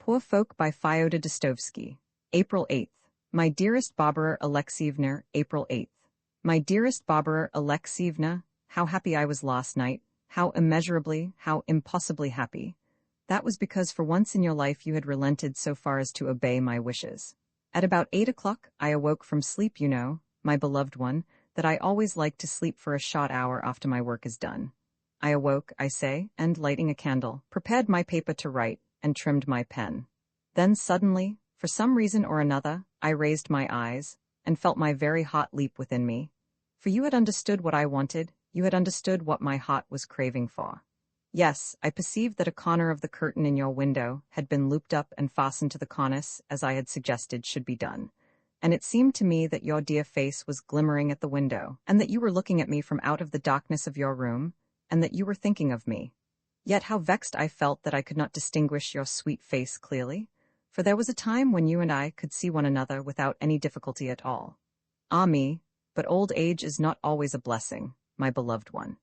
Poor Folk by Fyodor Dostoevsky. April 8th. My dearest Barbara Alexievna, April 8th. My dearest Barbara Alexievna, how happy I was last night, how immeasurably, how impossibly happy. That was because for once in your life you had relented so far as to obey my wishes. At about 8 o'clock, I awoke from sleep, you know, my beloved one, that I always like to sleep for a short hour after my work is done. I awoke, I say, and lighting a candle, prepared my paper to write, and trimmed my pen. Then suddenly, for some reason or another, I raised my eyes, and felt my very heart leap within me. For you had understood what I wanted, you had understood what my heart was craving for. Yes, I perceived that a corner of the curtain in your window had been looped up and fastened to the cornice as I had suggested should be done. And it seemed to me that your dear face was glimmering at the window, and that you were looking at me from out of the darkness of your room, and that you were thinking of me. Yet how vexed I felt that I could not distinguish your sweet face clearly, for there was a time when you and I could see one another without any difficulty at all. Ah me, but old age is not always a blessing, my beloved one.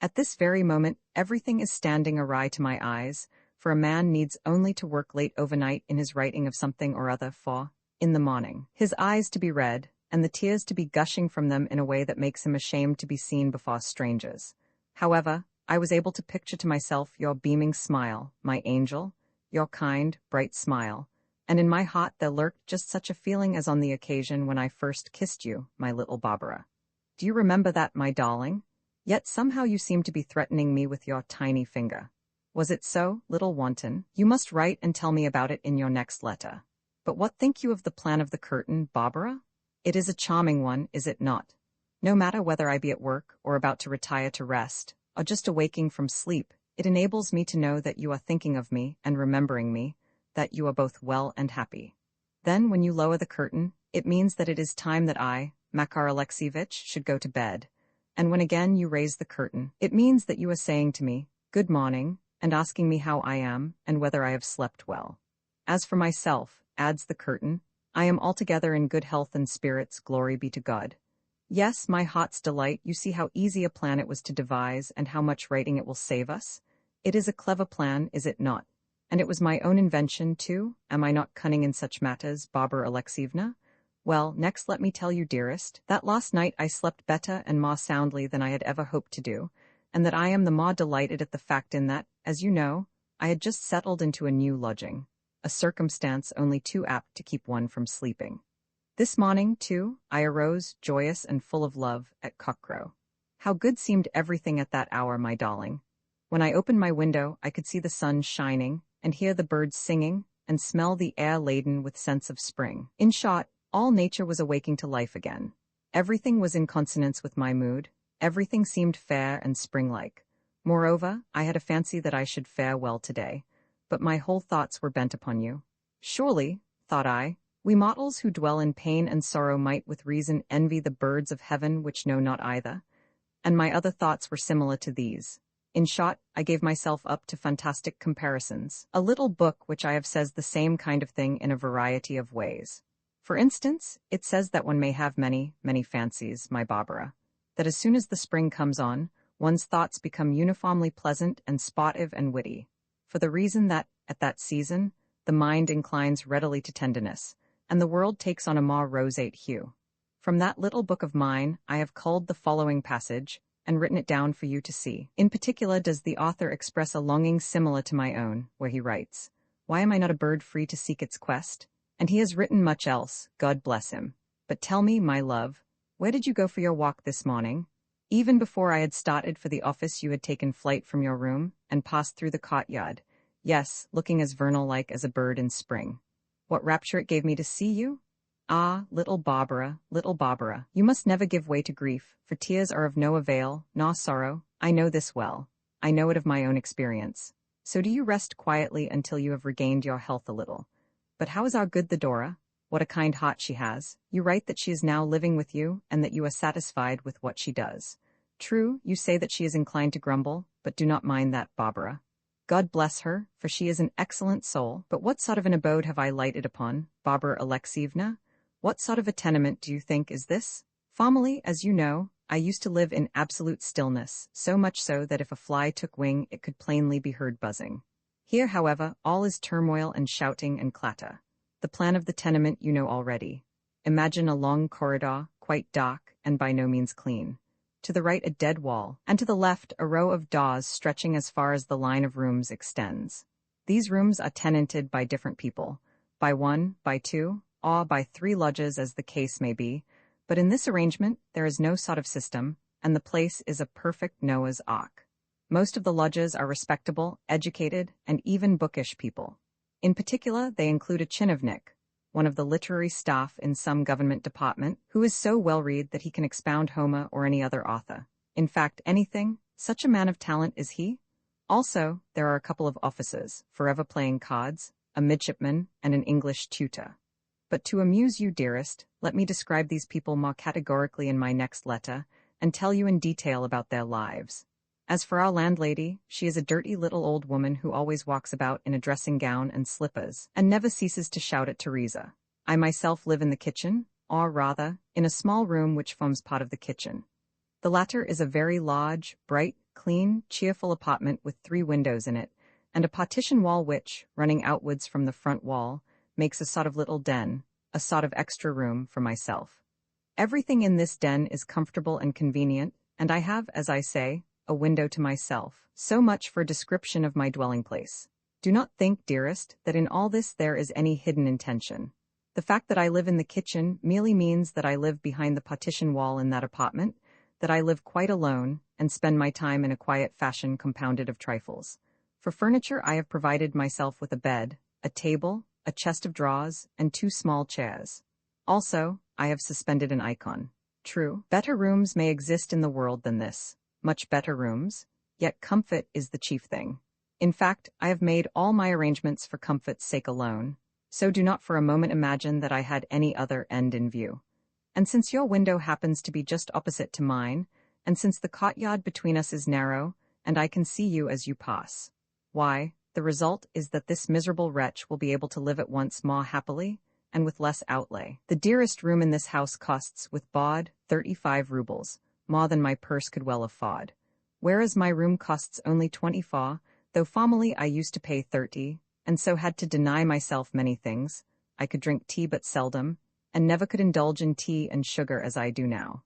At this very moment, everything is standing awry to my eyes, for a man needs only to work late overnight in his writing of something or other for, in the morning, his eyes to be red, and the tears to be gushing from them in a way that makes him ashamed to be seen before strangers. However, I was able to picture to myself your beaming smile, my angel, your kind, bright smile, and in my heart there lurked just such a feeling as on the occasion when I first kissed you, my little Barbara. Do you remember that, my darling? Yet somehow you seemed to be threatening me with your tiny finger. Was it so, little wanton? You must write and tell me about it in your next letter. But what think you of the plan of the curtain, Barbara? It is a charming one, is it not? No matter whether I be at work, or about to retire to rest, or just awaking from sleep, it enables me to know that you are thinking of me and remembering me, that you are both well and happy. Then, when you lower the curtain, it means that it is time that I, Makar Alexievich, should go to bed. And when again you raise the curtain, it means that you are saying to me, good morning, and asking me how I am, and whether I have slept well. As for myself, adds the curtain, I am altogether in good health and spirits, glory be to God. Yes, my heart's delight, you see how easy a plan it was to devise and how much writing it will save us. It is a clever plan, is it not? And it was my own invention, too? Am I not cunning in such matters, Barbara Alexievna? Well, next let me tell you, dearest, that last night I slept better and more soundly than I had ever hoped to do, and that I am the more delighted at the fact in that, as you know, I had just settled into a new lodging, a circumstance only too apt to keep one from sleeping. This morning, too, I arose, joyous and full of love, at cockcrow. How good seemed everything at that hour, my darling. When I opened my window, I could see the sun shining, and hear the birds singing, and smell the air laden with scents of spring. In short, all nature was awaking to life again. Everything was in consonance with my mood, everything seemed fair and spring-like. Moreover, I had a fancy that I should fare well today, but my whole thoughts were bent upon you. Surely, thought I, we mortals who dwell in pain and sorrow might with reason envy the birds of heaven which know not either. And my other thoughts were similar to these. In short, I gave myself up to fantastic comparisons. A little book which I have says the same kind of thing in a variety of ways. For instance, it says that one may have many, many fancies, my Barbara. That as soon as the spring comes on, one's thoughts become uniformly pleasant and sportive and witty. For the reason that, at that season, the mind inclines readily to tenderness, and the world takes on a more roseate hue. From that little book of mine, I have culled the following passage, and written it down for you to see. In particular does the author express a longing similar to my own, where he writes, why am I not a bird free to seek its quest? And he has written much else, God bless him. But tell me, my love, where did you go for your walk this morning? Even before I had started for the office you had taken flight from your room, and passed through the courtyard. Yes, looking as vernal-like as a bird in spring. What rapture it gave me to see you? Ah, little Barbara, you must never give way to grief, for tears are of no avail, nor sorrow. I know this well. I know it of my own experience. So do you rest quietly until you have regained your health a little. But how is our good Theodora? What a kind heart she has. You write that she is now living with you, and that you are satisfied with what she does. True, you say that she is inclined to grumble, but do not mind that, Barbara. God bless her, for she is an excellent soul. But what sort of an abode have I lighted upon, Barbara Alexievna? What sort of a tenement do you think is this? Formerly, as you know, I used to live in absolute stillness, so much so that if a fly took wing it could plainly be heard buzzing. Here, however, all is turmoil and shouting and clatter. The plan of the tenement you know already. Imagine a long corridor, quite dark and by no means clean. To the right a dead wall, and to the left a row of doors stretching as far as the line of rooms extends. These rooms are tenanted by different people, by one, by two, or by three lodges as the case may be, but in this arrangement there is no sort of system, and the place is a perfect Noah's Ark. Most of the lodges are respectable, educated, and even bookish people. In particular, they include a chinovnik, one of the literary staff in some government department, who is so well-read that he can expound Homer or any other author. In fact, anything, such a man of talent is he. Also, there are a couple of officers, forever playing cards, a midshipman, and an English tutor. But to amuse you, dearest, let me describe these people more categorically in my next letter, and tell you in detail about their lives. As for our landlady, she is a dirty little old woman who always walks about in a dressing gown and slippers, and never ceases to shout at Teresa. I myself live in the kitchen, or rather, in a small room which forms part of the kitchen. The latter is a very large, bright, clean, cheerful apartment with 3 windows in it, and a partition wall which, running outwards from the front wall, makes a sort of little den, a sort of extra room for myself. Everything in this den is comfortable and convenient, and I have, as I say, a window to myself. So much for a description of my dwelling place. Do not think, dearest, that in all this there is any hidden intention. The fact that I live in the kitchen merely means that I live behind the partition wall in that apartment, that I live quite alone, and spend my time in a quiet fashion compounded of trifles. For furniture I have provided myself with a bed, a table, a chest of drawers, and 2 small chairs. Also, I have suspended an icon. True, better rooms may exist in the world than this. Much better rooms, yet comfort is the chief thing. In fact, I have made all my arrangements for comfort's sake alone, so do not for a moment imagine that I had any other end in view. And since your window happens to be just opposite to mine, and since the courtyard between us is narrow, and I can see you as you pass, why, the result is that this miserable wretch will be able to live at once more happily, and with less outlay. The dearest room in this house costs, with board, 35 rubles, more than my purse could well afford, whereas my room costs only 24, though formerly I used to pay 30, and so had to deny myself many things. I could drink tea but seldom, and never could indulge in tea and sugar as I do now.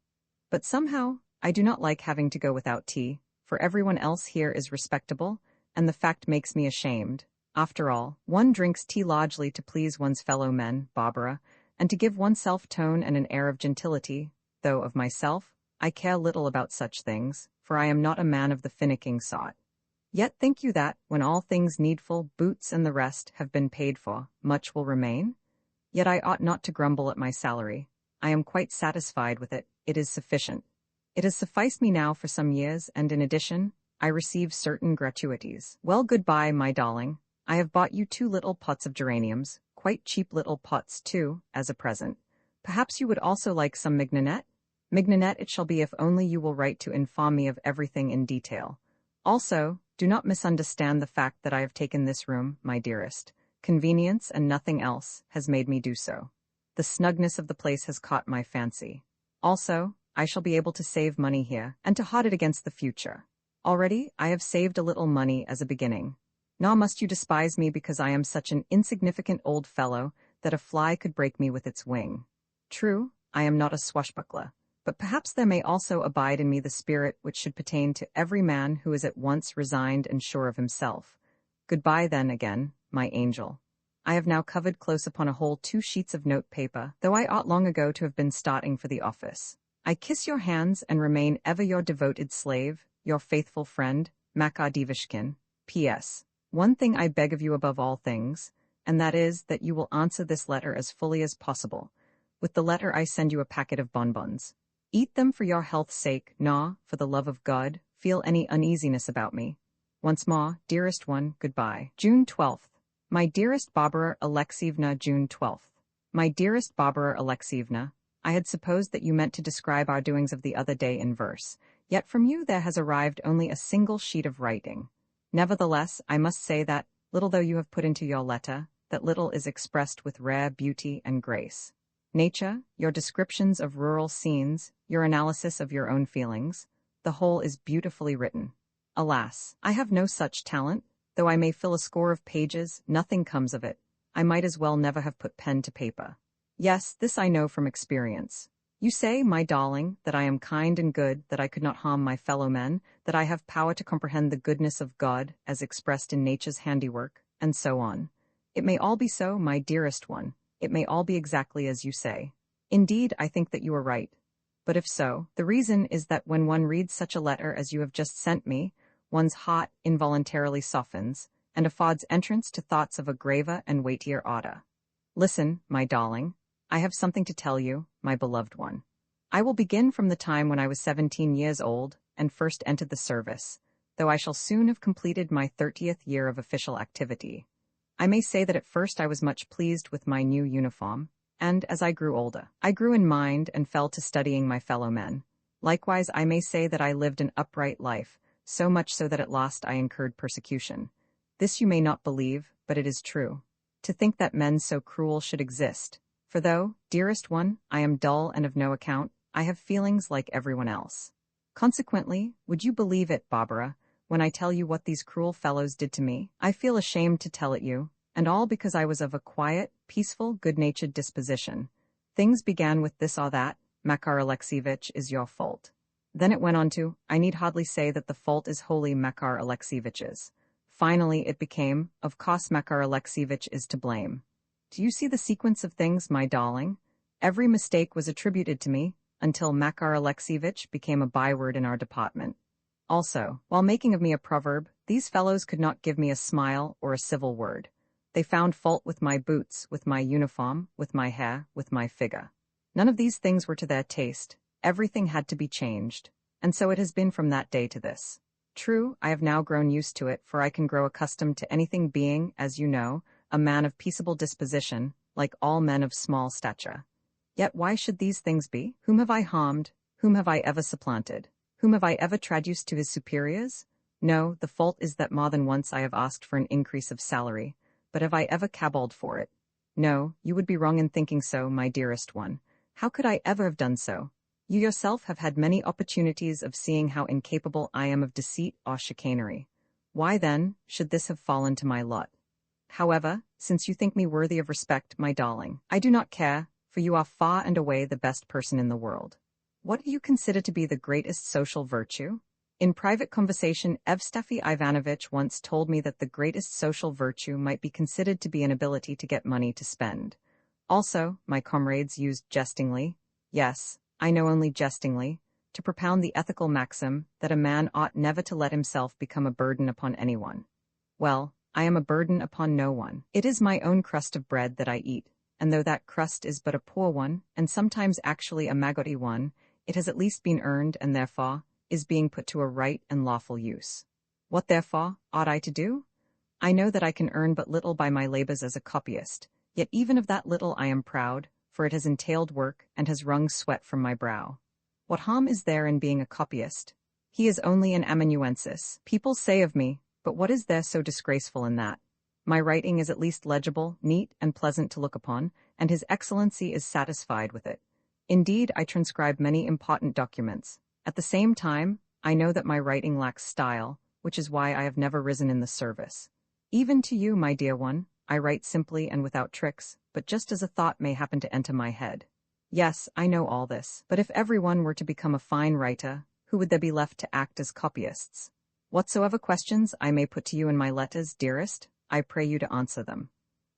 But somehow, I do not like having to go without tea, for everyone else here is respectable, and the fact makes me ashamed. After all, one drinks tea largely to please one's fellow men, Barbara, and to give oneself tone and an air of gentility, though of myself, I care little about such things, for I am not a man of the finicking sort. Yet think you that, when all things needful, boots and the rest, have been paid for, much will remain? Yet I ought not to grumble at my salary. I am quite satisfied with it. It is sufficient. It has sufficed me now for some years, and in addition, I receive certain gratuities. Well, goodbye, my darling. I have bought you 2 little pots of geraniums, quite cheap little pots too, as a present. Perhaps you would also like some mignonette? Mignonette it shall be if only you will write to inform me of everything in detail. Also, do not misunderstand the fact that I have taken this room, my dearest. Convenience and nothing else has made me do so. The snugness of the place has caught my fancy. Also, I shall be able to save money here, and to hoard it against the future. Already, I have saved a little money as a beginning. Nor must you despise me because I am such an insignificant old fellow that a fly could break me with its wing. True, I am not a swashbuckler, but perhaps there may also abide in me the spirit which should pertain to every man who is at once resigned and sure of himself. Goodbye then again, my angel. I have now covered close upon a whole 2 sheets of note paper, though I ought long ago to have been starting for the office. I kiss your hands and remain ever your devoted slave, your faithful friend, Makar Divishkin. P.S. One thing I beg of you above all things, and that is that you will answer this letter as fully as possible. With the letter I send you a packet of bonbons. Eat them for your health's sake, nor, for the love of God, feel any uneasiness about me. Once more, dearest one, goodbye. June 12th. My dearest Barbara Alexievna, June 12th. My dearest Barbara Alexievna, I had supposed that you meant to describe our doings of the other day in verse, yet from you there has arrived only a single sheet of writing. Nevertheless, I must say that, little though you have put into your letter, that little is expressed with rare beauty and grace. Nature, your descriptions of rural scenes, your analysis of your own feelings, the whole is beautifully written. Alas, I have no such talent. Though I may fill a score of pages, nothing comes of it. I might as well never have put pen to paper. Yes, this I know from experience. You say, my darling, that I am kind and good, that I could not harm my fellow men, that I have power to comprehend the goodness of God as expressed in nature's handiwork, and so on. It may all be so, my dearest one. It may all be exactly as you say. Indeed, I think that you are right. But if so, the reason is that when one reads such a letter as you have just sent me, one's heart involuntarily softens, and affords entrance to thoughts of a graver and weightier order. Listen, my darling. I have something to tell you, my beloved one. I will begin from the time when I was 17 years old and first entered the service, though I shall soon have completed my 30th year of official activity. I may say that at first I was much pleased with my new uniform, and as I grew older, I grew in mind and fell to studying my fellow men. Likewise, I may say that I lived an upright life, so much so that at last I incurred persecution. This you may not believe, but it is true. To think that men so cruel should exist. For though, dearest one, I am dull and of no account, I have feelings like everyone else. Consequently, would you believe it, Barbara, when I tell you what these cruel fellows did to me? I feel ashamed to tell it you, and all because I was of a quiet, peaceful, good-natured disposition. Things began with this or that, Makar Alexievich is your fault. Then it went on to, I need hardly say that the fault is wholly Makar Alexievich's. Finally it became, of course Makar Alexievich is to blame. Do you see the sequence of things, my darling? Every mistake was attributed to me, until Makar Alexievich became a byword in our department. Also, while making of me a proverb, these fellows could not give me a smile or a civil word. They found fault with my boots, with my uniform, with my hair, with my figure. None of these things were to their taste. Everything had to be changed. And so it has been from that day to this. True, I have now grown used to it, for I can grow accustomed to anything being, as you know, a man of peaceable disposition, like all men of small stature. Yet why should these things be? Whom have I harmed? Whom have I ever supplanted? Whom have I ever traduced to his superiors? No, the fault is that more than once I have asked for an increase of salary, but have I ever caballed for it? No, you would be wrong in thinking so, my dearest one. How could I ever have done so? You yourself have had many opportunities of seeing how incapable I am of deceit or chicanery. Why, then, should this have fallen to my lot? However, since you think me worthy of respect, my darling, I do not care, for you are far and away the best person in the world. What do you consider to be the greatest social virtue? In private conversation, Evstafi Ivanovitch once told me that the greatest social virtue might be considered to be an ability to get money to spend. Also, my comrades used jestingly, yes, I know only jestingly, to propound the ethical maxim that a man ought never to let himself become a burden upon anyone. Well, I am a burden upon no one. It is my own crust of bread that I eat, and though that crust is but a poor one, and sometimes actually a maggoty one, it has at least been earned and therefore is being put to a right and lawful use. What therefore ought I to do? I know that I can earn but little by my labors as a copyist, yet even of that little I am proud, for it has entailed work and has wrung sweat from my brow. What harm is there in being a copyist? He is only an amanuensis, people say of me, but what is there so disgraceful in that? My writing is at least legible, neat, and pleasant to look upon, and His Excellency is satisfied with it. Indeed, I transcribe many important documents. At the same time, I know that my writing lacks style, which is why I have never risen in the service. Even to you, my dear one, I write simply and without tricks, but just as a thought may happen to enter my head. Yes, I know all this, but if everyone were to become a fine writer, who would there be left to act as copyists? Whatsoever questions I may put to you in my letters, dearest, I pray you to answer them.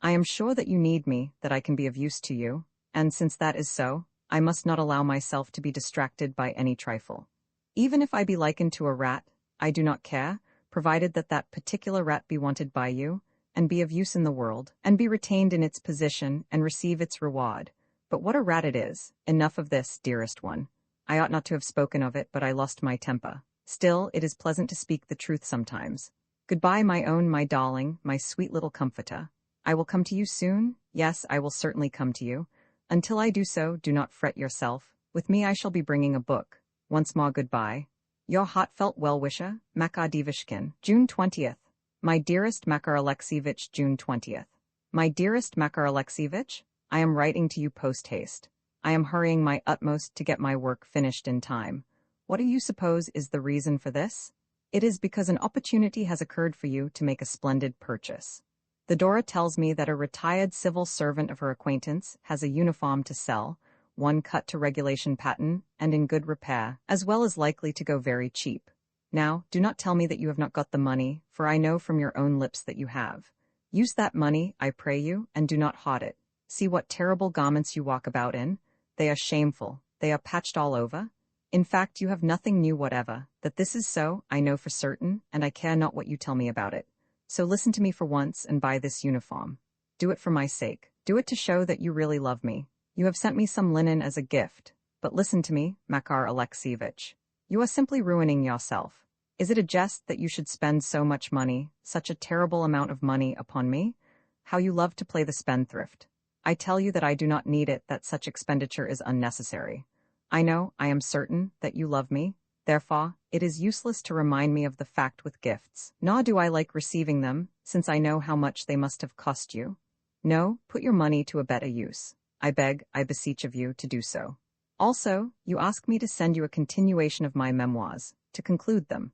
I am sure that you need me, that I can be of use to you, and since that is so, I must not allow myself to be distracted by any trifle. Even if I be likened to a rat, I do not care, provided that that particular rat be wanted by you, and be of use in the world, and be retained in its position, and receive its reward. But what a rat it is! Enough of this, dearest one. I ought not to have spoken of it, but I lost my temper. Still, it is pleasant to speak the truth sometimes. Goodbye, my own, my darling, my sweet little comforter. I will come to you soon. Yes, I will certainly come to you. Until I do so, do not fret yourself. With me I shall be bringing a book. Once more goodbye. Your heartfelt well-wisher, Makar Divishkin, June 20th. My dearest Makar Alexievich, June 20th. My dearest Makar Alexievich, I am writing to you post-haste. I am hurrying my utmost to get my work finished in time. What do you suppose is the reason for this? It is because an opportunity has occurred for you to make a splendid purchase. The Dora tells me that a retired civil servant of her acquaintance has a uniform to sell, one cut to regulation pattern and in good repair, as well as likely to go very cheap. Now, do not tell me that you have not got the money, for I know from your own lips that you have. Use that money, I pray you, and do not hoard it. See what terrible garments you walk about in. They are shameful. They are patched all over. In fact, you have nothing new whatever. That this is so, I know for certain, and I care not what you tell me about it. So listen to me for once and buy this uniform. Do it for my sake. Do it to show that you really love me. You have sent me some linen as a gift. But listen to me, Makar Alexievich. You are simply ruining yourself. Is it a jest that you should spend so much money, such a terrible amount of money, upon me? How you love to play the spendthrift. I tell you that I do not need it, that such expenditure is unnecessary. I know, I am certain, that you love me. Therefore, it is useless to remind me of the fact with gifts. Nor do I like receiving them, since I know how much they must have cost you. No, put your money to a better use. I beg, I beseech of you to do so. Also, you ask me to send you a continuation of my memoirs, to conclude them.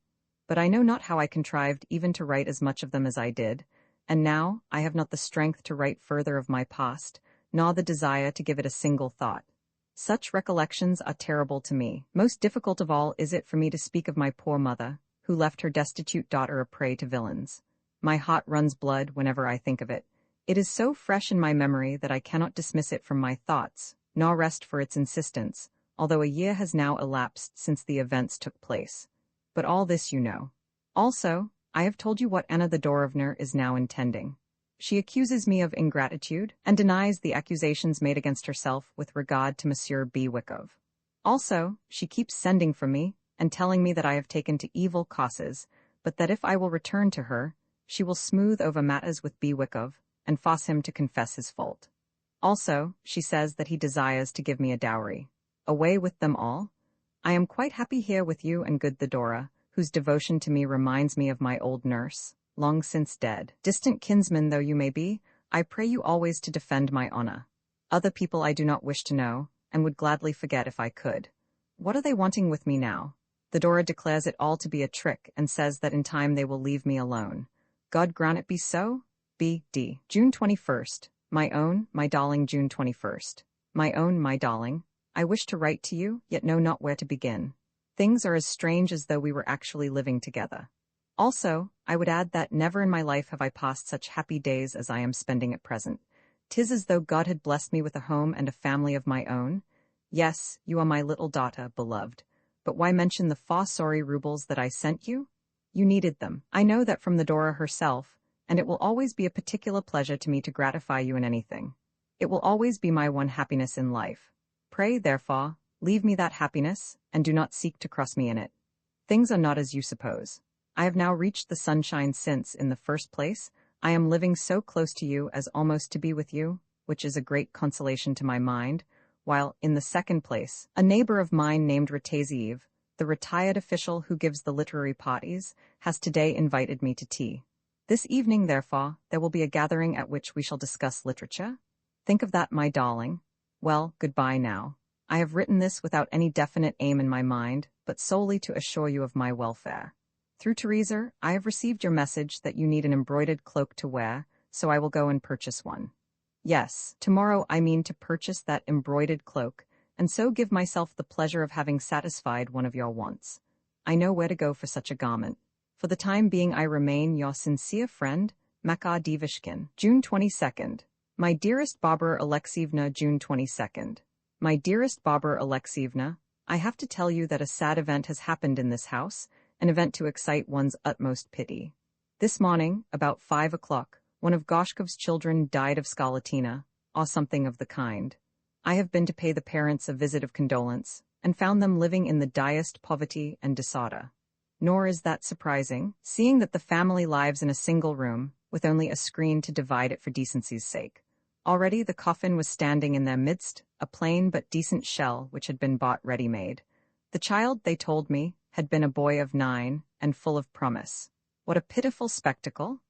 But I know not how I contrived even to write as much of them as I did, and now I have not the strength to write further of my past, nor the desire to give it a single thought. Such recollections are terrible to me. Most difficult of all is it for me to speak of my poor mother, who left her destitute daughter a prey to villains. My heart runs blood whenever I think of it. It is so fresh in my memory that I cannot dismiss it from my thoughts, nor rest for its insistence, although a year has now elapsed since the events took place. But all this you know. Also, I have told you what Anna Thedorovna is now intending. She accuses me of ingratitude and denies the accusations made against herself with regard to Monsieur B. Wykov. Also, she keeps sending for me and telling me that I have taken to evil causes, but that if I will return to her, she will smooth over matters with B. Wykov and force him to confess his fault. Also, she says that he desires to give me a dowry. Away with them all. I am quite happy here with you and good Theodora, whose devotion to me reminds me of my old nurse, long since dead. Distant kinsman though you may be, I pray you always to defend my honor. Other people I do not wish to know, and would gladly forget if I could. What are they wanting with me now? Theodora declares it all to be a trick, and says that in time they will leave me alone. God grant it be so. B.D. June 21st. My own, my darling June 21st. My own, my darling. I wish to write to you, yet know not where to begin. Things are as strange as though we were actually living together. Also, I would add that never in my life have I passed such happy days as I am spending at present. 'Tis as though God had blessed me with a home and a family of my own. Yes, you are my little daughter, beloved. But why mention the 4 sorry rubles that I sent you? You needed them. I know that from Theodora herself, and it will always be a particular pleasure to me to gratify you in anything. It will always be my one happiness in life. Pray, therefore, leave me that happiness, and do not seek to cross me in it. Things are not as you suppose. I have now reached the sunshine since, in the first place, I am living so close to you as almost to be with you, which is a great consolation to my mind, while, in the second place, a neighbor of mine named Rataziev, the retired official who gives the literary parties, has today invited me to tea. This evening, therefore, there will be a gathering at which we shall discuss literature. Think of that, my darling. Well, goodbye now. I have written this without any definite aim in my mind, but solely to assure you of my welfare. Through Teresa, I have received your message that you need an embroidered cloak to wear, so I will go and purchase one. Yes, tomorrow I mean to purchase that embroidered cloak, and so give myself the pleasure of having satisfied one of your wants. I know where to go for such a garment. For the time being I remain your sincere friend, Makar Devishkin. June 22nd. My dearest Barbara Alexievna, June 22nd. My dearest Barbara Alexievna, I have to tell you that a sad event has happened in this house, an event to excite one's utmost pity. This morning, about 5 o'clock, one of Goshkov's children died of scarlatina, or something of the kind. I have been to pay the parents a visit of condolence, and found them living in the direst poverty and disorder. Nor is that surprising, seeing that the family lives in a single room, with only a screen to divide it for decency's sake. Already the coffin was standing in their midst, a plain but decent shell which had been bought ready-made. The child, they told me, had been a boy of 9, and full of promise. What a pitiful spectacle!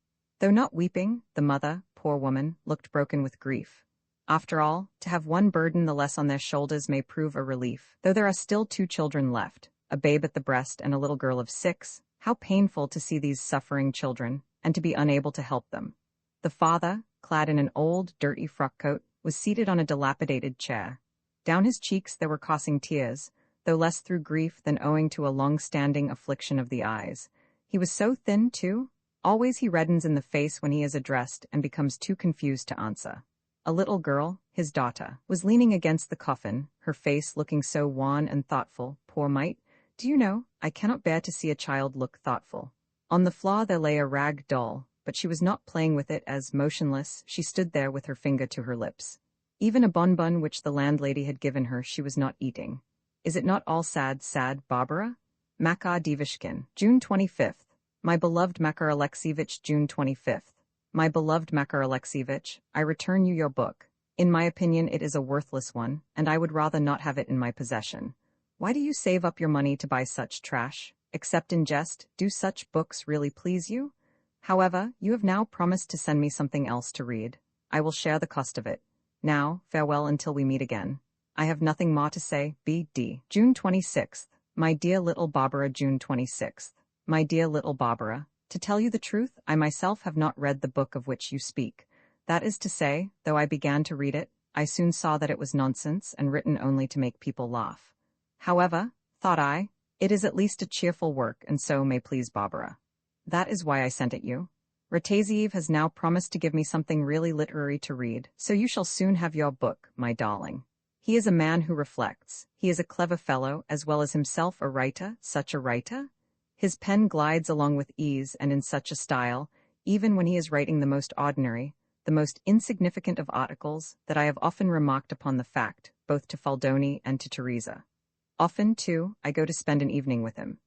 Though not weeping, the mother, poor woman, looked broken with grief. After all, to have one burden the less on their shoulders may prove a relief, though there are still 2 children left, a babe at the breast and a little girl of 6. How painful to see these suffering children, and to be unable to help them. The father, clad in an old, dirty frock coat, was seated on a dilapidated chair. Down his cheeks there were coursing tears, though less through grief than owing to a long-standing affliction of the eyes. He was so thin, too. Always he reddens in the face when he is addressed and becomes too confused to answer. A little girl, his daughter, was leaning against the coffin, her face looking so wan and thoughtful, poor mite. Do you know, I cannot bear to see a child look thoughtful. On the floor there lay a rag doll, but she was not playing with it as, motionless, she stood there with her finger to her lips. Even a bonbon which the landlady had given her she was not eating. Is it not all sad, sad, Barbara? Makar Devishkin, June 25th. My beloved Makar Alexievich, June 25th. My beloved Makar Alexievich, I return you your book. In my opinion it is a worthless one, and I would rather not have it in my possession. Why do you save up your money to buy such trash? Except in jest, do such books really please you? However, you have now promised to send me something else to read. I will share the cost of it. Now, farewell until we meet again. I have nothing more to say. B.D. June 26th. My dear little Barbara, June 26th. My dear little Barbara, to tell you the truth, I myself have not read the book of which you speak. That is to say, though I began to read it, I soon saw that it was nonsense and written only to make people laugh. However, thought I, it is at least a cheerful work and so may please Barbara. That is why I sent it you. Rataziev has now promised to give me something really literary to read, so you shall soon have your book, my darling. He is a man who reflects. He is a clever fellow, as well as himself a writer, such a writer. His pen glides along with ease and in such a style, even when he is writing the most ordinary, the most insignificant of articles, that I have often remarked upon the fact, both to Faldoni and to Teresa. Often, too, I go to spend an evening with him.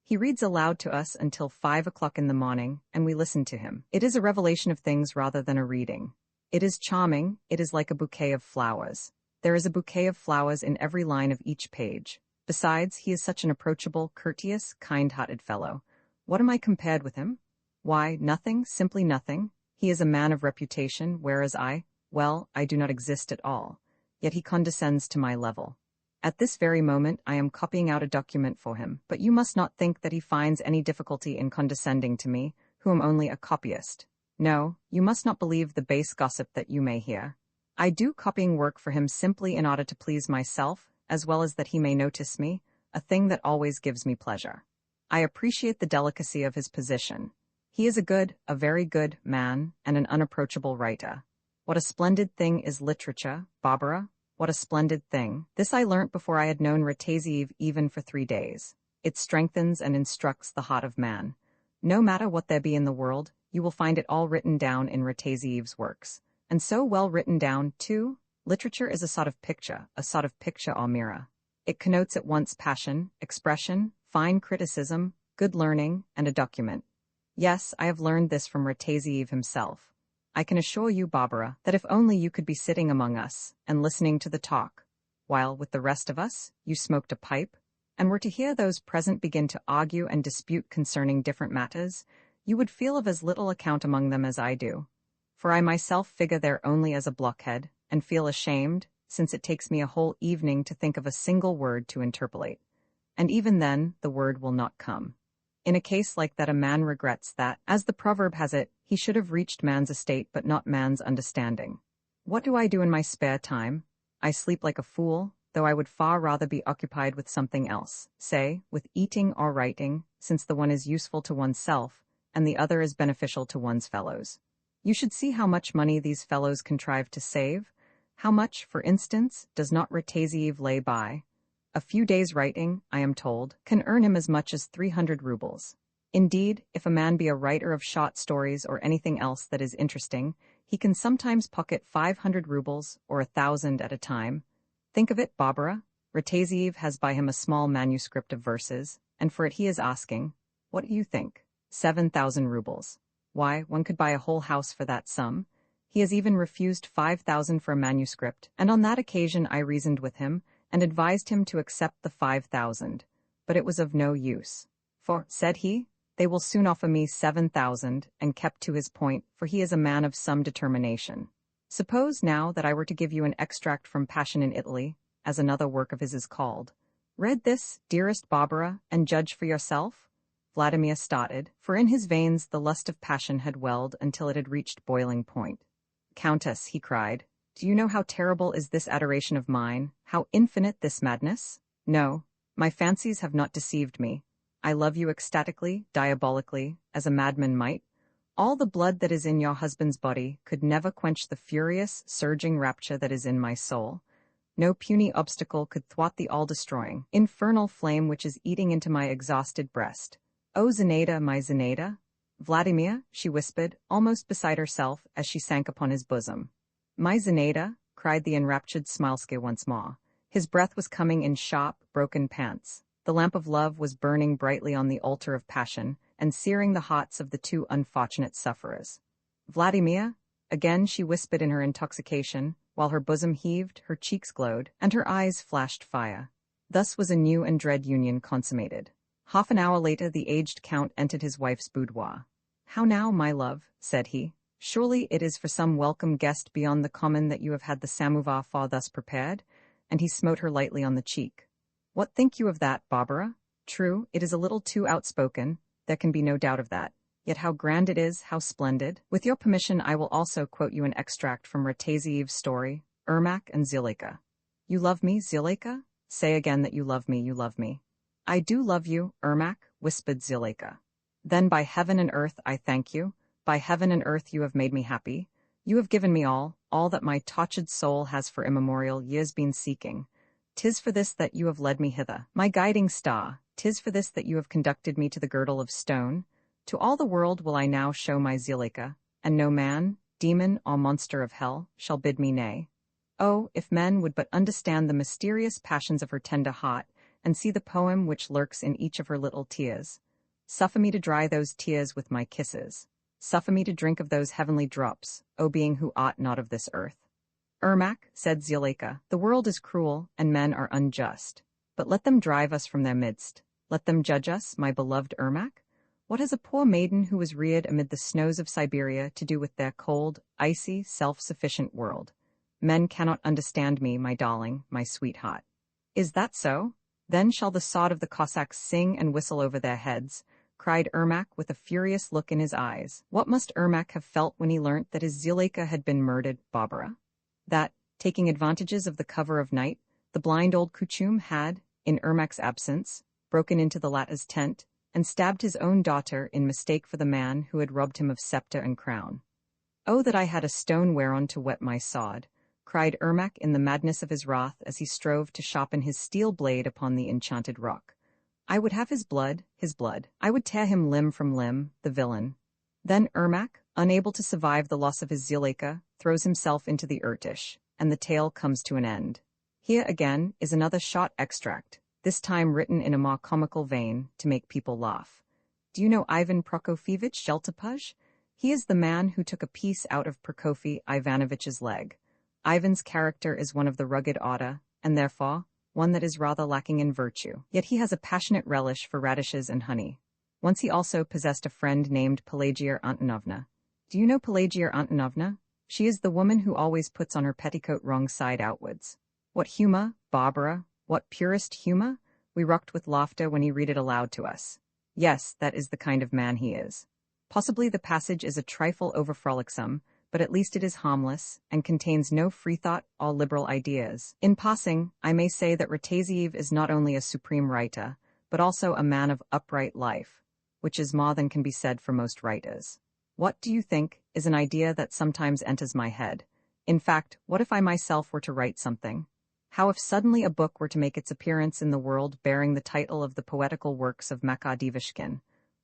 He reads aloud to us until 5 o'clock in the morning, and we listen to him. It is a revelation of things rather than a reading. It is charming, it is like a bouquet of flowers. There is a bouquet of flowers in every line of each page. Besides, he is such an approachable, courteous, kind-hearted fellow. What am I compared with him? Why, nothing, simply nothing. He is a man of reputation, whereas I do not exist at all. Yet he condescends to my level. At this very moment I am copying out a document for him, but you must not think that he finds any difficulty in condescending to me, who am only a copyist. No, you must not believe the base gossip that you may hear. I do copying work for him simply in order to please myself, as well as that he may notice me, a thing that always gives me pleasure. I appreciate the delicacy of his position. He is a very good man, and an unapproachable writer. What a splendid thing is literature, Barbara. What a splendid thing. This I learnt before I had known Rataziev even for 3 days. It strengthens and instructs the heart of man. No matter what there be in the world, you will find it all written down in Rataziev's works. And so well written down, too. Literature is a sort of picture or mirror. It connotes at once passion, expression, fine criticism, good learning, and a document. Yes, I have learned this from Rataziev himself. I can assure you, Barbara, that if only you could be sitting among us, and listening to the talk, while, with the rest of us, you smoked a pipe, and were to hear those present begin to argue and dispute concerning different matters, you would feel of as little account among them as I do. For I myself figure there only as a blockhead, and feel ashamed, since it takes me a whole evening to think of a single word to interpolate. And even then, the word will not come. In a case like that a man regrets that, as the proverb has it, he should have reached man's estate but not man's understanding. What do I do in my spare time? I sleep like a fool, though I would far rather be occupied with something else, say, with eating or writing, since the one is useful to oneself, and the other is beneficial to one's fellows. You should see how much money these fellows contrive to save. How much, for instance, does not Rataziev lay by? A few days' writing, I am told, can earn him as much as 300 rubles. Indeed, if a man be a writer of short stories or anything else that is interesting, he can sometimes pocket 500 rubles or 1,000 at a time. Think of it, Barbara. Rataziev has by him a small manuscript of verses, and for it he is asking, what do you think? 7,000 rubles. Why, one could buy a whole house for that sum. He has even refused 5,000 for a manuscript, and on that occasion I reasoned with him, and advised him to accept the 5,000, but it was of no use. For, said he, they will soon offer me 7,000, and kept to his point, for he is a man of some determination. Suppose now that I were to give you an extract from Passion in Italy, as another work of his is called. Read this, dearest Barbara, and judge for yourself. Vladimir started, for in his veins the lust of passion had welled until it had reached boiling point. "Countess," he cried, "do you know how terrible is this adoration of mine, how infinite this madness? No, my fancies have not deceived me. I love you ecstatically, diabolically, as a madman might. All the blood that is in your husband's body could never quench the furious, surging rapture that is in my soul. No puny obstacle could thwart the all-destroying, infernal flame which is eating into my exhausted breast. Oh, Zenaida, my Zenaida!" "Vladimir," she whispered, almost beside herself as she sank upon his bosom. "My Zenaida," cried the enraptured Smilsky once more. His breath was coming in sharp, broken pants. The lamp of love was burning brightly on the altar of passion, and searing the hearts of the two unfortunate sufferers. "Vladimir," again she whispered in her intoxication, while her bosom heaved, her cheeks glowed, and her eyes flashed fire. Thus was a new and dread union consummated. Half an hour later the aged count entered his wife's boudoir. "How now, my love?" said he. "Surely it is for some welcome guest beyond the common that you have had the samovar for thus prepared?" And he smote her lightly on the cheek. "What think you of that, Barbara? True, it is a little too outspoken, there can be no doubt of that. Yet how grand it is, how splendid. With your permission I will also quote you an extract from Rataziev's story, Ermak and Zuleika. You love me, Zuleika? Say again that you love me, you love me." "I do love you, Ermak," whispered Zuleika. "Then by heaven and earth I thank you. By heaven and earth you have made me happy. You have given me all that my tortured soul has for immemorial years been seeking. 'Tis for this that you have led me hither, my guiding star. 'Tis for this that you have conducted me to the girdle of stone. To all the world will I now show my Zuleika, and no man, demon, or monster of hell shall bid me nay. Oh, if men would but understand the mysterious passions of her tender heart, and see the poem which lurks in each of her little tears. Suffer me to dry those tears with my kisses. Suffer me to drink of those heavenly drops, O being who ought not of this earth." "Ermak," said Zuleika, "the world is cruel, and men are unjust. But let them drive us from their midst. Let them judge us, my beloved Ermak. What has a poor maiden who was reared amid the snows of Siberia to do with their cold, icy, self-sufficient world? Men cannot understand me, my darling, my sweetheart." "Is that so? Then shall the sod of the Cossacks sing and whistle over their heads," cried Ermak with a furious look in his eyes. What must Ermak have felt when he learnt that his Zuleika had been murdered, Barbara? That, taking advantages of the cover of night, the blind old Kuchum had, in Ermak's absence, broken into the latter's tent, and stabbed his own daughter in mistake for the man who had robbed him of scepter and crown. "Oh, that I had a stone whereon to whet my sword," cried Ermak in the madness of his wrath as he strove to sharpen his steel blade upon the enchanted rock. "I would have his blood, his blood. I would tear him limb from limb, the villain." Then Ermak, unable to survive the loss of his Zuleika, throws himself into the Irtish, and the tale comes to an end. Here again is another short extract, this time written in a more comical vein, to make people laugh. Do you know Ivan Prokofievich Zheltopuzh? He is the man who took a piece out of Prokofy Ivanovitch's leg. Ivan's character is one of the rugged order, and therefore one that is rather lacking in virtue. Yet he has a passionate relish for radishes and honey. Once he also possessed a friend named Pelagia Antonovna. Do you know Pelagia Antonovna? She is the woman who always puts on her petticoat wrong side outwards. What humor, Barbara, what purest humor! We rocked with laughter when he read it aloud to us. Yes, that is the kind of man he is. Possibly the passage is a trifle over-frolicsome, but at least it is harmless, and contains no freethought or liberal ideas. In passing, I may say that Rataziev is not only a supreme writer, but also a man of upright life, which is more than can be said for most writers. What do you think is an idea that sometimes enters my head? In fact, what if I myself were to write something? How if suddenly a book were to make its appearance in the world bearing the title of the poetical works of Makar Divishkin?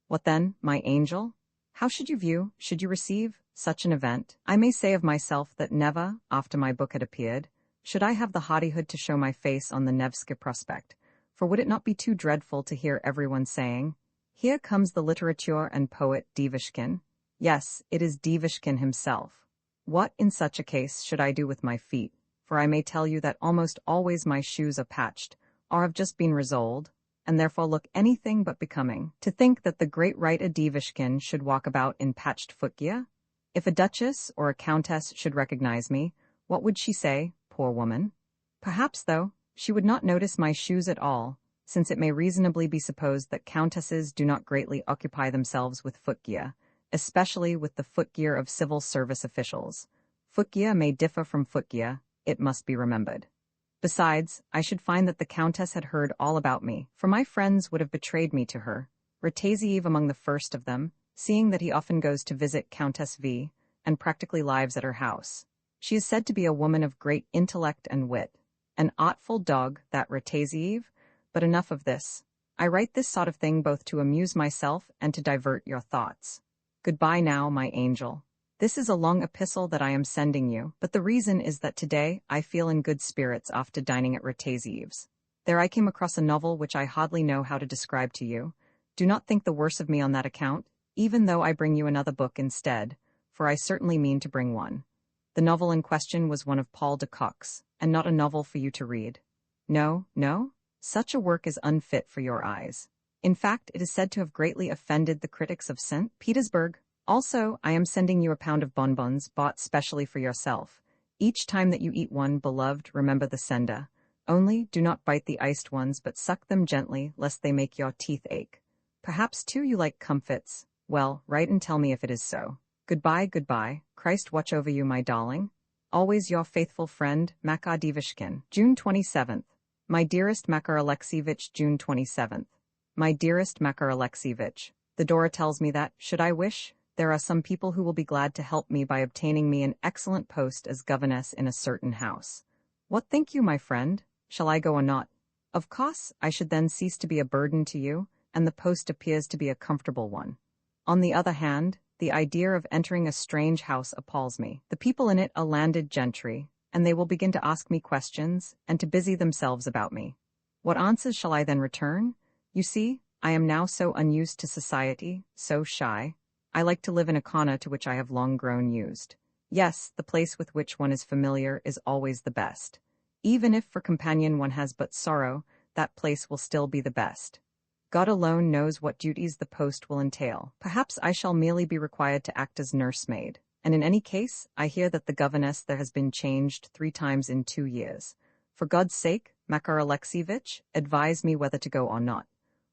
What then, my angel? How should you receive such an event? I may say of myself that never, after my book had appeared, should I have the hardihood to show my face on the Nevsky Prospect, for would it not be too dreadful to hear everyone saying, "Here comes the literateur and poet Divishkin"? Yes, it is Divishkin himself. What, in such a case, should I do with my feet? For I may tell you that almost always my shoes are patched, or have just been resoled, and therefore look anything but becoming. To think that the great writer Divishkin should walk about in patched footgear? If a duchess or a countess should recognize me, what would she say, poor woman? Perhaps, though, she would not notice my shoes at all, since it may reasonably be supposed that countesses do not greatly occupy themselves with footgear, especially with the footgear of civil service officials. Footgear may differ from footgear, it must be remembered. Besides, I should find that the countess had heard all about me, for my friends would have betrayed me to her, Rataziev among the first of them, seeing that he often goes to visit Countess V, and practically lives at her house. She is said to be a woman of great intellect and wit. An artful dog, that Rataziev, but enough of this. I write this sort of thing both to amuse myself and to divert your thoughts. Goodbye now, my angel. This is a long epistle that I am sending you, but the reason is that today I feel in good spirits after dining at Rataziev's. There I came across a novel which I hardly know how to describe to you. Do not think the worse of me on that account, even though I bring you another book instead, for I certainly mean to bring one. The novel in question was one of Paul de Kock's, and not a novel for you to read. No, no, such a work is unfit for your eyes. In fact, it is said to have greatly offended the critics of St. Petersburg. Also, I am sending you a pound of bonbons bought specially for yourself. Each time that you eat one, beloved, remember the sender. Only, do not bite the iced ones but suck them gently, lest they make your teeth ache. Perhaps, too, you like comfits. Well, write and tell me if it is so. Goodbye, goodbye. Christ watch over you, my darling. Always your faithful friend, Makar Divishkin. June 27th. My dearest Makar Alexievich, June 27th. My dearest Makar Alexievich, the Dora tells me that, should I wish, there are some people who will be glad to help me by obtaining me an excellent post as governess in a certain house. What think you, my friend? Shall I go or not? Of course, I should then cease to be a burden to you, and the post appears to be a comfortable one. On the other hand, the idea of entering a strange house appalls me. The people in it are landed gentry, and they will begin to ask me questions, and to busy themselves about me. What answers shall I then return? You see, I am now so unused to society, so shy. I like to live in a corner to which I have long grown used. Yes, the place with which one is familiar is always the best. Even if for companion one has but sorrow, that place will still be the best. God alone knows what duties the post will entail. Perhaps I shall merely be required to act as nursemaid, and in any case, I hear that the governess there has been changed 3 times in 2 years. For God's sake, Makar Alexievich, advise me whether to go or not.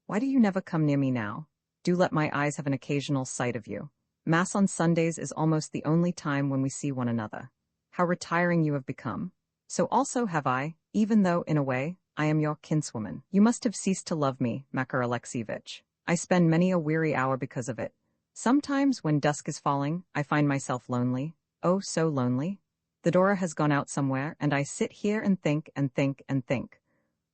Why do you never come near me now? Do let my eyes have an occasional sight of you. Mass on Sundays is almost the only time when we see one another. How retiring you have become. So also have I, even though, in a way, I am your kinswoman. You must have ceased to love me, Makar Alexievich. I spend many a weary hour because of it. Sometimes, when dusk is falling, I find myself lonely. Oh, so lonely. The Dora has gone out somewhere, and I sit here and think and think and think.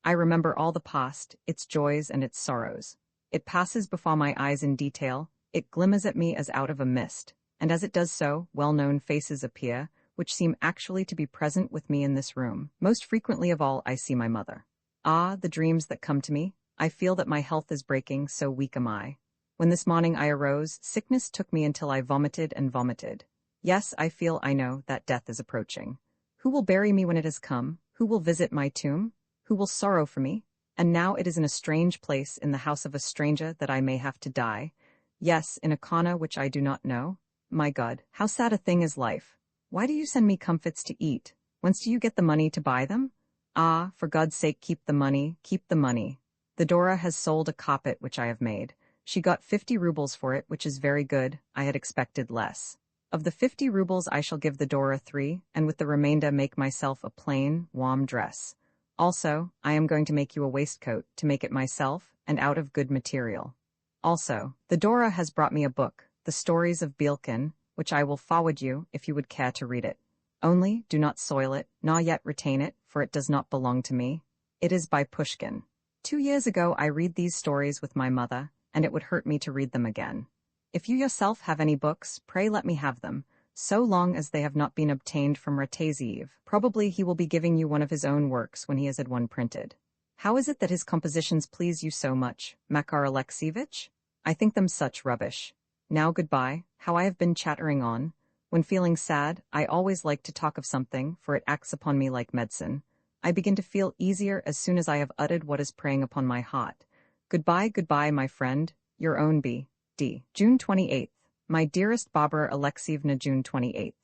I remember all the past, its joys and its sorrows. It passes before my eyes in detail, it glimmers at me as out of a mist, and as it does so, well-known faces appear, which seem actually to be present with me in this room. Most frequently of all, I see my mother. Ah, the dreams that come to me! I feel that my health is breaking, so weak am I. When this morning I arose, sickness took me until I vomited and vomited. Yes, I feel, I know, that death is approaching. Who will bury me when it has come? Who will visit my tomb? Who will sorrow for me? And now it is in a strange place, in the house of a stranger, that I may have to die. Yes, in a corner which I do not know. My God, how sad a thing is life! Why do you send me comfits to eat? Whence do you get the money to buy them? Ah, for God's sake, keep the money, keep the money. The Dora has sold a carpet which I have made. She got 50 rubles for it, which is very good. I had expected less. Of the 50 rubles I shall give the Dora 3, and with the remainder make myself a plain, warm dress. Also, I am going to make you a waistcoat, to make it myself, and out of good material. Also, the Dora has brought me a book, The Stories of Bielkin, which I will forward you, if you would care to read it. Only, do not soil it, nor yet retain it, for it does not belong to me. It is by Pushkin. 2 years ago I read these stories with my mother, and it would hurt me to read them again. If you yourself have any books, pray let me have them, so long as they have not been obtained from Rataziev. Probably he will be giving you one of his own works when he has had one printed. How is it that his compositions please you so much, Makar Alexievich? I think them such rubbish. Now goodbye, how I have been chattering on. When feeling sad, I always like to talk of something, for it acts upon me like medicine. I begin to feel easier as soon as I have uttered what is preying upon my heart. Goodbye, goodbye, my friend, your own B.D. June 28th. My dearest Barbara Alexievna, June 28th.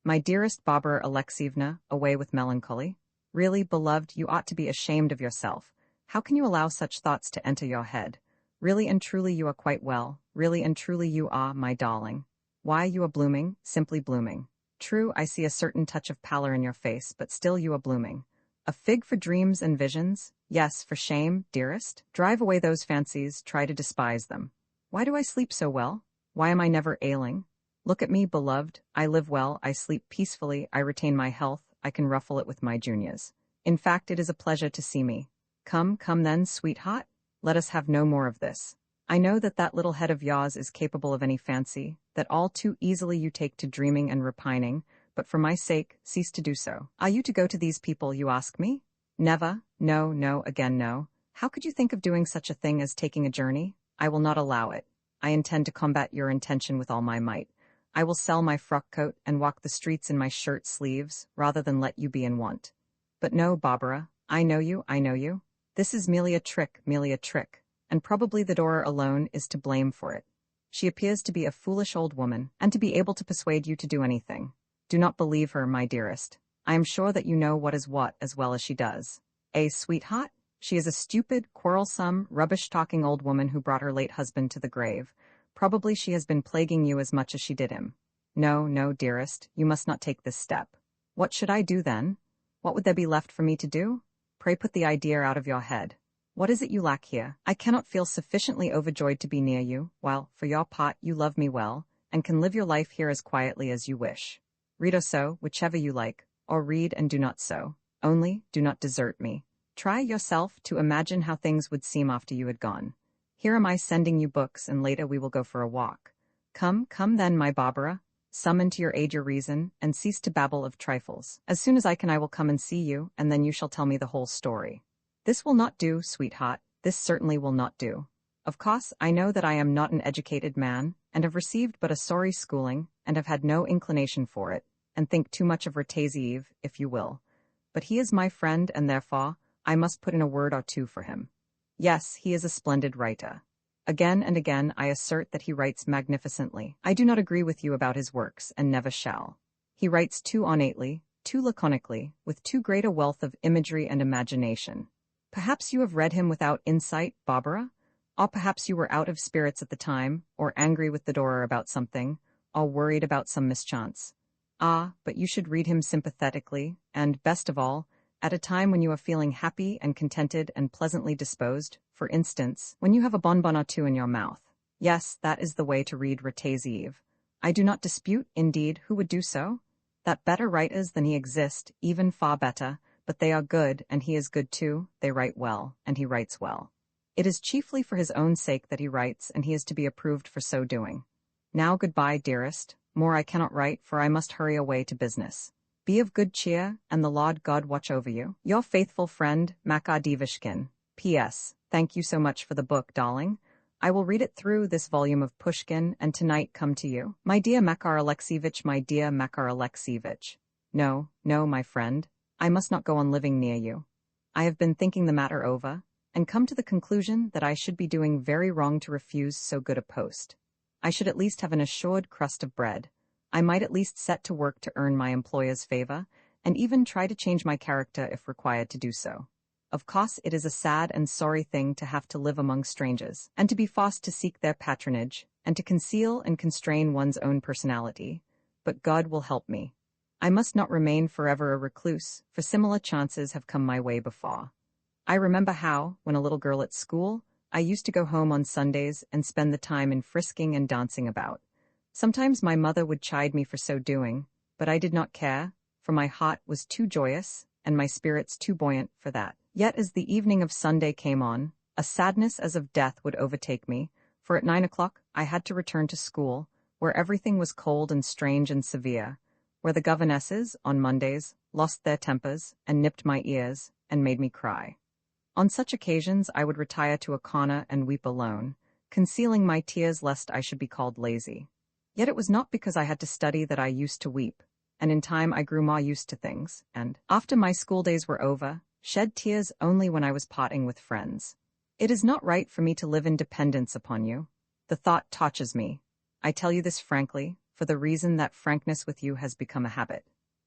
My dearest Barbara Alexievna, away with melancholy. Really, beloved, you ought to be ashamed of yourself. How can you allow such thoughts to enter your head? Really and truly you are quite well. Really and truly you are, my darling. Why, you are blooming, simply blooming. True, I see a certain touch of pallor in your face, but still you are blooming. A fig for dreams and visions? Yes, for shame, dearest. Drive away those fancies, try to despise them. Why do I sleep so well? Why am I never ailing? Look at me, beloved. I live well, I sleep peacefully, I retain my health, I can ruffle it with my juniors. In fact, it is a pleasure to see me. Come, come then, sweetheart. Let us have no more of this. I know that that little head of yours is capable of any fancy, that all too easily you take to dreaming and repining, but for my sake, cease to do so. Are you to go to these people, you ask me? Never. No, no, again no. How could you think of doing such a thing as taking a journey? I will not allow it. I intend to combat your intention with all my might. I will sell my frock coat and walk the streets in my shirt sleeves, rather than let you be in want. But no, Barbara, I know you, I know you. This is merely a trick, and probably the Dora alone is to blame for it. She appears to be a foolish old woman, and to be able to persuade you to do anything. Do not believe her, my dearest. I am sure that you know what is what as well as she does. Sweetheart? She is a stupid, quarrelsome, rubbish-talking old woman who brought her late husband to the grave. Probably she has been plaguing you as much as she did him. No, no, dearest, you must not take this step. What should I do then? What would there be left for me to do? Pray put the idea out of your head. What is it you lack here? I cannot feel sufficiently overjoyed to be near you, while, for your part, you love me well, and can live your life here as quietly as you wish. Read or sew, whichever you like, or read and do not sew. Only, do not desert me. Try yourself to imagine how things would seem after you had gone. Here am I sending you books, and later we will go for a walk. Come, come then, my Barbara. Summon to your aid your reason, and cease to babble of trifles. As soon as I can I will come and see you, and then you shall tell me the whole story. This will not do, sweetheart, this certainly will not do. Of course, I know that I am not an educated man, and have received but a sorry schooling, and have had no inclination for it, and think too much of Rataziev, if you will. But he is my friend, and therefore, I must put in a word or two for him. Yes, he is a splendid writer. Again and again I assert that he writes magnificently. I do not agree with you about his works, and never shall. He writes too ornately, too laconically, with too great a wealth of imagery and imagination. Perhaps you have read him without insight, Barbara? Or perhaps you were out of spirits at the time, or angry with the Dora about something, or worried about some mischance. Ah, but you should read him sympathetically, and, best of all, at a time when you are feeling happy and contented and pleasantly disposed, for instance, when you have a bonbon or two in your mouth. Yes, that is the way to read Rataziev. I do not dispute, indeed, who would do so? That better writers than he exist, even far better, but they are good, and he is good too, they write well, and he writes well. It is chiefly for his own sake that he writes, and he is to be approved for so doing. Now goodbye, dearest. More I cannot write, for I must hurry away to business. Be of good cheer, and the Lord God watch over you. Your faithful friend, Makar Devishkin. P.S. Thank you so much for the book, darling. I will read it through, this volume of Pushkin, and tonight come to you. My dear Makar Alexievich, my dear Makar Alexievich. No, no, my friend. I must not go on living near you. I have been thinking the matter over, and come to the conclusion that I should be doing very wrong to refuse so good a post. I should at least have an assured crust of bread. I might at least set to work to earn my employer's favor, and even try to change my character if required to do so. Of course, it is a sad and sorry thing to have to live among strangers, and to be forced to seek their patronage, and to conceal and constrain one's own personality. But God will help me. I must not remain forever a recluse, for similar chances have come my way before. I remember how, when a little girl at school, I used to go home on Sundays and spend the time in frisking and dancing about. Sometimes my mother would chide me for so doing, but I did not care, for my heart was too joyous, and my spirits too buoyant for that. Yet as the evening of Sunday came on, a sadness as of death would overtake me, for at 9 o'clock I had to return to school, where everything was cold and strange and severe, where the governesses, on Mondays, lost their tempers, and nipped my ears, and made me cry. On such occasions I would retire to a corner and weep alone, concealing my tears lest I should be called lazy. Yet it was not because I had to study that I used to weep, and in time I grew more used to things, and, after my school days were over, shed tears only when I was parting with friends. It is not right for me to live in dependence upon you. The thought touches me. I tell you this frankly, for the reason that frankness with you has become a habit.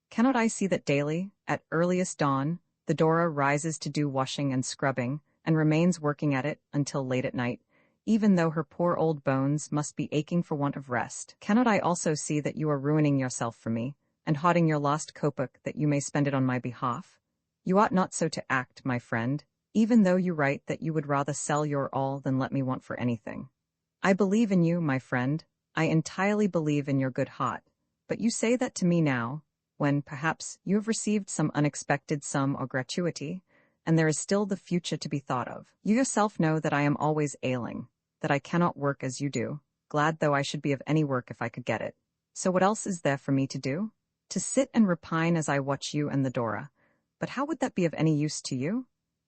Cannot I see that daily, at earliest dawn, the Dora rises to do washing and scrubbing, and remains working at it until late at night, even though her poor old bones must be aching for want of rest. Cannot I also see that you are ruining yourself for me, and hoarding your lost kopeck that you may spend it on my behalf? You ought not so to act, my friend, even though you write that you would rather sell your all than let me want for anything. I believe in you, my friend, I entirely believe in your good heart, but you say that to me now, when, perhaps, you have received some unexpected sum or gratuity, and there is still the future to be thought of. You yourself know that I am always ailing, that I cannot work as you do, glad though I should be of any work if I could get it. So what else is there for me to do? To sit and repine as I watch you and the Dora. But how would that be of any use to you?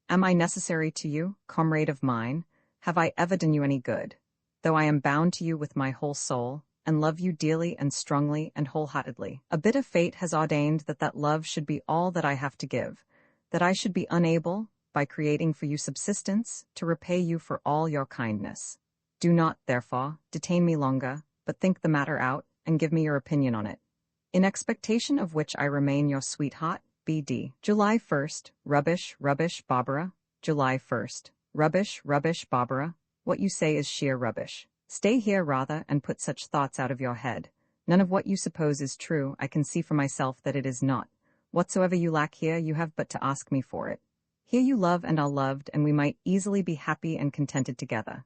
Am I necessary to you, comrade of mine? Have I ever done you any good? Though I am bound to you with my whole soul, and love you dearly and strongly and wholeheartedly. A bit of fate has ordained that that love should be all that I have to give, that I should be unable, by creating for you subsistence, to repay you for all your kindness. Do not, therefore, detain me longer, but think the matter out, and give me your opinion on it. In expectation of which I remain your sweetheart, B.D. July 1st, rubbish, rubbish, Barbara. July 1st, rubbish, rubbish, Barbara. What you say is sheer rubbish. Stay here rather and put such thoughts out of your head. None of what you suppose is true. I can see for myself that it is not. Whatsoever you lack here, you have but to ask me for it. Here you love and are loved, and we might easily be happy and contented together.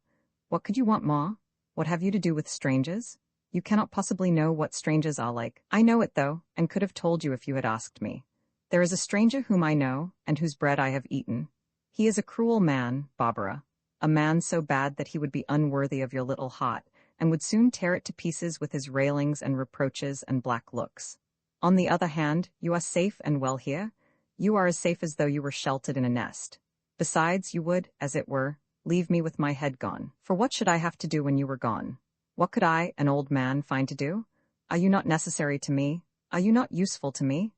What could you want more? What have you to do with strangers? You cannot possibly know what strangers are like. I know it, though, and could have told you if you had asked me. There is a stranger whom I know, and whose bread I have eaten. He is a cruel man, Barbara. A man so bad that he would be unworthy of your little heart, and would soon tear it to pieces with his railings and reproaches and black looks. On the other hand, you are safe and well here. You are as safe as though you were sheltered in a nest. Besides, you would, as it were, leave me with my head gone. For what should I have to do when you were gone? What could I, an old man, find to do? Are you not necessary to me? Are you not useful to me?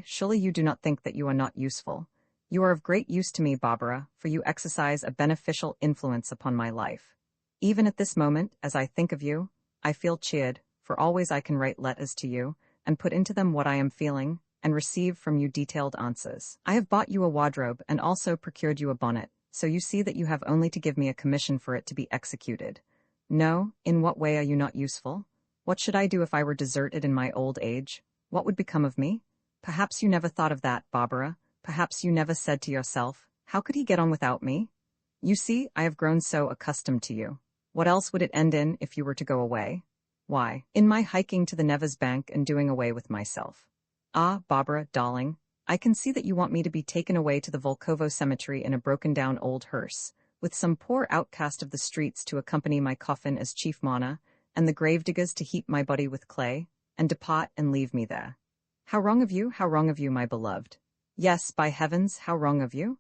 Surely you do not think that you are not useful. You are of great use to me, Barbara, for you exercise a beneficial influence upon my life. Even at this moment, as I think of you, I feel cheered, for always I can write letters to you, and put into them what I am feeling, and receive from you detailed answers. I have bought you a wardrobe, and also procured you a bonnet, so you see that you have only to give me a commission for it to be executed. No, in what way are you not useful? What should I do if I were deserted in my old age? What would become of me? Perhaps you never thought of that, Barbara. Perhaps you never said to yourself, how could he get on without me? You see, I have grown so accustomed to you. What else would it end in if you were to go away? Why, in my hiking to the Neva's bank and doing away with myself. Ah, Barbara, darling, I can see that you want me to be taken away to the Volkovo cemetery in a broken-down old hearse, with some poor outcast of the streets to accompany my coffin as chief mourner, and the gravediggers to heap my body with clay, and depart and leave me there. How wrong of you, my beloved. Yes, by heavens, how wrong of you.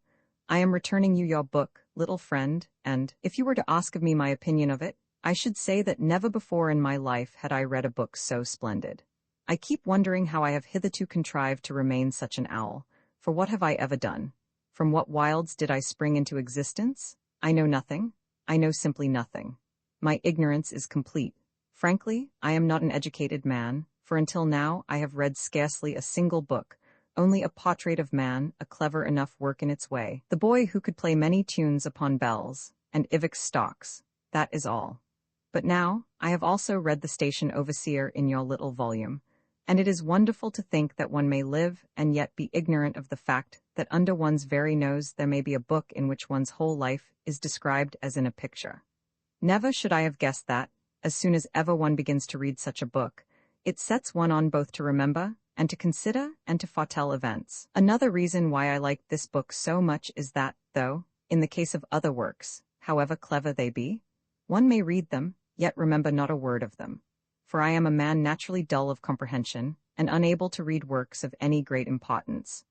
I am returning you your book, little friend, and, if you were to ask of me my opinion of it, I should say that never before in my life had I read a book so splendid. I keep wondering how I have hitherto contrived to remain such an owl, for what have I ever done? From what wilds did I spring into existence? I know nothing. I know simply nothing. My ignorance is complete. Frankly, I am not an educated man, for until now I have read scarcely a single book, only a portrait of man, a clever enough work in its way, the boy who could play many tunes upon bells, and ivex stocks, that is all. But now, I have also read The Station Overseer in your little volume, and it is wonderful to think that one may live and yet be ignorant of the fact that under one's very nose there may be a book in which one's whole life is described as in a picture. Never should I have guessed that, as soon as ever one begins to read such a book, it sets one on both to remember and to consider and to foretell events. Another reason why I like this book so much is that, though, in the case of other works, however clever they be, one may read them, yet remember not a word of them. For I am a man naturally dull of comprehension, and unable to read works of any great importance.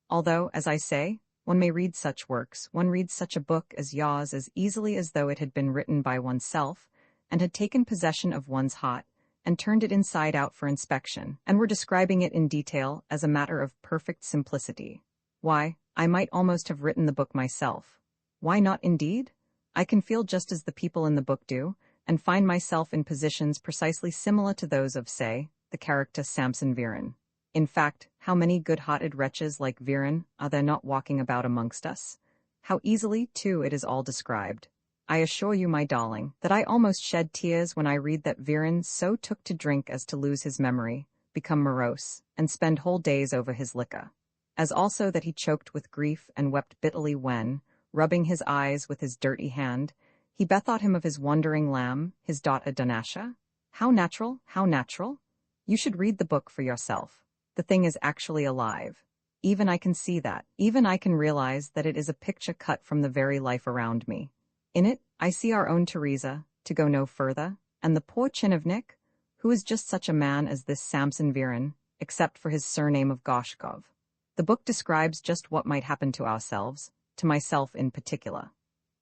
Although, as I say, one may read such works, one reads such a book as yours as easily as though it had been written by oneself, and had taken possession of one's heart, and turned it inside out for inspection, and were describing it in detail as a matter of perfect simplicity. Why, I might almost have written the book myself. Why not, indeed? I can feel just as the people in the book do, and find myself in positions precisely similar to those of, say, the character Samson Viren. In fact, how many good-hearted wretches like Viren are there not walking about amongst us? How easily, too, it is all described. I assure you, my darling, that I almost shed tears when I read that Viren so took to drink as to lose his memory, become morose, and spend whole days over his liquor. As also that he choked with grief and wept bitterly when, rubbing his eyes with his dirty hand, he bethought him of his wandering lamb, his daughter Danasha. How natural, how natural! You should read the book for yourself. The thing is actually alive. Even I can see that. Even I can realize that it is a picture cut from the very life around me. In it, I see our own Teresa, to go no further, and the poor chinovnik, who is just such a man as this Samson Viren, except for his surname of Goshkov. The book describes just what might happen to ourselves, to myself in particular.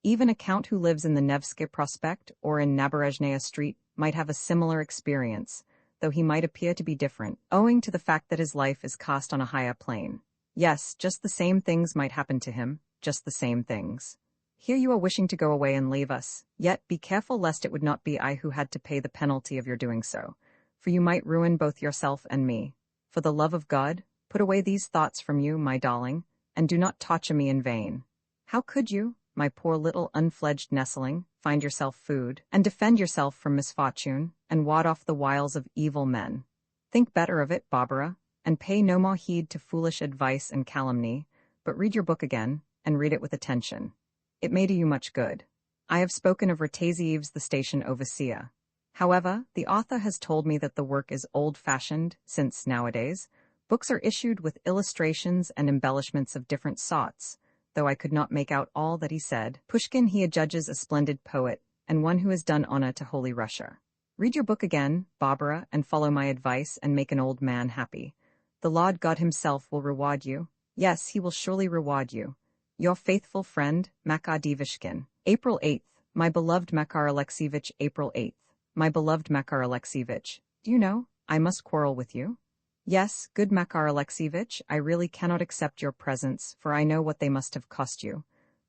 Even a count who lives in the Nevsky Prospect or in Naberezhnaya Street might have a similar experience, though he might appear to be different, owing to the fact that his life is cast on a higher plane. Yes, just the same things might happen to him, just the same things. Here you are wishing to go away and leave us, yet be careful lest it would not be I who had to pay the penalty of your doing so, for you might ruin both yourself and me. For the love of God, put away these thoughts from you, my darling, and do not torture me in vain. How could you, my poor little unfledged nestling, find yourself food, and defend yourself from misfortune, and ward off the wiles of evil men? Think better of it, Barbara, and pay no more heed to foolish advice and calumny, but read your book again, and read it with attention. It may do you much good. I have spoken of Ratazieves, the station overseer. However, the author has told me that the work is old-fashioned, since, nowadays, books are issued with illustrations and embellishments of different sorts, though I could not make out all that he said. Pushkin he adjudges a splendid poet, and one who has done honor to Holy Russia. Read your book again, Barbara, and follow my advice and make an old man happy. The Lord God himself will reward you. Yes, he will surely reward you. Your faithful friend, Makar Divishkin. April 8th. My beloved Makar Alexievich. April 8th. My beloved Makar Alexievich. Do you know, I must quarrel with you? Yes, good Makar Alexievich, I really cannot accept your presents, for I know what they must have cost you.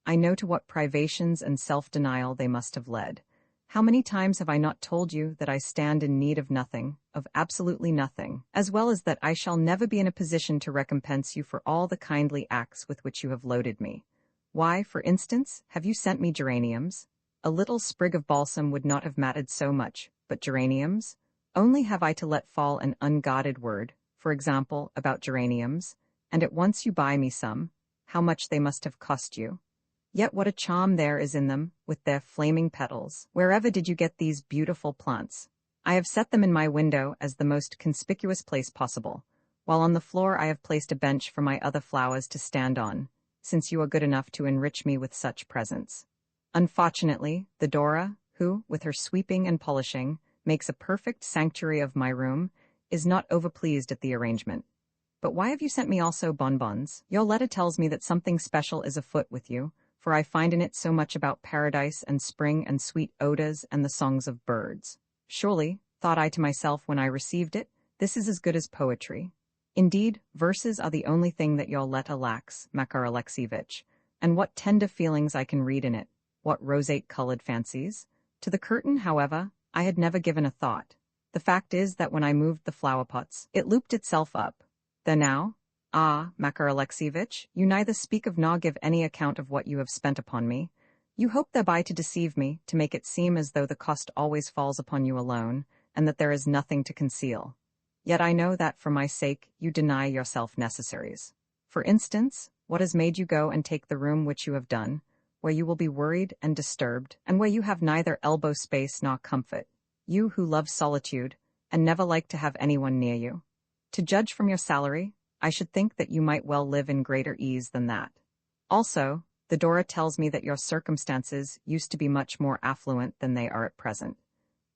I know to what privations and self-denial they must have led. How many times have I not told you that I stand in need of nothing, of absolutely nothing, as well as that I shall never be in a position to recompense you for all the kindly acts with which you have loaded me? Why, for instance, have you sent me geraniums? A little sprig of balsam would not have mattered so much, but geraniums? Only have I to let fall an unguarded word, for example, about geraniums, and at once you buy me some. How much they must have cost you. Yet what a charm there is in them, with their flaming petals. Wherever did you get these beautiful plants? I have set them in my window as the most conspicuous place possible, while on the floor I have placed a bench for my other flowers to stand on, since you are good enough to enrich me with such presents. Unfortunately, the Dora, who, with her sweeping and polishing, makes a perfect sanctuary of my room, is not overpleased at the arrangement. But why have you sent me also bonbons? Your letter tells me that something special is afoot with you, for I find in it so much about paradise and spring and sweet odors and the songs of birds. Surely, thought I to myself when I received it, this is as good as poetry. Indeed, verses are the only thing that your letter lacks, Makar Alexievich, and what tender feelings I can read in it, what roseate-colored fancies. To the curtain, however, I had never given a thought. The fact is that when I moved the flower-pots, it looped itself up. There now, ah, Makar Alexievich, you neither speak of nor give any account of what you have spent upon me. You hope thereby to deceive me, to make it seem as though the cost always falls upon you alone, and that there is nothing to conceal. Yet I know that for my sake you deny yourself necessaries. For instance, what has made you go and take the room which you have done, where you will be worried and disturbed, and where you have neither elbow space nor comfort, you who love solitude, and never like to have anyone near you? To judge from your salary, I should think that you might well live in greater ease than that. Also, the Dora tells me that your circumstances used to be much more affluent than they are at present.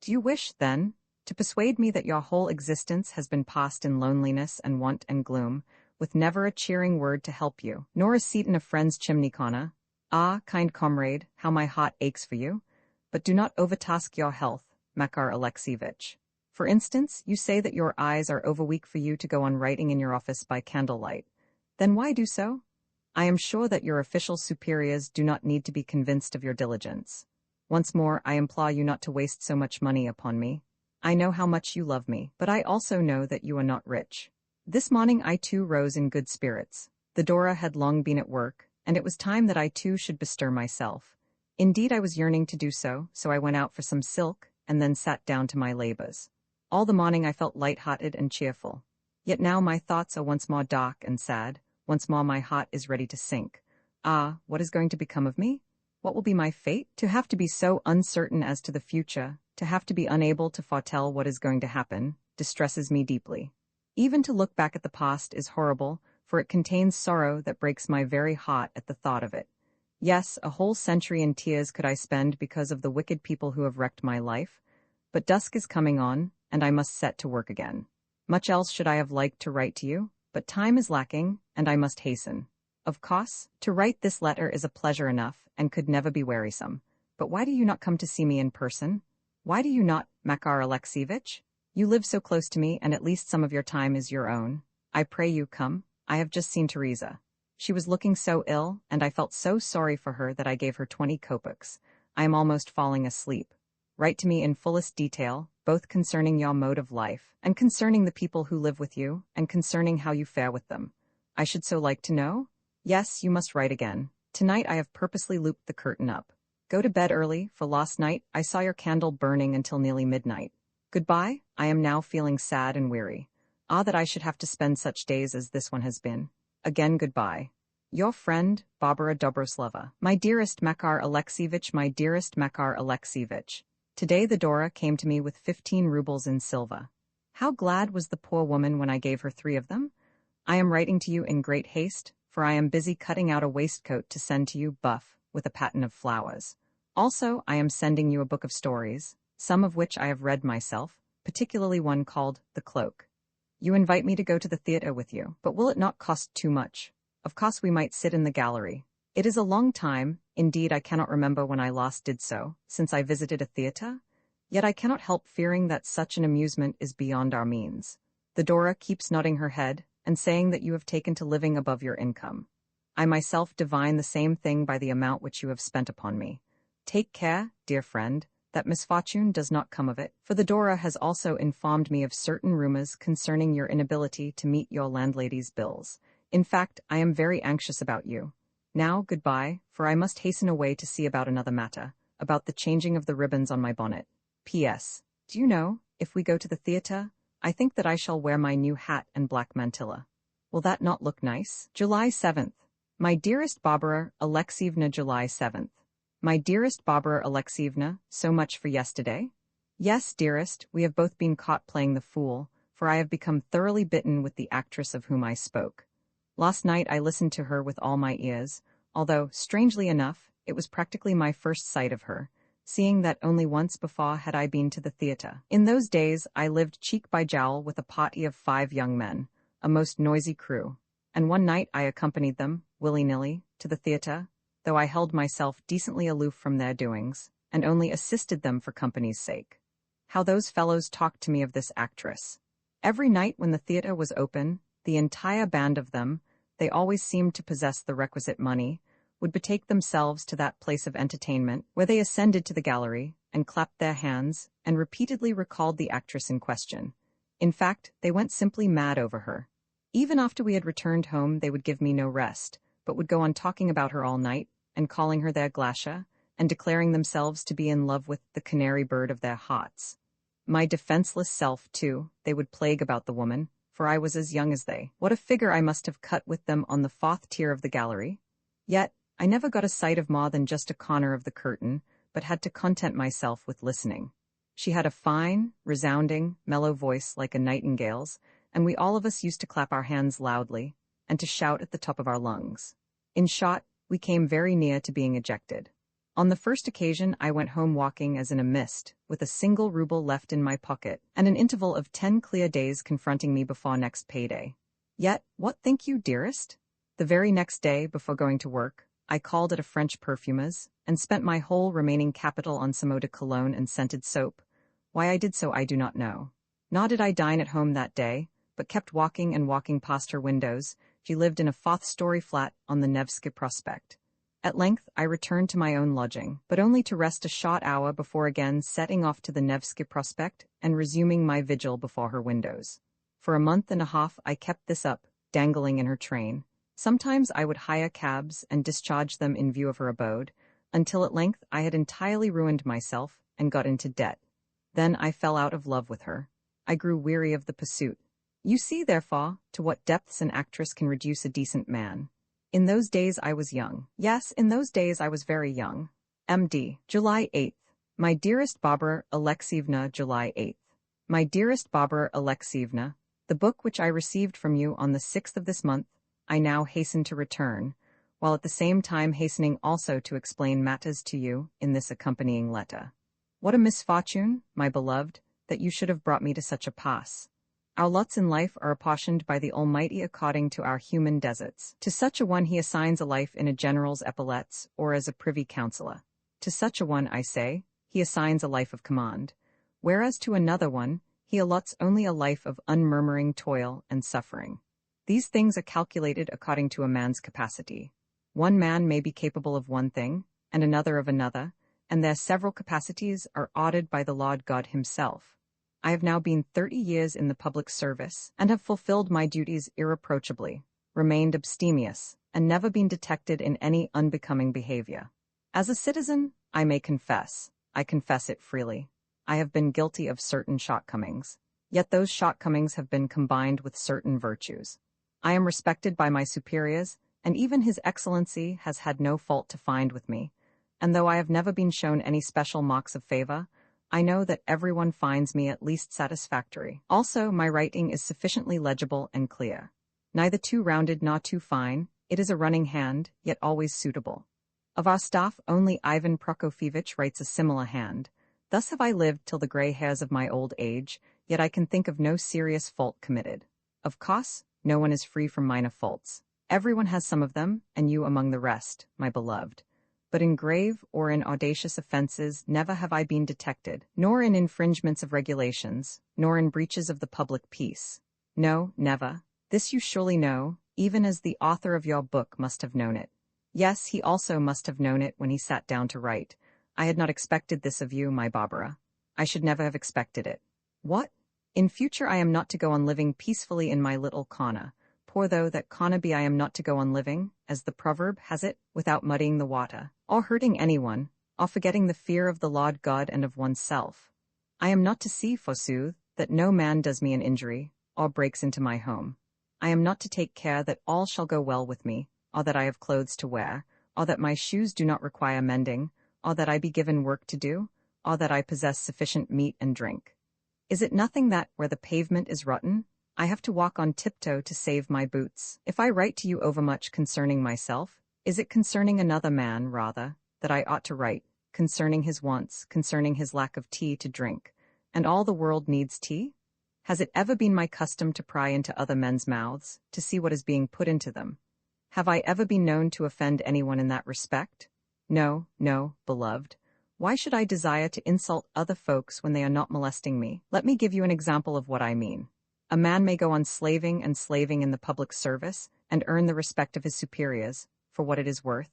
Do you wish, then, to persuade me that your whole existence has been passed in loneliness and want and gloom, with never a cheering word to help you, nor a seat in a friend's chimney corner? Ah, kind comrade, how my heart aches for you! But do not overtask your health, Makar Alexievich. For instance, you say that your eyes are overweak for you to go on writing in your office by candlelight. Then why do so? I am sure that your official superiors do not need to be convinced of your diligence. Once more, I implore you not to waste so much money upon me. I know how much you love me, but I also know that you are not rich. This morning I too rose in good spirits. The Dora had long been at work, and it was time that I too should bestir myself. Indeed I was yearning to do so, so I went out for some silk, and then sat down to my labours. All the morning I felt light-hearted and cheerful. Yet now my thoughts are once more dark and sad, once more my heart is ready to sink. Ah, what is going to become of me? What will be my fate? To have to be so uncertain as to the future, to have to be unable to foretell what is going to happen, distresses me deeply. Even to look back at the past is horrible, for it contains sorrow that breaks my very heart at the thought of it. Yes, a whole century in tears could I spend because of the wicked people who have wrecked my life, but dusk is coming on, and I must set to work again. Much else should I have liked to write to you, but time is lacking, and I must hasten. Of course, to write this letter is a pleasure enough, and could never be wearisome. But why do you not come to see me in person? Why do you not, Makar Alexievich? You live so close to me, and at least some of your time is your own. I pray you come. I have just seen Teresa. She was looking so ill, and I felt so sorry for her that I gave her 20 kopecks. I am almost falling asleep. Write to me in fullest detail, both concerning your mode of life, and concerning the people who live with you, and concerning how you fare with them. I should so like to know. Yes, you must write again. Tonight I have purposely looped the curtain up. Go to bed early, for last night I saw your candle burning until nearly midnight. Goodbye, I am now feeling sad and weary. Ah, that I should have to spend such days as this one has been. Again goodbye. Your friend, Barbara Dobroslova. My dearest Makar Alexievich, my dearest Makar Alexievich. Today the Dora came to me with 15 rubles in silver. How glad was the poor woman when I gave her 3 of them? I am writing to you in great haste, for I am busy cutting out a waistcoat to send to you, buff, with a pattern of flowers. Also, I am sending you a book of stories, some of which I have read myself, particularly one called The Cloak. You invite me to go to the theatre with you, but will it not cost too much? Of course we might sit in the gallery. It is a long time, indeed I cannot remember when I last did so, since I visited a theatre. Yet I cannot help fearing that such an amusement is beyond our means. The Dora keeps nodding her head, and saying that you have taken to living above your income. I myself divine the same thing by the amount which you have spent upon me. Take care, dear friend, that misfortune does not come of it, for the Dora has also informed me of certain rumors concerning your inability to meet your landlady's bills. In fact, I am very anxious about you. Now, goodbye, for I must hasten away to see about another matter, about the changing of the ribbons on my bonnet. P.S. Do you know, if we go to the theatre, I think that I shall wear my new hat and black mantilla. Will that not look nice? July 7th. My dearest Barbara Alexievna, July 7th. My dearest Barbara Alexievna, so much for yesterday? Yes, dearest, we have both been caught playing the fool, for I have become thoroughly bitten with the actress of whom I spoke. Last night I listened to her with all my ears, although, strangely enough, it was practically my first sight of her, seeing that only once before had I been to the theatre. In those days I lived cheek by jowl with a party of 5 young men, a most noisy crew, and one night I accompanied them, willy-nilly, to the theatre, though I held myself decently aloof from their doings, and only assisted them for company's sake. How those fellows talked to me of this actress! Every night when the theatre was open, the entire band of them, they always seemed to possess the requisite money, would betake themselves to that place of entertainment, where they ascended to the gallery, and clapped their hands, and repeatedly recalled the actress in question. In fact, they went simply mad over her. Even after we had returned home they would give me no rest, but would go on talking about her all night, and calling her their Glasha, and declaring themselves to be in love with the canary bird of their hearts. My defenseless self, too, they would plague about the woman, for I was as young as they. What a figure I must have cut with them on the 4th tier of the gallery! Yet, I never got a sight of more than just a corner of the curtain, but had to content myself with listening. She had a fine, resounding, mellow voice like a nightingale's, and we all of us used to clap our hands loudly, and to shout at the top of our lungs. In short, we came very near to being ejected. On the first occasion I went home walking as in a mist, with a single ruble left in my pocket, and an interval of 10 clear days confronting me before next payday. Yet, what think you, dearest? The very next day, before going to work, I called at a French perfumer's, and spent my whole remaining capital on some eau de cologne and scented soap. Why I did so I do not know. Nor did I dine at home that day, but kept walking and walking past her windows. She lived in a 4th-story flat on the Nevsky Prospect. At length I returned to my own lodging, but only to rest a short hour before again setting off to the Nevsky Prospect and resuming my vigil before her windows. For a month and a half I kept this up, dangling in her train, Sometimes I would hire cabs and discharge them in view of her abode, until at length I had entirely ruined myself and got into debt. Then I fell out of love with her. I grew weary of the pursuit. You see, therefore, to what depths an actress can reduce a decent man. In those days I was young. Yes, in those days I was very young. M.D. July 8th. My dearest Barbara Alexievna, July 8th. My dearest Barbara Alexievna, the book which I received from you on the 6th of this month, I now hasten to return, while at the same time hastening also to explain matters to you in this accompanying letter. What a misfortune, my beloved, that you should have brought me to such a pass. Our lots in life are apportioned by the Almighty according to our human deserts. To such a one he assigns a life in a general's epaulets or as a privy councillor. To such a one, I say, he assigns a life of command, whereas to another one he allots only a life of unmurmuring toil and suffering. These things are calculated according to a man's capacity. One man may be capable of one thing, and another of another, and their several capacities are ordered by the Lord God himself. I have now been 30 years in the public service, and have fulfilled my duties irreproachably, remained abstemious, and never been detected in any unbecoming behavior. As a citizen, I may confess, I confess it freely, I have been guilty of certain shortcomings, yet those shortcomings have been combined with certain virtues. I am respected by my superiors, and even His Excellency has had no fault to find with me, and though I have never been shown any special marks of favor, I know that everyone finds me at least satisfactory. Also, my writing is sufficiently legible and clear. Neither too rounded nor too fine, it is a running hand, yet always suitable. Of our staff, only Ivan Prokofievitch writes a similar hand. Thus have I lived till the gray hairs of my old age, yet I can think of no serious fault committed. Of course, no one is free from minor faults. Everyone has some of them, and you among the rest, my beloved. But in grave or in audacious offenses never have I been detected, nor in infringements of regulations, nor in breaches of the public peace. No, never. This you surely know, even as the author of your book must have known it. Yes, he also must have known it when he sat down to write. I had not expected this of you, my Barbara. I should never have expected it. What? In future I am not to go on living peacefully in my little corner, poor though that corner be. I am not to go on living, as the proverb has it, without muddying the water, or hurting anyone, or forgetting the fear of the Lord God and of oneself. I am not to see, forsooth, that no man does me an injury, or breaks into my home. I am not to take care that all shall go well with me, or that I have clothes to wear, or that my shoes do not require mending, or that I be given work to do, or that I possess sufficient meat and drink. Is it nothing that, where the pavement is rotten, I have to walk on tiptoe to save my boots? If I write to you overmuch concerning myself, is it concerning another man, rather, that I ought to write, concerning his wants, concerning his lack of tea to drink, and all the world needs tea? Has it ever been my custom to pry into other men's mouths, to see what is being put into them? Have I ever been known to offend anyone in that respect? No, no, beloved. Why should I desire to insult other folks when they are not molesting me? Let me give you an example of what I mean. A man may go on slaving and slaving in the public service, and earn the respect of his superiors, for what it is worth,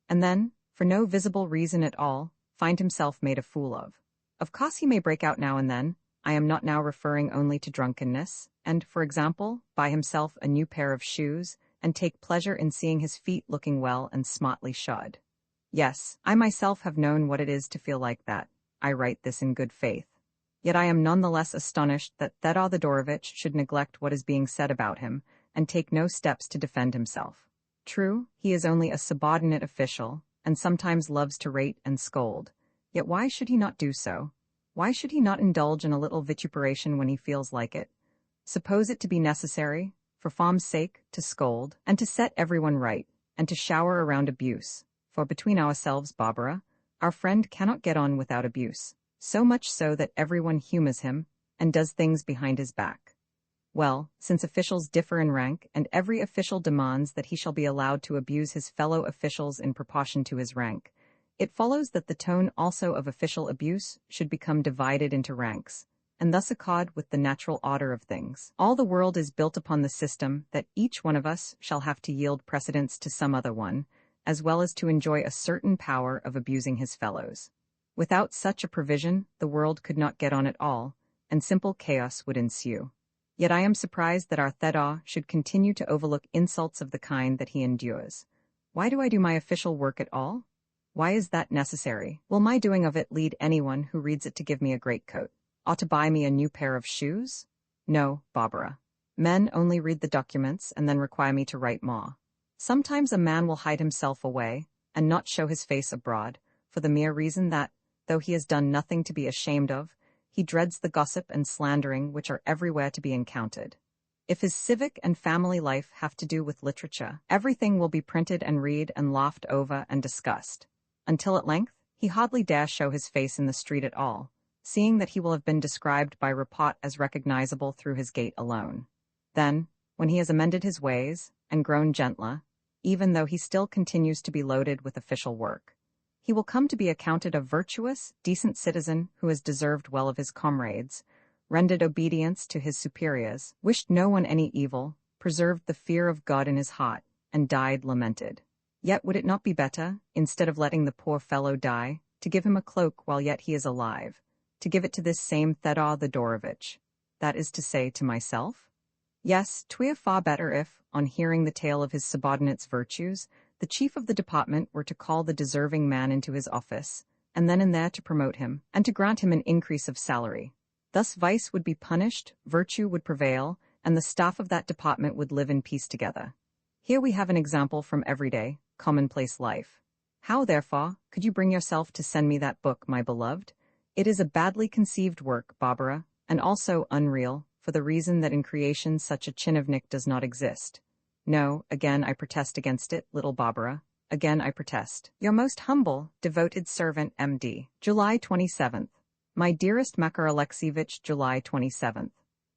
and then, for no visible reason at all, find himself made a fool of. Of course he may break out now and then. I am not now referring only to drunkenness, and, for example, buy himself a new pair of shoes, and take pleasure in seeing his feet looking well and smartly shod. Yes, I myself have known what it is to feel like that. I write this in good faith. Yet I am none the less astonished that Fyodor Theodorovitch should neglect what is being said about him, and take no steps to defend himself. True, he is only a subordinate official, and sometimes loves to rate and scold. Yet why should he not do so? Why should he not indulge in a little vituperation when he feels like it? Suppose it to be necessary, for form's sake, to scold, and to set everyone right, and to shower around abuse. For between ourselves, Barbara, our friend cannot get on without abuse, so much so that everyone humours him, and does things behind his back. Well, since officials differ in rank, and every official demands that he shall be allowed to abuse his fellow officials in proportion to his rank, it follows that the tone also of official abuse should become divided into ranks, and thus accord with the natural order of things. All the world is built upon the system that each one of us shall have to yield precedence to some other one, as well as to enjoy a certain power of abusing his fellows. Without such a provision, the world could not get on at all, and simple chaos would ensue. Yet I am surprised that our Fyodor should continue to overlook insults of the kind that he endures. Why do I do my official work at all? Why is that necessary? Will my doing of it lead anyone who reads it to give me a greatcoat? Ought to buy me a new pair of shoes? No, Barbara. Men only read the documents and then require me to write more. Sometimes a man will hide himself away and not show his face abroad, for the mere reason that, though he has done nothing to be ashamed of, he dreads the gossip and slandering which are everywhere to be encountered. If his civic and family life have to do with literature, everything will be printed and read and laughed over and discussed, until at length he hardly dare show his face in the street at all, seeing that he will have been described by report as recognizable through his gait alone. Then, when he has amended his ways and grown gentler, even though he still continues to be loaded with official work, he will come to be accounted a virtuous, decent citizen who has deserved well of his comrades, rendered obedience to his superiors, wished no one any evil, preserved the fear of God in his heart, and died lamented. Yet would it not be better, instead of letting the poor fellow die, to give him a cloak while yet he is alive, to give it to this same Fyodor Thedorovitch, that is to say, to myself? Yes, 'twere far better if, on hearing the tale of his subordinate's virtues, the chief of the department were to call the deserving man into his office, and then and there to promote him, and to grant him an increase of salary. Thus vice would be punished, virtue would prevail, and the staff of that department would live in peace together. Here we have an example from everyday, commonplace life. How, therefore, could you bring yourself to send me that book, my beloved? It is a badly conceived work, Barbara, and also unreal, for the reason that in creation such a chinovnik does not exist. No, again I protest against it, little Barbara. Again I protest. Your most humble, devoted servant, M.D. July 27th. My dearest Makar Alexievich, July 27th.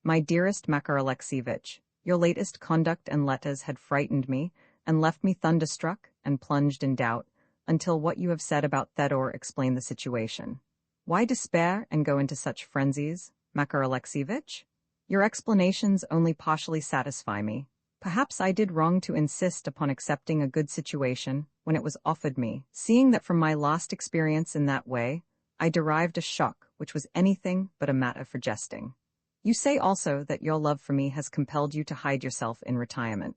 My dearest Makar Alexievich, your latest conduct and letters had frightened me, and left me thunderstruck and plunged in doubt, until what you have said about Fyodor explained the situation. Why despair and go into such frenzies, Makar Alexievich? Your explanations only partially satisfy me. Perhaps I did wrong to insist upon accepting a good situation when it was offered me, seeing that from my last experience in that way, I derived a shock which was anything but a matter for jesting. You say also that your love for me has compelled you to hide yourself in retirement.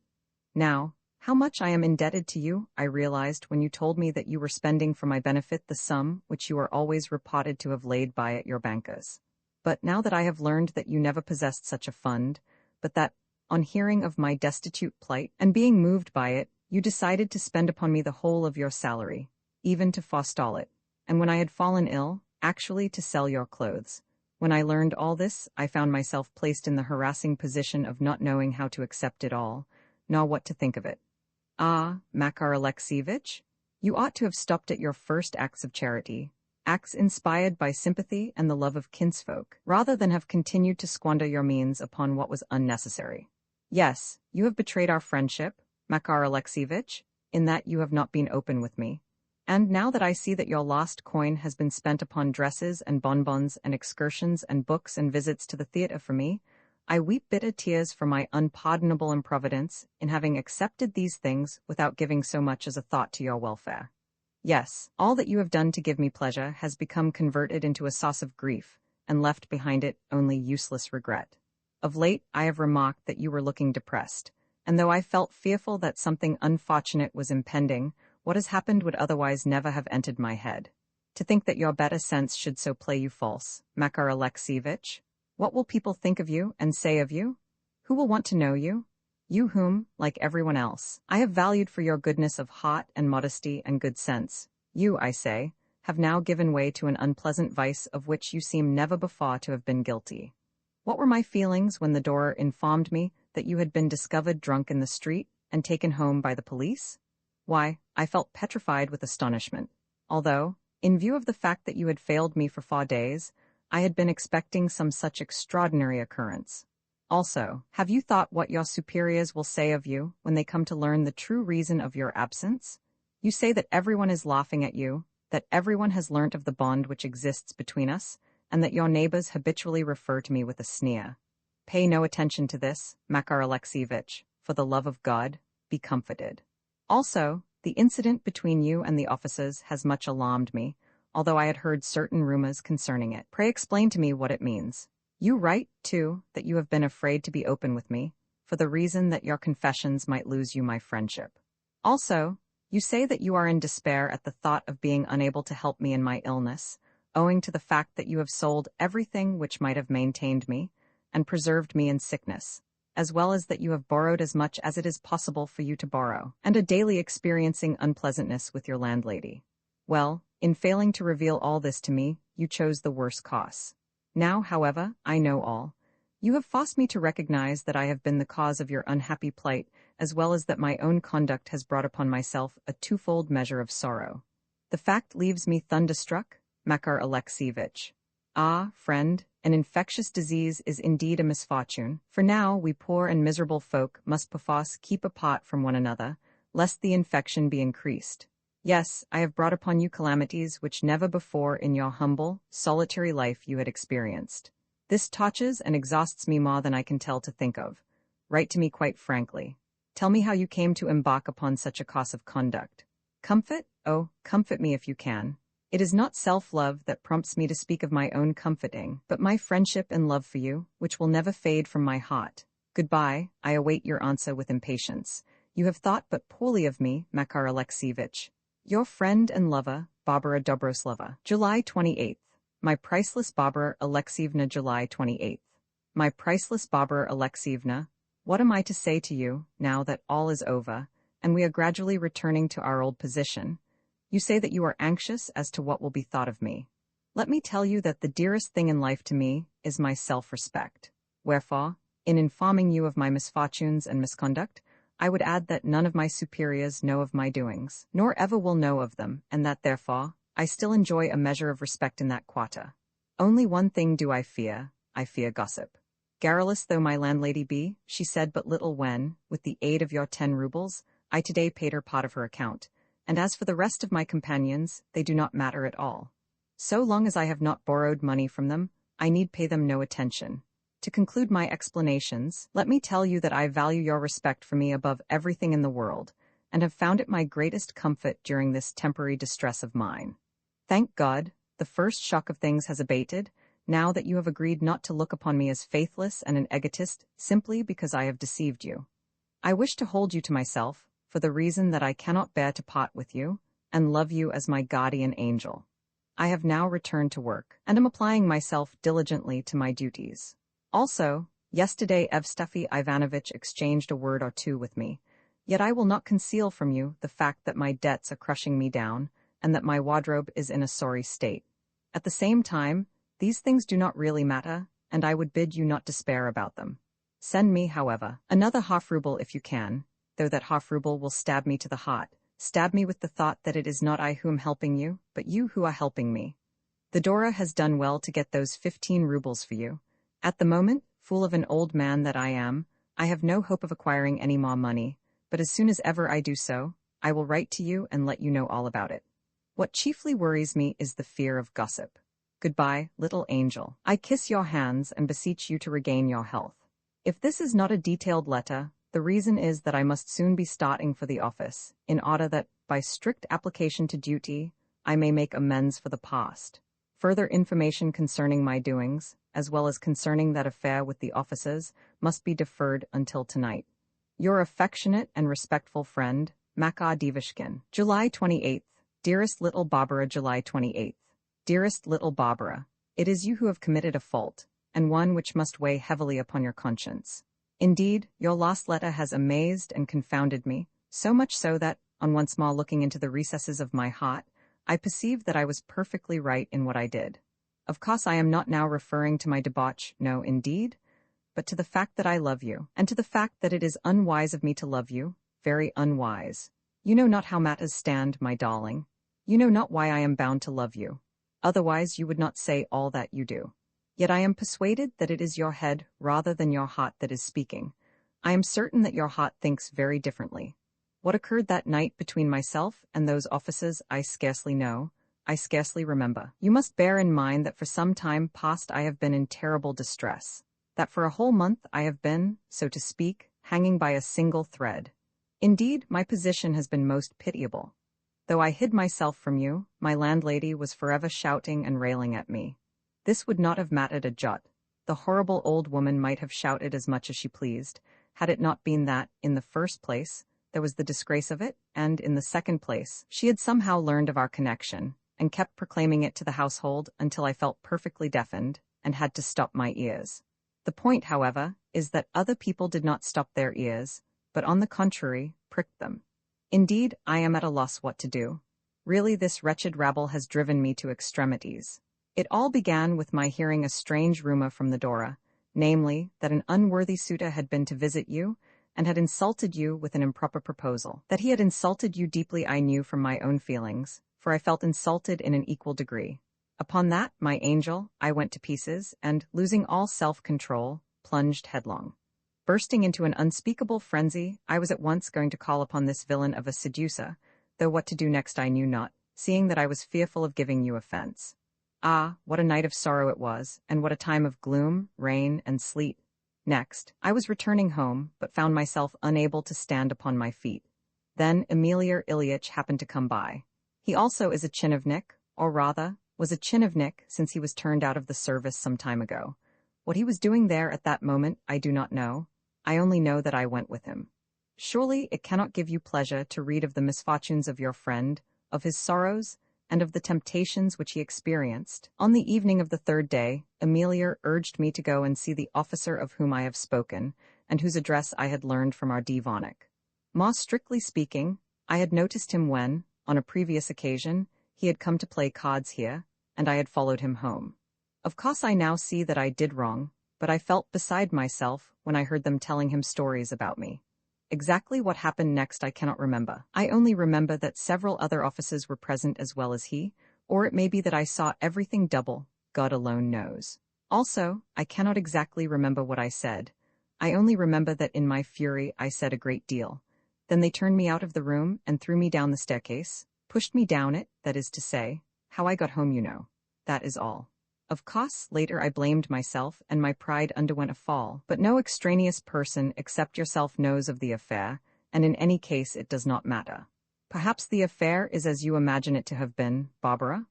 Now, how much I am indebted to you, I realized when you told me that you were spending for my benefit the sum which you are always reported to have laid by at your bankers. But now that I have learned that you never possessed such a fund, but that, on hearing of my destitute plight and being moved by it, you decided to spend upon me the whole of your salary, even to forestall it, and when I had fallen ill, actually to sell your clothes. When I learned all this, I found myself placed in the harassing position of not knowing how to accept it all, nor what to think of it. Ah, Makar Alexievich, you ought to have stopped at your first acts of charity, acts inspired by sympathy and the love of kinsfolk, rather than have continued to squander your means upon what was unnecessary. Yes, you have betrayed our friendship, Makar Alexievich, in that you have not been open with me. And now that I see that your lost coin has been spent upon dresses and bonbons and excursions and books and visits to the theatre for me, I weep bitter tears for my unpardonable improvidence in having accepted these things without giving so much as a thought to your welfare. Yes, all that you have done to give me pleasure has become converted into a sauce of grief, and left behind it only useless regret. Of late I have remarked that you were looking depressed, and though I felt fearful that something unfortunate was impending, what has happened would otherwise never have entered my head. To think that your better sense should so play you false, Makar Alexievich. What will people think of you and say of you? Who will want to know you? You whom, like everyone else, I have valued for your goodness of heart and modesty and good sense. You, I say, have now given way to an unpleasant vice of which you seem never before to have been guilty. What were my feelings when the door informed me that you had been discovered drunk in the street and taken home by the police? Why, I felt petrified with astonishment, although, in view of the fact that you had failed me for 4 days, I had been expecting some such extraordinary occurrence. Also, have you thought what your superiors will say of you when they come to learn the true reason of your absence? You say that everyone is laughing at you, that everyone has learnt of the bond which exists between us, and that your neighbors habitually refer to me with a sneer. Pay no attention to this, Makar Alexievich. For the love of God, be comforted. Also, the incident between you and the officers has much alarmed me, although I had heard certain rumors concerning it. Pray explain to me what it means. You write, too, that you have been afraid to be open with me, for the reason that your confessions might lose you my friendship. Also, you say that you are in despair at the thought of being unable to help me in my illness, owing to the fact that you have sold everything which might have maintained me and preserved me in sickness, as well as that you have borrowed as much as it is possible for you to borrow, and are daily experiencing unpleasantness with your landlady. Well, in failing to reveal all this to me, you chose the worse course. Now, however, I know all. You have forced me to recognize that I have been the cause of your unhappy plight, as well as that my own conduct has brought upon myself a twofold measure of sorrow. The fact leaves me thunderstruck, Makar Alexievich. Ah, friend, an infectious disease is indeed a misfortune, for now we poor and miserable folk must perforce keep apart from one another, lest the infection be increased. Yes, I have brought upon you calamities which never before in your humble, solitary life you had experienced. This touches and exhausts me more than I can tell to think of. Write to me quite frankly. Tell me how you came to embark upon such a course of conduct. Comfort? Oh, comfort me if you can. It is not self-love that prompts me to speak of my own comforting, but my friendship and love for you, which will never fade from my heart. Goodbye, I await your answer with impatience. You have thought but poorly of me, Makar Alexievich. Your friend and lover, Barbara Dobroslova. July 28th. My priceless Barbara Alexievna. July 28th. My priceless Barbara Alexievna, what am I to say to you, now that all is over, and we are gradually returning to our old position? You say that you are anxious as to what will be thought of me. Let me tell you that the dearest thing in life to me is my self-respect. Wherefore, in informing you of my misfortunes and misconduct, I would add that none of my superiors know of my doings, nor ever will know of them, and that, therefore, I still enjoy a measure of respect in that quarter. Only one thing do I fear gossip. Garrulous though my landlady be, she said but little when, with the aid of your 10 rubles, I today paid her part of her account, and as for the rest of my companions, they do not matter at all. So long as I have not borrowed money from them, I need pay them no attention. To conclude my explanations, let me tell you that I value your respect for me above everything in the world, and have found it my greatest comfort during this temporary distress of mine. Thank God, the first shock of things has abated, now that you have agreed not to look upon me as faithless and an egotist simply because I have deceived you. I wish to hold you to myself, for the reason that I cannot bear to part with you, and love you as my guardian angel. I have now returned to work, and am applying myself diligently to my duties. Also, yesterday Evstafi Ivanovitch exchanged a word or two with me, yet I will not conceal from you the fact that my debts are crushing me down, and that my wardrobe is in a sorry state. At the same time, these things do not really matter, and I would bid you not despair about them. Send me, however, another half-ruble if you can, though that half-ruble will stab me to the heart. Stab me with the thought that it is not I who am helping you, but you who are helping me. The Dora has done well to get those 15 rubles for you. At the moment, fool of an old man that I am, I have no hope of acquiring any more money, but as soon as ever I do so, I will write to you and let you know all about it. What chiefly worries me is the fear of gossip. Goodbye, little angel. I kiss your hands and beseech you to regain your health. If this is not a detailed letter, the reason is that I must soon be starting for the office, in order that, by strict application to duty, I may make amends for the past. Further information concerning my doings, as well as concerning that affair with the officers, must be deferred until tonight. Your affectionate and respectful friend, Makar Divishkin. July 28th. Dearest little Barbara. July 28th. Dearest little Barbara, it is you who have committed a fault, and one which must weigh heavily upon your conscience. Indeed, your last letter has amazed and confounded me, so much so that, on once more looking into the recesses of my heart, I perceived that I was perfectly right in what I did. Of course I am not now referring to my debauch, no, indeed, but to the fact that I love you, and to the fact that it is unwise of me to love you, very unwise. You know not how matters stand, my darling. You know not why I am bound to love you. Otherwise you would not say all that you do. Yet I am persuaded that it is your head rather than your heart that is speaking. I am certain that your heart thinks very differently. What occurred that night between myself and those officers I scarcely know, I scarcely remember. You must bear in mind that for some time past I have been in terrible distress, that for a whole month I have been, so to speak, hanging by a single thread. Indeed, my position has been most pitiable. Though I hid myself from you, my landlady was forever shouting and railing at me. This would not have mattered a jot. The horrible old woman might have shouted as much as she pleased, had it not been that, in the first place, there was the disgrace of it, and, in the second place, she had somehow learned of our connection, and kept proclaiming it to the household until I felt perfectly deafened, and had to stop my ears. The point, however, is that other people did not stop their ears, but on the contrary, pricked them. Indeed, I am at a loss what to do. Really, this wretched rabble has driven me to extremities. It all began with my hearing a strange rumor from the Dora, namely, that an unworthy suitor had been to visit you, and had insulted you with an improper proposal. That he had insulted you deeply I knew from my own feelings, for I felt insulted in an equal degree. Upon that, my angel, I went to pieces, and, losing all self-control, plunged headlong. Bursting into an unspeakable frenzy, I was at once going to call upon this villain of a seducer, though what to do next I knew not, seeing that I was fearful of giving you offense. Ah, what a night of sorrow it was, and what a time of gloom, rain, and sleet. Next, I was returning home, but found myself unable to stand upon my feet. Then Emiliar Ilyich happened to come by. He also is a chinovnik, or rather, was a chinovnik since he was turned out of the service some time ago. What he was doing there at that moment I do not know. I only know that I went with him. Surely it cannot give you pleasure to read of the misfortunes of your friend, of his sorrows, and of the temptations which he experienced. On the evening of the third day, Emiliar urged me to go and see the officer of whom I have spoken, and whose address I had learned from our divanik. More strictly speaking, I had noticed him when, on a previous occasion, he had come to play cards here, and I had followed him home. Of course I now see that I did wrong, but I felt beside myself when I heard them telling him stories about me. Exactly what happened next I cannot remember. I only remember that several other officers were present as well as he, or it may be that I saw everything double, God alone knows. Also, I cannot exactly remember what I said. I only remember that in my fury I said a great deal. Then they turned me out of the room and threw me down the staircase, pushed me down it, that is to say, how I got home you know. That is all. Of course, later I blamed myself, and my pride underwent a fall, but no extraneous person except yourself knows of the affair, and in any case it does not matter. Perhaps the affair is as you imagine it to have been, Barbara?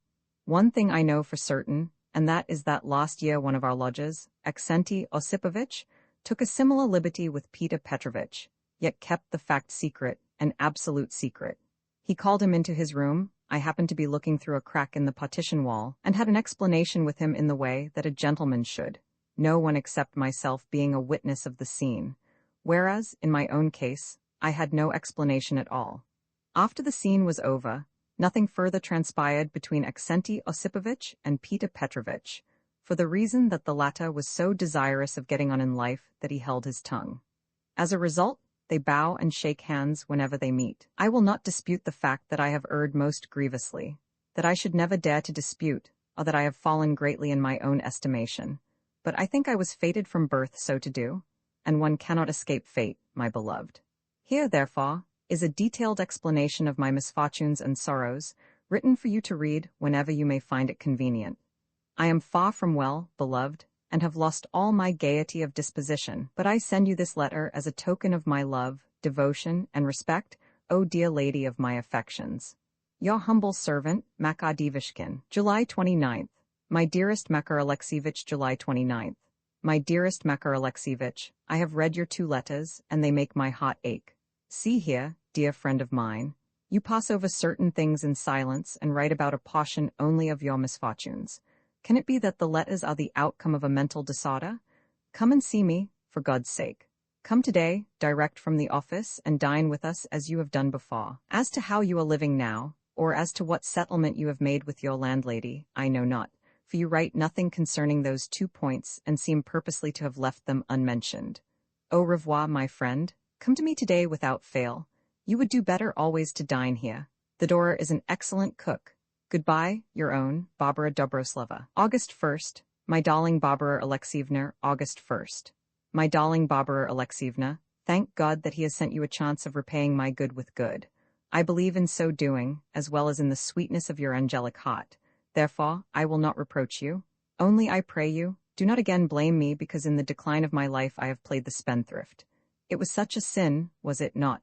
One thing I know for certain, and that is that last year one of our lodgers, Aksenti Osipovich, took a similar liberty with Peter Petrovich, yet kept the fact secret, an absolute secret. He called him into his room, I happened to be looking through a crack in the partition wall, and had an explanation with him in the way that a gentleman should, no one except myself being a witness of the scene, whereas, in my own case, I had no explanation at all. After the scene was over, nothing further transpired between Aksenti Osipovich and Peter Petrovich, for the reason that the latter was so desirous of getting on in life that he held his tongue. As a result, they bow and shake hands whenever they meet. I will not dispute the fact that I have erred most grievously, that I should never dare to dispute, or that I have fallen greatly in my own estimation. But I think I was fated from birth so to do, and one cannot escape fate, my beloved. Here, therefore, is a detailed explanation of my misfortunes and sorrows, written for you to read whenever you may find it convenient. I am far from well, beloved, and have lost all my gaiety of disposition, but I send you this letter as a token of my love, devotion, and respect, O dear lady of my affections. Your humble servant, Makar Divishkin, July 29th. My dearest Makar Alexievich, July 29th. My dearest Makar Alexievich, I have read your 2 letters, and they make my heart ache. See here, dear friend of mine, you pass over certain things in silence and write about a portion only of your misfortunes. Can it be that the letters are the outcome of a mental disorder? Come and see me, for God's sake. Come today, direct from the office, and dine with us as you have done before. As to how you are living now, or as to what settlement you have made with your landlady, I know not, for you write nothing concerning those 2 points and seem purposely to have left them unmentioned. Au revoir, my friend. Come to me today without fail. You would do better always to dine here. The Dora is an excellent cook. Goodbye, your own, Barbara Dobroslava. August 1st, my darling Barbara Alexievna, August 1st. My darling Barbara Alexievna, thank God that he has sent you a chance of repaying my good with good. I believe in so doing, as well as in the sweetness of your angelic heart. Therefore, I will not reproach you. Only I pray you, do not again blame me because in the decline of my life I have played the spendthrift. It was such a sin, was it not?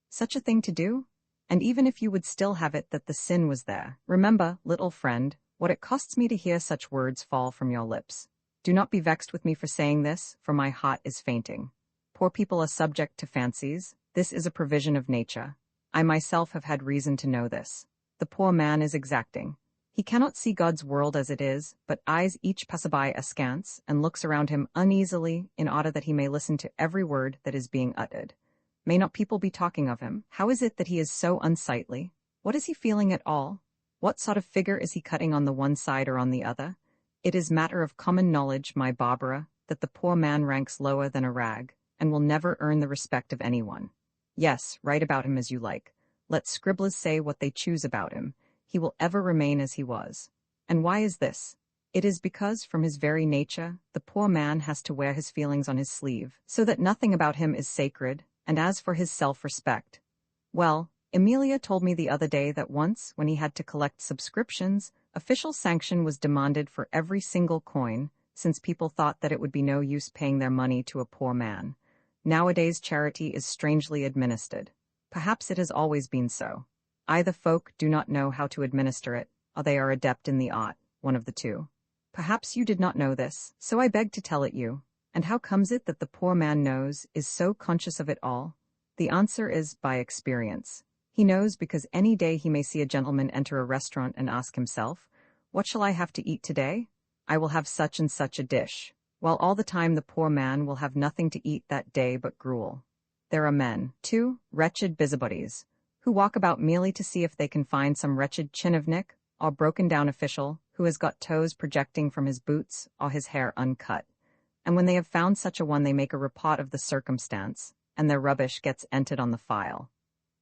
Such a thing to do? And even if you would still have it that the sin was there, remember, little friend, what it costs me to hear such words fall from your lips. Do not be vexed with me for saying this, for my heart is fainting. Poor people are subject to fancies. This is a provision of nature. I myself have had reason to know this. The poor man is exacting. He cannot see God's world as it is, but eyes each passerby askance, and looks around him uneasily in order that he may listen to every word that is being uttered. May not people be talking of him? How is it that he is so unsightly? What is he feeling at all? What sort of figure is he cutting on the one side or on the other? It is matter of common knowledge, my Barbara, that the poor man ranks lower than a rag, and will never earn the respect of anyone. Yes, write about him as you like. Let scribblers say what they choose about him. He will ever remain as he was. And why is this? It is because, from his very nature, the poor man has to wear his feelings on his sleeve, so that nothing about him is sacred. And as for his self-respect, well, Emilia told me the other day that once, when he had to collect subscriptions, official sanction was demanded for every single coin, since people thought that it would be no use paying their money to a poor man. Nowadays charity is strangely administered. Perhaps it has always been so. Either folk do not know how to administer it, or they are adept in the art, one of the two. Perhaps you did not know this, so I beg to tell it you. And how comes it that the poor man knows, is so conscious of it all? The answer is by experience. He knows because any day he may see a gentleman enter a restaurant and ask himself, "What shall I have to eat today? I will have such and such a dish," while all the time the poor man will have nothing to eat that day but gruel. There are men, too, wretched busybodies, who walk about merely to see if they can find some wretched chinovnik or broken-down official who has got toes projecting from his boots or his hair uncut. And when they have found such a one they make a report of the circumstance, and their rubbish gets entered on the file.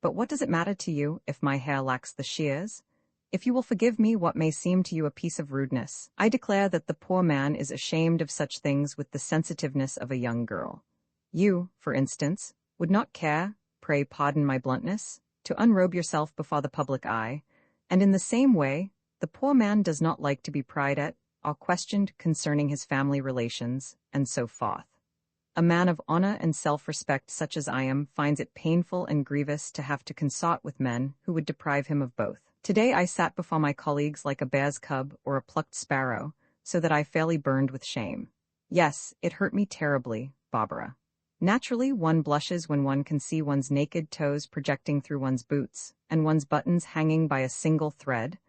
But what does it matter to you if my hair lacks the shears? If you will forgive me what may seem to you a piece of rudeness, I declare that the poor man is ashamed of such things with the sensitiveness of a young girl. You, for instance, would not care, pray pardon my bluntness, to unrobe yourself before the public eye, and in the same way, the poor man does not like to be pried at, or questioned concerning his family relations, and so forth. A man of honor and self-respect such as I am finds it painful and grievous to have to consort with men who would deprive him of both. Today I sat before my colleagues like a bear's cub or a plucked sparrow, so that I fairly burned with shame. Yes, it hurt me terribly, Barbara. Naturally, one blushes when one can see one's naked toes projecting through one's boots, and one's buttons hanging by a single thread,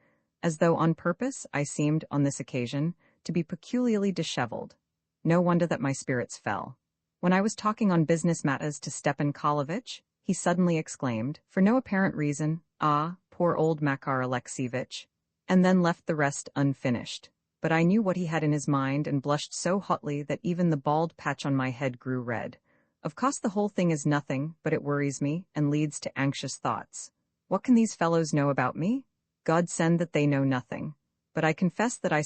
as though on purpose I seemed, on this occasion, to be peculiarly disheveled. No wonder that my spirits fell. When I was talking on business matters to Stepan Karlovitch, he suddenly exclaimed, for no apparent reason, "Ah, poor old Makar Alexievitch," and then left the rest unfinished. But I knew what he had in his mind and blushed so hotly that even the bald patch on my head grew red. Of course the whole thing is nothing, but it worries me and leads to anxious thoughts. What can these fellows know about me? God send that they know nothing. But I confess that I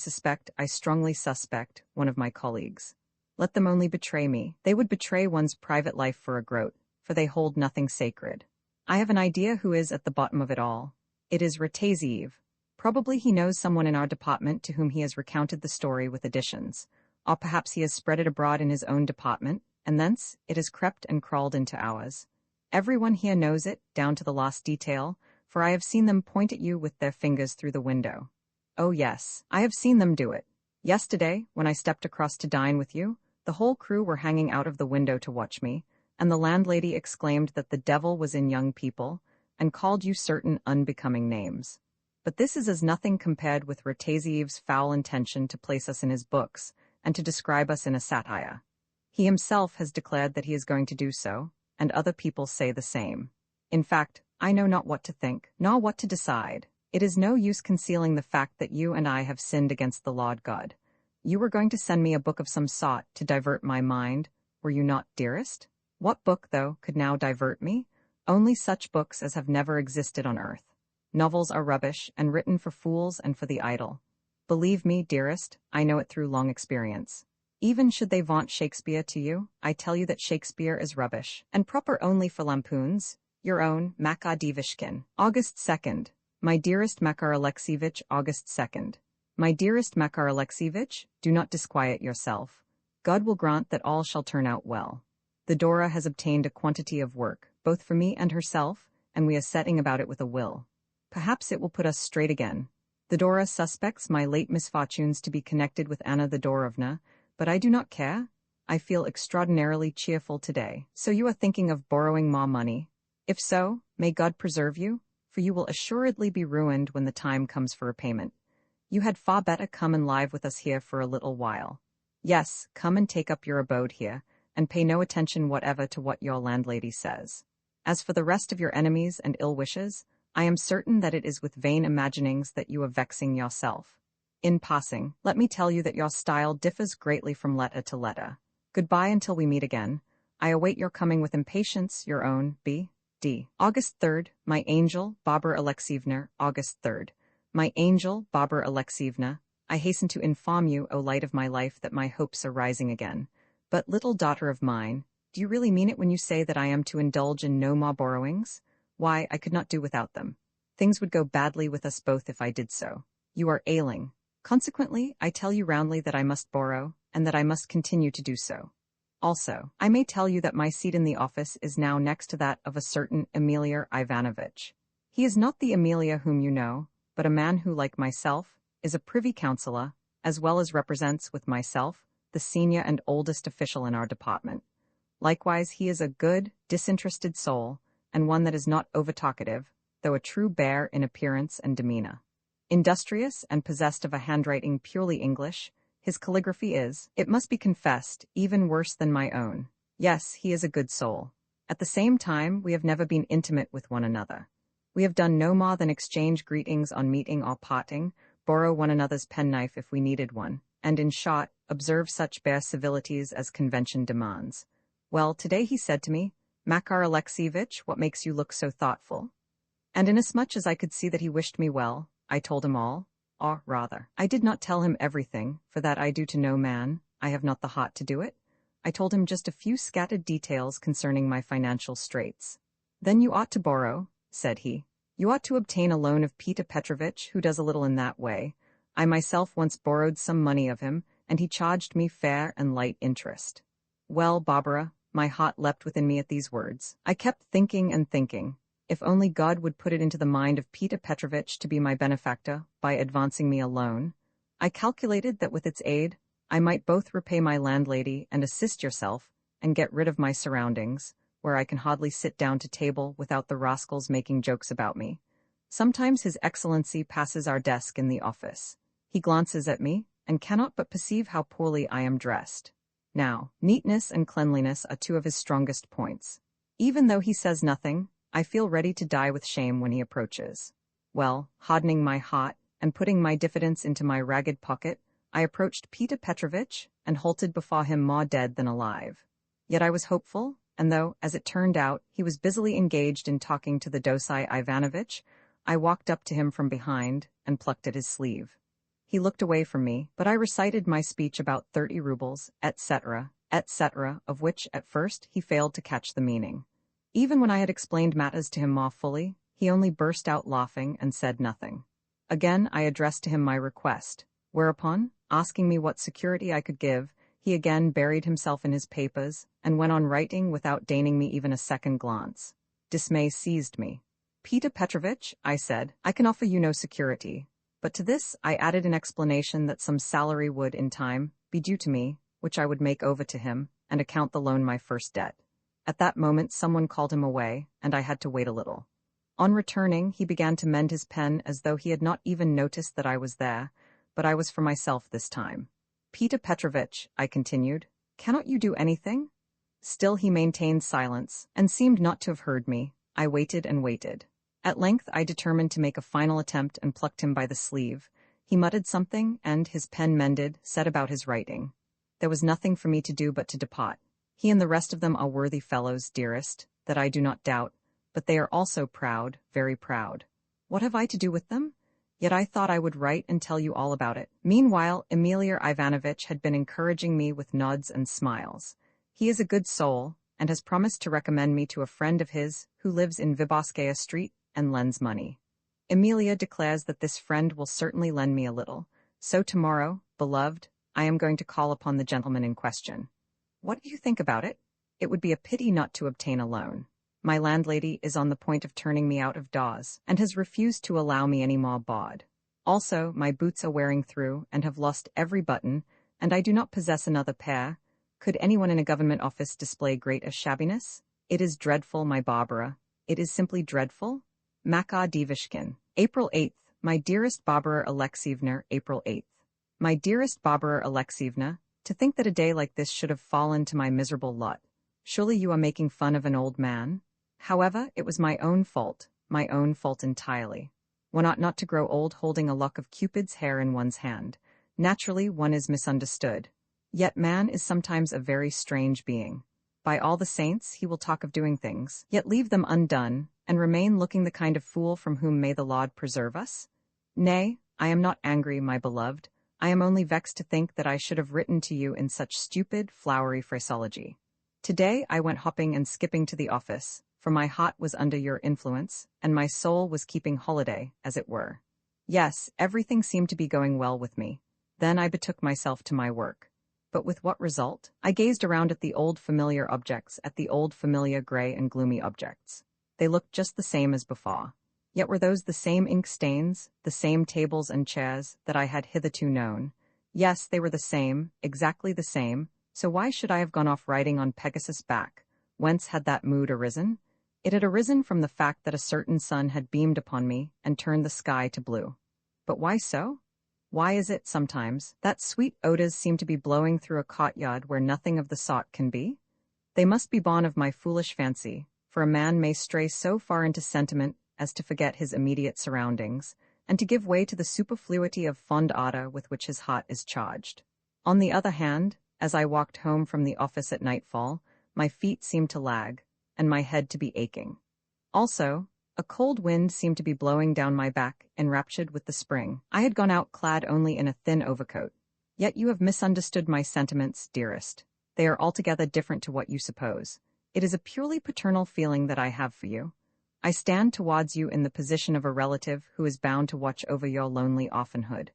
strongly suspect, one of my colleagues. Let them only betray me. They would betray one's private life for a groat, for they hold nothing sacred. I have an idea who is at the bottom of it all. It is Rataziev. Probably he knows someone in our department to whom he has recounted the story with additions. Or perhaps he has spread it abroad in his own department, and thence it has crept and crawled into ours. Everyone here knows it, down to the last detail, for I have seen them point at you with their fingers through the window. Oh yes, I have seen them do it. Yesterday, when I stepped across to dine with you, the whole crew were hanging out of the window to watch me, and the landlady exclaimed that the devil was in young people, and called you certain unbecoming names. But this is as nothing compared with Rataziev's foul intention to place us in his books, and to describe us in a satire. He himself has declared that he is going to do so, and other people say the same. In fact, I know not what to think, nor what to decide. It is no use concealing the fact that you and I have sinned against the Lord God. You were going to send me a book of some sort to divert my mind, were you not, dearest? What book, though, could now divert me? Only such books as have never existed on earth. Novels are rubbish, and written for fools and for the idle. Believe me, dearest, I know it through long experience. Even should they vaunt Shakespeare to you, I tell you that Shakespeare is rubbish, and proper only for lampoons. Your own, Makar Divishkin. August 2nd. My dearest Makar Alexievitch, August 2nd. My dearest Makar Alexievitch, do not disquiet yourself. God will grant that all shall turn out well. The Dora has obtained a quantity of work, both for me and herself, and we are setting about it with a will. Perhaps it will put us straight again. The Dora suspects my late misfortunes to be connected with Anna Thedorovna, but I do not care. I feel extraordinarily cheerful today. So you are thinking of borrowing more money? If so, may God preserve you, for you will assuredly be ruined when the time comes for repayment. You had far better come and live with us here for a little while. Yes, come and take up your abode here, and pay no attention whatever to what your landlady says. As for the rest of your enemies and ill wishes, I am certain that it is with vain imaginings that you are vexing yourself. In passing, let me tell you that your style differs greatly from letter to letter. Goodbye until we meet again. I await your coming with impatience. Your own, B.D. August 3rd, my angel, Barbara Alexievna. August 3rd. My angel, Barbara Alexievna, I hasten to inform you, O light of my life, that my hopes are rising again. But, little daughter of mine, do you really mean it when you say that I am to indulge in no more borrowings? Why, I could not do without them. Things would go badly with us both if I did so. You are ailing. Consequently, I tell you roundly that I must borrow, and that I must continue to do so. Also, I may tell you that my seat in the office is now next to that of a certain Emilia Ivanovich. He is not the Emilia whom you know, but a man who, like myself, is a privy councillor, as well as represents with myself the senior and oldest official in our department. Likewise, he is a good, disinterested soul, and one that is not over-talkative, though a true bear in appearance and demeanour. Industrious and possessed of a handwriting purely English, his calligraphy is, it must be confessed, even worse than my own. Yes, he is a good soul. At the same time, we have never been intimate with one another. We have done no more than exchange greetings on meeting or parting, borrow one another's penknife if we needed one, and in short, observe such bare civilities as convention demands. Well, today he said to me, Makar Alexievich, what makes you look so thoughtful? And inasmuch as I could see that he wished me well, I told him all, or rather, I did not tell him everything, for that I do to no man, I have not the heart to do it. I told him just a few scattered details concerning my financial straits. Then you ought to borrow, said he. You ought to obtain a loan of Peter Petrovitch, who does a little in that way. I myself once borrowed some money of him, and he charged me fair and light interest. Well, Barbara, my heart leapt within me at these words. I kept thinking and thinking. If only God would put it into the mind of Peter Petrovitch to be my benefactor by advancing me a loan. I calculated that with its aid, I might both repay my landlady and assist yourself, and get rid of my surroundings, where I can hardly sit down to table without the rascals making jokes about me. Sometimes His Excellency passes our desk in the office. He glances at me, and cannot but perceive how poorly I am dressed. Now, neatness and cleanliness are two of his strongest points. Even though he says nothing, I feel ready to die with shame when he approaches. Well, hardening my heart, and putting my diffidence into my ragged pocket, I approached Peter Petrovitch, and halted before him more dead than alive. Yet I was hopeful, and though, as it turned out, he was busily engaged in talking to the Dosai Ivanovich, I walked up to him from behind, and plucked at his sleeve. He looked away from me, but I recited my speech about 30 rubles, etc., of which, at first, he failed to catch the meaning. Even when I had explained matters to him more fully, he only burst out laughing and said nothing. Again I addressed to him my request, whereupon, asking me what security I could give, he again buried himself in his papers, and went on writing without deigning me even a second glance. Dismay seized me. Peter Petrovitch, I said, I can offer you no security. But to this I added an explanation that some salary would, in time, be due to me, which I would make over to him, and account the loan my first debt. At that moment someone called him away, and I had to wait a little. On returning, he began to mend his pen as though he had not even noticed that I was there, but I was for myself this time. Peter Petrovitch, I continued, cannot you do anything? Still he maintained silence, and seemed not to have heard me. I waited and waited. At length I determined to make a final attempt and plucked him by the sleeve. He muttered something, and, his pen mended, set about his writing. There was nothing for me to do but to depart. He and the rest of them are worthy fellows, dearest, that I do not doubt, but they are also proud, very proud. What have I to do with them? Yet I thought I would write and tell you all about it. Meanwhile, Emilia Ivanovich had been encouraging me with nods and smiles. He is a good soul, and has promised to recommend me to a friend of his who lives in Vyborskaya Street and lends money. Emilia declares that this friend will certainly lend me a little, so tomorrow, beloved, I am going to call upon the gentleman in question. What do you think about it? It would be a pity not to obtain a loan. My landlady is on the point of turning me out of doors, and has refused to allow me any more bod. Also, my boots are wearing through, and have lost every button, and I do not possess another pair. Could anyone in a government office display greater shabbiness? It is dreadful, my Barbara. It is simply dreadful. Makar Divishkin. April 8th. My dearest Barbara Alexievna, April 8th. My dearest Barbara Alexievna, to think that a day like this should have fallen to my miserable lot. Surely you are making fun of an old man? However, it was my own fault entirely. One ought not to grow old holding a lock of Cupid's hair in one's hand. Naturally, one is misunderstood. Yet man is sometimes a very strange being. By all the saints, he will talk of doing things, yet leave them undone, and remain looking the kind of fool from whom may the Lord preserve us? Nay, I am not angry, my beloved. I am only vexed to think that I should have written to you in such stupid, flowery phraseology. Today I went hopping and skipping to the office, for my heart was under your influence, and my soul was keeping holiday, as it were. Yes, everything seemed to be going well with me. Then I betook myself to my work. But with what result? I gazed around at the old familiar objects, at the old familiar grey and gloomy objects. They looked just the same as before. Yet were those the same ink stains, the same tables and chairs that I had hitherto known? Yes, they were the same, exactly the same, so why should I have gone off riding on Pegasus' back? Whence had that mood arisen? It had arisen from the fact that a certain sun had beamed upon me and turned the sky to blue. But why so? Why is it, sometimes, that sweet odors seem to be blowing through a courtyard where nothing of the sort can be? They must be born of my foolish fancy, for a man may stray so far into sentiment as to forget his immediate surroundings, and to give way to the superfluity of fond ardor with which his heart is charged. On the other hand, as I walked home from the office at nightfall, my feet seemed to lag, and my head to be aching. Also, a cold wind seemed to be blowing down my back, enraptured with the spring. I had gone out clad only in a thin overcoat. Yet you have misunderstood my sentiments, dearest. They are altogether different to what you suppose. It is a purely paternal feeling that I have for you. I stand towards you in the position of a relative who is bound to watch over your lonely orphanhood.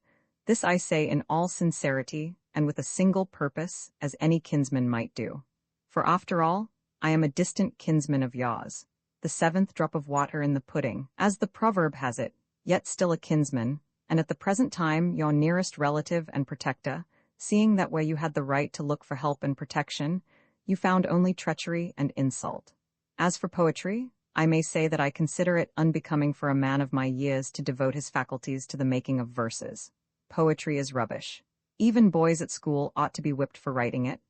This I say in all sincerity, and with a single purpose, as any kinsman might do. For after all, I am a distant kinsman of yours, the seventh drop of water in the pudding, as the proverb has it, yet still a kinsman, and at the present time your nearest relative and protector, seeing that where you had the right to look for help and protection, you found only treachery and insult. As for poetry, I may say that I consider it unbecoming for a man of my years to devote his faculties to the making of verses. Poetry is rubbish. Even boys at school ought to be whipped for writing it.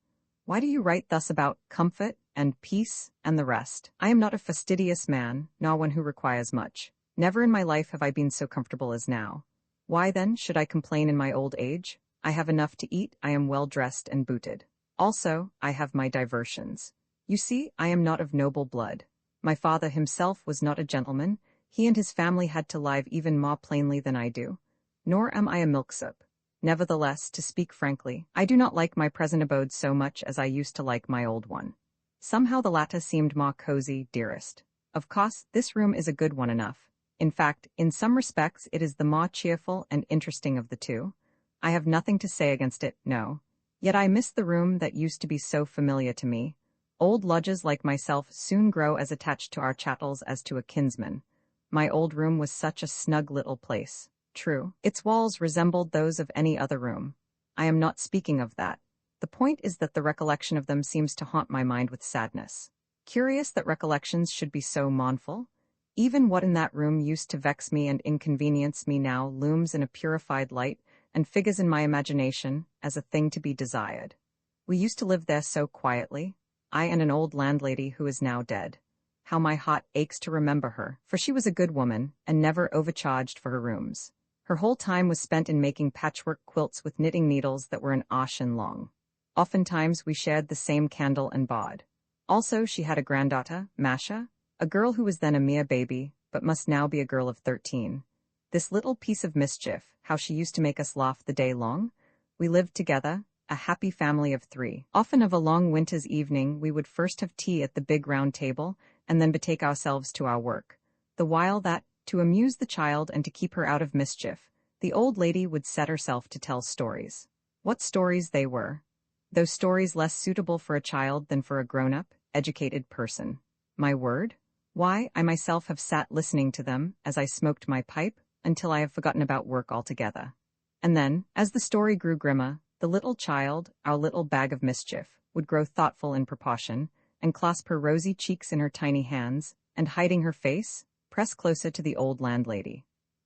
Why do you write thus about comfort and peace and the rest? I am not a fastidious man, nor one who requires much. Never in my life have I been so comfortable as now. Why, then, should I complain in my old age? I have enough to eat, I am well dressed and booted. Also, I have my diversions. You see, I am not of noble blood. My father himself was not a gentleman. He and his family had to live even more plainly than I do. Nor am I a milksop. Nevertheless, to speak frankly, I do not like my present abode so much as I used to like my old one. Somehow the latter seemed more cozy, dearest. Of course, this room is a good one enough. In fact, in some respects it is the more cheerful and interesting of the two. I have nothing to say against it, no. Yet I miss the room that used to be so familiar to me. Old lodgers like myself soon grow as attached to our chattels as to a kinsman. My old room was such a snug little place. True, its walls resembled those of any other room. I am not speaking of that. The point is that the recollection of them seems to haunt my mind with sadness. Curious that recollections should be so mournful. Even what in that room used to vex me and inconvenience me now looms in a purified light and figures in my imagination as a thing to be desired. We used to live there so quietly, I and an old landlady who is now dead. How my heart aches to remember her, for she was a good woman and never overcharged for her rooms. Her whole time was spent in making patchwork quilts with knitting needles that were an ashen long. Oftentimes we shared the same candle and bod. Also she had a granddaughter, Masha, a girl who was then a mere baby, but must now be a girl of 13. This little piece of mischief, how she used to make us laugh the day long. We lived together, a happy family of 3. Often of a long winter's evening we would first have tea at the big round table, and then betake ourselves to our work. The while that, to amuse the child and to keep her out of mischief, the old lady would set herself to tell stories. What stories they were! Those stories less suitable for a child than for a grown-up, educated person. My word? Why, I myself have sat listening to them, as I smoked my pipe, until I have forgotten about work altogether. And then, as the story grew grimmer, The little child, our little bag of mischief, would grow thoughtful in proportion, and clasp her rosy cheeks in her tiny hands, and hiding her face, press closer to the old landlady.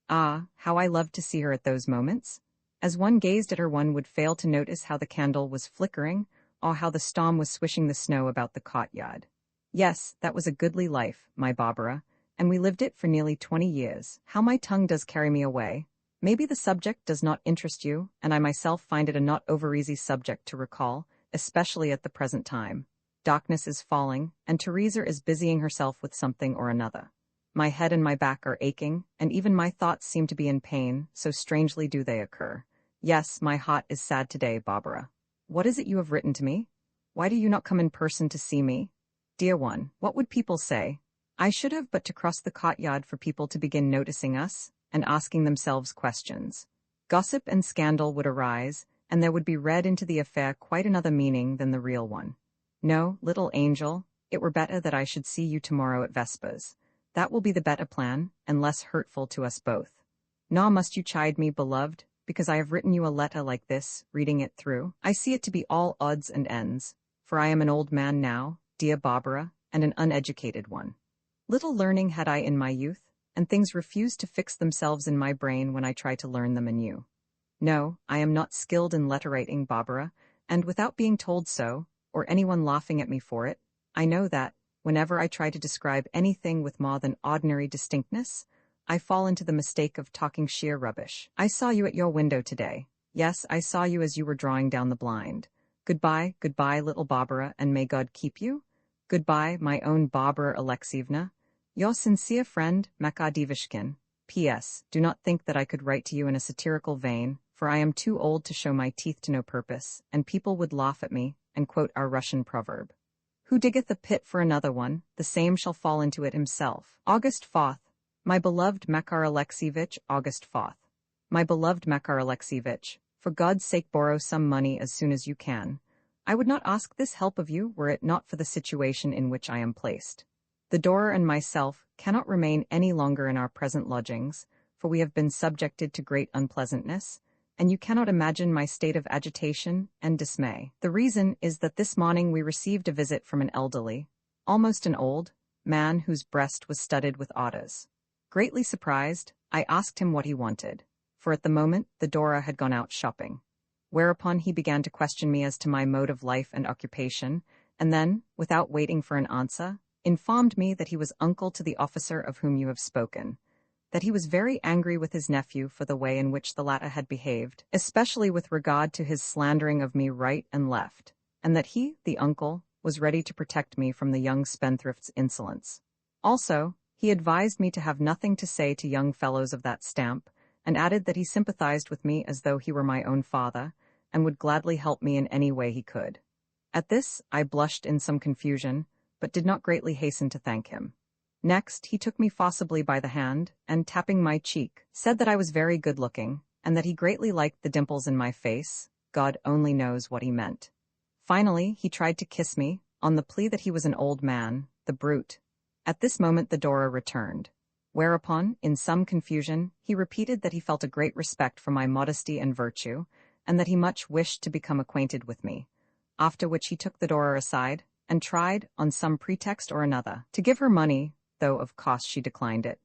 Ah, how I loved to see her at those moments! As one gazed at her, one would fail to notice how the candle was flickering, or how the storm was swishing the snow about the courtyard. Yes, that was a goodly life, my Barbara, and we lived it for nearly 20 years. How my tongue does carry me away. Maybe the subject does not interest you, and I myself find it a not over-easy subject to recall, especially at the present time. Darkness is falling, and Teresa is busying herself with something or another. My head and my back are aching, and even my thoughts seem to be in pain, so strangely do they occur. Yes, my heart is sad today, Barbara. What is it you have written to me? Why do you not come in person to see me? Dear one, what would people say? I should have but to cross the courtyard for people to begin noticing us, and asking themselves questions. Gossip and scandal would arise, and there would be read into the affair quite another meaning than the real one. No, little angel, it were better that I should see you tomorrow at Vespers. That will be the better plan, and less hurtful to us both. Nor must you chide me, beloved, because I have written you a letter like this, reading it through. I see it to be all odds and ends, for I am an old man now, dear Barbara, and an uneducated one. Little learning had I in my youth, and things refused to fix themselves in my brain when I try to learn them anew. No, I am not skilled in letter-writing, Barbara, and without being told so, or anyone laughing at me for it, I know that, whenever I try to describe anything with more than ordinary distinctness, I fall into the mistake of talking sheer rubbish. I saw you at your window today. Yes, I saw you as you were drawing down the blind. Goodbye, little Barbara, and may God keep you. Goodbye, my own Barbara Alexievna. Your sincere friend, Makar Devishkin. P.S. Do not think that I could write to you in a satirical vein, for I am too old to show my teeth to no purpose, and people would laugh at me, and quote our Russian proverb. Who diggeth a pit for another one, the same shall fall into it himself. August 4th. My beloved Makar Alexievich, August 4th. My beloved Makar Alexievich, for God's sake borrow some money as soon as you can. I would not ask this help of you were it not for the situation in which I am placed. The Dora and myself cannot remain any longer in our present lodgings, for we have been subjected to great unpleasantness, and you cannot imagine my state of agitation and dismay. The reason is that this morning we received a visit from an elderly, almost an old, man whose breast was studded with orders. Greatly surprised, I asked him what he wanted, for at the moment the Dora had gone out shopping. Whereupon he began to question me as to my mode of life and occupation, and then, without waiting for an answer, informed me that he was uncle to the officer of whom you have spoken, that he was very angry with his nephew for the way in which the latter had behaved, especially with regard to his slandering of me right and left, and that he, the uncle, was ready to protect me from the young spendthrift's insolence. Also, he advised me to have nothing to say to young fellows of that stamp, and added that he sympathized with me as though he were my own father, and would gladly help me in any way he could. At this, I blushed in some confusion, but did not greatly hasten to thank him. Next, he took me forcibly by the hand, and tapping my cheek, said that I was very good-looking, and that he greatly liked the dimples in my face. God only knows what he meant. Finally, he tried to kiss me, on the plea that he was an old man, the brute. At this moment the Dora returned, whereupon, in some confusion, he repeated that he felt a great respect for my modesty and virtue, and that he much wished to become acquainted with me, after which he took the Dora aside, and tried, on some pretext or another, to give her money, though of course she declined it.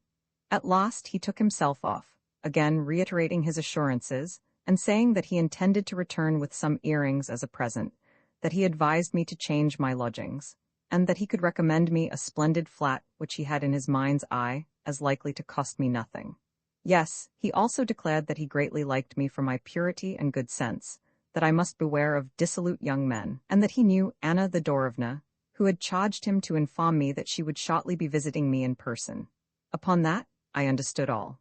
At last he took himself off, again reiterating his assurances, and saying that he intended to return with some earrings as a present, that he advised me to change my lodgings, and that he could recommend me a splendid flat which he had in his mind's eye as likely to cost me nothing. Yes, he also declared that he greatly liked me for my purity and good sense, that I must beware of dissolute young men, and that he knew Anna Thedorovna, who had charged him to inform me that she would shortly be visiting me in person. Upon that, I understood all.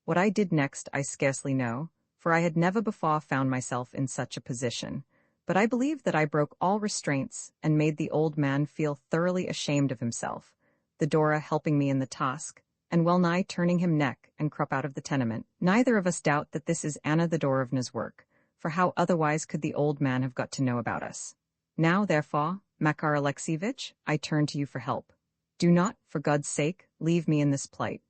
What I did next I scarcely know, for I had never before found myself in such a position, but I believe that I broke all restraints and made the old man feel thoroughly ashamed of himself, the Dora helping me in the task, and well-nigh turning him neck and crop out of the tenement. Neither of us doubt that this is Anna Thedorovna's work, for how otherwise could the old man have got to know about us? Now, therefore, Makar Alexievich, I turn to you for help. Do not, for God's sake, leave me in this plight.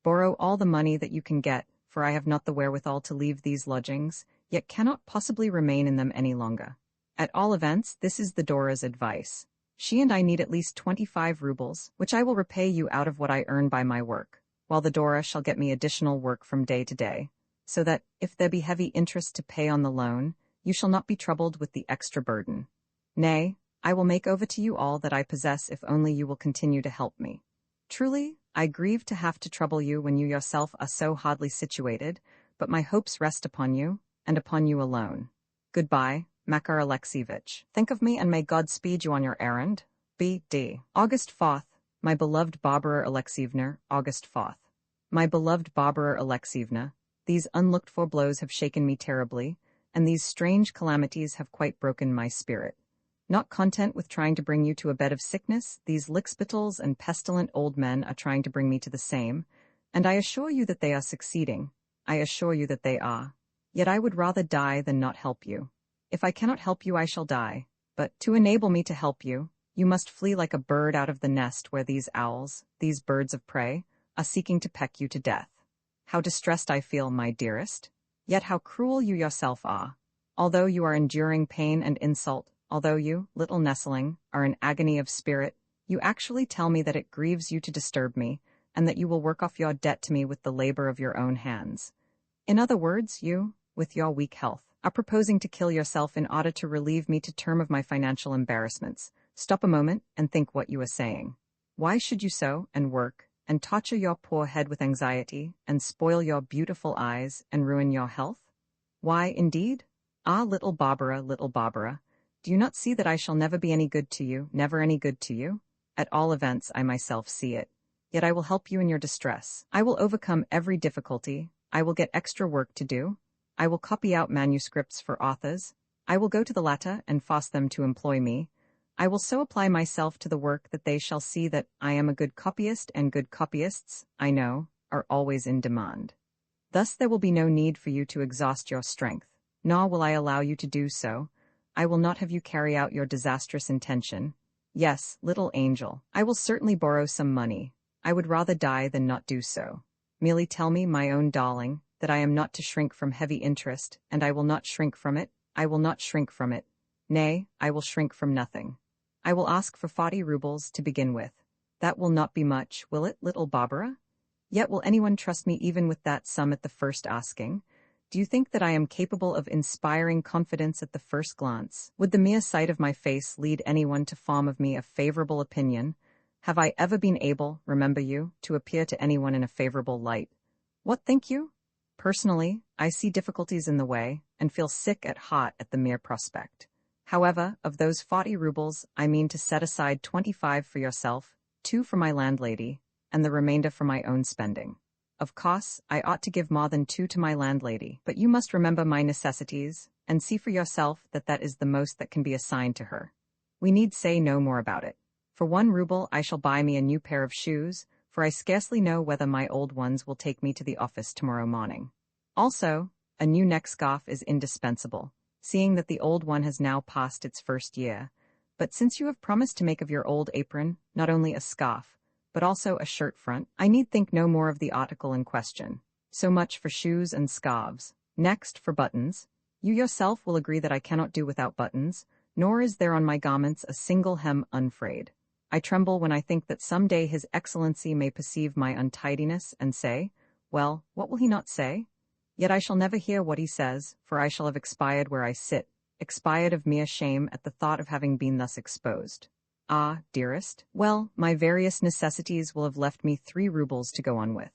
Borrow all the money that you can get, for I have not the wherewithal to leave these lodgings, yet cannot possibly remain in them any longer. At all events, this is the Dora's advice. She and I need at least 25 rubles, which I will repay you out of what I earn by my work, while the Dora shall get me additional work from day to day, so that, if there be heavy interest to pay on the loan, you shall not be troubled with the extra burden. Nay, I will make over to you all that I possess if only you will continue to help me. Truly, I grieve to have to trouble you when you yourself are so hardly situated, but my hopes rest upon you, and upon you alone. Goodbye, Makar Alexievich. Think of me and may God speed you on your errand. B.D. August 4th, my beloved Barbara Alexievna, August 4th. My beloved Barbara Alexievna, these unlooked-for blows have shaken me terribly, and these strange calamities have quite broken my spirit. Not content with trying to bring you to a bed of sickness, these lickspittles and pestilent old men are trying to bring me to the same, and I assure you that they are succeeding. I assure you that they are. Yet I would rather die than not help you. If I cannot help you, I shall die. But, to enable me to help you, you must flee like a bird out of the nest where these owls, these birds of prey, are seeking to peck you to death. How distressed I feel, my dearest. Yet how cruel you yourself are. Although you are enduring pain and insult, although you, little nestling, are in agony of spirit, you actually tell me that it grieves you to disturb me, and that you will work off your debt to me with the labor of your own hands. In other words, you, with your weak health, are proposing to kill yourself in order to relieve me to term of my financial embarrassments. Stop a moment and think what you are saying. Why should you sow and work, and torture your poor head with anxiety, and spoil your beautiful eyes, and ruin your health? Why, indeed? Ah, little Barbara, do you not see that I shall never be any good to you, never any good to you? At all events, I myself see it. Yet I will help you in your distress. I will overcome every difficulty. I will get extra work to do. I will copy out manuscripts for authors. I will go to the latter and force them to employ me. I will so apply myself to the work that they shall see that I am a good copyist, and good copyists, I know, are always in demand. Thus there will be no need for you to exhaust your strength, nor will I allow you to do so. I will not have you carry out your disastrous intention. Yes, little angel, I will certainly borrow some money. I would rather die than not do so. Merely tell me, my own darling, that I am not to shrink from heavy interest, and I will not shrink from it. I will not shrink from it. Nay, I will shrink from nothing. I will ask for 40 rubles to begin with. That will not be much, will it, little Barbara? Yet will anyone trust me even with that sum at the first asking? Do you think that I am capable of inspiring confidence at the first glance? Would the mere sight of my face lead anyone to form of me a favorable opinion? Have I ever been able, remember you, to appear to anyone in a favorable light? What think you? Personally, I see difficulties in the way, and feel sick at heart at the mere prospect. However, of those 40 rubles, I mean to set aside 25 for yourself, 2 for my landlady, and the remainder for my own spending. Of course, I ought to give more than 2 to my landlady, but you must remember my necessities, and see for yourself that that is the most that can be assigned to her. We need say no more about it. For 1 ruble I shall buy me a new pair of shoes, for I scarcely know whether my old ones will take me to the office tomorrow morning. Also, a new neck-scarf is indispensable, seeing that the old one has now passed its first year. But since you have promised to make of your old apron not only a scarf, but also a shirt front, I need think no more of the article in question. So much for shoes and scarves. Next, for buttons. You yourself will agree that I cannot do without buttons, nor is there on my garments a single hem unfrayed. I tremble when I think that some day His Excellency may perceive my untidiness and say, well, what will he not say? Yet I shall never hear what he says, for I shall have expired where I sit, expired of mere shame at the thought of having been thus exposed. Ah, dearest, well, my various necessities will have left me 3 rubles to go on with.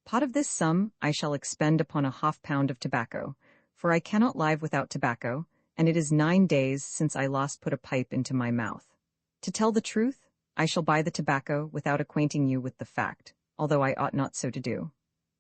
Part of this sum I shall expend upon a half-pound of tobacco, for I cannot live without tobacco, and it is 9 days since I last put a pipe into my mouth. To tell the truth, I shall buy the tobacco without acquainting you with the fact, although I ought not so to do.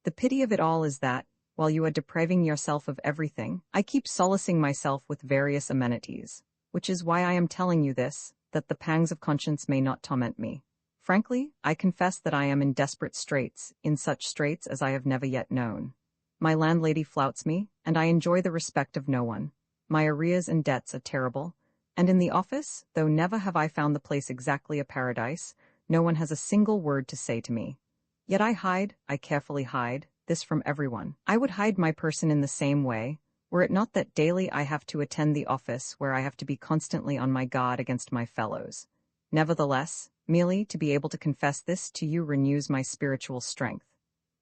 The pity of it all is that, while you are depriving yourself of everything, I keep solacing myself with various amenities, which is why I am telling you this, that the pangs of conscience may not torment me. Frankly, I confess that I am in desperate straits, in such straits as I have never yet known. My landlady flouts me, and I enjoy the respect of no one. My arrears and debts are terrible, and in the office, though never have I found the place exactly a paradise, no one has a single word to say to me. Yet I carefully hide, this from everyone. I would hide my person in the same way, Were it not that daily I have to attend the office where I have to be constantly on my guard against my fellows. Nevertheless, merely to be able to confess this to you renews my spiritual strength.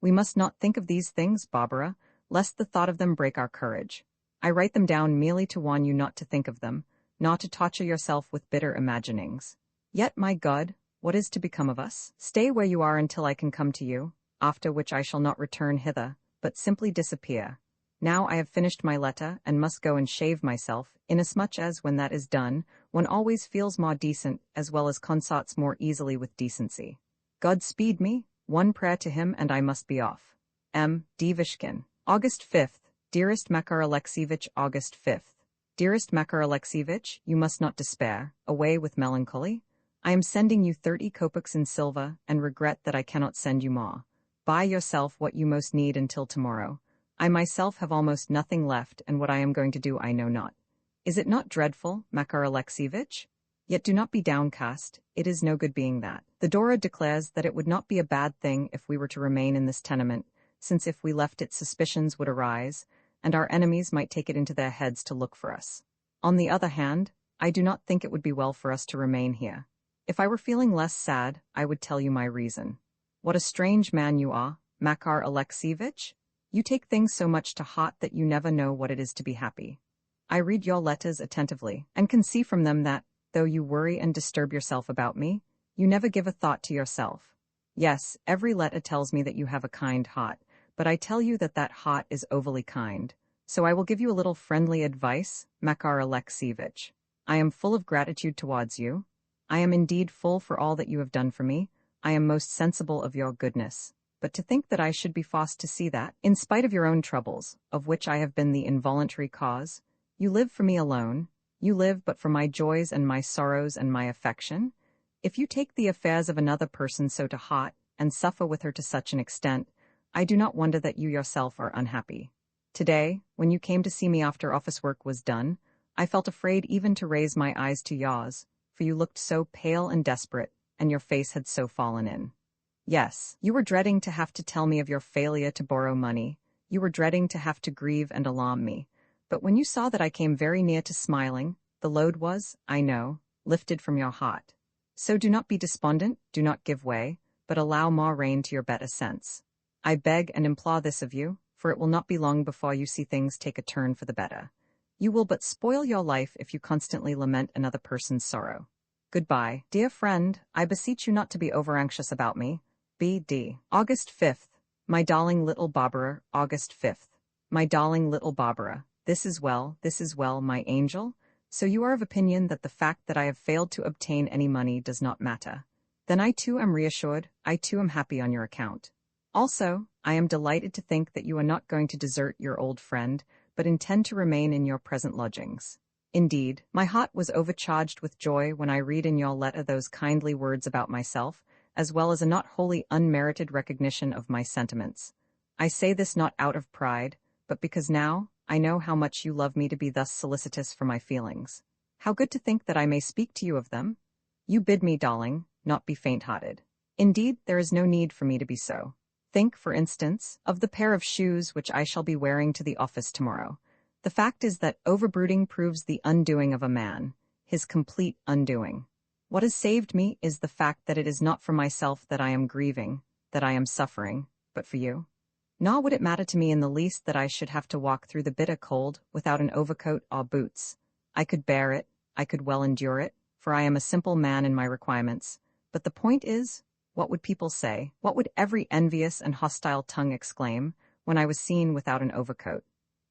We must not think of these things, Barbara, lest the thought of them break our courage. I write them down merely to warn you not to think of them, not to torture yourself with bitter imaginings. Yet, my God, what is to become of us? Stay where you are until I can come to you, after which I shall not return hither, but simply disappear. Now I have finished my letter, and must go and shave myself, inasmuch as, when that is done, one always feels more decent, as well as consorts more easily with decency. God speed me, one prayer to him, and I must be off. M. D. Vishkin. August 5th. Dearest Makar Alexievich, August 5th. Dearest Makar Alexievich, you must not despair, away with melancholy. I am sending you 30 kopecks in silver, and regret that I cannot send you more. Buy yourself what you most need until tomorrow. I myself have almost nothing left, and what I am going to do I know not. Is it not dreadful, Makar Alexievich? Yet do not be downcast, it is no good being that. The Dora declares that it would not be a bad thing if we were to remain in this tenement, since if we left it suspicions would arise, and our enemies might take it into their heads to look for us. On the other hand, I do not think it would be well for us to remain here. If I were feeling less sad, I would tell you my reason. What a strange man you are, Makar Alexievich! You take things so much to heart that you never know what it is to be happy. I read your letters attentively, and can see from them that, though you worry and disturb yourself about me, you never give a thought to yourself. Yes, every letter tells me that you have a kind heart, but I tell you that that heart is overly kind. So I will give you a little friendly advice, Makar Alexievich. I am full of gratitude towards you. I am indeed full for all that you have done for me. I am most sensible of your goodness. But to think that I should be forced to see that, in spite of your own troubles, of which I have been the involuntary cause, you live for me alone, you live but for my joys and my sorrows and my affection. If you take the affairs of another person so to heart, and suffer with her to such an extent, I do not wonder that you yourself are unhappy. Today, when you came to see me after office work was done, I felt afraid even to raise my eyes to yours, for you looked so pale and desperate, and your face had so fallen in. Yes, you were dreading to have to tell me of your failure to borrow money, you were dreading to have to grieve and alarm me, but when you saw that I came very near to smiling, the load was, I know, lifted from your heart. So do not be despondent, do not give way, but allow more rein to your better sense. I beg and implore this of you, for it will not be long before you see things take a turn for the better. You will but spoil your life if you constantly lament another person's sorrow. Goodbye, dear friend, I beseech you not to be over-anxious about me. B.D. August 5th. My darling little Barbara, August 5th. My darling little Barbara, this is well, my angel. So you are of opinion that the fact that I have failed to obtain any money does not matter. Then I too am reassured, I too am happy on your account. Also, I am delighted to think that you are not going to desert your old friend, but intend to remain in your present lodgings. Indeed, my heart was overcharged with joy when I read in your letter those kindly words about myself, as well as a not wholly unmerited recognition of my sentiments. I say this not out of pride, but because now I know how much you love me to be thus solicitous for my feelings. How good to think that I may speak to you of them. You bid me, darling, not be faint-hearted. Indeed, there is no need for me to be so. Think, for instance, of the pair of shoes which I shall be wearing to the office tomorrow. The fact is that overbrooding proves the undoing of a man, his complete undoing. What has saved me is the fact that it is not for myself that I am grieving, that I am suffering, but for you. Nor would it matter to me in the least that I should have to walk through the bitter cold without an overcoat or boots. I could bear it, I could well endure it, for I am a simple man in my requirements. But the point is, what would people say? What would every envious and hostile tongue exclaim when I was seen without an overcoat?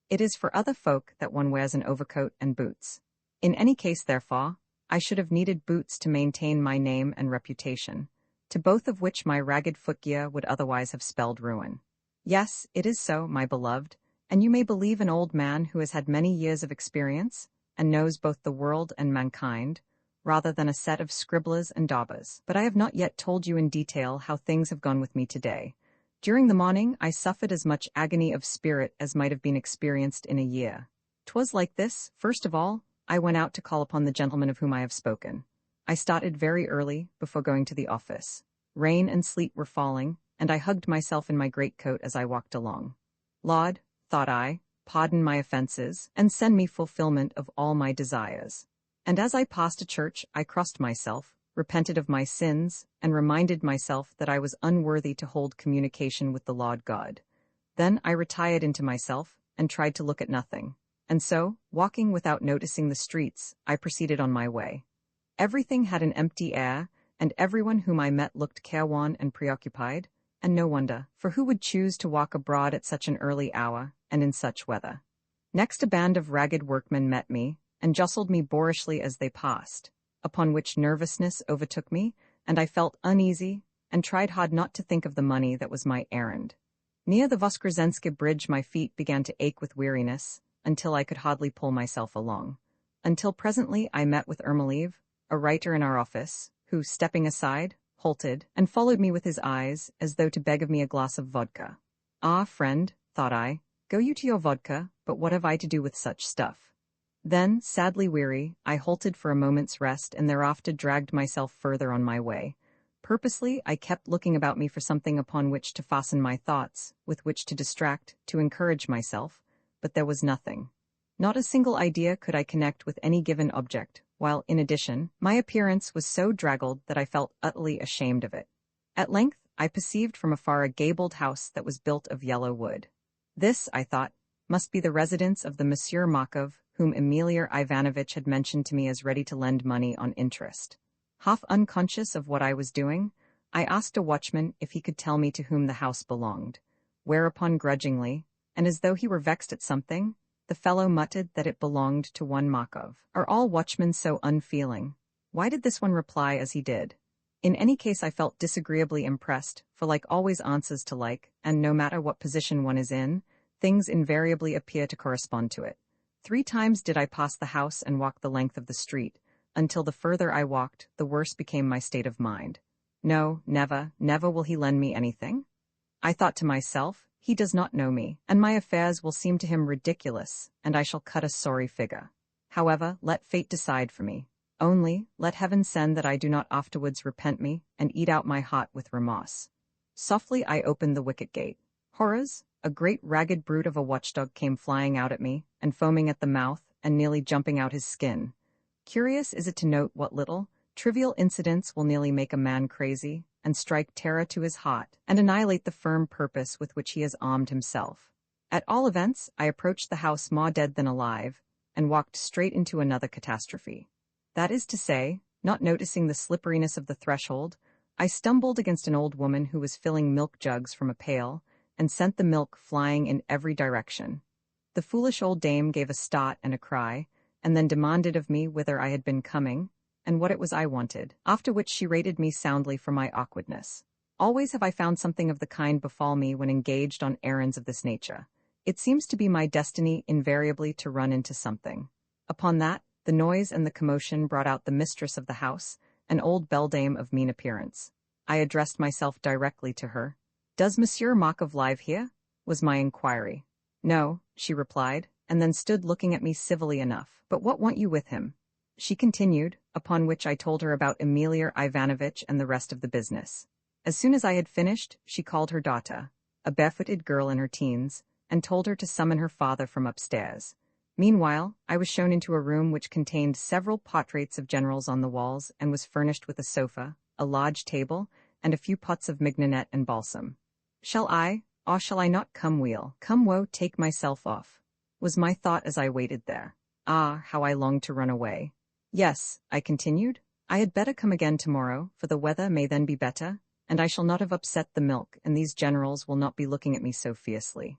It is for other folk that one wears an overcoat and boots. In any case, therefore, I should have needed boots to maintain my name and reputation, to both of which my ragged footgear would otherwise have spelled ruin. Yes, it is so, my beloved, and you may believe an old man who has had many years of experience, and knows both the world and mankind, rather than a set of scribblers and daubers. But I have not yet told you in detail how things have gone with me today. During the morning I suffered as much agony of spirit as might have been experienced in a year. 'Twas like this: first of all, I went out to call upon the gentleman of whom I have spoken. I started very early, before going to the office. Rain and sleet were falling, and I hugged myself in my greatcoat as I walked along. Laud, thought I, pardon my offenses, and send me fulfillment of all my desires. And as I passed a church, I crossed myself, repented of my sins, and reminded myself that I was unworthy to hold communication with the Lord God. Then I retired into myself, and tried to look at nothing. And so, walking without noticing the streets, I proceeded on my way. Everything had an empty air, and everyone whom I met looked careworn and preoccupied, and no wonder, for who would choose to walk abroad at such an early hour, and in such weather? Next a band of ragged workmen met me, and jostled me boorishly as they passed, upon which nervousness overtook me, and I felt uneasy, and tried hard not to think of the money that was my errand. Near the Voskresenske bridge my feet began to ache with weariness, until I could hardly pull myself along. Until presently I met with Ermoliv, a writer in our office, who, stepping aside, halted, and followed me with his eyes, as though to beg of me a glass of vodka. Ah, friend, thought I, go you to your vodka, but what have I to do with such stuff? Then, sadly weary, I halted for a moment's rest and thereafter dragged myself further on my way. Purposely, I kept looking about me for something upon which to fasten my thoughts, with which to distract, to encourage myself, but there was nothing. Not a single idea could I connect with any given object, while, in addition, my appearance was so draggled that I felt utterly ashamed of it. At length, I perceived from afar a gabled house that was built of yellow wood. This, I thought, must be the residence of the Monsieur Markov, whom Emilia Ivanovitch had mentioned to me as ready to lend money on interest. Half unconscious of what I was doing, I asked a watchman if he could tell me to whom the house belonged, whereupon grudgingly, and as though he were vexed at something, the fellow muttered that it belonged to one Markov. Are all watchmen so unfeeling? Why did this one reply as he did? In any case I felt disagreeably impressed, for like always answers to like, and no matter what position one is in, things invariably appear to correspond to it. 3 times did I pass the house and walk the length of the street, until the further I walked, the worse became my state of mind. No, never, never will he lend me anything? I thought to myself, he does not know me, and my affairs will seem to him ridiculous, and I shall cut a sorry figure. However, let fate decide for me. Only, let heaven send that I do not afterwards repent me, and eat out my heart with remorse. Softly I opened the wicket gate. Horrors! A great ragged brute of a watchdog came flying out at me, and foaming at the mouth, and nearly jumping out his skin. Curious is it to note what little, trivial incidents will nearly make a man crazy, and strike terror to his heart, and annihilate the firm purpose with which he has armed himself. At all events, I approached the house more dead than alive, and walked straight into another catastrophe. That is to say, not noticing the slipperiness of the threshold, I stumbled against an old woman who was filling milk jugs from a pail, and sent the milk flying in every direction. The foolish old dame gave a start and a cry, and then demanded of me whither I had been coming, and what it was I wanted, after which she rated me soundly for my awkwardness. Always have I found something of the kind befall me when engaged on errands of this nature. It seems to be my destiny invariably to run into something. Upon that, the noise and the commotion brought out the mistress of the house, an old beldame of mean appearance. I addressed myself directly to her. "Does Monsieur Markov live here?" was my inquiry. "No," she replied, and then stood looking at me civilly enough. "But what want you with him?" She continued, upon which I told her about Emilia Ivanovitch and the rest of the business. As soon as I had finished, she called her daughter, a barefooted girl in her teens, and told her to summon her father from upstairs. Meanwhile, I was shown into a room which contained several portraits of generals on the walls and was furnished with a sofa, a large table, and a few pots of mignonette and balsam. Shall I, or shall I not come woe take myself off? Was my thought as I waited there. Ah, how I longed to run away. Yes, I continued, I had better come again tomorrow, for the weather may then be better, and I shall not have upset the milk, and these generals will not be looking at me so fiercely.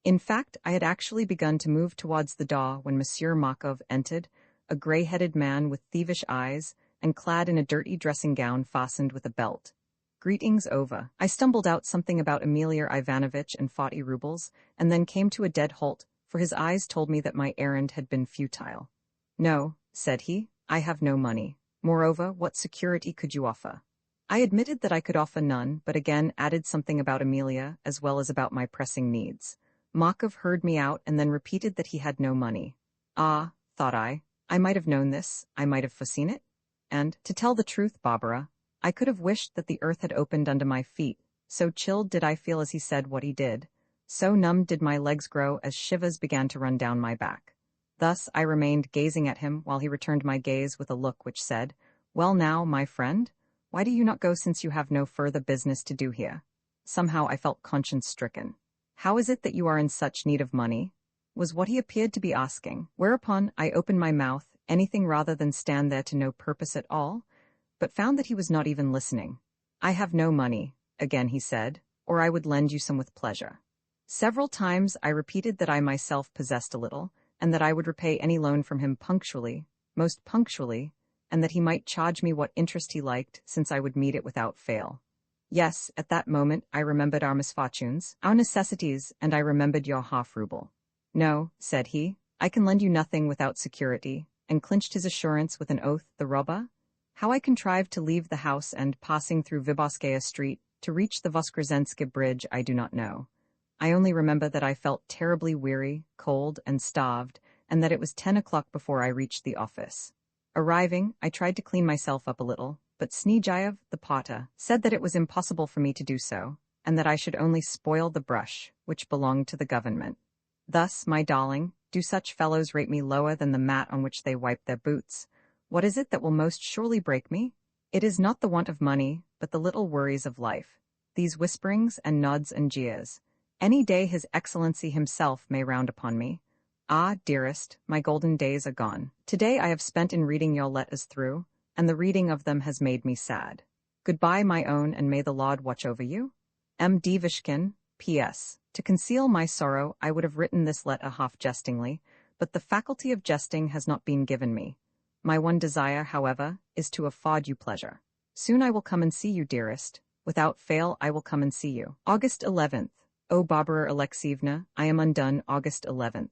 In fact, I had actually begun to move towards the door when Monsieur Markov entered, a grey-headed man with thievish eyes, and clad in a dirty dressing gown fastened with a belt. Greetings over. I stumbled out something about Emilia Ivanovitch and 40 rubles, and then came to a dead halt, for his eyes told me that my errand had been futile. "No," said he, "I have no money. Moreover, what security could you offer?" I admitted that I could offer none, but again added something about Emilia, as well as about my pressing needs. Markov heard me out and then repeated that he had no money. Ah, thought I might have known this, I might have foreseen it. And, to tell the truth, Barbara, I could have wished that the earth had opened under my feet, so chilled did I feel as he said what he did. So numb did my legs grow as shivers began to run down my back. Thus I remained gazing at him while he returned my gaze with a look which said, "Well now, my friend, why do you not go since you have no further business to do here?" Somehow I felt conscience-stricken. "How is it that you are in such need of money?" was what he appeared to be asking, whereupon I opened my mouth, anything rather than stand there to no purpose at all, but found that he was not even listening. "I have no money," again he said, "or I would lend you some with pleasure." Several times I repeated that I myself possessed a little, and that I would repay any loan from him punctually, most punctually, and that he might charge me what interest he liked, since I would meet it without fail. Yes, at that moment I remembered our misfortunes, our necessities, and I remembered your half-ruble. "No," said he, "I can lend you nothing without security," and clinched his assurance with an oath. The robber? How I contrived to leave the house and, passing through Vyborskaya Street, to reach the Voskresenske Bridge, I do not know. I only remember that I felt terribly weary, cold, and starved, and that it was 10 o'clock before I reached the office. Arriving, I tried to clean myself up a little, but Snegiaev, the potter, said that it was impossible for me to do so, and that I should only spoil the brush, which belonged to the government. Thus, my darling, do such fellows rate me lower than the mat on which they wipe their boots? What is it that will most surely break me? It is not the want of money, but the little worries of life, these whisperings and nods and jeers. Any day His Excellency himself may round upon me. Ah, dearest, my golden days are gone. Today I have spent in reading your letters through, and the reading of them has made me sad. Goodbye, my own, and may the Lord watch over you. M. D. Vishkin, P.S. To conceal my sorrow, I would have written this letter half-jestingly, but the faculty of jesting has not been given me. My one desire, however, is to afford you pleasure. Soon I will come and see you, dearest. Without fail, I will come and see you. August 11th. O Barbara Alexievna, I am undone. August 11th.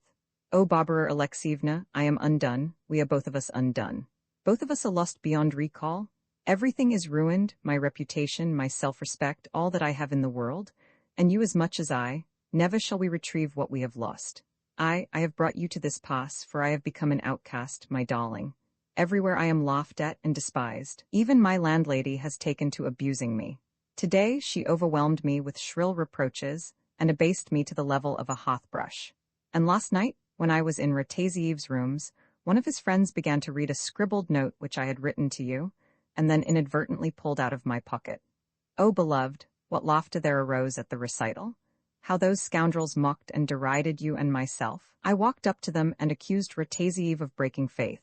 O Barbara Alexievna, I am undone. We are both of us undone. Both of us are lost beyond recall. Everything is ruined, my reputation, my self-respect, all that I have in the world, and you as much as I. Never shall we retrieve what we have lost. I have brought you to this pass, for I have become an outcast, my darling. Everywhere I am laughed at and despised. Even my landlady has taken to abusing me. Today she overwhelmed me with shrill reproaches, and abased me to the level of a hearth-brush. And last night, when I was in Rataziev's rooms, one of his friends began to read a scribbled note which I had written to you, and then inadvertently pulled out of my pocket. Oh, beloved, what laughter there arose at the recital! How those scoundrels mocked and derided you and myself! I walked up to them and accused Rataziev of breaking faith.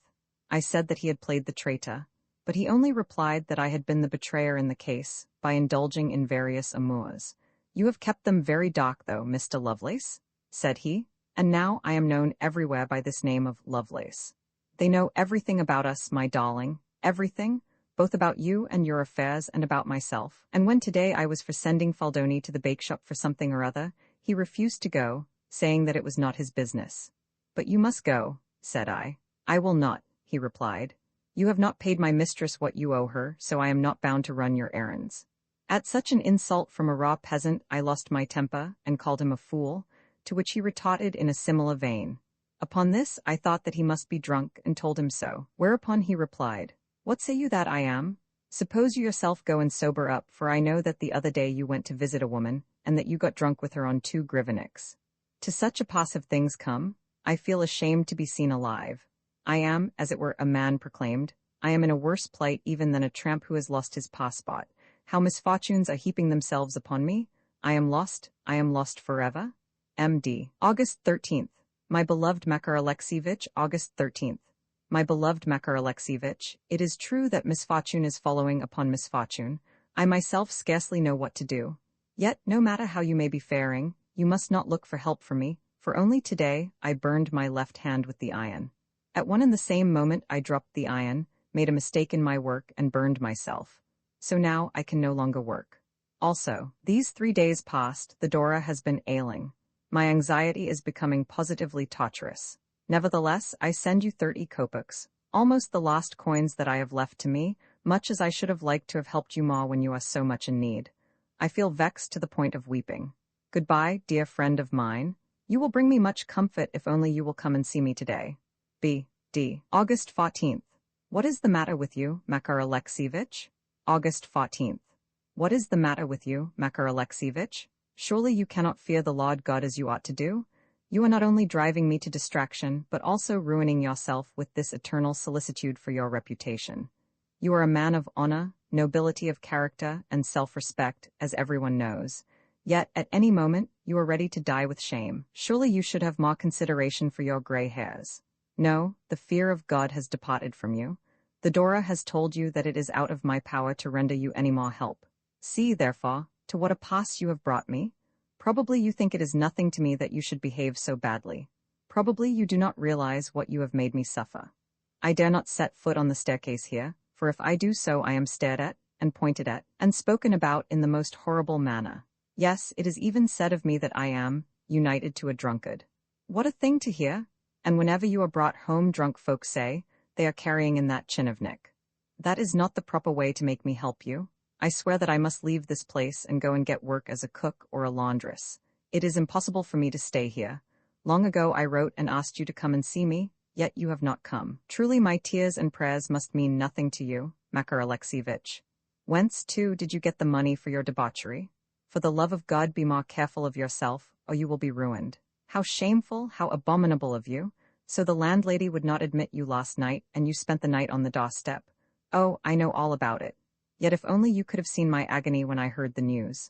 I said that he had played the traitor, but he only replied that I had been the betrayer in the case, by indulging in various amours. "You have kept them very dark, though, Mr. Lovelace," said he, "and now I am known everywhere by this name of Lovelace. They know everything about us, my darling, everything, both about you and your affairs and about myself. And when today I was for sending Faldoni to the bake-shop for something or other, he refused to go, saying that it was not his business. 'But you must go,' said I. 'I will not,' he replied. 'You have not paid my mistress what you owe her, so I am not bound to run your errands.' At such an insult from a raw peasant, I lost my temper, and called him a fool, to which he retorted in a similar vein. Upon this, I thought that he must be drunk, and told him so. Whereupon he replied, 'What say you that I am? Suppose you yourself go and sober up, for I know that the other day you went to visit a woman, and that you got drunk with her on 2 grivenniks. To such a pass have things come. I feel ashamed to be seen alive. I am, as it were, a man proclaimed. I am in a worse plight even than a tramp who has lost his passport. How misfortunes are heaping themselves upon me. I am lost forever. M.D. August 13th. My beloved Makar Alexievich, August 13th. My beloved Makar Alexievich, it is true that misfortune is following upon misfortune. I myself scarcely know what to do. Yet, no matter how you may be faring, you must not look for help from me, for only today I burned my left hand with the iron. At one and the same moment I dropped the iron, made a mistake in my work, and burned myself. So now I can no longer work. Also, these 3 days past, the Dora has been ailing. My anxiety is becoming positively torturous. Nevertheless, I send you 30 kopecks, almost the last coins that I have left to me, much as I should have liked to have helped you more when you are so much in need. I feel vexed to the point of weeping. Goodbye, dear friend of mine. You will bring me much comfort if only you will come and see me today. B.D. August 14th. What is the matter with you, Makar Alexievich? August 14th. What is the matter with you, Makar Alexievich? Surely you cannot fear the Lord God as you ought to do? You are not only driving me to distraction, but also ruining yourself with this eternal solicitude for your reputation. You are a man of honor, nobility of character, and self-respect, as everyone knows. Yet, at any moment, you are ready to die with shame. Surely you should have more consideration for your gray hairs. No, the fear of God has departed from you. The Dora has told you that it is out of my power to render you any more help. See, therefore, to what a pass you have brought me. Probably you think it is nothing to me that you should behave so badly. Probably you do not realize what you have made me suffer. I dare not set foot on the staircase here, for if I do so I am stared at, and pointed at, and spoken about in the most horrible manner. Yes, it is even said of me that I am united to a drunkard. What a thing to hear! And whenever you are brought home, drunk folks say, they are carrying in that chinovnik. That is not the proper way to make me help you. I swear that I must leave this place and go and get work as a cook or a laundress. It is impossible for me to stay here. Long ago I wrote and asked you to come and see me, yet you have not come. Truly my tears and prayers must mean nothing to you, Makar Alexievich. Whence, too, did you get the money for your debauchery? For the love of God, be more careful of yourself, or you will be ruined. How shameful, how abominable of you! So the landlady would not admit you last night, and you spent the night on the doorstep. Oh, I know all about it. Yet if only you could have seen my agony when I heard the news.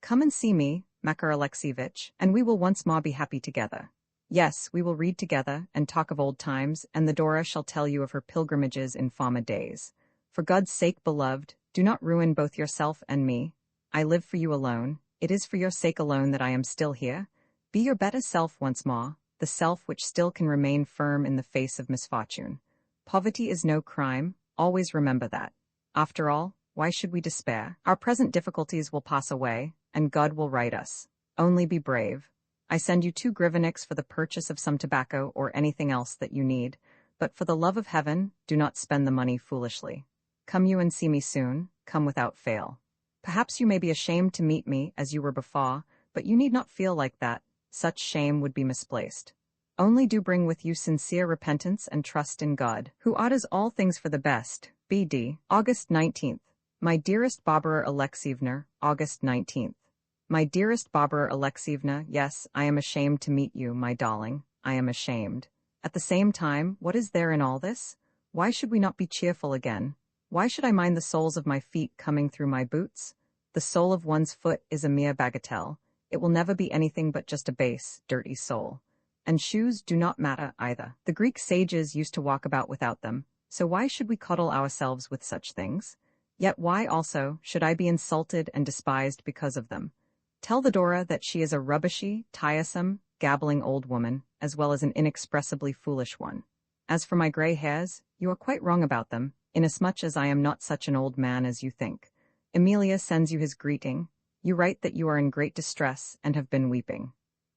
Come and see me, Makar Alexievich, and we will once more be happy together. Yes, we will read together, and talk of old times, and the Dora shall tell you of her pilgrimages in former days. For God's sake, beloved, do not ruin both yourself and me. I live for you alone. It is for your sake alone that I am still here. Be your better self once more, the self which still can remain firm in the face of misfortune. Poverty is no crime, always remember that. After all, why should we despair? Our present difficulties will pass away, and God will right us. Only be brave. I send you 2 grivenniks for the purchase of some tobacco or anything else that you need, but for the love of heaven, do not spend the money foolishly. Come you and see me soon, come without fail. Perhaps you may be ashamed to meet me as you were before, but you need not feel like that. Such shame would be misplaced. Only do bring with you sincere repentance and trust in God, who orders all things for the best. B.D. August 19th. My dearest Barbara Alexievna, August 19th. My dearest Barbara Alexievna, yes, I am ashamed to meet you, my darling. I am ashamed. At the same time, what is there in all this? Why should we not be cheerful again? Why should I mind the soles of my feet coming through my boots? The sole of one's foot is a mere bagatelle. It will never be anything but just a base, dirty sole. And shoes do not matter either. The Greek sages used to walk about without them, so why should we coddle ourselves with such things? Yet why also should I be insulted and despised because of them? Tell the Dora that she is a rubbishy, tiresome, gabbling old woman, as well as an inexpressibly foolish one. As for my gray hairs, you are quite wrong about them, inasmuch as I am not such an old man as you think. Emilia sends you his greeting. You write that you are in great distress and have been weeping.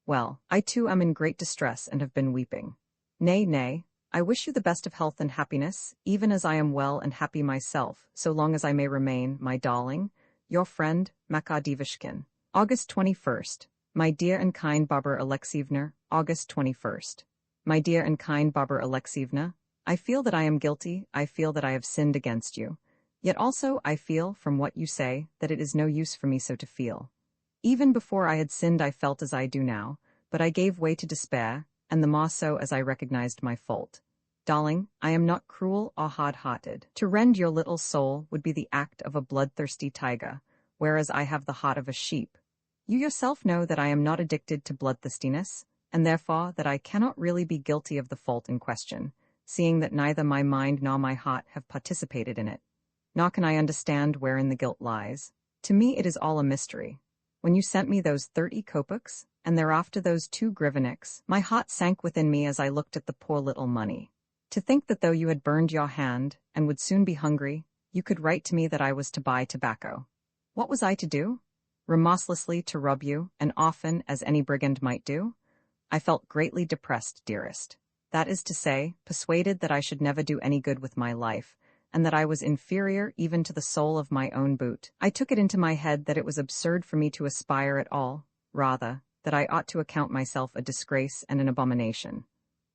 Well, I too am in great distress and have been weeping. Nay, nay, I wish you the best of health and happiness, even as I am well and happy myself, so long as I may remain, my darling, your friend, Makar Devishkin. August 21st. My dear and kind Barbara Alexievna, August 21st. My dear and kind Barbara Alexievna, I feel that I am guilty, I feel that I have sinned against you. Yet also I feel, from what you say, that it is no use for me so to feel. Even before I had sinned I felt as I do now, but I gave way to despair, and the more so as I recognized my fault. Darling, I am not cruel or hard-hearted. To rend your little soul would be the act of a bloodthirsty tiger, whereas I have the heart of a sheep. You yourself know that I am not addicted to bloodthirstiness, and therefore that I cannot really be guilty of the fault in question, seeing that neither my mind nor my heart have participated in it. Nor can I understand wherein the guilt lies. To me it is all a mystery. When you sent me those 30 kopecks, and thereafter those 2 grivenniks, my heart sank within me as I looked at the poor little money. To think that though you had burned your hand, and would soon be hungry, you could write to me that I was to buy tobacco. What was I to do? Remorselessly to rob you, and often, as any brigand might do? I felt greatly depressed, dearest. That is to say, persuaded that I should never do any good with my life, and that I was inferior even to the sole of my own boot. I took it into my head that it was absurd for me to aspire at all, rather, that I ought to account myself a disgrace and an abomination.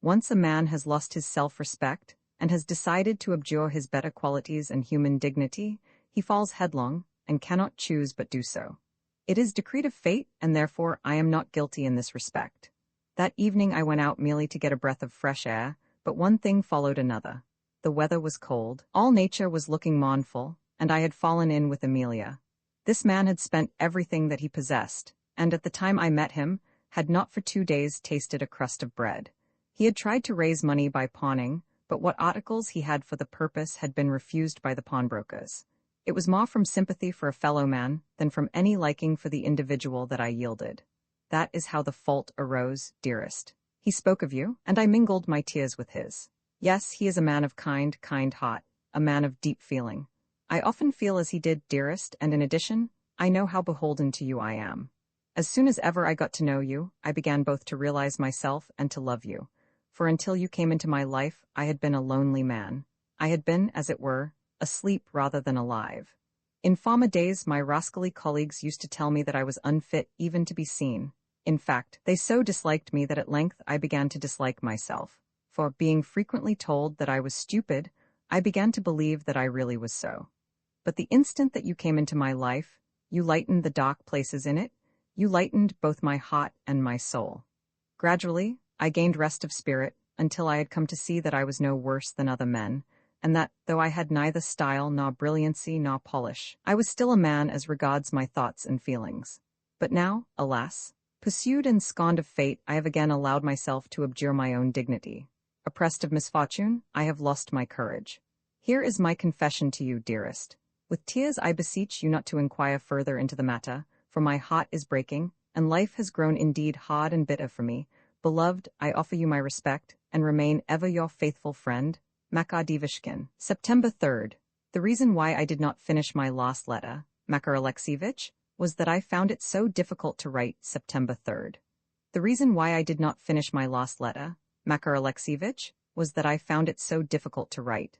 Once a man has lost his self-respect, and has decided to abjure his better qualities and human dignity, he falls headlong, and cannot choose but do so. It is decreed of fate, and therefore I am not guilty in this respect. That evening I went out merely to get a breath of fresh air, but one thing followed another. The weather was cold, all nature was looking mournful, and I had fallen in with Amelia. This man had spent everything that he possessed, and at the time I met him, had not for 2 days tasted a crust of bread. He had tried to raise money by pawning, but what articles he had for the purpose had been refused by the pawnbrokers. It was more from sympathy for a fellow man than from any liking for the individual that I yielded. That is how the fault arose, dearest. He spoke of you, and I mingled my tears with his. Yes, he is a man of kind heart, a man of deep feeling. I often feel as he did, dearest, and in addition, I know how beholden to you I am. As soon as ever I got to know you, I began both to realize myself and to love you. For until you came into my life, I had been a lonely man. I had been, as it were, asleep rather than alive. In former days, my rascally colleagues used to tell me that I was unfit even to be seen. In fact, they so disliked me that at length I began to dislike myself. For, being frequently told that I was stupid, I began to believe that I really was so. But the instant that you came into my life, you lightened the dark places in it, you lightened both my heart and my soul. Gradually, I gained rest of spirit, until I had come to see that I was no worse than other men, and that, though I had neither style nor brilliancy nor polish, I was still a man as regards my thoughts and feelings. But now, alas, pursued and scorned of fate, I have again allowed myself to abjure my own dignity. Oppressed of misfortune, I have lost my courage. Here is my confession to you, dearest. With tears I beseech you not to inquire further into the matter, for my heart is breaking, and life has grown indeed hard and bitter for me. Beloved, I offer you my respect, and remain ever your faithful friend, Makar Divishkin. September 3rd. The reason why I did not finish my last letter, Makar Alexievich, was that I found it so difficult to write September 3rd. The reason why I did not finish my last letter, Makar Alexievich, was that I found it so difficult to write.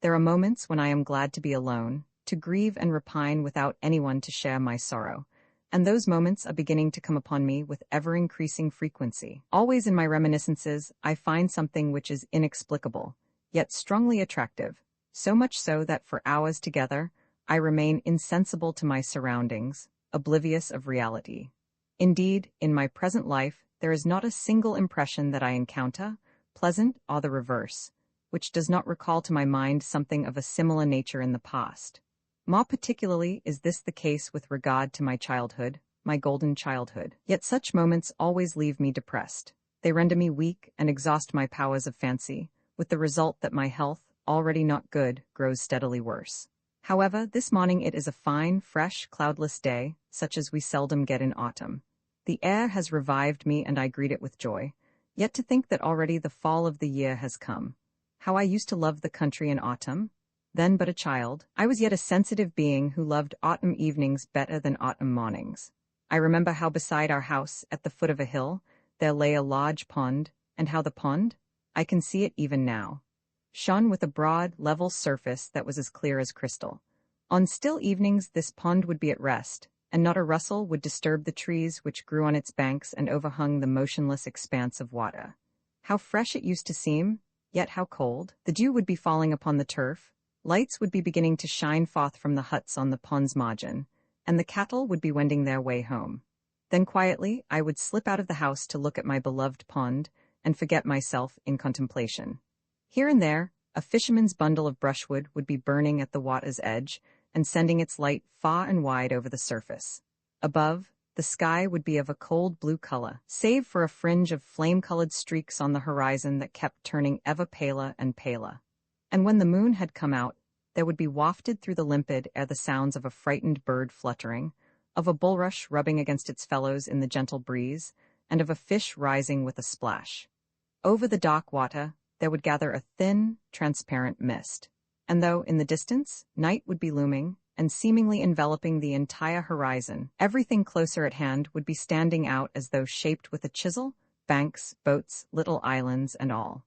There are moments when I am glad to be alone, to grieve and repine without anyone to share my sorrow, and those moments are beginning to come upon me with ever-increasing frequency. Always in my reminiscences, I find something which is inexplicable, yet strongly attractive, so much so that for hours together, I remain insensible to my surroundings, oblivious of reality. Indeed, in my present life, there is not a single impression that I encounter, pleasant or the reverse, which does not recall to my mind something of a similar nature in the past. More particularly is this the case with regard to my childhood, my golden childhood. Yet such moments always leave me depressed. They render me weak and exhaust my powers of fancy, with the result that my health, already not good, grows steadily worse. However, this morning it is a fine, fresh, cloudless day, such as we seldom get in autumn. The air has revived me and I greet it with joy. Yet to think that already the fall of the year has come. How I used to love the country in autumn. Then but a child, I was yet a sensitive being who loved autumn evenings better than autumn mornings. I remember how beside our house, at the foot of a hill, there lay a large pond, and how the pond, I can see it even now, shone with a broad, level surface that was as clear as crystal. On still evenings this pond would be at rest, and not a rustle would disturb the trees which grew on its banks and overhung the motionless expanse of water. How fresh it used to seem, yet how cold. The dew would be falling upon the turf, lights would be beginning to shine forth from the huts on the pond's margin, and the cattle would be wending their way home. Then quietly I would slip out of the house to look at my beloved pond, and forget myself in contemplation. Here and there, a fisherman's bundle of brushwood would be burning at the water's edge, and sending its light far and wide over the surface. Above, the sky would be of a cold blue color, save for a fringe of flame-colored streaks on the horizon that kept turning ever paler and paler. And when the moon had come out, there would be wafted through the limpid air the sounds of a frightened bird fluttering, of a bulrush rubbing against its fellows in the gentle breeze, and of a fish rising with a splash. Over the dark water, there would gather a thin, transparent mist. And though, in the distance, night would be looming, and seemingly enveloping the entire horizon, everything closer at hand would be standing out as though shaped with a chisel, banks, boats, little islands, and all.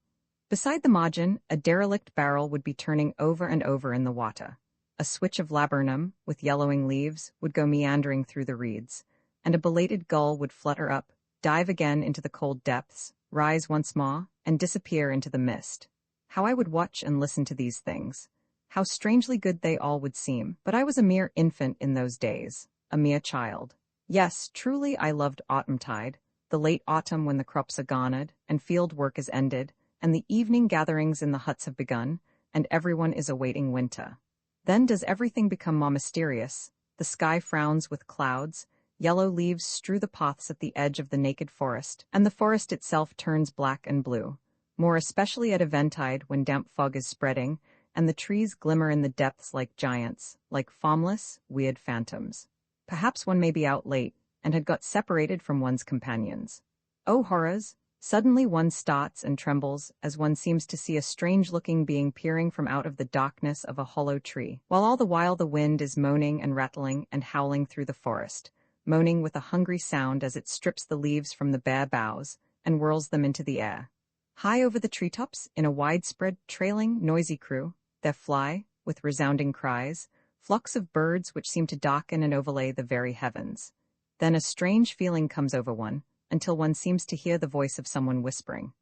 Beside the margin, a derelict barrel would be turning over and over in the water. A switch of laburnum, with yellowing leaves, would go meandering through the reeds, and a belated gull would flutter up, dive again into the cold depths, rise once more, and disappear into the mist. How I would watch and listen to these things. How strangely good they all would seem. But I was a mere infant in those days, a mere child. Yes, truly I loved autumntide, the late autumn when the crops are garnered, and field work is ended, and the evening gatherings in the huts have begun, and everyone is awaiting winter. Then does everything become more mysterious, the sky frowns with clouds, yellow leaves strew the paths at the edge of the naked forest, and the forest itself turns black and blue, more especially at eventide when damp fog is spreading, and the trees glimmer in the depths like giants, like formless, weird phantoms. Perhaps one may be out late, and had got separated from one's companions. Oh horrors! Suddenly one starts and trembles as one seems to see a strange-looking being peering from out of the darkness of a hollow tree, while all the while the wind is moaning and rattling and howling through the forest, moaning with a hungry sound as it strips the leaves from the bare boughs and whirls them into the air. High over the treetops, in a widespread, trailing, noisy crew, there fly, with resounding cries, flocks of birds which seem to darken and overlay the very heavens. Then a strange feeling comes over one, until one seems to hear the voice of someone whispering,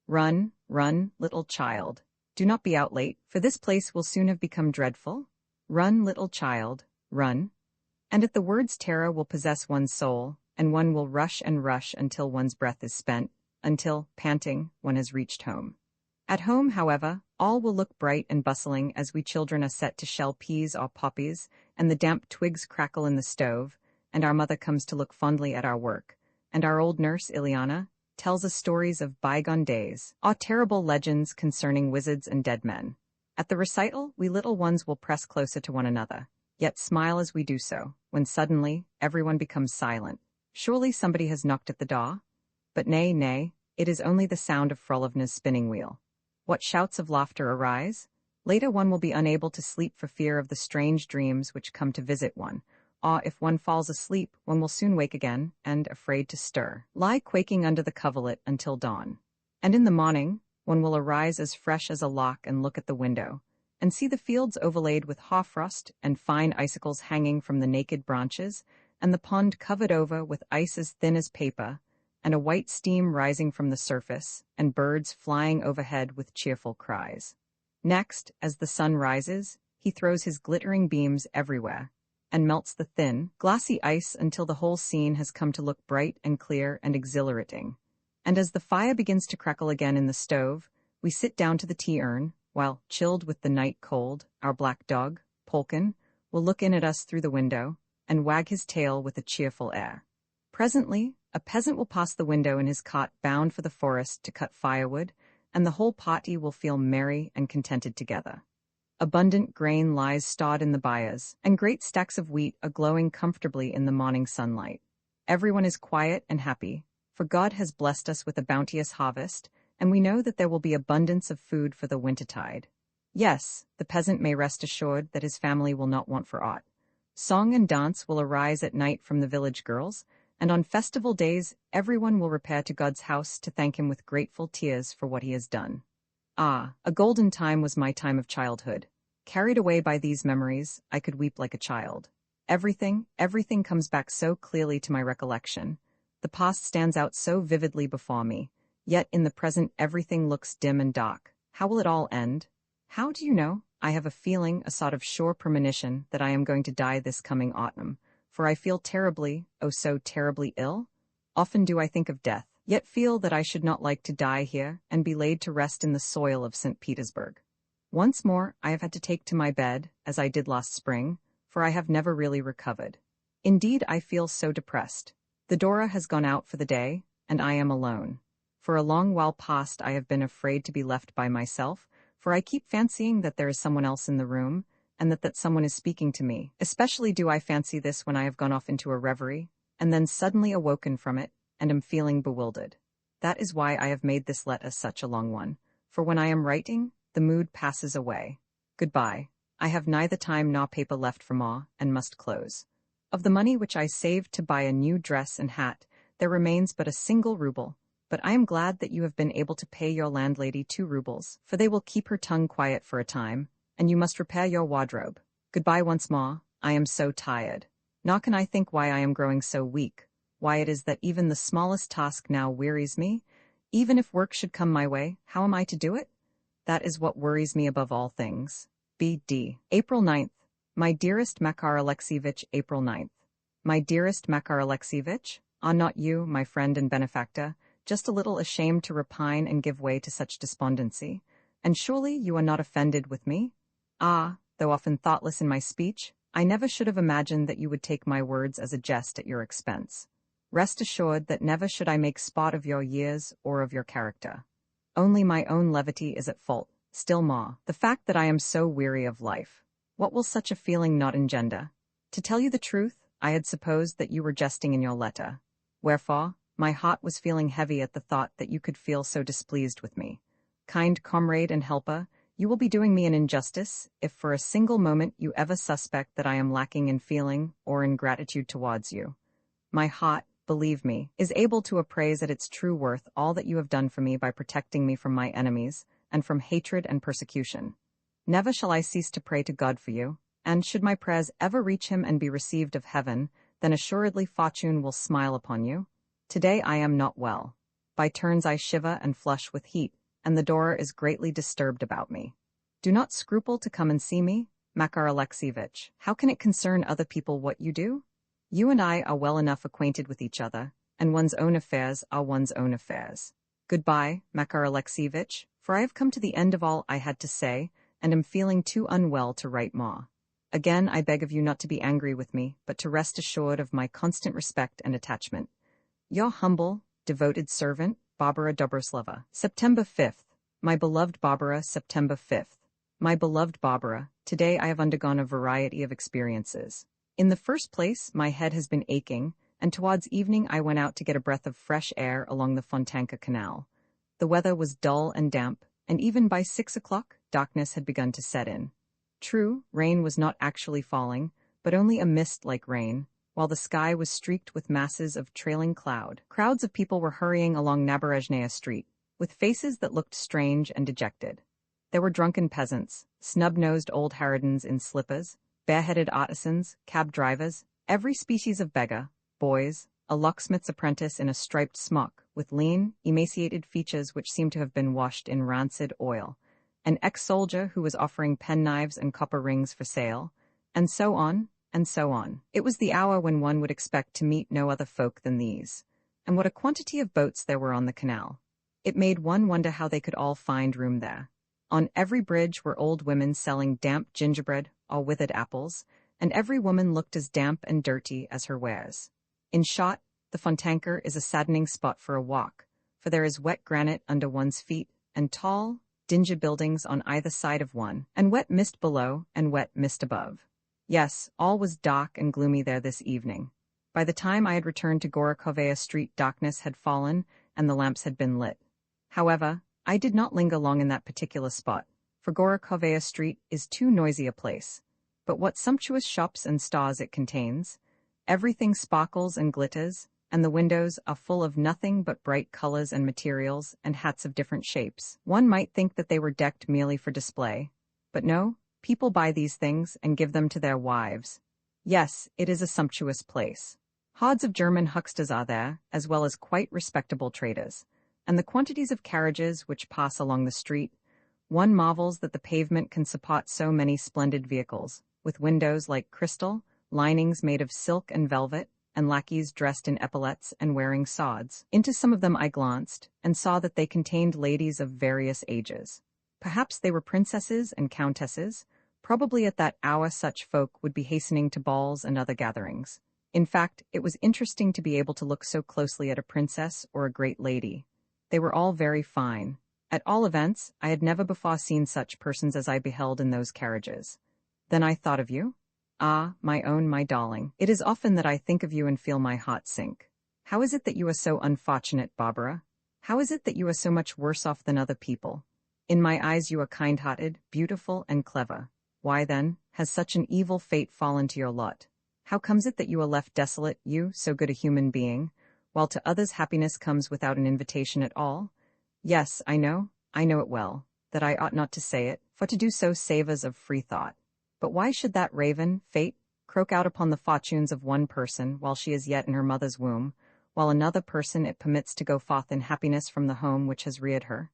"Run, run, little child. Do not be out late, for this place will soon have become dreadful. Run, little child, run." And at the words terror will possess one's soul, and one will rush and rush until one's breath is spent, until, panting, one has reached home. At home, however, all will look bright and bustling as we children are set to shell peas or poppies, and the damp twigs crackle in the stove, and our mother comes to look fondly at our work, and our old nurse, Ileana, tells us stories of bygone days, or terrible legends concerning wizards and dead men. At the recital, we little ones will press closer to one another, yet smile as we do so, when suddenly everyone becomes silent. Surely somebody has knocked at the door? But nay, nay, it is only the sound of Frolovna's spinning wheel. What shouts of laughter arise? Later one will be unable to sleep for fear of the strange dreams which come to visit one, or if one falls asleep, one will soon wake again, and, afraid to stir, lie quaking under the coverlet until dawn. And in the morning, one will arise as fresh as a lark and look at the window, and see the fields overlaid with hoarfrost and fine icicles hanging from the naked branches, and the pond covered over with ice as thin as paper, and a white steam rising from the surface, and birds flying overhead with cheerful cries. Next, as the sun rises, he throws his glittering beams everywhere, and melts the thin, glassy ice until the whole scene has come to look bright and clear and exhilarating. And as the fire begins to crackle again in the stove, we sit down to the tea-urn, while, chilled with the night cold, our black dog, Polkin, will look in at us through the window, and wag his tail with a cheerful air. Presently, a peasant will pass the window in his cart bound for the forest to cut firewood, and the whole party will feel merry and contented together. Abundant grain lies stowed in the byres, and great stacks of wheat are glowing comfortably in the morning sunlight. Everyone is quiet and happy, for God has blessed us with a bounteous harvest, and we know that there will be abundance of food for the wintertide. Yes, the peasant may rest assured that his family will not want for aught. Song and dance will arise at night from the village girls, and on festival days everyone will repair to God's house to thank him with grateful tears for what he has done. Ah, a golden time was my time of childhood. Carried away by these memories, I could weep like a child. Everything comes back so clearly to my recollection. The past stands out so vividly before me, yet in the present everything looks dim and dark. How will it all end? How do you know? I have a feeling, a sort of sure premonition, that I am going to die this coming autumn, for I feel terribly, oh so terribly ill. Often do I think of death, yet feel that I should not like to die here and be laid to rest in the soil of St. Petersburg. Once more I have had to take to my bed, as I did last spring, for I have never really recovered. Indeed, I feel so depressed. The Dora has gone out for the day, and I am alone. For a long while past I have been afraid to be left by myself, for I keep fancying that there is someone else in the room, and that someone is speaking to me. Especially do I fancy this when I have gone off into a reverie, and then suddenly awoken from it, and am feeling bewildered. That is why I have made this letter such a long one, for when I am writing, the mood passes away. Goodbye. I have neither time nor paper left for more, and must close. Of the money which I saved to buy a new dress and hat, there remains but a single ruble, but I am glad that you have been able to pay your landlady 2 rubles, for they will keep her tongue quiet for a time, and you must repair your wardrobe. Goodbye once more. I am so tired. Nor can I think why I am growing so weak, why it is that even the smallest task now wearies me. Even if work should come my way, how am I to do it? That is what worries me above all things. B.D. April 9th. My dearest Makar Alexievich, April 9th. My dearest Makar Alexievich, are not you, my friend and benefactor, just a little ashamed to repine and give way to such despondency? And surely you are not offended with me? Ah, though often thoughtless in my speech, I never should have imagined that you would take my words as a jest at your expense. Rest assured that never should I make sport of your years or of your character. Only my own levity is at fault, still more, the fact that I am so weary of life. What will such a feeling not engender? To tell you the truth, I had supposed that you were jesting in your letter. Wherefore, my heart was feeling heavy at the thought that you could feel so displeased with me. Kind comrade and helper, you will be doing me an injustice if for a single moment you ever suspect that I am lacking in feeling or in gratitude towards you. My heart, believe me, is able to appraise at its true worth all that you have done for me by protecting me from my enemies and from hatred and persecution. Never shall I cease to pray to God for you, and should my prayers ever reach him and be received of heaven, then assuredly fortune will smile upon you. Today I am not well. By turns I shiver and flush with heat, and the door is greatly disturbed about me. Do not scruple to come and see me, Makar Alexievich. How can it concern other people what you do? You and I are well enough acquainted with each other, and one's own affairs are one's own affairs. Goodbye, Makar Alexievich, for I have come to the end of all I had to say, and am feeling too unwell to write more. Again I beg of you not to be angry with me, but to rest assured of my constant respect and attachment. Your humble, devoted servant, Barbara Dobroslava. September 5th. My beloved Barbara, September 5th. My beloved Barbara, today I have undergone a variety of experiences. In the first place, my head has been aching, and towards evening I went out to get a breath of fresh air along the Fontanka Canal. The weather was dull and damp, and even by 6 o'clock, darkness had begun to set in. True, rain was not actually falling, but only a mist like rain, while the sky was streaked with masses of trailing cloud. Crowds of people were hurrying along Naberezhnaya Street, with faces that looked strange and dejected. There were drunken peasants, snub-nosed old harridans in slippers, bareheaded artisans, cab drivers, every species of beggar, boys, a locksmith's apprentice in a striped smock, with lean, emaciated features which seemed to have been washed in rancid oil, an ex-soldier who was offering penknives and copper rings for sale, and so on, and so on. It was the hour when one would expect to meet no other folk than these. And what a quantity of boats there were on the canal. It made one wonder how they could all find room there. On every bridge were old women selling damp gingerbread or withered apples, and every woman looked as damp and dirty as her wares. In short, the Fontanka is a saddening spot for a walk, for there is wet granite under one's feet, and tall, dingy buildings on either side of one, and wet mist below and wet mist above. Yes, all was dark and gloomy there this evening. By the time I had returned to Gorokhovaya Street, darkness had fallen and the lamps had been lit. However, I did not linger long in that particular spot, for Gorokhovaya Street is too noisy a place. But what sumptuous shops and stalls it contains! Everything sparkles and glitters, and the windows are full of nothing but bright colors and materials and hats of different shapes. One might think that they were decked merely for display. But no, people buy these things and give them to their wives. Yes, it is a sumptuous place. Hordes of German hucksters are there, as well as quite respectable traders. And the quantities of carriages which pass along the street, one marvels that the pavement can support so many splendid vehicles, with windows like crystal, linings made of silk and velvet, and lackeys dressed in epaulettes and wearing swords. Into some of them I glanced, and saw that they contained ladies of various ages. Perhaps they were princesses and countesses. Probably at that hour such folk would be hastening to balls and other gatherings. In fact, it was interesting to be able to look so closely at a princess or a great lady. They were all very fine. At all events, I had never before seen such persons as I beheld in those carriages. Then I thought of you. Ah, my own, my darling, it is often that I think of you and feel my heart sink. How is it that you are so unfortunate, Barbara? How is it that you are so much worse off than other people? In my eyes you are kind-hearted, beautiful, and clever. Why, then, has such an evil fate fallen to your lot? How comes it that you are left desolate, you, so good a human being, while to others happiness comes without an invitation at all? Yes, I know it well, that I ought not to say it, for to do so savours of free thought. But why should that raven, fate, croak out upon the fortunes of one person while she is yet in her mother's womb, while another person it permits to go forth in happiness from the home which has reared her?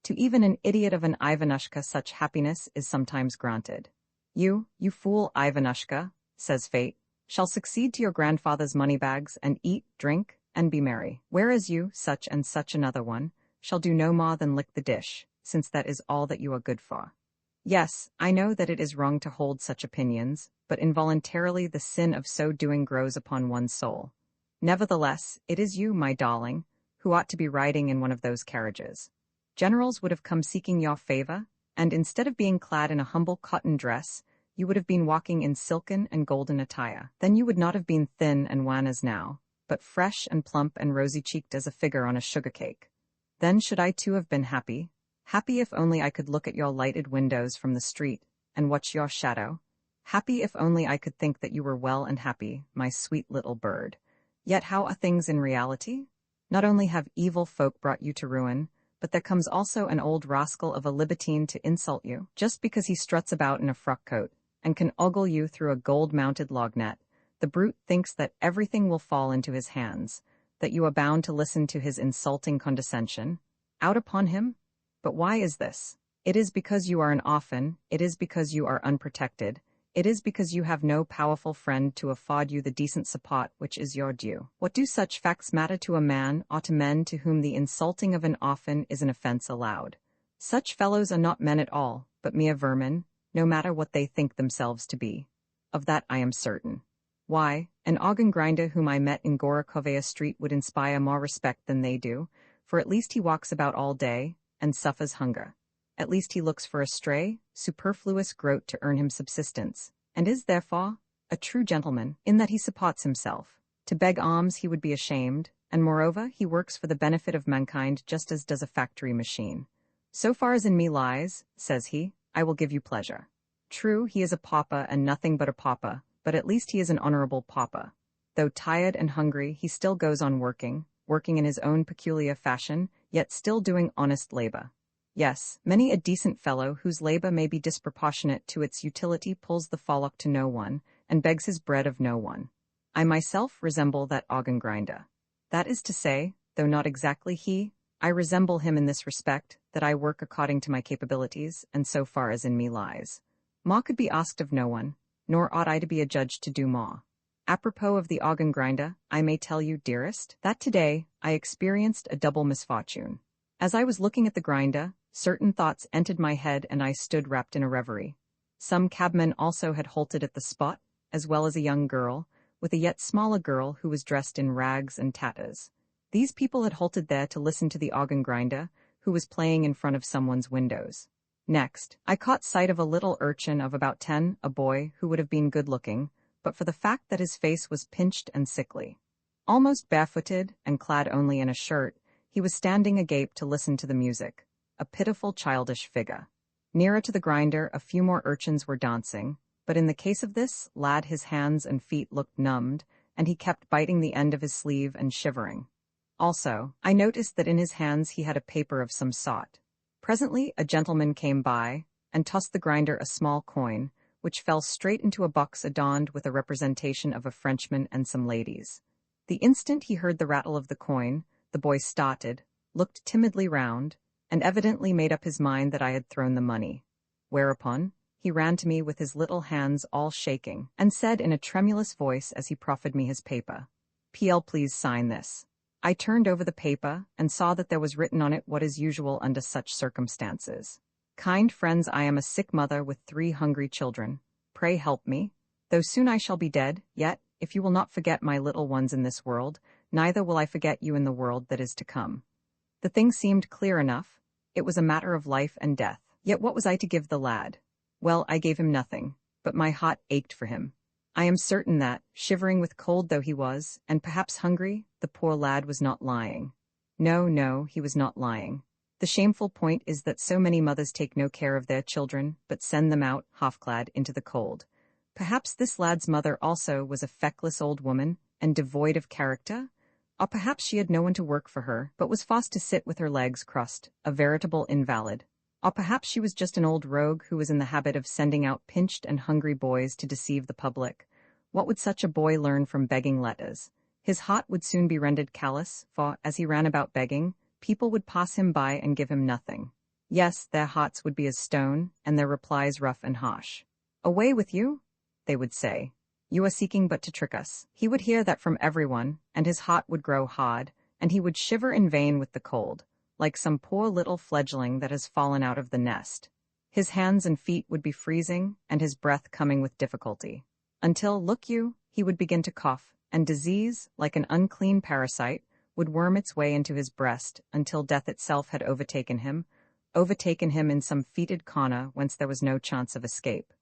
To even an idiot of an Ivanushka such happiness is sometimes granted. You fool Ivanushka, says fate, shall succeed to your grandfather's money-bags, and eat, drink, and be merry. Whereas you, such and such another one, shall do no more than lick the dish, since that is all that you are good for. Yes, I know that it is wrong to hold such opinions, but involuntarily the sin of so doing grows upon one's soul. Nevertheless, it is you, my darling, who ought to be riding in one of those carriages. Generals would have come seeking your favor, and instead of being clad in a humble cotton dress, you would have been walking in silken and golden attire. Then you would not have been thin and wan as now, but fresh and plump and rosy-cheeked as a figure on a sugar cake. Then should I too have been happy, happy if only I could look at your lighted windows from the street, and watch your shadow, happy if only I could think that you were well and happy, my sweet little bird. Yet how are things in reality? Not only have evil folk brought you to ruin, but there comes also an old rascal of a libertine to insult you, just because he struts about in a frock coat, and can ogle you through a gold-mounted lognet. The brute thinks that everything will fall into his hands, that you are bound to listen to his insulting condescension. Out upon him? But why is this? It is because you are an orphan, it is because you are unprotected, it is because you have no powerful friend to afford you the decent support which is your due. What do such facts matter to a man or to men to whom the insulting of an orphan is an offense allowed? Such fellows are not men at all, but mere vermin, no matter what they think themselves to be. Of that I am certain. Why, an organ grinder whom I met in Gorokovaya Street would inspire more respect than they do, for at least he walks about all day, and suffers hunger. At least he looks for a stray, superfluous groat to earn him subsistence, and is, therefore, a true gentleman, in that he supports himself. To beg alms he would be ashamed, and moreover he works for the benefit of mankind just as does a factory machine. So far as in me lies, says he, I will give you pleasure. True, he is a pauper and nothing but a pauper, but at least he is an honorable pauper. Though tired and hungry, he still goes on working in his own peculiar fashion, yet still doing honest labor. Yes, many a decent fellow whose labor may be disproportionate to its utility pulls the fallock to no one, and begs his bread of no one. I myself resemble that organ grinder. That is to say, though not exactly he, I resemble him in this respect, that I work according to my capabilities, and so far as in me lies. More could be asked of no one, nor ought I to be adjudged to do more. Apropos of the organ grinder, I may tell you, dearest, that today I experienced a double misfortune. As I was looking at the grinder, certain thoughts entered my head and I stood wrapped in a reverie. Some cabmen also had halted at the spot, as well as a young girl, with a yet smaller girl who was dressed in rags and tatters. These people had halted there to listen to the organ grinder, who was playing in front of someone's windows. Next, I caught sight of a little urchin of about 10, a boy who would have been good-looking, but for the fact that his face was pinched and sickly. Almost barefooted, and clad only in a shirt, he was standing agape to listen to the music, a pitiful childish figure. Nearer to the grinder, a few more urchins were dancing, but in the case of this lad his hands and feet looked numbed, and he kept biting the end of his sleeve and shivering. Also, I noticed that in his hands he had a paper of some sort. Presently a gentleman came by, and tossed the grinder a small coin, which fell straight into a box adorned with a representation of a Frenchman and some ladies. The instant he heard the rattle of the coin, the boy started, looked timidly round, and evidently made up his mind that I had thrown the money. Whereupon, he ran to me with his little hands all shaking, and said in a tremulous voice as he proffered me his paper, "PL, please sign this." I turned over the paper, and saw that there was written on it what is usual under such circumstances. "Kind friends, I am a sick mother with 3 hungry children. Pray help me. Though soon I shall be dead, yet, if you will not forget my little ones in this world, neither will I forget you in the world that is to come." The thing seemed clear enough. It was a matter of life and death. Yet what was I to give the lad? Well, I gave him nothing, but my heart ached for him. I am certain that, shivering with cold though he was, and perhaps hungry, the poor lad was not lying. No, he was not lying. The shameful point is that so many mothers take no care of their children, but send them out, half-clad, into the cold. Perhaps this lad's mother also was a feckless old woman, and devoid of character? Or perhaps she had no one to work for her, but was forced to sit with her legs crossed, a veritable invalid. Or perhaps she was just an old rogue who was in the habit of sending out pinched and hungry boys to deceive the public. What would such a boy learn from begging letters? His heart would soon be rendered callous, for, as he ran about begging, people would pass him by and give him nothing. Yes, their hearts would be as stone, and their replies rough and harsh. "Away with you," they would say. You are seeking but to trick us. He would hear that from everyone, and his heart would grow hard, and he would shiver in vain with the cold, like some poor little fledgling that has fallen out of the nest. His hands and feet would be freezing, and his breath coming with difficulty. Until, look you, he would begin to cough, and disease, like an unclean parasite, would worm its way into his breast until death itself had overtaken him in some fetid corner whence there was no chance of escape.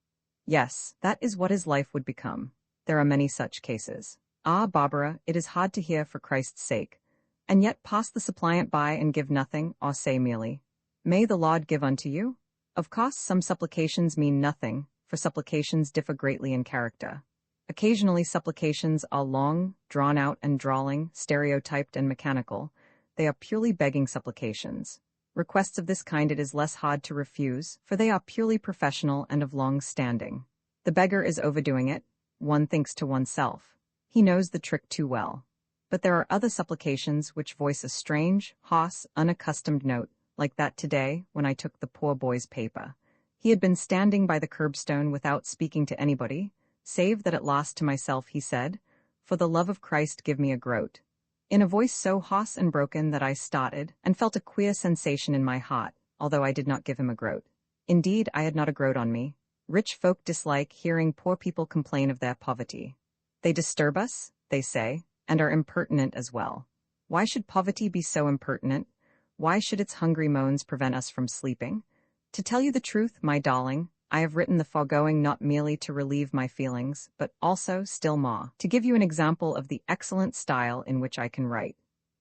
Yes, that is what his life would become. There are many such cases. Ah, Barbara, it is hard to hear for Christ's sake, and yet pass the suppliant by and give nothing, or say merely, "May the Lord give unto you?" Of course, some supplications mean nothing, for supplications differ greatly in character. Occasionally supplications are long, drawn-out and drawling, stereotyped and mechanical. They are purely begging supplications. Requests of this kind it is less hard to refuse, for they are purely professional and of long standing. The beggar is overdoing it, one thinks to oneself. He knows the trick too well. But there are other supplications which voice a strange, hoarse, unaccustomed note, like that today when I took the poor boy's paper. He had been standing by the curbstone without speaking to anybody, save that at last to myself he said, "For the love of Christ give me a groat," in a voice so hoarse and broken that I started, and felt a queer sensation in my heart, although I did not give him a groat. Indeed, I had not a groat on me. Rich folk dislike hearing poor people complain of their poverty. They disturb us, they say, and are impertinent as well. Why should poverty be so impertinent? Why should its hungry moans prevent us from sleeping? To tell you the truth, my darling, I have written the foregoing not merely to relieve my feelings, but also, still more, to give you an example of the excellent style in which I can write.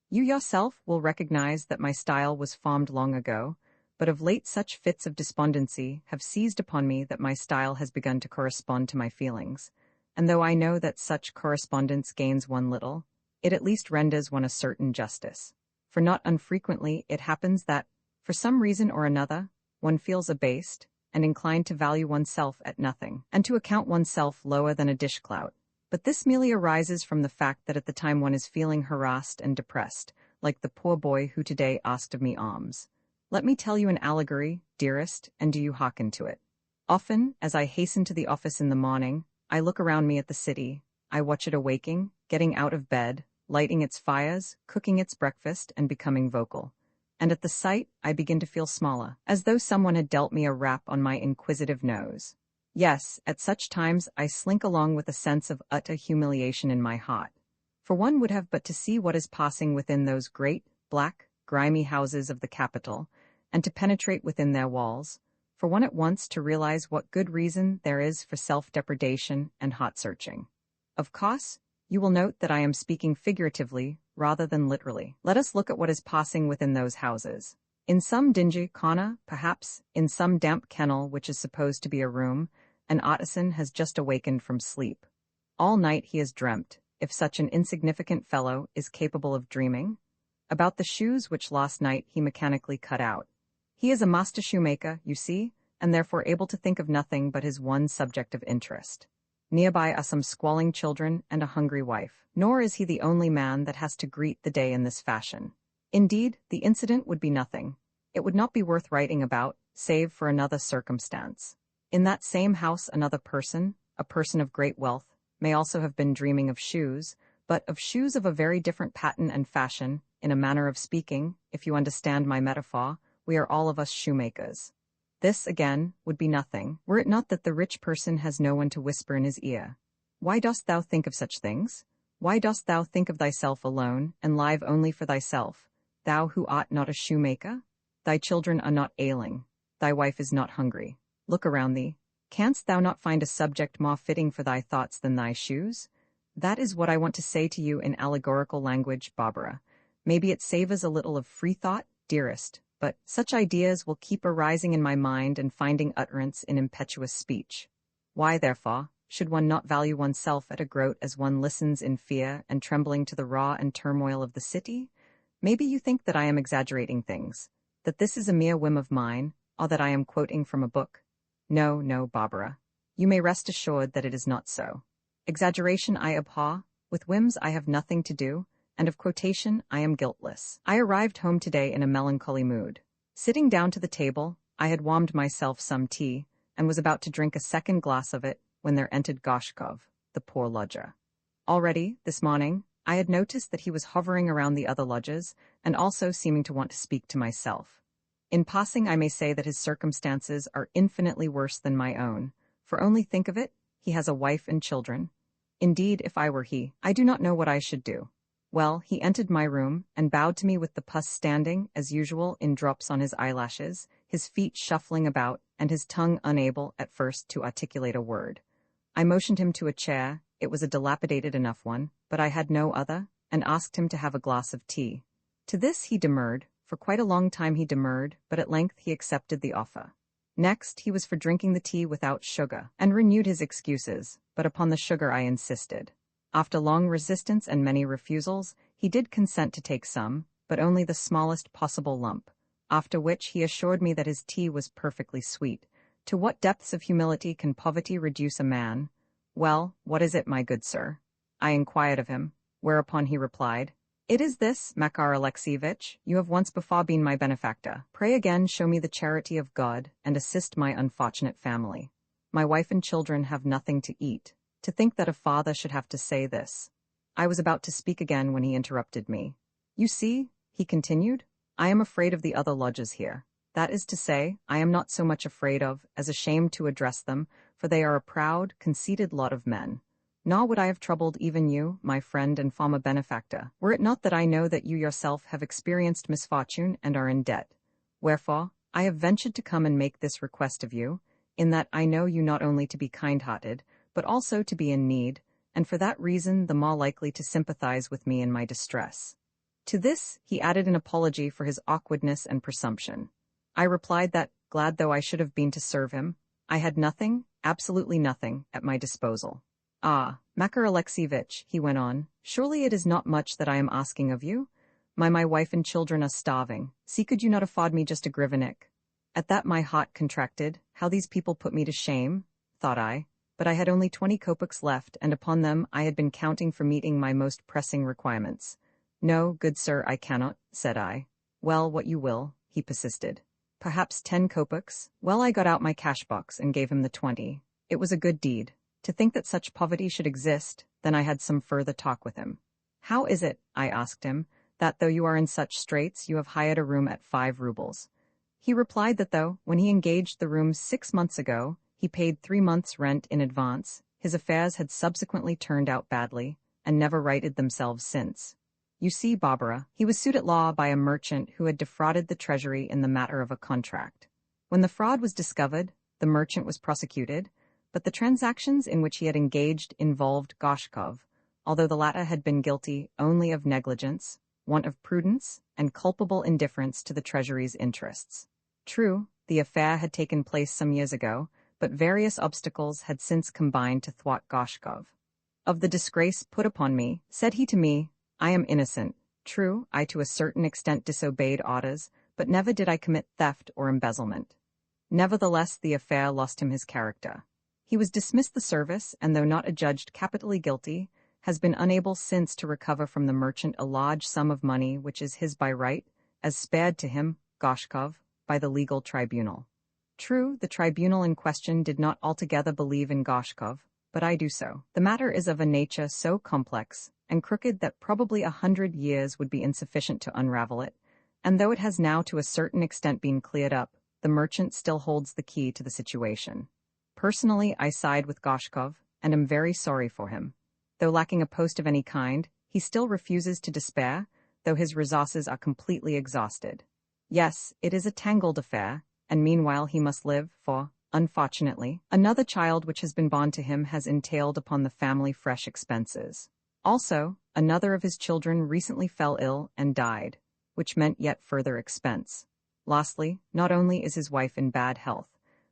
You yourself will recognize that my style was formed long ago, but of late such fits of despondency have seized upon me that my style has begun to correspond to my feelings, and though I know that such correspondence gains one little, it at least renders one a certain justice. For not unfrequently it happens that, for some reason or another, one feels abased, and inclined to value oneself at nothing, and to account oneself lower than a dishclout. But this merely arises from the fact that at the time one is feeling harassed and depressed, like the poor boy who today asked of me alms. Let me tell you an allegory, dearest, and do you hearken to it. Often, as I hasten to the office in the morning, I look around me at the city, I watch it awaking, getting out of bed, lighting its fires, cooking its breakfast, and becoming vocal. And at the sight, I begin to feel smaller, as though someone had dealt me a rap on my inquisitive nose. Yes, at such times I slink along with a sense of utter humiliation in my heart. For one would have but to see what is passing within those great, black, grimy houses of the capital, and to penetrate within their walls, for one at once to realize what good reason there is for self-depredation and heart-searching. Of course, you will note that I am speaking figuratively rather than literally. Let us look at what is passing within those houses. In some dingy corner, perhaps, in some damp kennel which is supposed to be a room, an artisan has just awakened from sleep. All night he has dreamt, if such an insignificant fellow is capable of dreaming, about the shoes which last night he mechanically cut out. He is a master shoemaker, you see, and therefore able to think of nothing but his one subject of interest. Nearby are some squalling children and a hungry wife. Nor is he the only man that has to greet the day in this fashion. Indeed, the incident would be nothing. It would not be worth writing about, save for another circumstance. In that same house another person, a person of great wealth, may also have been dreaming of shoes, but of shoes of a very different pattern and fashion. In a manner of speaking, if you understand my metaphor, we are all of us shoemakers. This, again, would be nothing, were it not that the rich person has no one to whisper in his ear. Why dost thou think of such things? Why dost thou think of thyself alone, and live only for thyself, thou who art not a shoemaker? Thy children are not ailing, thy wife is not hungry. Look around thee. Canst thou not find a subject more fitting for thy thoughts than thy shoes? That is what I want to say to you in allegorical language, Barbara. Maybe it savours a little of free thought, dearest, but such ideas will keep arising in my mind and finding utterance in impetuous speech. Why, therefore, should one not value oneself at a groat as one listens in fear and trembling to the raw and turmoil of the city? Maybe you think that I am exaggerating things, that this is a mere whim of mine, or that I am quoting from a book. No, no, Barbara. You may rest assured that it is not so. Exaggeration I abhor, with whims I have nothing to do, and of quotation I am guiltless. I arrived home today in a melancholy mood. Sitting down to the table, I had warmed myself some tea, and was about to drink a second glass of it, when there entered Gorshkov. the poor lodger. Already, this morning, I had noticed that he was hovering around the other lodgers, and also seeming to want to speak to myself. In passing, I may say that his circumstances are infinitely worse than my own, for only think of it, he has a wife and children. Indeed, if I were he, I do not know what I should do. Well, he entered my room, and bowed to me with the pus standing, as usual, in drops on his eyelashes, his feet shuffling about, and his tongue unable, at first, to articulate a word. I motioned him to a chair, it was a dilapidated enough one, but I had no other, and asked him to have a glass of tea. To this he demurred, for quite a long time he demurred, but at length he accepted the offer. Next, he was for drinking the tea without sugar, and renewed his excuses, but upon the sugar I insisted. After long resistance and many refusals, he did consent to take some, but only the smallest possible lump, after which he assured me that his tea was perfectly sweet. To what depths of humility can poverty reduce a man? Well, what is it, my good sir? I inquired of him, whereupon he replied, "It is this, Makar Alexievich, you have once before been my benefactor. Pray again show me the charity of God, and assist my unfortunate family. My wife and children have nothing to eat. To think that a father should have to say this." I was about to speak again when he interrupted me. "You see," he continued, "I am afraid of the other lodgers here. That is to say, I am not so much afraid of, as ashamed to address them, for they are a proud, conceited lot of men. Nor would I have troubled even you, my friend and former benefactor, were it not that I know that you yourself have experienced misfortune and are in debt. Wherefore, I have ventured to come and make this request of you, in that I know you not only to be kind-hearted, but also to be in need, and for that reason the more likely to sympathize with me in my distress." To this, he added an apology for his awkwardness and presumption. I replied that, glad though I should have been to serve him, I had nothing, absolutely nothing, at my disposal. "Ah, Makar Alexievich," he went on, "surely it is not much that I am asking of you? My wife and children are starving. See, could you not afford me just a grivennik?" At that my heart contracted. How these people put me to shame, thought I. But I had only 20 kopecks left, and upon them I had been counting for meeting my most pressing requirements. "No, good sir, I cannot," said I. "Well, what you will," he persisted. "Perhaps 10 kopecks?" Well, I got out my cash-box and gave him the 20. It was a good deed. To think that such poverty should exist, then I had some further talk with him. "How is it," I asked him, "that though you are in such straits you have hired a room at 5 rubles? He replied that though, when he engaged the room 6 months ago, he paid 3 months' rent in advance, his affairs had subsequently turned out badly, and never righted themselves since. You see, Barbara, he was sued at law by a merchant who had defrauded the treasury in the matter of a contract. When the fraud was discovered, the merchant was prosecuted, but the transactions in which he had engaged involved Gorshkov, although the latter had been guilty only of negligence, want of prudence, and culpable indifference to the treasury's interests. True, the affair had taken place some years ago, but various obstacles had since combined to thwart Gorshkov. "Of the disgrace put upon me," said he to me, "I am innocent. True, I to a certain extent disobeyed orders, but never did I commit theft or embezzlement." Nevertheless, the affair lost him his character. He was dismissed the service, and though not adjudged capitally guilty, has been unable since to recover from the merchant a large sum of money which is his by right, as spared to him, Gorshkov, by the legal tribunal. True, the tribunal in question did not altogether believe in Gorshkov, but I do so. The matter is of a nature so complex and crooked that probably 100 years would be insufficient to unravel it, and though it has now to a certain extent been cleared up, the merchant still holds the key to the situation. Personally, I side with Gorshkov, and am very sorry for him. Though lacking a post of any kind, he still refuses to despair, though his resources are completely exhausted. Yes, it is a tangled affair, and meanwhile he must live, for, unfortunately, another child which has been born to him has entailed upon the family fresh expenses. Also, another of his children recently fell ill and died, which meant yet further expense. Lastly, not only is his wife in bad health,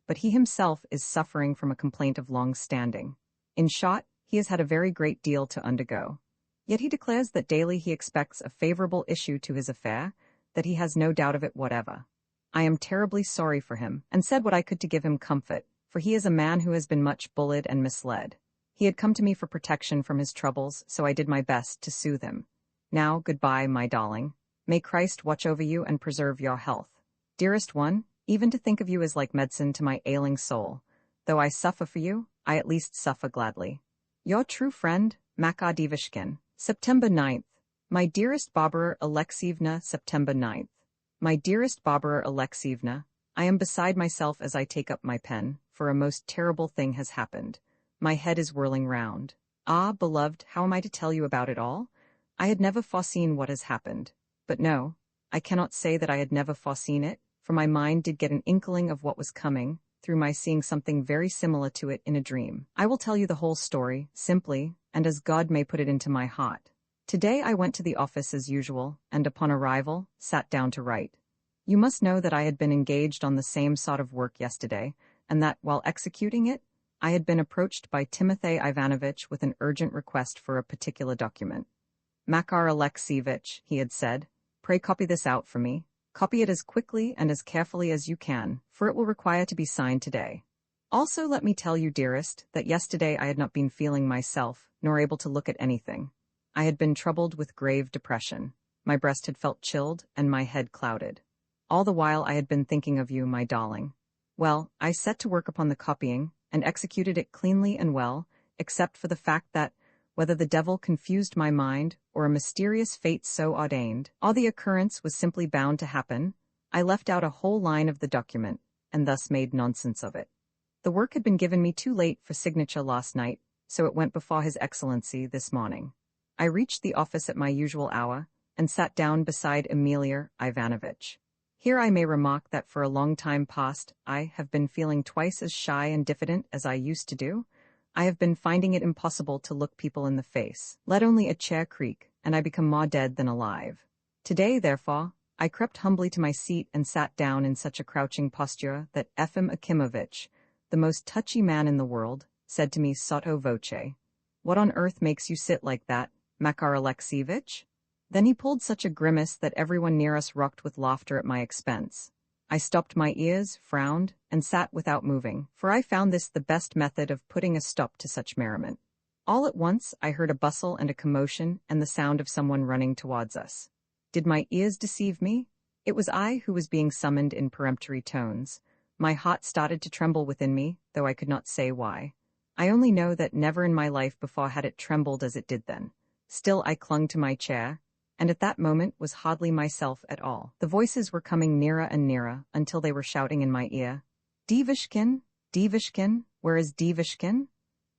but he himself is suffering from a complaint of long standing. In short, he has had a very great deal to undergo. Yet he declares that daily he expects a favorable issue to his affair, that he has no doubt of it whatever. I am terribly sorry for him, and said what I could to give him comfort, for he is a man who has been much bullied and misled. He had come to me for protection from his troubles, so I did my best to soothe him. Now, goodbye, my darling. May Christ watch over you and preserve your health. Dearest one, even to think of you is like medicine to my ailing soul. Though I suffer for you, I at least suffer gladly. Your true friend, Makar Devishkin. September 9th. My dearest Barbara Alexievna, September 9th. My dearest Barbara Alexievna, I am beside myself as I take up my pen, for a most terrible thing has happened. My head is whirling round. Ah, beloved, how am I to tell you about it all? I had never foreseen what has happened. But no, I cannot say that I had never foreseen it, for my mind did get an inkling of what was coming, through my seeing something very similar to it in a dream. I will tell you the whole story, simply, and as God may put it into my heart. Today I went to the office as usual, and upon arrival, sat down to write. You must know that I had been engaged on the same sort of work yesterday, and that, while executing it, I had been approached by Timothy Ivanovitch with an urgent request for a particular document. Makar Alexievitch, he had said, pray copy this out for me. Copy it as quickly and as carefully as you can, for it will require to be signed today. Also let me tell you, dearest, that yesterday I had not been feeling myself, nor able to look at anything. I had been troubled with grave depression. My breast had felt chilled, and my head clouded. All the while I had been thinking of you, my darling. Well, I set to work upon the copying, and executed it cleanly and well, except for the fact that, whether the devil confused my mind, or a mysterious fate so ordained, or the occurrence was simply bound to happen, I left out a whole line of the document, and thus made nonsense of it. The work had been given me too late for signature last night, so it went before His Excellency this morning. I reached the office at my usual hour, and sat down beside Emilia Ivanovitch. Here I may remark that for a long time past I have been feeling twice as shy and diffident as I used to do. I have been finding it impossible to look people in the face. Let only a chair creak, and I become more dead than alive. Today, therefore, I crept humbly to my seat and sat down in such a crouching posture that Efim Akimovitch, the most touchy man in the world, said to me sotto voce, "What on earth makes you sit like that, Makar Alexievitch?" Then he pulled such a grimace that everyone near us rocked with laughter at my expense. I stopped my ears, frowned, and sat without moving, for I found this the best method of putting a stop to such merriment. All at once I heard a bustle and a commotion and the sound of someone running towards us. Did my ears deceive me? It was I who was being summoned in peremptory tones. My heart started to tremble within me, though I could not say why. I only know that never in my life before had it trembled as it did then. Still I clung to my chair, and at that moment was hardly myself at all. The voices were coming nearer and nearer, until they were shouting in my ear, "Devishkin, Devishkin, where is Devishkin?"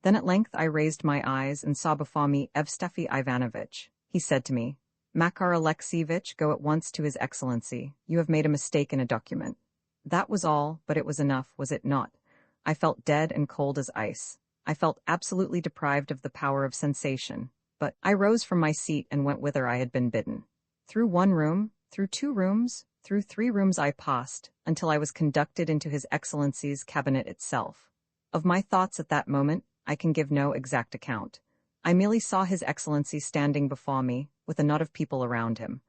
Then at length I raised my eyes and saw before me Evstafi Ivanovitch. He said to me, "Makar Alexievitch, go at once to His Excellency. You have made a mistake in a document." That was all, but it was enough, was it not? I felt dead and cold as ice. I felt absolutely deprived of the power of sensation. But I rose from my seat and went whither I had been bidden. Through one room, through 2 rooms, through 3 rooms I passed, until I was conducted into His Excellency's cabinet itself. Of my thoughts at that moment, I can give no exact account. I merely saw His Excellency standing before me, with a knot of people around him.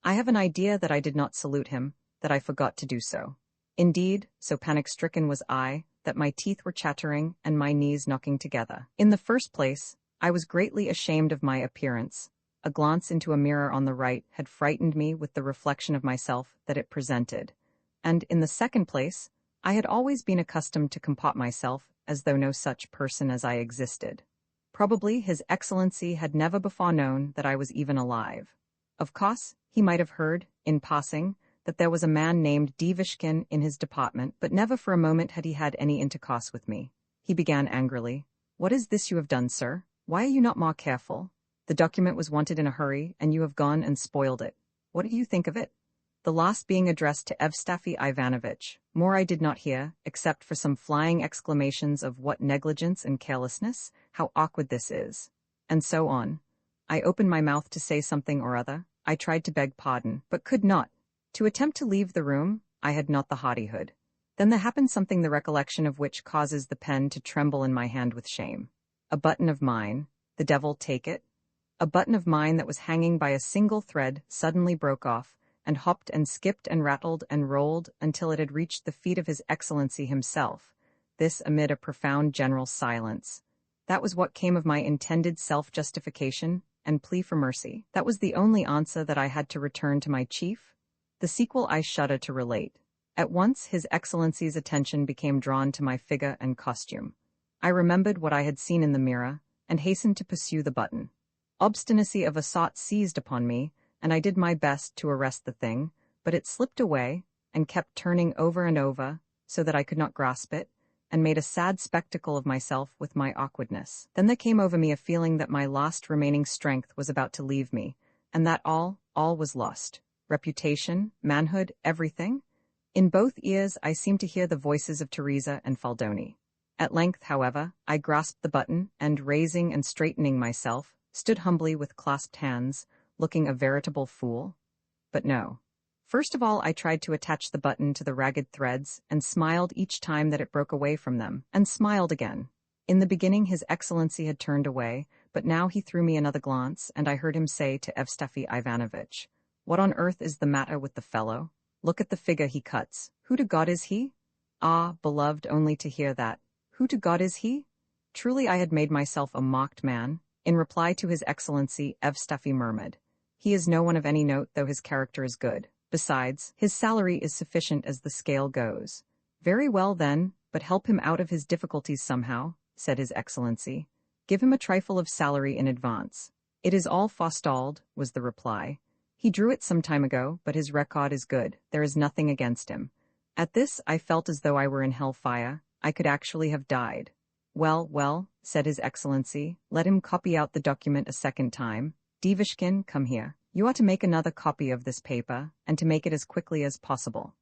I have an idea that I did not salute him, that I forgot to do so. Indeed, so panic-stricken was I, that my teeth were chattering and my knees knocking together. In the first place, I was greatly ashamed of my appearance. A glance into a mirror on the right had frightened me with the reflection of myself that it presented. And, in the second place, I had always been accustomed to comport myself as though no such person as I existed. Probably His Excellency had never before known that I was even alive. Of course, he might have heard, in passing, that there was a man named Devishkin in his department, but never for a moment had he had any intercourse with me. He began angrily, "What is this you have done, sir? Why are you not more careful? The document was wanted in a hurry, and you have gone and spoiled it. What do you think of it?" The last being addressed to Evstafi Ivanovitch. More I did not hear, except for some flying exclamations of "What negligence and carelessness! How awkward this is!" and so on. I opened my mouth to say something or other. I tried to beg pardon, but could not. To attempt to leave the room, I had not the hardihood. Then there happened something the recollection of which causes the pen to tremble in my hand with shame. A button of mine, the devil take it, a button of mine that was hanging by a single thread suddenly broke off, and hopped and skipped and rattled and rolled until it had reached the feet of His Excellency himself, this amid a profound general silence. That was what came of my intended self-justification and plea for mercy. That was the only answer that I had to return to my chief. The sequel I shudder to relate. At once His Excellency's attention became drawn to my figure and costume. I remembered what I had seen in the mirror, and hastened to pursue the button. Obstinacy of a sort seized upon me, and I did my best to arrest the thing, but it slipped away, and kept turning over and over, so that I could not grasp it, and made a sad spectacle of myself with my awkwardness. Then there came over me a feeling that my last remaining strength was about to leave me, and that all was lost. Reputation, manhood, everything. In both ears I seemed to hear the voices of Teresa and Faldoni. At length, however, I grasped the button, and raising and straightening myself, stood humbly with clasped hands, looking a veritable fool. But no. First of all I tried to attach the button to the ragged threads, and smiled each time that it broke away from them, and smiled again. In the beginning His Excellency had turned away, but now he threw me another glance, and I heard him say to Evstafi Ivanovitch, "What on earth is the matter with the fellow? Look at the figure he cuts. Who to God is he?" Ah, beloved, only to hear that. Who to God is he? Truly I had made myself a mocked man. In reply to His Excellency, Evstafi murmured, "He is no one of any note, though his character is good. Besides, his salary is sufficient as the scale goes." "Very well then, but help him out of his difficulties somehow," said His Excellency. "Give him a trifle of salary in advance." "It is all forestalled," was the reply. "He drew it some time ago, but his record is good. There is nothing against him." At this I felt as though I were in hell-fire. I could actually have died. Well, said His Excellency, "let him copy out the document a second time. Devishkin, come here. You ought to make another copy of this paper, and to make it as quickly as possible."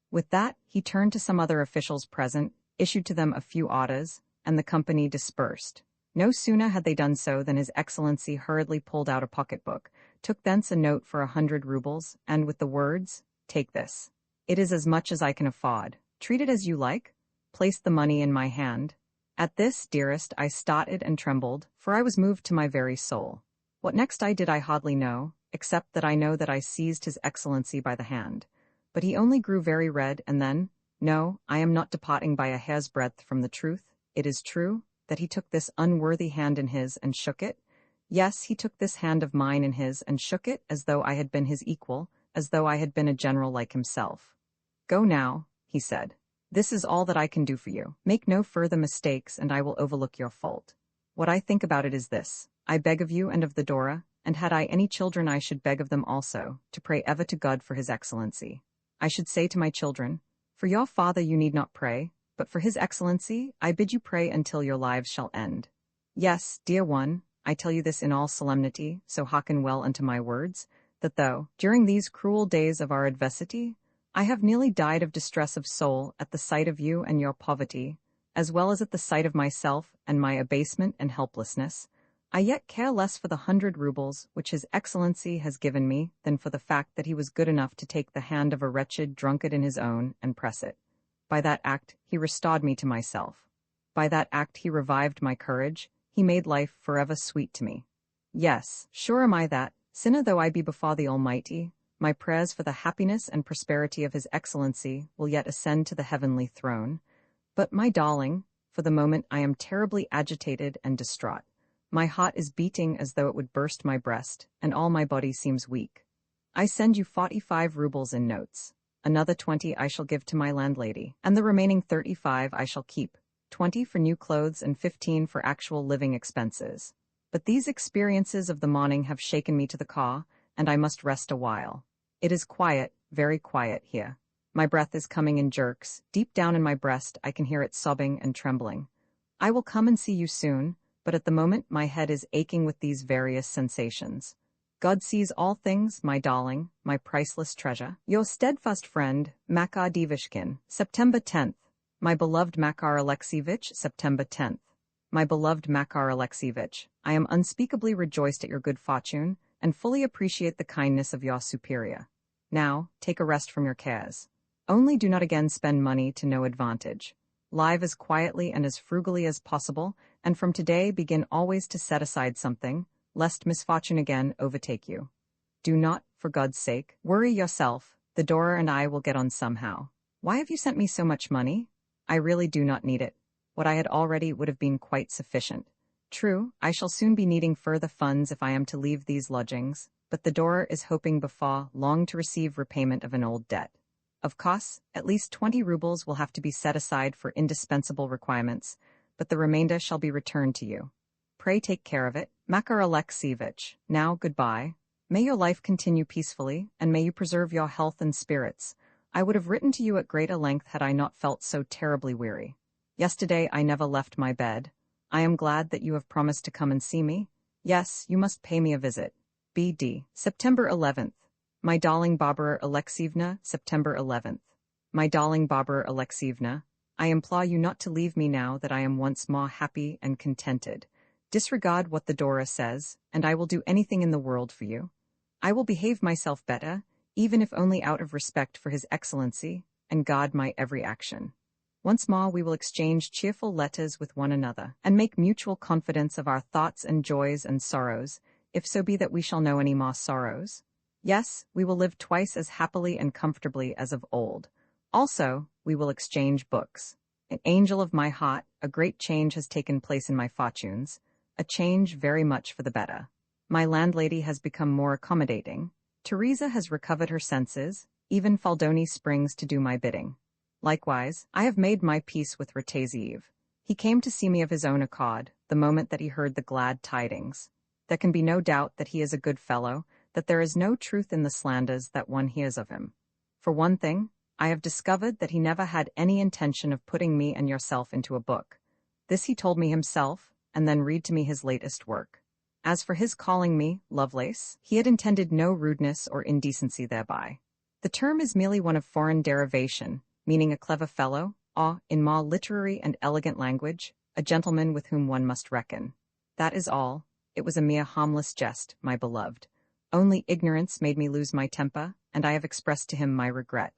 With that, he turned to some other officials present, issued to them a few orders, and the company dispersed. No sooner had they done so than His Excellency hurriedly pulled out a pocketbook, took thence a note for 100 rubles, and with the words, "Take this. It is as much as I can afford. Treat it as you like," placed the money in my hand. At this, dearest, I started and trembled, for I was moved to my very soul. What next I did I hardly know, except that I know that I seized His Excellency by the hand. But he only grew very red, and then, no, I am not departing by a hair's breadth from the truth. It is true that he took this unworthy hand in his and shook it. Yes, he took this hand of mine in his and shook it as though I had been his equal, as though I had been a general like himself. "Go now," he said. "This is all that I can do for you. Make no further mistakes, and I will overlook your fault. What I think about it is this. I beg of you and of the Dora, and had I any children I should beg of them also, to pray ever to God for His Excellency. I should say to my children, for your father you need not pray, but for His Excellency I bid you pray until your lives shall end. Yes, dear one, I tell you this in all solemnity, so hearken well unto my words, that though, during these cruel days of our adversity, I have nearly died of distress of soul at the sight of you and your poverty, as well as at the sight of myself and my abasement and helplessness, I yet care less for the 100 rubles which His Excellency has given me than for the fact that he was good enough to take the hand of a wretched drunkard in his own and press it. By that act he restored me to myself. By that act he revived my courage, he made life forever sweet to me. Yes, sure am I that, sinner though I be before the Almighty, my prayers for the happiness and prosperity of His Excellency will yet ascend to the heavenly throne. But, my darling, for the moment I am terribly agitated and distraught. My heart is beating as though it would burst my breast, and all my body seems weak. I send you 45 rubles in notes. Another 20 I shall give to my landlady, and the remaining 35 I shall keep, 20 for new clothes and 15 for actual living expenses. But these experiences of the morning have shaken me to the core, and I must rest a while. It is quiet, very quiet here. My breath is coming in jerks. Deep down in my breast I can hear it sobbing and trembling. I will come and see you soon, but at the moment my head is aching with these various sensations. God sees all things, my darling, my priceless treasure. Your steadfast friend, Makar Devishkin, September 10th. My beloved Makar Alexievich, September 10th. My beloved Makar Alexievich, I am unspeakably rejoiced at your good fortune, and fully appreciate the kindness of your superior. Now, take a rest from your cares. Only do not again spend money to no advantage. Live as quietly and as frugally as possible, and from today begin always to set aside something, lest misfortune again overtake you. Do not, for God's sake, worry yourself. The Dora and I will get on somehow. Why have you sent me so much money? I really do not need it. What I had already would have been quite sufficient. True, I shall soon be needing further funds if I am to leave these lodgings, but the Dora is hoping before long to receive repayment of an old debt. Of course, at least 20 rubles will have to be set aside for indispensable requirements, but the remainder shall be returned to you. pray take care of it, Makar Alexievich. Now, goodbye. May your life continue peacefully, and may you preserve your health and spirits. I would have written to you at greater length had I not felt so terribly weary. Yesterday I never left my bed. I am glad that you have promised to come and see me. Yes, you must pay me a visit. B.D. September 11th. My darling Barbara Alexievna, September 11th. My darling Barbara Alexievna, I implore you not to leave me now that I am once more happy and contented. Disregard what the Dora says, and I will do anything in the world for you. I will behave myself better, even if only out of respect for His Excellency, and guard my every action. Once more we will exchange cheerful letters with one another, and make mutual confidence of our thoughts and joys and sorrows, if so be that we shall know any more sorrows. Yes, we will live twice as happily and comfortably as of old. Also, we will exchange books. An angel of my heart, a great change has taken place in my fortunes, a change very much for the better. My landlady has become more accommodating. Teresa has recovered her senses, even Fyodor springs to do my bidding. Likewise, I have made my peace with Rataziev. He came to see me of his own accord, the moment that he heard the glad tidings. There can be no doubt that he is a good fellow, that there is no truth in the slanders that one hears of him. For one thing, I have discovered that he never had any intention of putting me and yourself into a book. This he told me himself, and then read to me his latest work. As for his calling me Lovelace, he had intended no rudeness or indecency thereby. The term is merely one of foreign derivation, meaning a clever fellow, or, in more literary and elegant language, a gentleman with whom one must reckon. That is all. It was a mere harmless jest, my beloved. Only ignorance made me lose my temper, and I have expressed to him my regret.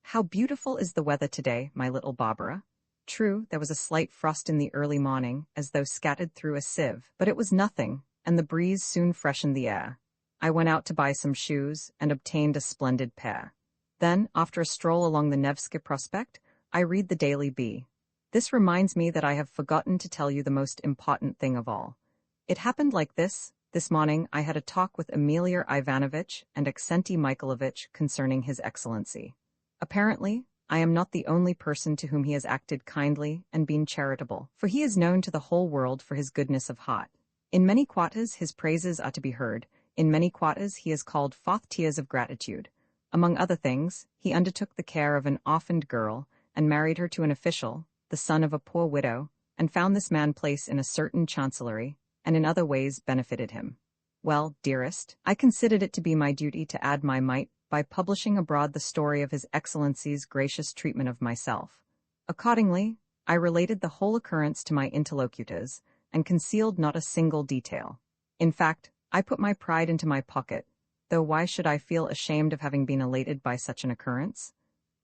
How beautiful is the weather today, my little Barbara. True, there was a slight frost in the early morning, as though scattered through a sieve, but it was nothing, and the breeze soon freshened the air. I went out to buy some shoes, and obtained a splendid pair. Then, after a stroll along the Nevsky Prospect, I read the Daily Bee. This reminds me that I have forgotten to tell you the most important thing of all. It happened like this. This morning I had a talk with Emilio Ivanovitch and Aksenti Mikhailovitch concerning His Excellency. Apparently, I am not the only person to whom he has acted kindly and been charitable, for he is known to the whole world for his goodness of heart. In many quarters his praises are to be heard, in many quarters he is called forth tears of gratitude. Among other things, he undertook the care of an orphaned girl, and married her to an official, the son of a poor widow, and found this man place in a certain chancellery, and in other ways benefited him. Well, dearest, I considered it to be my duty to add my mite by publishing abroad the story of His Excellency's gracious treatment of myself. Accordingly, I related the whole occurrence to my interlocutors, and concealed not a single detail. In fact, I put my pride into my pocket, though why should I feel ashamed of having been elated by such an occurrence?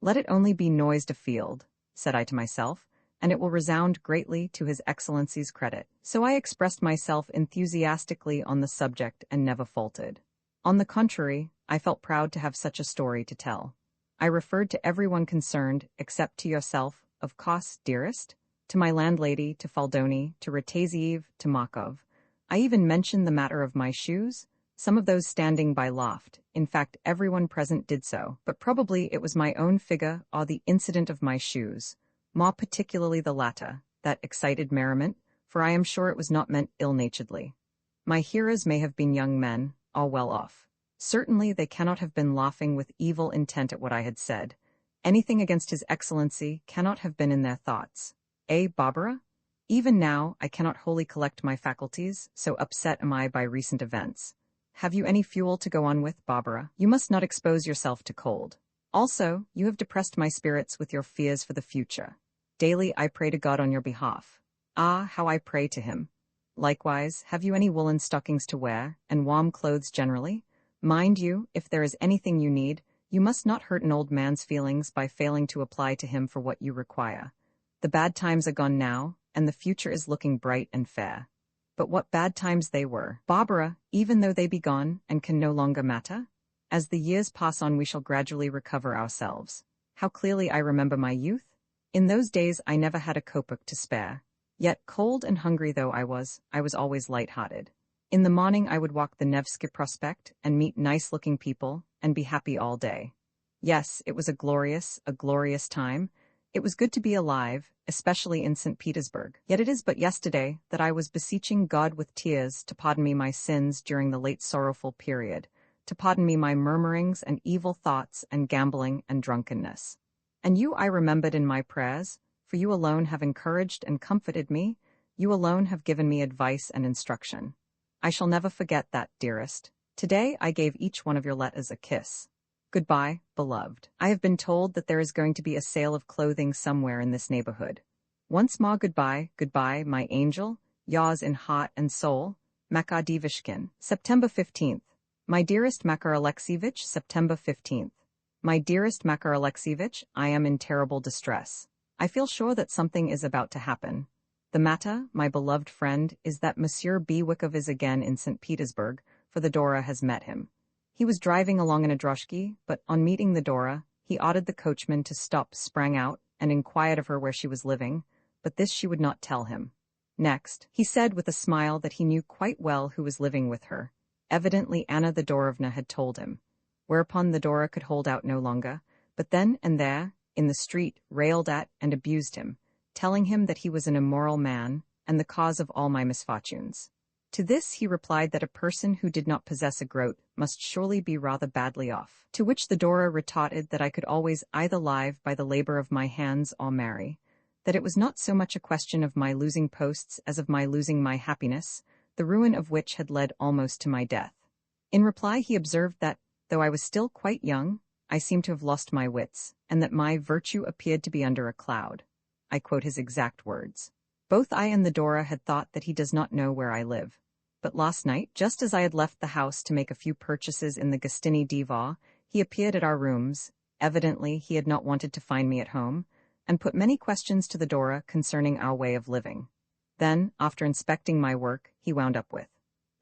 Let it only be noised afield, said I to myself, and it will resound greatly to His Excellency's credit. So I expressed myself enthusiastically on the subject and never faltered. On the contrary, I felt proud to have such a story to tell. I referred to everyone concerned, except to yourself, of course, dearest, to my landlady, to Fyodor, to Rataziev, to Makov. I even mentioned the matter of my shoes, some of those standing by loft. In fact, everyone present did so, but probably it was my own figure or the incident of my shoes, more particularly the latter, that excited merriment, for I am sure it was not meant ill-naturedly. My hearers may have been young men, all well off. Certainly they cannot have been laughing with evil intent at what I had said. Anything against His Excellency cannot have been in their thoughts. Eh, Barbara? Even now I cannot wholly collect my faculties, so upset am I by recent events. Have you any fuel to go on with, Barbara? You must not expose yourself to cold. Also, you have depressed my spirits with your fears for the future. Daily I pray to God on your behalf. Ah, how I pray to Him. Likewise, have you any woolen stockings to wear, and warm clothes generally? Mind you, if there is anything you need, you must not hurt an old man's feelings by failing to apply to him for what you require. The bad times are gone now, and the future is looking bright and fair. But what bad times they were, Barbara, even though they be gone and can no longer matter? As the years pass on we shall gradually recover ourselves. How clearly I remember my youth! In those days I never had a kopeck to spare. Yet, cold and hungry though I was always light-hearted. In the morning I would walk the Nevsky Prospect and meet nice-looking people, and be happy all day. Yes, it was a glorious time. It was good to be alive, especially in St. Petersburg. Yet it is but yesterday that I was beseeching God with tears to pardon me my sins during the late sorrowful period, to pardon me my murmurings and evil thoughts and gambling and drunkenness. And you I remembered in my prayers, for you alone have encouraged and comforted me, you alone have given me advice and instruction. I shall never forget that, dearest. Today I gave each one of your letters a kiss. Goodbye, beloved. I have been told that there is going to be a sale of clothing somewhere in this neighborhood. Once more goodbye, goodbye, my angel, yours in heart and soul, Makar Divishkin. September 15th. My dearest Makar Alexievich, September 15th. My dearest Makar Alexievich, I am in terrible distress. I feel sure that something is about to happen. The matter, my beloved friend, is that Monsieur Bewikov is again in St. Petersburg, for the Dora has met him. He was driving along in a droshky, but on meeting the Dora, he ordered the coachman to stop, sprang out, and inquired of her where she was living, but this she would not tell him. Next, he said with a smile that he knew quite well who was living with her. Evidently Anna Thedorovna had told him. Whereupon the Dora could hold out no longer, but then and there, in the street, railed at and abused him, telling him that he was an immoral man, and the cause of all my misfortunes. To this he replied that a person who did not possess a groat must surely be rather badly off. To which the Dora retorted that I could always either live by the labor of my hands or marry, that it was not so much a question of my losing posts as of my losing my happiness, the ruin of which had led almost to my death. In reply he observed that, though I was still quite young, I seemed to have lost my wits, and that my virtue appeared to be under a cloud. I quote his exact words. Both I and the Dora had thought that he does not know where I live. But last night, just as I had left the house to make a few purchases in the Gostiny Dvor, he appeared at our rooms. Evidently he had not wanted to find me at home, and put many questions to the Dora concerning our way of living. Then, after inspecting my work, he wound up with,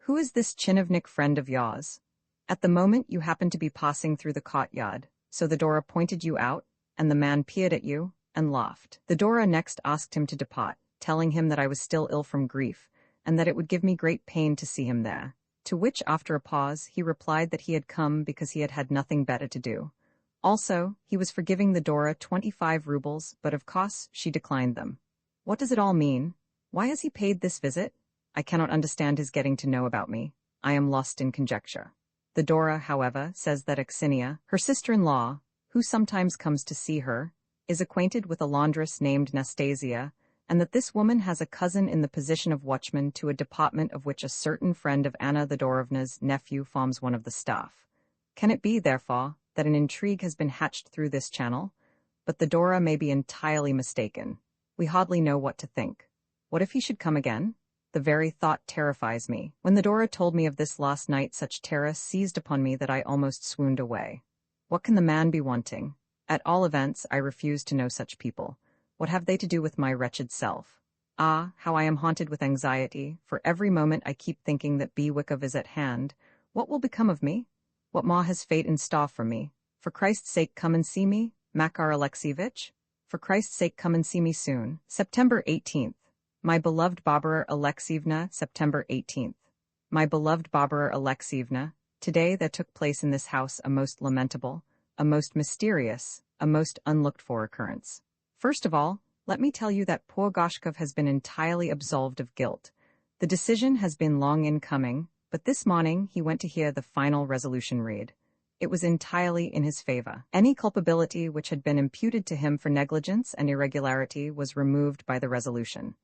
"Who is this chinovnik friend of yours? At the moment you happened to be passing through the courtyard, so the Dora pointed you out, and the man peered at you, and laughed." The Dora next asked him to depart, telling him that I was still ill from grief, and that it would give me great pain to see him there. To which, after a pause, he replied that he had come because he had had nothing better to do. Also, he was for giving the Dora 25 rubles, but of course she declined them. What does it all mean? Why has he paid this visit? I cannot understand his getting to know about me. I am lost in conjecture. The Dora, however, says that Axinia, her sister-in-law, who sometimes comes to see her, is acquainted with a laundress named Nastasia, and that this woman has a cousin in the position of watchman to a department of which a certain friend of Anna Thedorovna's nephew forms one of the staff. Can it be, therefore, that an intrigue has been hatched through this channel? But the Dora may be entirely mistaken. We hardly know what to think. What if he should come again? The very thought terrifies me. When the Dora told me of this last night, such terror seized upon me that I almost swooned away. What can the man be wanting? At all events, I refuse to know such people. What have they to do with my wretched self? Ah, how I am haunted with anxiety, for every moment I keep thinking that Bewikov is at hand. What will become of me? What more has fate in store for me? For Christ's sake, come and see me, Makar Alexievich. For Christ's sake, come and see me soon. September 18th. My beloved Barbara Alexievna, September 18th. My beloved Barbara Alexievna, today there took place in this house a most lamentable, a most mysterious, a most unlooked-for occurrence. First of all, let me tell you that poor Goshkov has been entirely absolved of guilt. The decision has been long in coming, but this morning he went to hear the final resolution read. It was entirely in his favor. Any culpability which had been imputed to him for negligence and irregularity was removed by the resolution.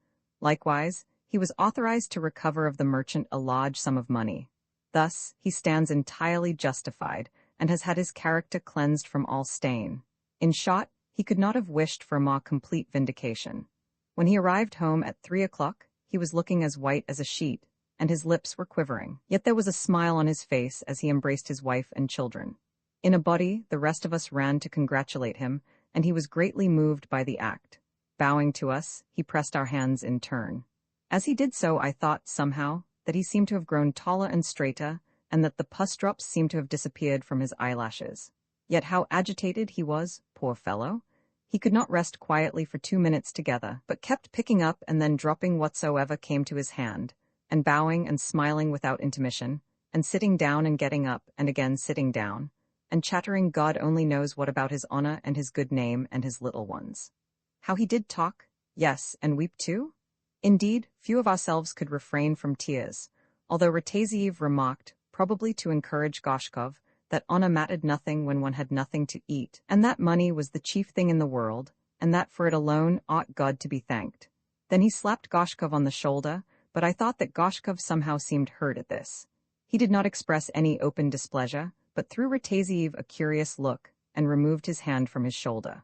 Likewise, he was authorized to recover of the merchant a large sum of money. Thus, he stands entirely justified, and has had his character cleansed from all stain. In short, he could not have wished for a more complete vindication. When he arrived home at 3 o'clock, he was looking as white as a sheet, and his lips were quivering. Yet there was a smile on his face as he embraced his wife and children. In a body, the rest of us ran to congratulate him, and he was greatly moved by the act. Bowing to us, he pressed our hands in turn. As he did so, I thought, somehow, that he seemed to have grown taller and straighter, and that the pus drops seemed to have disappeared from his eyelashes. Yet how agitated he was, poor fellow! He could not rest quietly for 2 minutes together, but kept picking up and then dropping whatsoever came to his hand, and bowing and smiling without intermission, and sitting down and getting up, and again sitting down, and chattering God only knows what about his honor and his good name and his little ones. How he did talk, yes, and weep too? Indeed, few of ourselves could refrain from tears, although Rataziev remarked, probably to encourage Goshkov, that honor mattered nothing when one had nothing to eat, and that money was the chief thing in the world, and that for it alone ought God to be thanked. Then he slapped Goshkov on the shoulder, but I thought that Goshkov somehow seemed hurt at this. He did not express any open displeasure, but threw Rataziev a curious look, and removed his hand from his shoulder.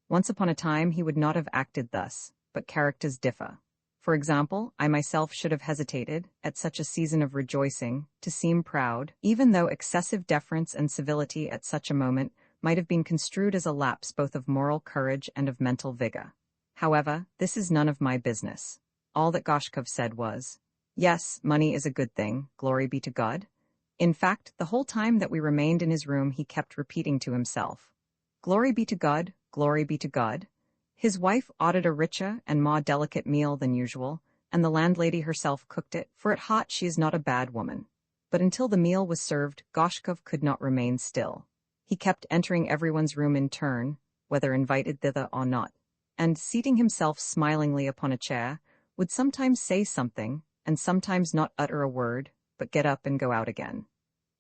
Once upon a time he would not have acted thus, but characters differ. For example, I myself should have hesitated, at such a season of rejoicing, to seem proud, even though excessive deference and civility at such a moment might have been construed as a lapse both of moral courage and of mental vigor. However, this is none of my business. All that Goshkov said was, "Yes, money is a good thing, glory be to God." In fact, the whole time that we remained in his room he kept repeating to himself, "Glory be to God, glory be to God." His wife ordered a richer and more delicate meal than usual, and the landlady herself cooked it, for at heart she is not a bad woman. But until the meal was served, Goshkov could not remain still. He kept entering everyone's room in turn, whether invited thither or not, and, seating himself smilingly upon a chair, would sometimes say something, and sometimes not utter a word, but get up and go out again.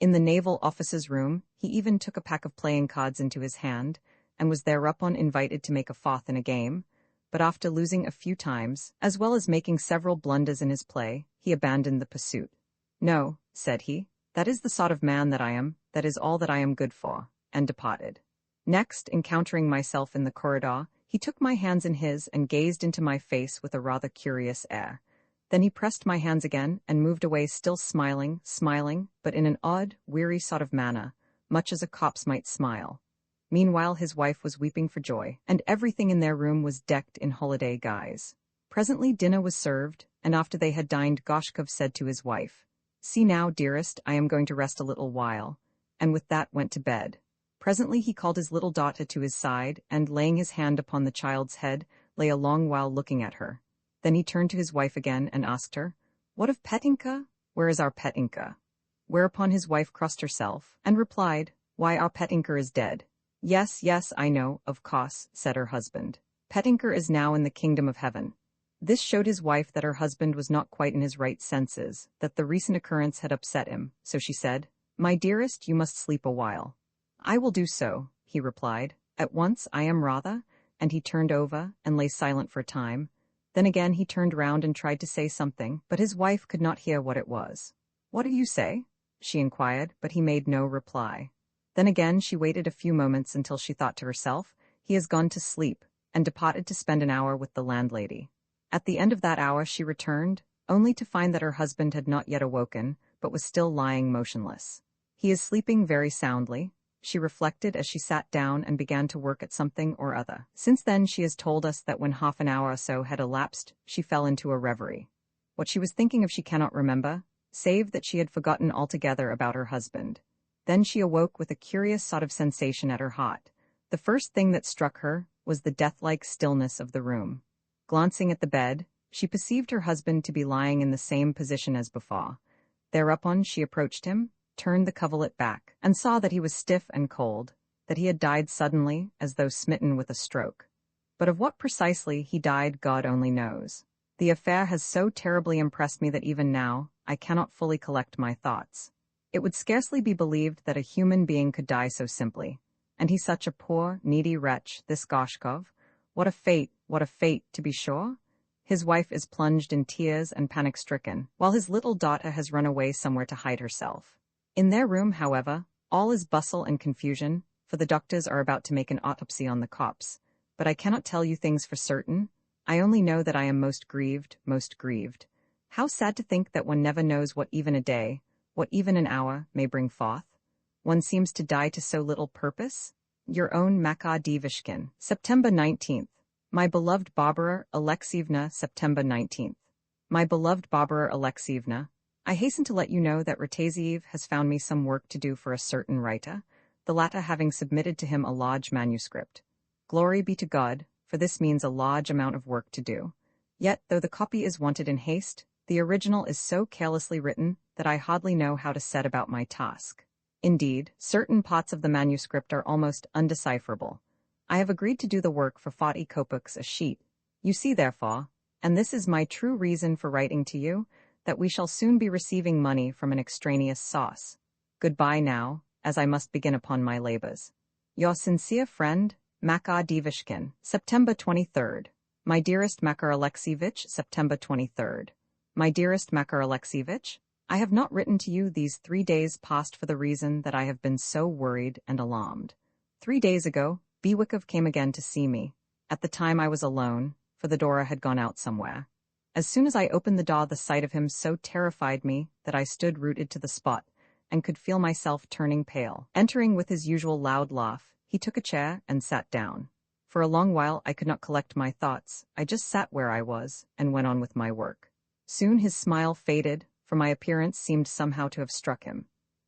In the naval officer's room, he even took a pack of playing cards into his hand, and was thereupon invited to make a fourth in a game, but after losing a few times, as well as making several blunders in his play, he abandoned the pursuit. "No," said he, "that is the sort of man that I am, that is all that I am good for," and departed. Next, encountering myself in the corridor, he took my hands in his and gazed into my face with a rather curious air. Then he pressed my hands again and moved away, still smiling, but in an odd, weary sort of manner, much as a corpse might smile. Meanwhile his wife was weeping for joy, and everything in their room was decked in holiday guise. Presently dinner was served, and after they had dined Goshkov said to his wife, "See now, dearest, I am going to rest a little while," and with that went to bed. Presently he called his little daughter to his side, and laying his hand upon the child's head, lay a long while looking at her. Then he turned to his wife again and asked her, "What of Petinka? Where is our Petinka?" Whereupon his wife crossed herself, and replied, "Why, our Petinka is dead." "Yes, yes, I know, of course," said her husband. "Petinka is now in the kingdom of heaven." This showed his wife that her husband was not quite in his right senses, that the recent occurrence had upset him, so she said, "My dearest, you must sleep a while." "I will do so," he replied. "At once, I am rather," and he turned over and lay silent for a time. Then again he turned round and tried to say something, but his wife could not hear what it was. "What do you say?" she inquired, but he made no reply. Then again she waited a few moments until she thought to herself, "He has gone to sleep," and departed to spend an hour with the landlady. At the end of that hour she returned, only to find that her husband had not yet awoken, but was still lying motionless. "He is sleeping very soundly," she reflected as she sat down and began to work at something or other. Since then she has told us that when half an hour or so had elapsed, she fell into a reverie. What she was thinking of she cannot remember, save that she had forgotten altogether about her husband. Then she awoke with a curious sort of sensation at her heart. The first thing that struck her was the death-like stillness of the room. Glancing at the bed, she perceived her husband to be lying in the same position as before. Thereupon she approached him, turned the coverlet back, and saw that he was stiff and cold, that he had died suddenly, as though smitten with a stroke. But of what precisely he died God only knows. The affair has so terribly impressed me that even now I cannot fully collect my thoughts. It would scarcely be believed that a human being could die so simply. And he's such a poor, needy wretch, this Goshkov. What a fate, to be sure. His wife is plunged in tears and panic-stricken, while his little daughter has run away somewhere to hide herself. In their room, however, all is bustle and confusion, for the doctors are about to make an autopsy on the corpse. But I cannot tell you things for certain. I only know that I am most grieved, most grieved. How sad to think that one never knows what even a day, what even an hour, may bring forth. One seems to die to so little purpose. Your own Makar Divishkin, September 19th. My beloved Barbara Alexievna, September 19th. My beloved Barbara Alexievna, I hasten to let you know that Rataziev has found me some work to do for a certain writer, the latter having submitted to him a large manuscript. Glory be to God, for this means a large amount of work to do. Yet, though the copy is wanted in haste, the original is so carelessly written that I hardly know how to set about my task. Indeed, certain parts of the manuscript are almost undecipherable. I have agreed to do the work for 40 kopecks a sheet. You see therefore, and this is my true reason for writing to you, that we shall soon be receiving money from an extraneous source. Goodbye now, as I must begin upon my labors. Your sincere friend, Makar Devishkin, September 23rd. My dearest Makar Alexievich, September 23rd. My dearest Makar Alexievich, I have not written to you these 3 days past for the reason that I have been so worried and alarmed. 3 days ago, Bewikov came again to see me. At the time I was alone, for the Dora had gone out somewhere. As soon as I opened the door, the sight of him so terrified me that I stood rooted to the spot, and could feel myself turning pale. Entering with his usual loud laugh, he took a chair and sat down. For a long while I could not collect my thoughts. I just sat where I was, and went on with my work. Soon his smile faded, for my appearance seemed somehow to have struck him.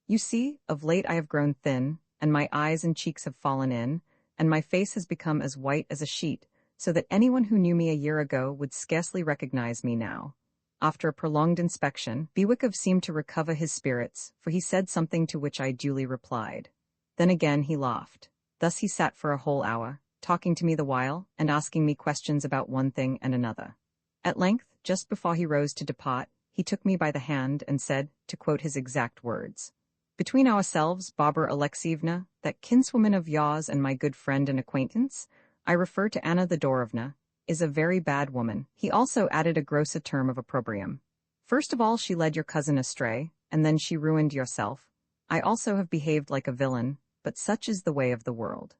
You see, of late I have grown thin, and my eyes and cheeks have fallen in, and my face has become as white as a sheet, so that anyone who knew me a year ago would scarcely recognize me now. After a prolonged inspection, Bewikov seemed to recover his spirits, for he said something to which I duly replied. Then again he laughed. Thus he sat for a whole hour, talking to me the while, and asking me questions about one thing and another. At length, just before he rose to depart, he took me by the hand and said, to quote his exact words, "Between ourselves, Barbara Alexievna, that kinswoman of yours and my good friend and acquaintance, I refer to Anna Thedorovna, is a very bad woman." He also added a grosser term of opprobrium. "First of all she led your cousin astray, and then she ruined yourself. I also have behaved like a villain, but such is the way of the world."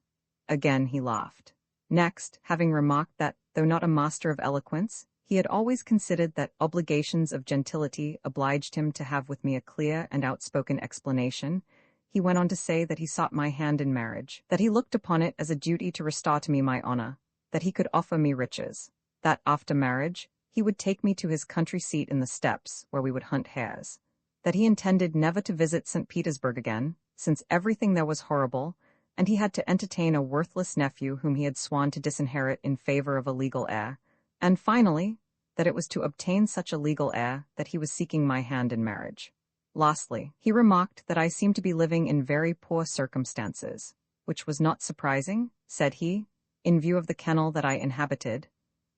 Again he laughed. Next, having remarked that, though not a master of eloquence, he had always considered that obligations of gentility obliged him to have with me a clear and outspoken explanation, he went on to say that he sought my hand in marriage, that he looked upon it as a duty to restore to me my honor, that he could offer me riches, that after marriage he would take me to his country seat in the steppes where we would hunt hares, that he intended never to visit St. Petersburg again, since everything there was horrible, and he had to entertain a worthless nephew whom he had sworn to disinherit in favor of a legal heir, and finally, that it was to obtain such a legal heir that he was seeking my hand in marriage. Lastly, he remarked that I seemed to be living in very poor circumstances, which was not surprising, said he, in view of the kennel that I inhabited,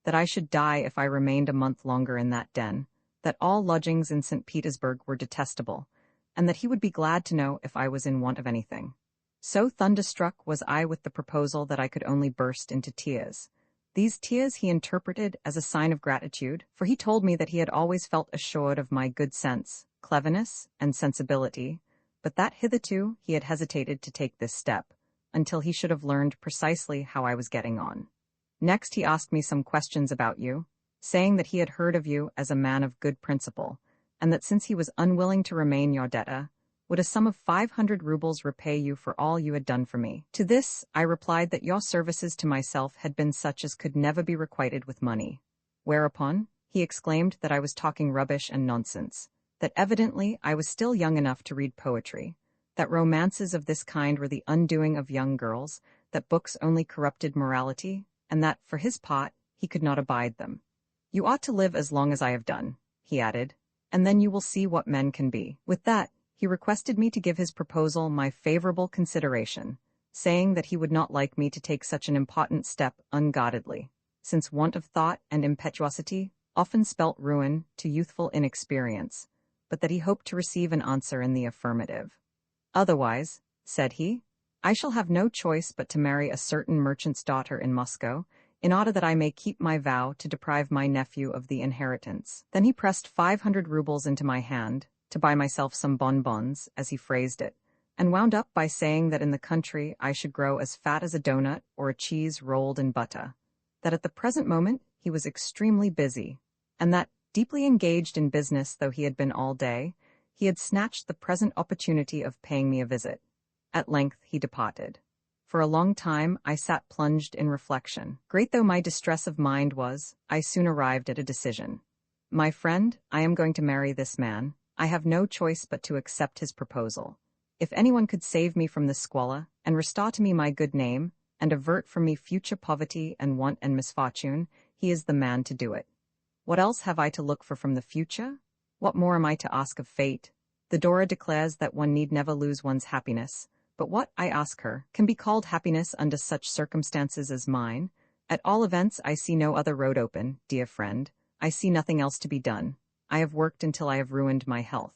that I should die if I remained a month longer in that den, that all lodgings in St. Petersburg were detestable, and that he would be glad to know if I was in want of anything. So thunderstruck was I with the proposal that I could only burst into tears. These tears he interpreted as a sign of gratitude, for he told me that he had always felt assured of my good sense, cleverness, and sensibility, but that hitherto he had hesitated to take this step, until he should have learned precisely how I was getting on. Next he asked me some questions about you, saying that he had heard of you as a man of good principle, and that since he was unwilling to remain your debtor, would a sum of 500 rubles repay you for all you had done for me. To this I replied that your services to myself had been such as could never be requited with money. Whereupon he exclaimed that I was talking rubbish and nonsense, that evidently I was still young enough to read poetry, that romances of this kind were the undoing of young girls, that books only corrupted morality, and that, for his part, he could not abide them. "You ought to live as long as I have done," he added, "and then you will see what men can be." With that, he requested me to give his proposal my favorable consideration, saying that he would not like me to take such an important step unguardedly, since want of thought and impetuosity often spelt ruin to youthful inexperience, but that he hoped to receive an answer in the affirmative. "Otherwise," said he, "I shall have no choice but to marry a certain merchant's daughter in Moscow, in order that I may keep my vow to deprive my nephew of the inheritance." Then he pressed 500 rubles into my hand, to buy myself some bonbons, as he phrased it, and wound up by saying that in the country I should grow as fat as a donut or a cheese rolled in butter, that at the present moment he was extremely busy, and that, deeply engaged in business though he had been all day, he had snatched the present opportunity of paying me a visit. At length he departed. For a long time I sat plunged in reflection. Great though my distress of mind was, I soon arrived at a decision. "My friend, I am going to marry this man. I have no choice but to accept his proposal. If anyone could save me from this squalor, and restore to me my good name, and avert from me future poverty and want and misfortune, he is the man to do it. What else have I to look for from the future? What more am I to ask of fate? The Dora declares that one need never lose one's happiness, But what, I ask her, can be called happiness under such circumstances as mine? At all events, I see no other road open, dear friend. I see nothing else to be done. I have worked until I have ruined my health.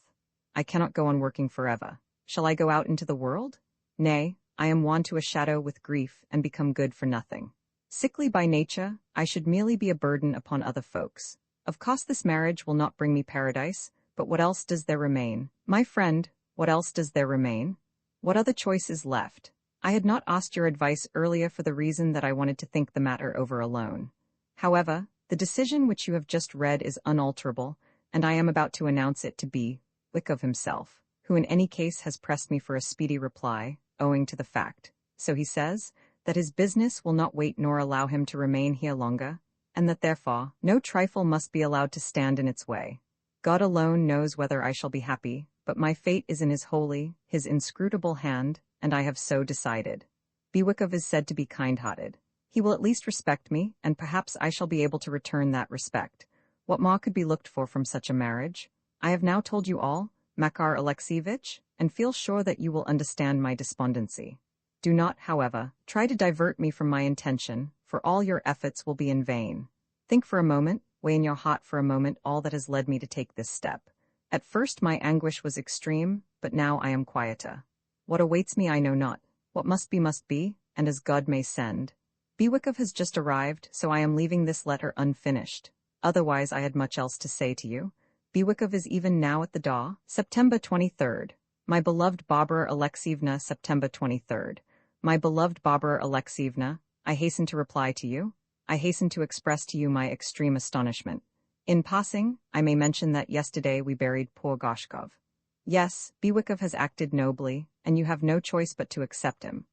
I cannot go on working forever. Shall I go out into the world? Nay, I am wan to a shadow with grief and become good for nothing. Sickly by nature, I should merely be a burden upon other folks. Of course this marriage will not bring me paradise, but what else does there remain? My friend, what else does there remain? What other choice is left? I had not asked your advice earlier for the reason that I wanted to think the matter over alone. However, the decision which you have just read is unalterable, and I am about to announce it to be Wyckoff himself, who in any case has pressed me for a speedy reply, owing to the fact, so he says, that his business will not wait nor allow him to remain here longer, and that therefore no trifle must be allowed to stand in its way. God alone knows whether I shall be happy, but my fate is in his holy, his inscrutable hand, and I have so decided. Wyckoff is said to be kind-hearted. He will at least respect me, and perhaps I shall be able to return that respect. What more could be looked for from such a marriage? I have now told you all, Makar Alexievich, and feel sure that you will understand my despondency. Do not, however, try to divert me from my intention, for all your efforts will be in vain. Think for a moment, weigh in your heart for a moment all that has led me to take this step. At first my anguish was extreme, but now I am quieter. What awaits me I know not. What must be, and as God may send. Wyckoff has just arrived, so I am leaving this letter unfinished. Otherwise I had much else to say to you. Wyckoff is even now at the door. September 23rd. My beloved Barbara Alexievna, September 23rd. My beloved Barbara Alexievna, I hasten to reply to you. I hasten to express to you my extreme astonishment. In passing, I may mention that yesterday we buried poor Goshkov. Yes, Wyckoff has acted nobly, and you have no choice but to accept him.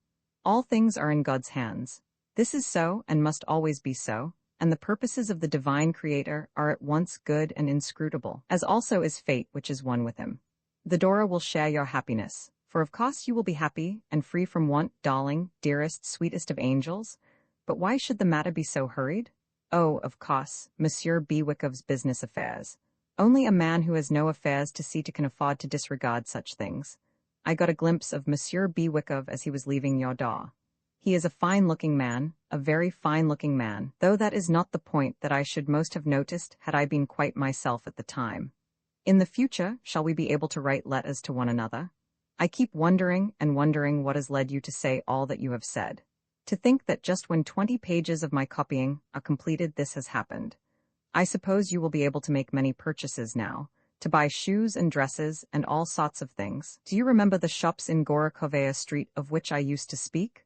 All things are in God's hands. This is so, and must always be so, and the purposes of the divine Creator are at once good and inscrutable, as also is fate which is one with him. The Dora will share your happiness, for of course you will be happy and free from want, darling, dearest, sweetest of angels. But why should the matter be so hurried? Oh, of course, Monsieur Wyckoff's business affairs. Only a man who has no affairs to see to can afford to disregard such things. I got a glimpse of Monsieur Wyckoff as he was leaving your door. He is a fine-looking man, a very fine-looking man, though that is not the point that I should most have noticed had I been quite myself at the time. In the future, shall we be able to write letters to one another? I keep wondering and wondering what has led you to say all that you have said. To think that just when 20 pages of my copying are completed this has happened. I suppose you will be able to make many purchases now, to buy shoes and dresses and all sorts of things. Do you remember the shops in Gorokovaya Street of which I used to speak?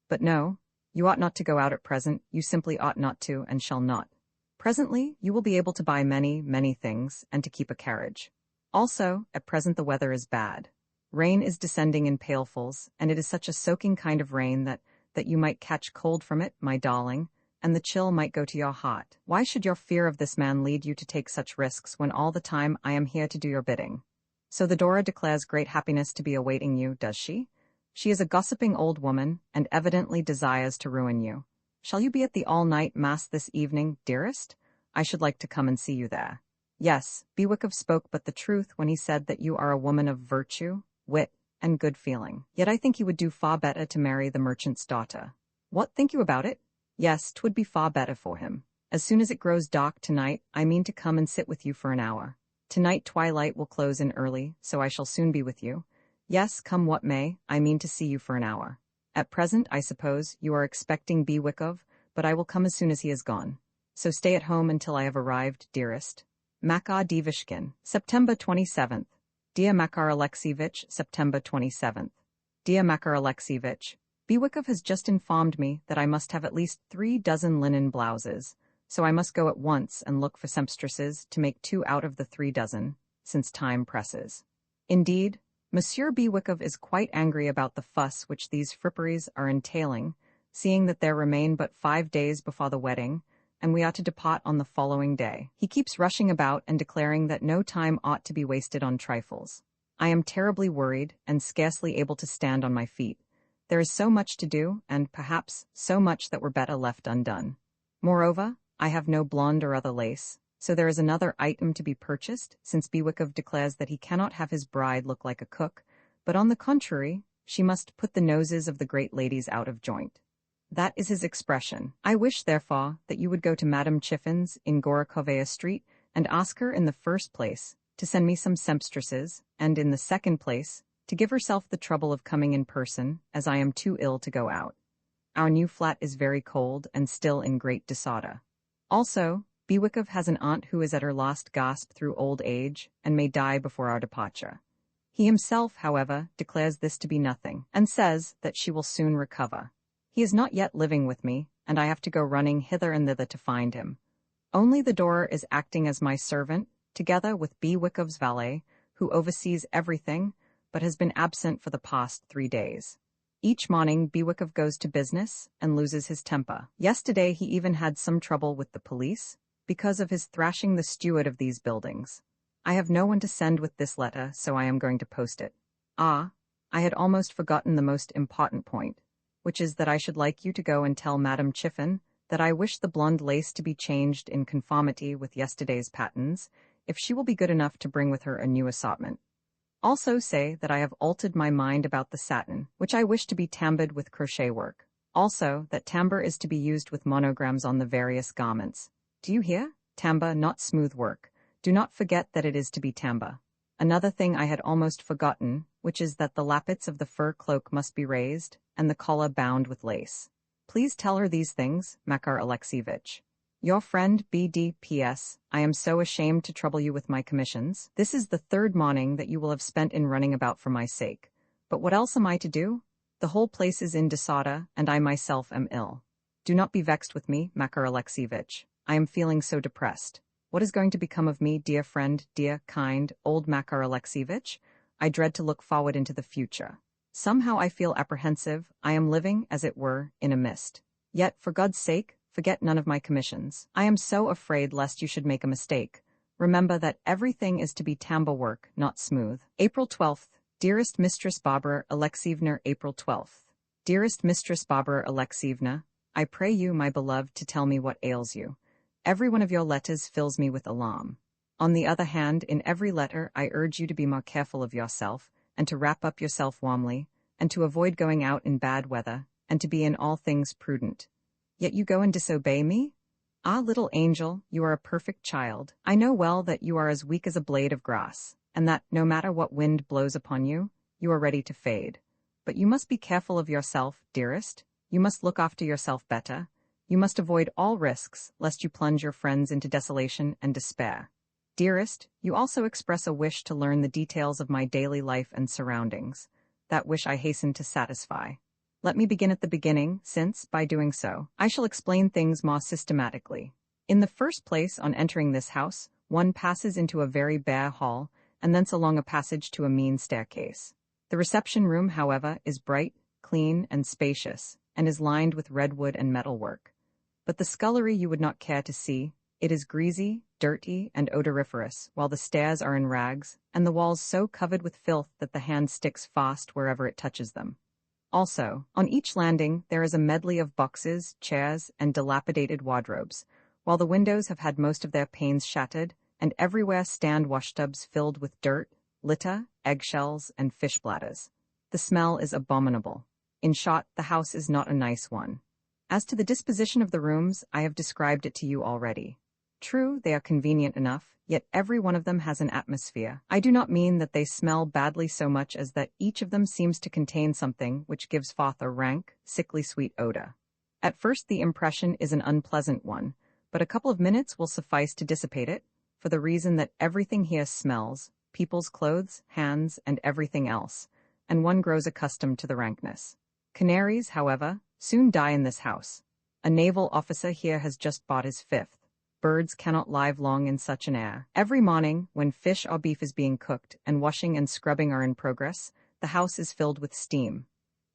But no, you ought not to go out at present, you simply ought not to and shall not. Presently, you will be able to buy many, many things, and to keep a carriage. Also, at present the weather is bad. Rain is descending in pailfuls, and it is such a soaking kind of rain that you might catch cold from it, my darling, and the chill might go to your heart. Why should your fear of this man lead you to take such risks when all the time I am here to do your bidding? So the Dora declares great happiness to be awaiting you, does she? She is a gossiping old woman, and evidently desires to ruin you. Shall you be at the all-night mass this evening, dearest? I should like to come and see you there. Yes, Wyckoff spoke but the truth when he said that you are a woman of virtue, wit, and good feeling. Yet I think you would do far better to marry the merchant's daughter. What think you about it? Yes, 'twould be far better for him. As soon as it grows dark tonight, I mean to come and sit with you for an hour. Tonight twilight will close in early, so I shall soon be with you. Yes, come what may, I mean to see you for an hour. At present, I suppose, you are expecting Wyckoff, but I will come as soon as he is gone. So stay at home until I have arrived, dearest. Makar Divishkin, September 27th. Dear Makar Alexievich, September 27th. Dear Makar Alexievich, Wyckoff has just informed me that I must have at least 3 dozen linen blouses, so I must go at once and look for sempstresses to make 2 out of the 3 dozen, since time presses. Indeed, Monsieur Wyckoff is quite angry about the fuss which these fripperies are entailing, seeing that there remain but 5 days before the wedding, and we ought to depart on the following day. He keeps rushing about and declaring that no time ought to be wasted on trifles. I am terribly worried and scarcely able to stand on my feet. There is so much to do, and perhaps so much that were better left undone. Moreover, I have no blonde or other lace, so there is another item to be purchased, since Wyckoff declares that he cannot have his bride look like a cook, but on the contrary, She must put the noses of the great ladies out of joint. That is his expression. I wish, therefore, that you would go to Madame Chiffin's in Gorokovaya Street and ask her in the first place to send me some sempstresses, and in the second place to give herself the trouble of coming in person, as I am too ill to go out. Our new flat is very cold and still in great disorder. Also, Bewickow has an aunt who is at her last gasp through old age and may die before our departure. He himself, however, declares this to be nothing, and says that she will soon recover. He is not yet living with me, and I have to go running hither and thither to find him. Only the door is acting as my servant, together with Bewickow's valet, who oversees everything, but has been absent for the past 3 days. Each morning Bewickow goes to business and loses his temper. Yesterday he even had some trouble with the police, because of his thrashing the steward of these buildings. I have no one to send with this letter, so I am going to post it. Ah, I had almost forgotten the most important point, which is that I should like you to go and tell Madame Chiffin that I wish the blonde lace to be changed in conformity with yesterday's patterns, if she will be good enough to bring with her a new assortment. Also say that I have altered my mind about the satin, which I wish to be tamboured with crochet work. Also, that timbre is to be used with monograms on the various garments. Do you hear? Timbre, not smooth work. Do not forget that it is to be timbre. Another thing I had almost forgotten, which is that the lappets of the fur cloak must be raised, and the collar bound with lace. Please tell her these things, Makar Alexievich. Your friend B.D.P.S. I am so ashamed to trouble you with my commissions. This is the 3rd morning that you will have spent in running about for my sake. But what else am I to do? The whole place is in disorder, and I myself am ill. Do not be vexed with me, Makar Alexievich. I am feeling so depressed. What is going to become of me, dear friend, dear, kind, old Makar Alexievich? I dread to look forward into the future. Somehow I feel apprehensive. I am living, as it were, in a mist. Yet, for God's sake, forget none of my commissions. I am so afraid lest you should make a mistake. Remember that everything is to be tambour work, not smooth. April 12th. Dearest Mistress Barbara Alexievna, April 12th. Dearest Mistress Barbara Alexievna, I pray you, my beloved, to tell me what ails you. Every one of your letters fills me with alarm. On the other hand, in every letter I urge you to be more careful of yourself, and to wrap up yourself warmly, and to avoid going out in bad weather, and to be in all things prudent. Yet you go and disobey me? Ah, little angel, you are a perfect child. I know well that you are as weak as a blade of grass, and that, no matter what wind blows upon you, you are ready to fade. But you must be careful of yourself, dearest. You must look after yourself better. You must avoid all risks, lest you plunge your friends into desolation and despair. Dearest, you also express a wish to learn the details of my daily life and surroundings. That wish I hasten to satisfy. Let me begin at the beginning, since, by doing so, I shall explain things more systematically. In the first place, on entering this house, one passes into a very bare hall, and thence along a passage to a mean staircase. The reception room, however, is bright, clean, and spacious, and is lined with redwood and metalwork. But the scullery you would not care to see. It is greasy, dirty, and odoriferous, while the stairs are in rags, and the walls so covered with filth that the hand sticks fast wherever it touches them. Also, on each landing there is a medley of boxes, chairs, and dilapidated wardrobes, while the windows have had most of their panes shattered, and everywhere stand washtubs filled with dirt, litter, eggshells, and fish bladders. The smell is abominable. In short, the house is not a nice one. As to the disposition of the rooms, I have described it to you already. True, they are convenient enough, yet every one of them has an atmosphere. I do not mean that they smell badly so much as that each of them seems to contain something which gives forth a rank, sickly sweet odor. At first the impression is an unpleasant one, but a couple of minutes will suffice to dissipate it, for the reason that everything here smells, people's clothes, hands, and everything else, and one grows accustomed to the rankness. Canaries, however, soon die in this house. A naval officer here has just bought his 5th. Birds cannot live long in such an air. Every morning, when fish or beef is being cooked, and washing and scrubbing are in progress, the house is filled with steam.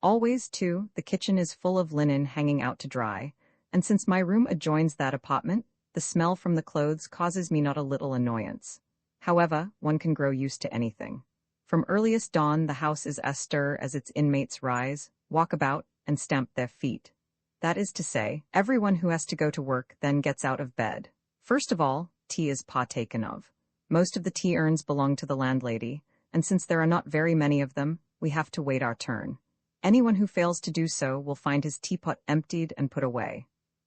Always, too, the kitchen is full of linen hanging out to dry, and since my room adjoins that apartment, the smell from the clothes causes me not a little annoyance. However, one can grow used to anything. From earliest dawn the house is astir as its inmates rise, walk about, and stamp their feet. That is to say, everyone who has to go to work then gets out of bed. First of all, tea is partaken of. Most of the tea urns belong to the landlady, and since there are not very many of them, we have to wait our turn. Anyone who fails to do so will find his teapot emptied and put away.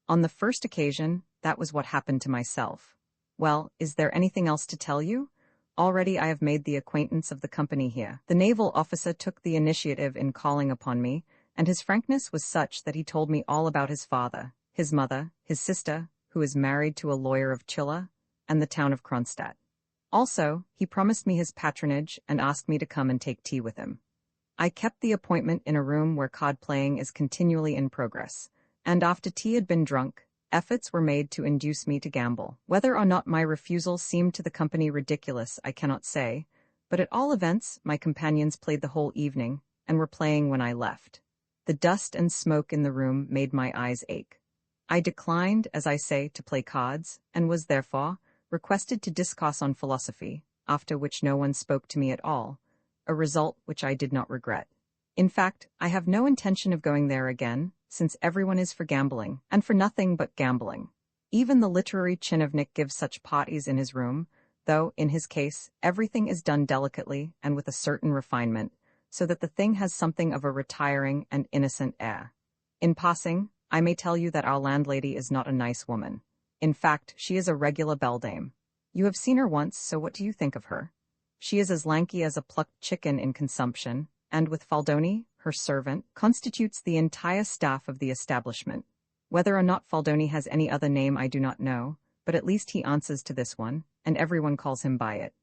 On the first occasion, that was what happened to myself. Well, is there anything else to tell you? Already I have made the acquaintance of the company here. The naval officer took the initiative in calling upon me, and his frankness was such that he told me all about his father, his mother, his sister, who is married to a lawyer of Chilla, and the town of Kronstadt. Also, he promised me his patronage and asked me to come and take tea with him. I kept the appointment in a room where card playing is continually in progress, and after tea had been drunk, efforts were made to induce me to gamble. Whether or not my refusal seemed to the company ridiculous, I cannot say, but at all events, my companions played the whole evening, and were playing when I left. The dust and smoke in the room made my eyes ache. I declined, as I say, to play cards, and was therefore requested to discourse on philosophy, after which no one spoke to me at all, a result which I did not regret. In fact, I have no intention of going there again, since everyone is for gambling, and for nothing but gambling. Even the literary chinovnik gives such parties in his room, though, in his case, everything is done delicately and with a certain refinement, so that the thing has something of a retiring and innocent air. In passing, I may tell you that our landlady is not a nice woman. In fact, she is a regular beldame. You have seen her once, so what do you think of her? She is as lanky as a plucked chicken in consumption, and with Faldoni, her servant, constitutes the entire staff of the establishment. Whether or not Faldoni has any other name I do not know, but at least he answers to this one, and everyone calls him by it.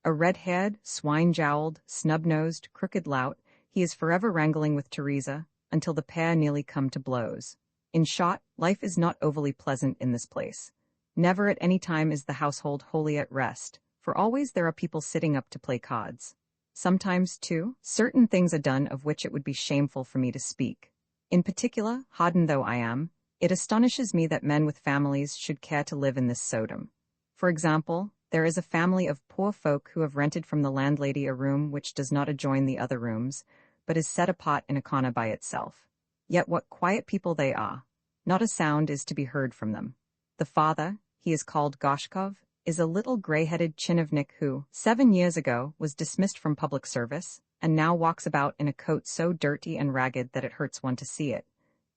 A red-haired, swine-jowled, snub-nosed, crooked lout, he is forever wrangling with Teresa, until the pair nearly come to blows. In short, life is not overly pleasant in this place. Never at any time is the household wholly at rest, for always there are people sitting up to play cards. Sometimes, too, certain things are done of which it would be shameful for me to speak. In particular, hardened though I am, it astonishes me that men with families should care to live in this Sodom. For example, there is a family of poor folk who have rented from the landlady a room which does not adjoin the other rooms, but is set apart in a corner by itself. Yet what quiet people they are! Not a sound is to be heard from them. The father, he is called Goshkov, is a little gray-headed chinovnik who, 7 years ago, was dismissed from public service, and now walks about in a coat so dirty and ragged that it hurts one to see it.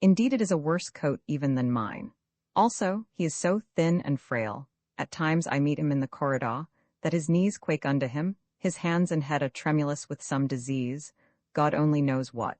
Indeed, it is a worse coat even than mine. Also, he is so thin and frail, at times I meet him in the corridor, that his knees quake under him, his hands and head are tremulous with some disease, God only knows what.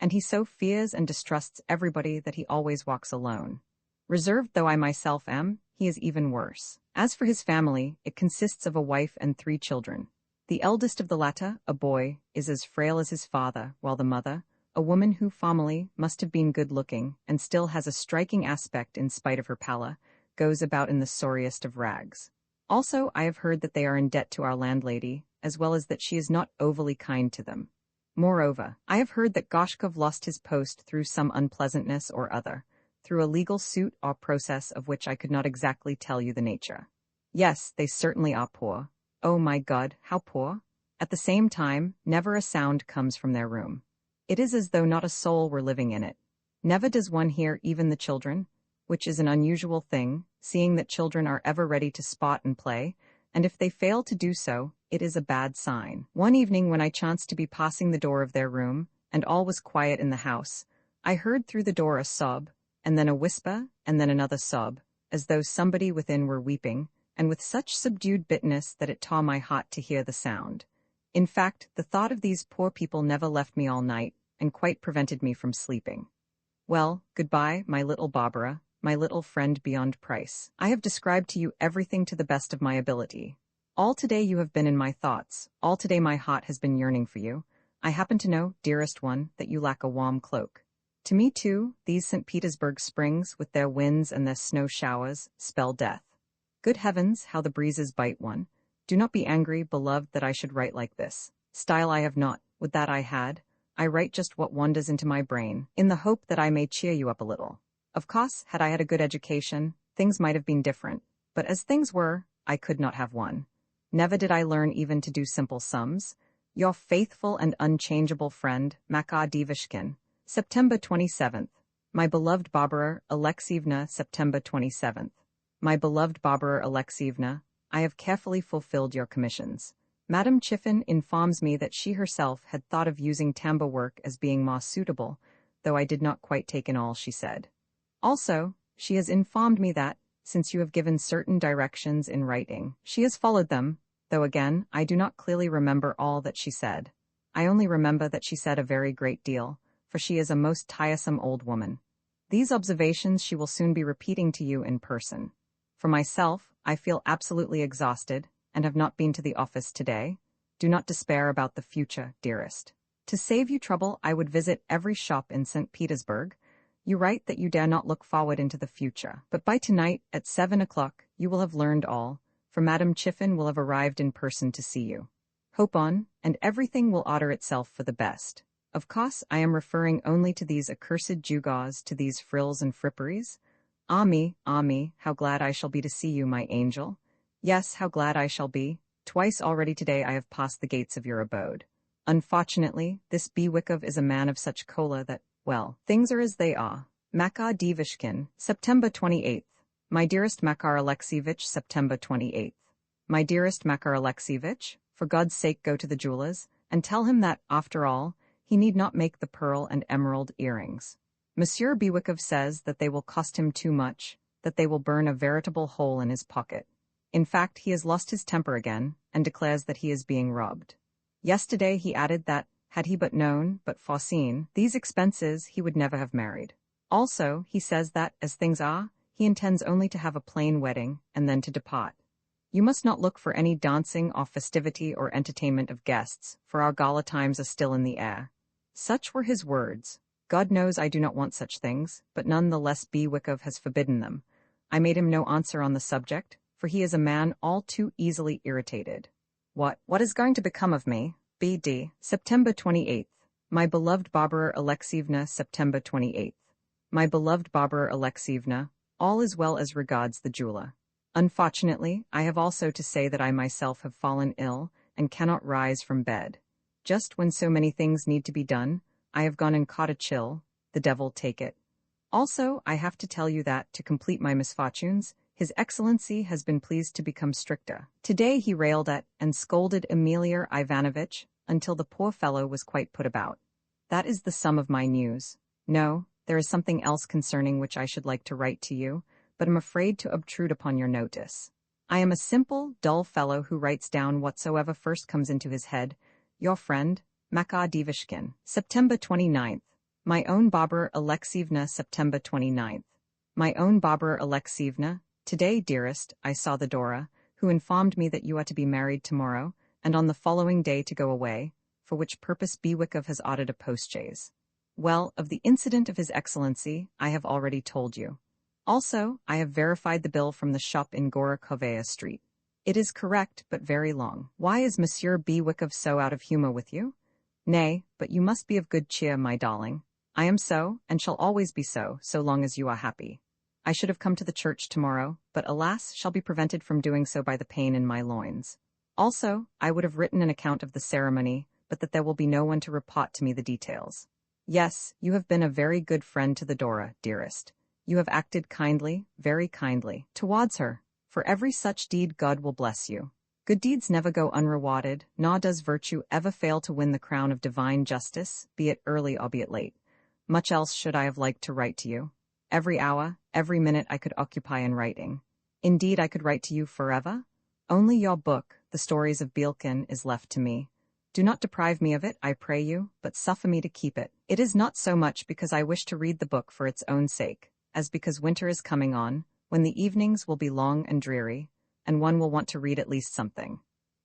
And he so fears and distrusts everybody that he always walks alone. Reserved though I myself am, he is even worse. As for his family, it consists of a wife and 3 children. The eldest of the latter, a boy, is as frail as his father, while the mother, a woman who formerly must have been good-looking and still has a striking aspect in spite of her pallor, goes about in the sorriest of rags. Also, I have heard that they are in debt to our landlady, as well as that she is not overly kind to them. Moreover, I have heard that Goshkov lost his post through some unpleasantness or other, through a legal suit or process of which I could not exactly tell you the nature. Yes, they certainly are poor. Oh my God, how poor! At the same time, never a sound comes from their room. It is as though not a soul were living in it. Never does one hear even the children, which is an unusual thing, seeing that children are ever ready to spot and play, and if they fail to do so, it is a bad sign. One evening when I chanced to be passing the door of their room, and all was quiet in the house, I heard through the door a sob, and then a whisper, and then another sob, as though somebody within were weeping, and with such subdued bitterness that it tore my heart to hear the sound. In fact, the thought of these poor people never left me all night, and quite prevented me from sleeping. Well, goodbye, my little Barbara, my little friend beyond price. I have described to you everything to the best of my ability. All today you have been in my thoughts, all today my heart has been yearning for you. I happen to know, dearest one, that you lack a warm cloak. To me, too, these St. Petersburg springs, with their winds and their snow showers, spell death. Good heavens, how the breezes bite one. Do not be angry, beloved, that I should write like this. Style I have not, would that I had. I write just what wanders into my brain, in the hope that I may cheer you up a little. Of course, had I had a good education, things might have been different, but as things were, I could not have one. Never did I learn even to do simple sums. Your faithful and unchangeable friend, Makar Divishkin. September 27th. My beloved Barbara Alexievna, September 27th. My beloved Barbara Alexievna, I have carefully fulfilled your commissions. Madame Chiffin informs me that she herself had thought of using Tamba work as being more suitable, though I did not quite take in all she said. Also, she has informed me that, since you have given certain directions in writing, she has followed them, though again, I do not clearly remember all that she said. I only remember that she said a very great deal, for she is a most tiresome old woman. These observations she will soon be repeating to you in person. For myself, I feel absolutely exhausted, and have not been to the office today. Do not despair about the future, dearest. To save you trouble, I would visit every shop in St. Petersburg. You write that you dare not look forward into the future, but by tonight, at 7 o'clock, you will have learned all, for Madame Chiffin will have arrived in person to see you. Hope on, and everything will order itself for the best. Of course, I am referring only to these accursed gewgaws, to these frills and fripperies. Ah me, how glad I shall be to see you, my angel. Yes, how glad I shall be. Twice already today I have passed the gates of your abode. Unfortunately, this Bewickov is a man of such choler that, well, things are as they are. Makar Divishkin, September 28th. My dearest Makar Alexievich, September 28th. My dearest Makar Alexievich, for God's sake go to the jeweler's, and tell him that, after all, he need not make the pearl and emerald earrings. Monsieur Bewickov says that they will cost him too much, that they will burn a veritable hole in his pocket. In fact, he has lost his temper again, and declares that he is being robbed. Yesterday he added that, had he but known, but foreseen, these expenses, he would never have married. Also, he says that, as things are, he intends only to have a plain wedding, and then to depart. You must not look for any dancing or festivity or entertainment of guests, for our gala times are still in the air. Such were his words. God knows I do not want such things, but none the less Bewickov has forbidden them. I made him no answer on the subject, for he is a man all too easily irritated. What is going to become of me? B.D. September 28th. My beloved Barbara Alexievna, September 28th. My beloved Barbara Alexievna, all is well as regards the jeweler. Unfortunately, I have also to say that I myself have fallen ill, and cannot rise from bed. Just when so many things need to be done, I have gone and caught a chill, the devil take it. Also, I have to tell you that, to complete my misfortunes, His Excellency has been pleased to become stricter. Today he railed at and scolded Emilio Ivanovitch until the poor fellow was quite put about. That is the sum of my news. No, there is something else concerning which I should like to write to you, but am afraid to obtrude upon your notice. I am a simple, dull fellow who writes down whatsoever first comes into his head. Your friend, Makar Divishkin, September 29th. My own Barbara Alexievna, September 29th. My own Barbara Alexievna, today, dearest, I saw the Dora, who informed me that you are to be married tomorrow, and on the following day to go away, for which purpose Bewickov has ordered a postchaise. Well, of the incident of His Excellency, I have already told you. Also, I have verified the bill from the shop in Gorokhovaya Street. It is correct, but very long. Why is Monsieur Bewickov so out of humor with you? Nay, but you must be of good cheer, my darling. I am so, and shall always be so long as you are happy. I should have come to the church tomorrow, but alas, shall be prevented from doing so by the pain in my loins. Also, I would have written an account of the ceremony, but that there will be no one to report to me the details. Yes, you have been a very good friend to the Dora, dearest. You have acted kindly, very kindly, towards her. For every such deed God will bless you. Good deeds never go unrewarded, nor does virtue ever fail to win the crown of divine justice, be it early or be it late. Much else should I have liked to write to you. Every hour, every minute I could occupy in writing. Indeed, I could write to you forever. Only your book, The Stories of Bielkin, is left to me. Do not deprive me of it, I pray you, but suffer me to keep it. It is not so much because I wish to read the book for its own sake, as because winter is coming on, when the evenings will be long and dreary, and one will want to read at least something.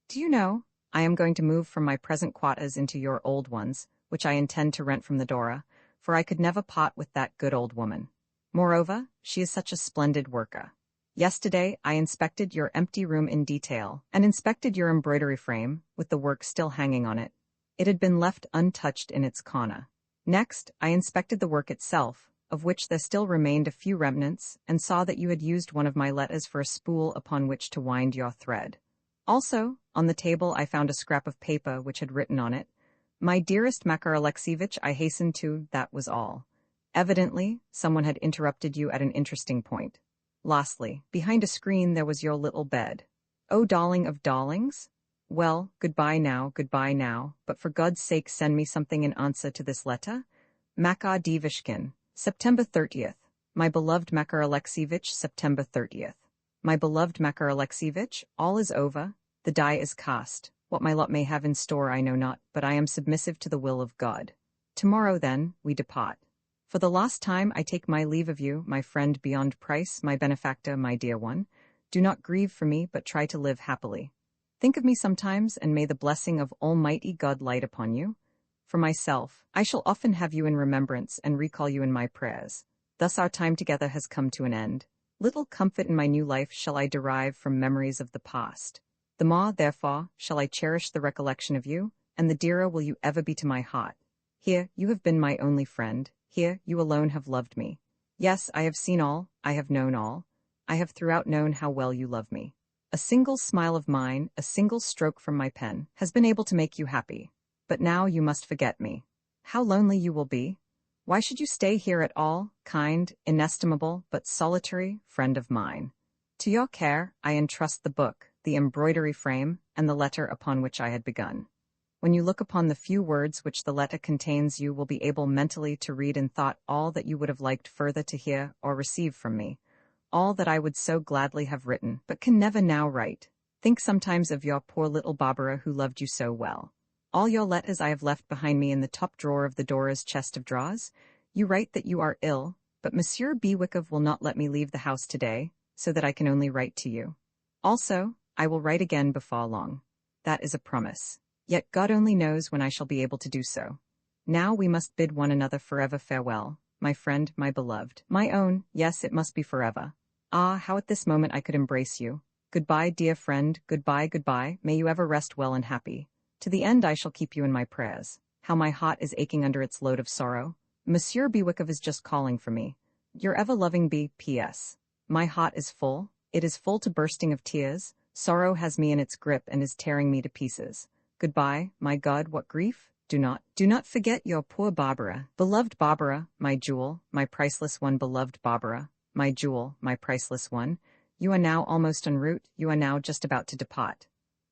Do you know, I am going to move from my present quarters into your old ones, which I intend to rent from the Dora, for I could never part with that good old woman. Moreover, she is such a splendid worker. Yesterday I inspected your empty room in detail, and inspected your embroidery frame, with the work still hanging on it. It had been left untouched in its corner. Next, I inspected the work itself, of which there still remained a few remnants, and saw that you had used one of my letters for a spool upon which to wind your thread. Also, on the table I found a scrap of paper which had written on it, "My dearest Makar Alexievich," I hastened to, that was all. Evidently, someone had interrupted you at an interesting point. Lastly, behind a screen there was your little bed. Oh, darling of darlings! Well, goodbye now, but for God's sake send me something in answer to this letter. Makar Divishkin, September 30th. My beloved Makar Alexievich, September 30th. My beloved Makar Alexievich, all is over, the die is cast. What my lot may have in store I know not, but I am submissive to the will of God. Tomorrow, then, we depart. For the last time I take my leave of you, my friend beyond price, my benefactor, my dear one. Do not grieve for me, but try to live happily. Think of me sometimes, and may the blessing of Almighty God light upon you. For myself, I shall often have you in remembrance and recall you in my prayers. Thus our time together has come to an end. Little comfort in my new life shall I derive from memories of the past. The more, therefore, shall I cherish the recollection of you, and the dearer will you ever be to my heart. Here, you have been my only friend. Here, you alone have loved me. Yes, I have seen all, I have known all. I have throughout known how well you love me. A single smile of mine, a single stroke from my pen, has been able to make you happy. But now you must forget me. How lonely you will be. Why should you stay here at all, kind, inestimable, but solitary friend of mine? To your care I entrust the book, the embroidery frame, and the letter upon which I had begun. When you look upon the few words which the letter contains, you will be able mentally to read in thought all that you would have liked further to hear or receive from me, all that I would so gladly have written, but can never now write. Think sometimes of your poor little Barbara who loved you so well. All your letters I have left behind me in the top drawer of the Dora's chest of drawers. You write that you are ill, but Monsieur Bewickow will not let me leave the house today, so that I can only write to you. Also, I will write again before long. That is a promise. Yet God only knows when I shall be able to do so. Now we must bid one another forever farewell, my friend, my beloved, my own. Yes, it must be forever. Ah, how at this moment I could embrace you. Goodbye, dear friend, goodbye, goodbye, may you ever rest well and happy. To the end I shall keep you in my prayers. How my heart is aching under its load of sorrow. Monsieur Bewickow is just calling for me. Your ever-loving B.P.S. My heart is full, it is full to bursting of tears. Sorrow has me in its grip and is tearing me to pieces. Goodbye, my God, what grief? Do not forget your poor Barbara. Beloved Barbara, my jewel, my priceless one, beloved Barbara, my jewel, my priceless one. You are now almost en route, you are now just about to depart.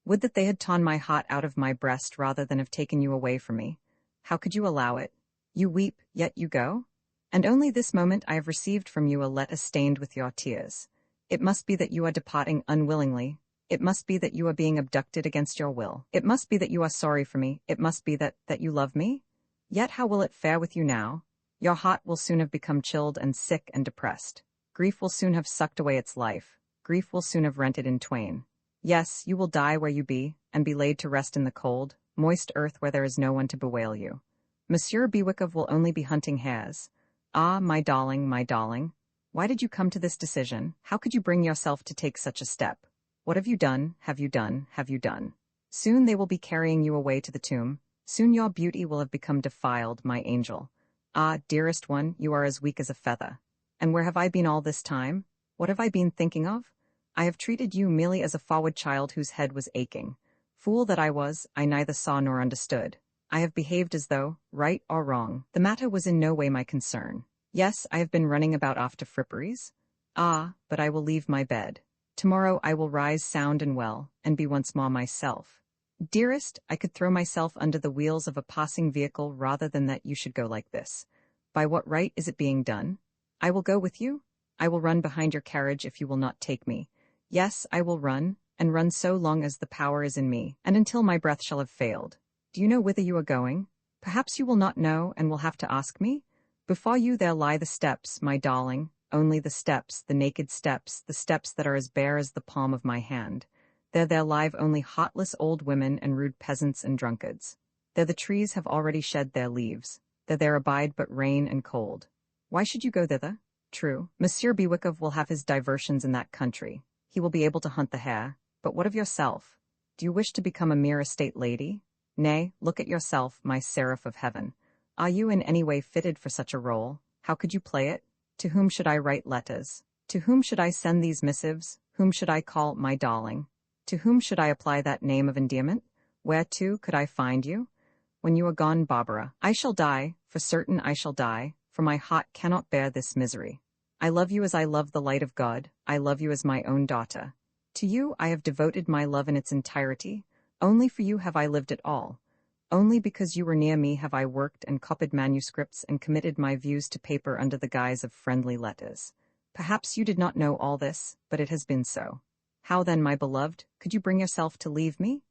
Would that they had torn my heart out of my breast rather than have taken you away from me. How could you allow it? You weep, yet you go? And only this moment I have received from you a letter stained with your tears. It must be that you are departing unwillingly. It must be that you are being abducted against your will. It must be that you are sorry for me. It must be that you love me. Yet how will it fare with you now? Your heart will soon have become chilled and sick and depressed. Grief will soon have sucked away its life. Grief will soon have rent it in twain. Yes, you will die where you be, and be laid to rest in the cold, moist earth where there is no one to bewail you. Monsieur Bewickow will only be hunting hares. Ah, my darling, why did you come to this decision? How could you bring yourself to take such a step? What have you done, have you done? Soon they will be carrying you away to the tomb. Soon your beauty will have become defiled, my angel. Ah, dearest one, you are as weak as a feather. And where have I been all this time? What have I been thinking of? I have treated you merely as a forward child whose head was aching. Fool that I was, I neither saw nor understood. I have behaved as though, right or wrong, the matter was in no way my concern. Yes, I have been running about off to fripperies. Ah, but I will leave my bed. Tomorrow I will rise sound and well, and be once more myself. Dearest, I could throw myself under the wheels of a passing vehicle rather than that you should go like this. By what right is it being done? I will go with you. I will run behind your carriage if you will not take me. Yes, I will run, and run so long as the power is in me, and until my breath shall have failed. Do you know whither you are going? Perhaps you will not know and will have to ask me. Before you there lie the steps, my darling, only the steps, the naked steps, the steps that are as bare as the palm of my hand. There live only heartless old women and rude peasants and drunkards. There the trees have already shed their leaves. There abide but rain and cold. Why should you go thither? True, Monsieur Bewickow will have his diversions in that country. He will be able to hunt the hare. But what of yourself? Do you wish to become a mere estate lady? Nay, look at yourself, my seraph of heaven. Are you in any way fitted for such a role? How could you play it? To whom should I write letters? To whom should I send these missives? Whom should I call my darling? To whom should I apply that name of endearment? Where, too, could I find you? When you are gone, Barbara, I shall die, for certain I shall die, for my heart cannot bear this misery. I love you as I love the light of God, I love you as my own daughter. To you I have devoted my love in its entirety. Only for you have I lived at all. Only because you were near me have I worked and copied manuscripts and committed my views to paper under the guise of friendly letters. Perhaps you did not know all this, but it has been so. How then, my beloved, could you bring yourself to leave me?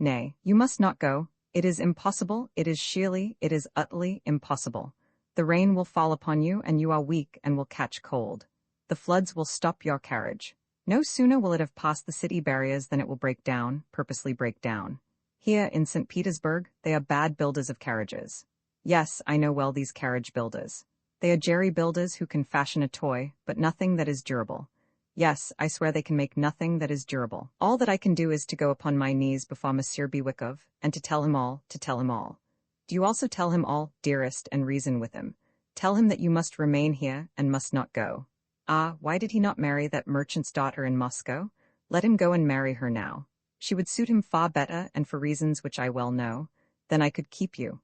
Nay, you must not go. It is impossible, it is utterly impossible. The rain will fall upon you, and you are weak and will catch cold. The floods will stop your carriage. No sooner will it have passed the city barriers than it will break down, purposely break down. Here in St. Petersburg, they are bad builders of carriages. Yes, I know well these carriage builders. They are jerry builders who can fashion a toy, but nothing that is durable. Yes, I swear they can make nothing that is durable. All that I can do is to go upon my knees before Monsieur Bewikov, and to tell him all, to tell him all. Do you also tell him all, dearest, and reason with him. Tell him that you must remain here, and must not go. Ah, why did he not marry that merchant's daughter in Moscow? Let him go and marry her now. She would suit him far better, and for reasons which I well know. Then I could keep you.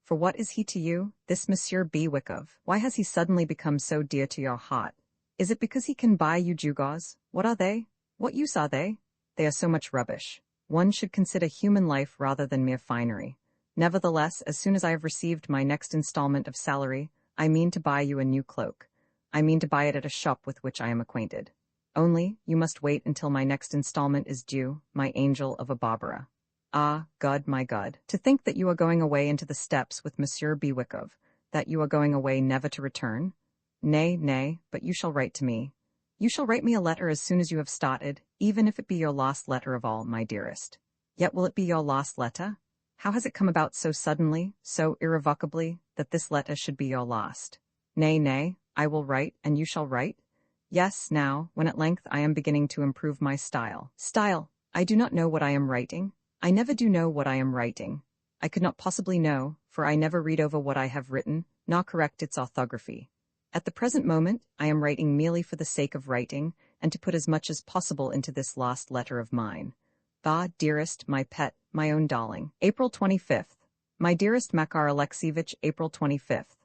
For what is he to you, this Monsieur Bewikov? Why has he suddenly become so dear to your heart? Is it because he can buy you gewgaws? What are they? What use are they? They are so much rubbish. One should consider human life rather than mere finery. Nevertheless, as soon as I have received my next installment of salary, I mean to buy you a new cloak. I mean to buy it at a shop with which I am acquainted. Only, you must wait until my next installment is due, my angel of a Barbara. Ah, God, my God, to think that you are going away into the steppes with Monsieur Bewikov, that you are going away never to return. Nay, nay, but you shall write to me. You shall write me a letter as soon as you have started, even if it be your last letter of all, my dearest. Yet will it be your last letter? How has it come about so suddenly, so irrevocably, that this letter should be your last? Nay, nay, I will write, and you shall write. Yes, now, when at length I am beginning to improve my style. Style, I do not know what I am writing. I never do know what I am writing. I could not possibly know, for I never read over what I have written, nor correct its orthography. At the present moment, I am writing merely for the sake of writing, and to put as much as possible into this last letter of mine. Bah, dearest, my pet, my own darling. April 25th. My dearest Makar Alexievich, April 25th.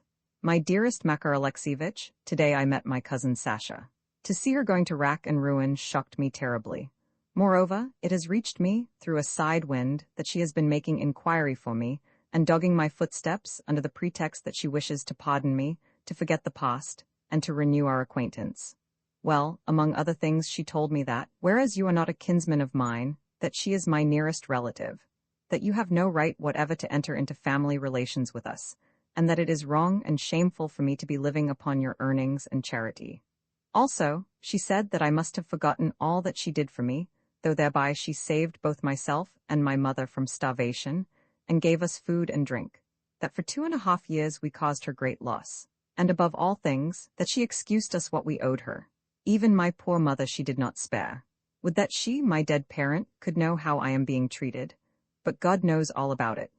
My dearest Makar Alexievich, today I met my cousin Sasha. To see her going to rack and ruin shocked me terribly. Moreover, it has reached me, through a side wind, that she has been making inquiry for me, and dogging my footsteps under the pretext that she wishes to pardon me, to forget the past, and to renew our acquaintance. Well, among other things she told me that, whereas you are not a kinsman of mine, that she is my nearest relative, that you have no right whatever to enter into family relations with us, and that it is wrong and shameful for me to be living upon your earnings and charity. Also, she said that I must have forgotten all that she did for me, though thereby she saved both myself and my mother from starvation, and gave us food and drink, that for 2.5 years we caused her great loss, and above all things, that she excused us what we owed her. Even my poor mother she did not spare. Would that she, my dead parent, could know how I am being treated, but God knows all about it.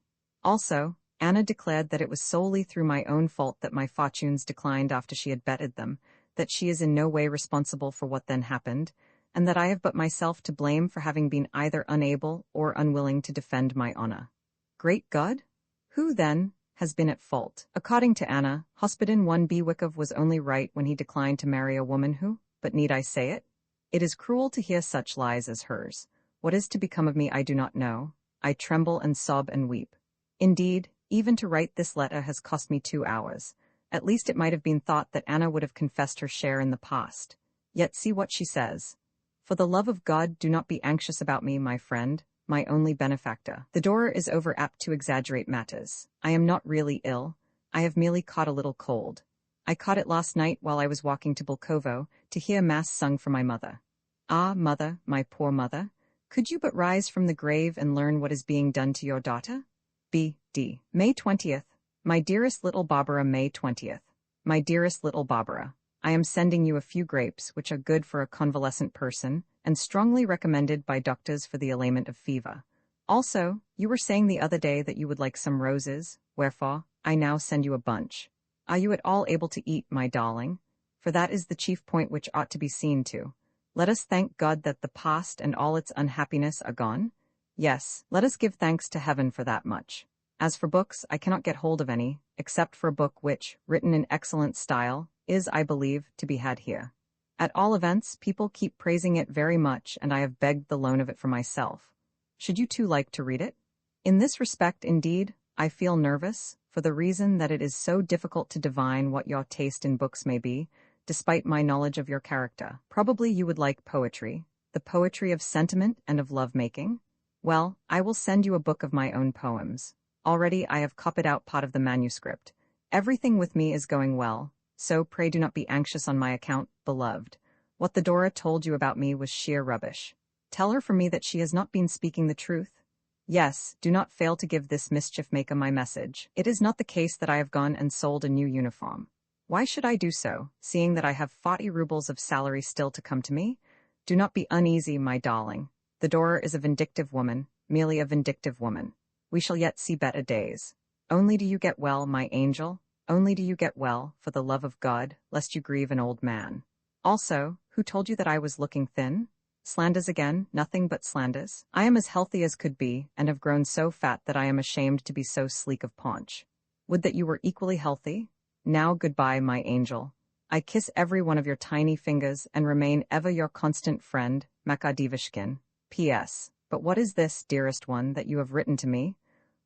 Also, Anna declared that it was solely through my own fault that my fortunes declined after she had betted them, that she is in no way responsible for what then happened, and that I have but myself to blame for having been either unable or unwilling to defend my honor. Great God? Who, then, has been at fault? According to Anna, Hospodin 1 Bewikov was only right when he declined to marry a woman who, but need I say it? It is cruel to hear such lies as hers. What is to become of me I do not know. I tremble and sob and weep. Indeed, even to write this letter has cost me 2 hours. At least it might have been thought that Anna would have confessed her share in the past. Yet see what she says. For the love of God, do not be anxious about me, my friend, my only benefactor. The door is over apt to exaggerate matters. I am not really ill. I have merely caught a little cold. I caught it last night while I was walking to Bulkovo to hear Mass sung for my mother. Ah, mother, my poor mother, could you but rise from the grave and learn what is being done to your daughter? B.D. May 20th. My dearest little Barbara, May 20th. My dearest little Barbara, I am sending you a few grapes which are good for a convalescent person and strongly recommended by doctors for the allayment of fever. Also, you were saying the other day that you would like some roses, wherefore, I now send you a bunch. Are you at all able to eat, my darling? For that is the chief point which ought to be seen to. Let us thank God that the past and all its unhappiness are gone. Yes, let us give thanks to heaven for that much. As for books, I cannot get hold of any, except for a book which, written in excellent style, is, I believe, to be had here. At all events, people keep praising it very much, and I have begged the loan of it for myself. Should you too like to read it? In this respect, indeed, I feel nervous, for the reason that it is so difficult to divine what your taste in books may be, despite my knowledge of your character. Probably you would like poetry, the poetry of sentiment and of love-making. Well, I will send you a book of my own poems. Already I have copied out part of the manuscript. Everything with me is going well, so pray do not be anxious on my account, beloved. What the Dora told you about me was sheer rubbish. Tell her for me that she has not been speaking the truth. Yes, do not fail to give this mischief-maker my message. It is not the case that I have gone and sold a new uniform. Why should I do so, seeing that I have 40 rubles of salary still to come to me? Do not be uneasy, my darling. The Dora is a vindictive woman, merely a vindictive woman. We shall yet see better days. Only do you get well, my angel, only do you get well, for the love of God, lest you grieve an old man. Also, who told you that I was looking thin? Slanders again, nothing but slanders. I am as healthy as could be, and have grown so fat that I am ashamed to be so sleek of paunch. Would that you were equally healthy. Now goodbye, my angel. I kiss every one of your tiny fingers, and remain ever your constant friend, Makadivishkin. P.S. But what is this, dearest one, that you have written to me?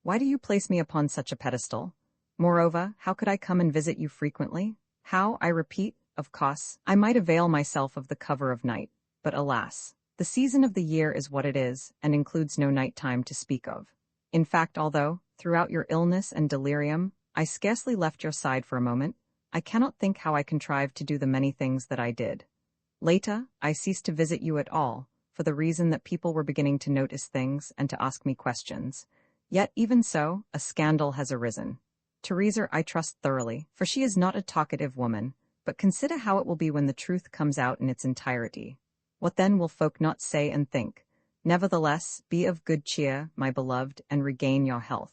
Why do you place me upon such a pedestal? Moreover, how could I come and visit you frequently? How, I repeat, of course, I might avail myself of the cover of night. But alas, the season of the year is what it is, and includes no night time to speak of. In fact, although, throughout your illness and delirium, I scarcely left your side for a moment, I cannot think how I contrived to do the many things that I did. Later, I ceased to visit you at all, for the reason that people were beginning to notice things and to ask me questions. Yet even so, a scandal has arisen. Teresa I trust thoroughly, for she is not a talkative woman, but consider how it will be when the truth comes out in its entirety. What then will folk not say and think? Nevertheless, be of good cheer, my beloved, and regain your health.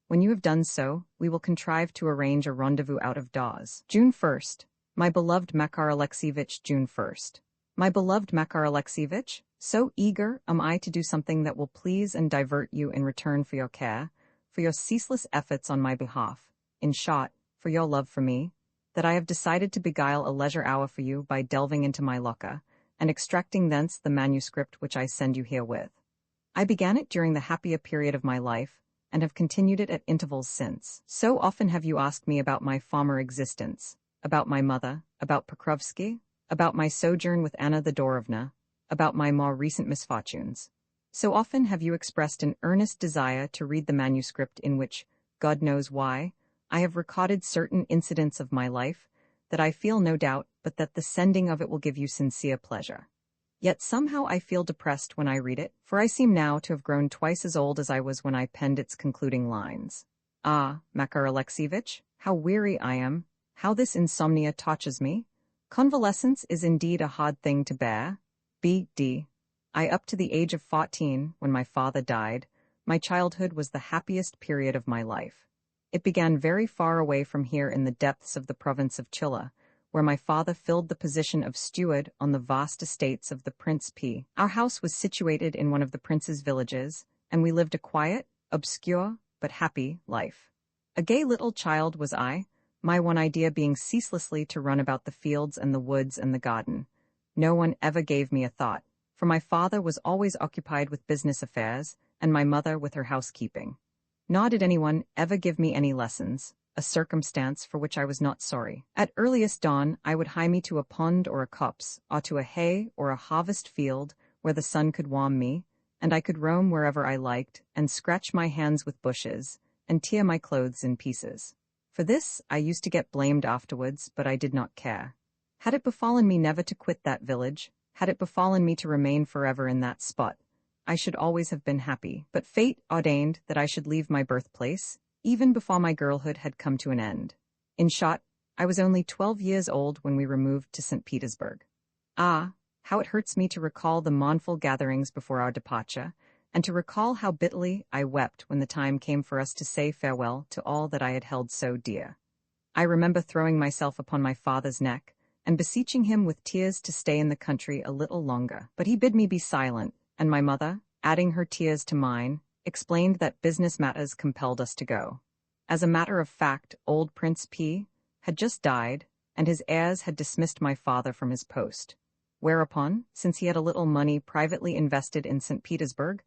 When you have done so, we will contrive to arrange a rendezvous out of doors. June 1st. My beloved Makar Alexievich, June 1st. My beloved Makar Alexievich, so eager am I to do something that will please and divert you in return for your care, for your ceaseless efforts on my behalf, in short, for your love for me, that I have decided to beguile a leisure hour for you by delving into my locker, and extracting thence the manuscript which I send you herewith. I began it during the happier period of my life, and have continued it at intervals since. So often have you asked me about my former existence, about my mother, about Pokrovsky, about my sojourn with Anna Thedorovna, about my more recent misfortunes. So often have you expressed an earnest desire to read the manuscript in which, God knows why, I have recorded certain incidents of my life, that I feel no doubt but that the sending of it will give you sincere pleasure. Yet somehow I feel depressed when I read it, for I seem now to have grown twice as old as I was when I penned its concluding lines. Ah, Makar Alexievich, how weary I am, how this insomnia touches me. Convalescence is indeed a hard thing to bear. B.D. I up to the age of 14, when my father died, my childhood was the happiest period of my life. It began very far away from here in the depths of the province of Chula, where my father filled the position of steward on the vast estates of the Prince P. Our house was situated in one of the prince's villages, and we lived a quiet, obscure, but happy life. A gay little child was I, my one idea being ceaselessly to run about the fields and the woods and the garden. No one ever gave me a thought, for my father was always occupied with business affairs, and my mother with her housekeeping. Nor did anyone ever give me any lessons, a circumstance for which I was not sorry. At earliest dawn, I would hie me to a pond or a copse, or to a hay or a harvest field, where the sun could warm me, and I could roam wherever I liked, and scratch my hands with bushes, and tear my clothes in pieces. For this I used to get blamed afterwards, but I did not care. Had it befallen me never to quit that village, had it befallen me to remain forever in that spot, I should always have been happy, but fate ordained that I should leave my birthplace, even before my girlhood had come to an end. In short, I was only 12 years old when we removed to St. Petersburg. Ah, how it hurts me to recall the mournful gatherings before our departure, and to recall how bitterly I wept when the time came for us to say farewell to all that I had held so dear. I remember throwing myself upon my father's neck, and beseeching him with tears to stay in the country a little longer. But he bid me be silent, and my mother, adding her tears to mine, explained that business matters compelled us to go. As a matter of fact, old Prince P. had just died, and his heirs had dismissed my father from his post. Whereupon, since he had a little money privately invested in St. Petersburg,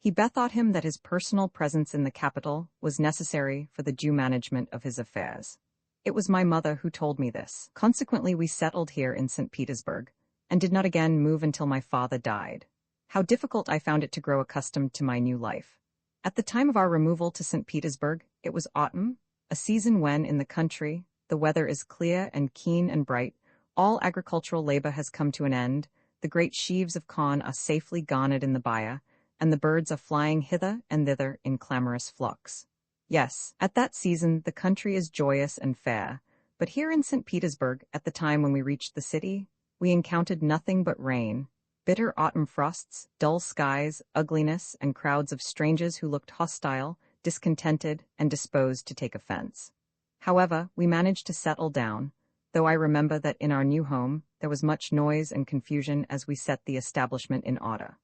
He bethought him that his personal presence in the capital was necessary for the due management of his affairs. It was my mother who told me this. Consequently, we settled here in St. Petersburg, and did not again move until my father died. How difficult I found it to grow accustomed to my new life. At the time of our removal to St. Petersburg, it was autumn, a season when, in the country, the weather is clear and keen and bright, all agricultural labor has come to an end, the great sheaves of corn are safely garnered in the byre, and the birds are flying hither and thither in clamorous flocks. Yes, at that season the country is joyous and fair, but here in St. Petersburg, at the time when we reached the city, we encountered nothing but rain, bitter autumn frosts, dull skies, ugliness, and crowds of strangers who looked hostile, discontented, and disposed to take offense. However, we managed to settle down, though I remember that in our new home there was much noise and confusion as we set the establishment in order.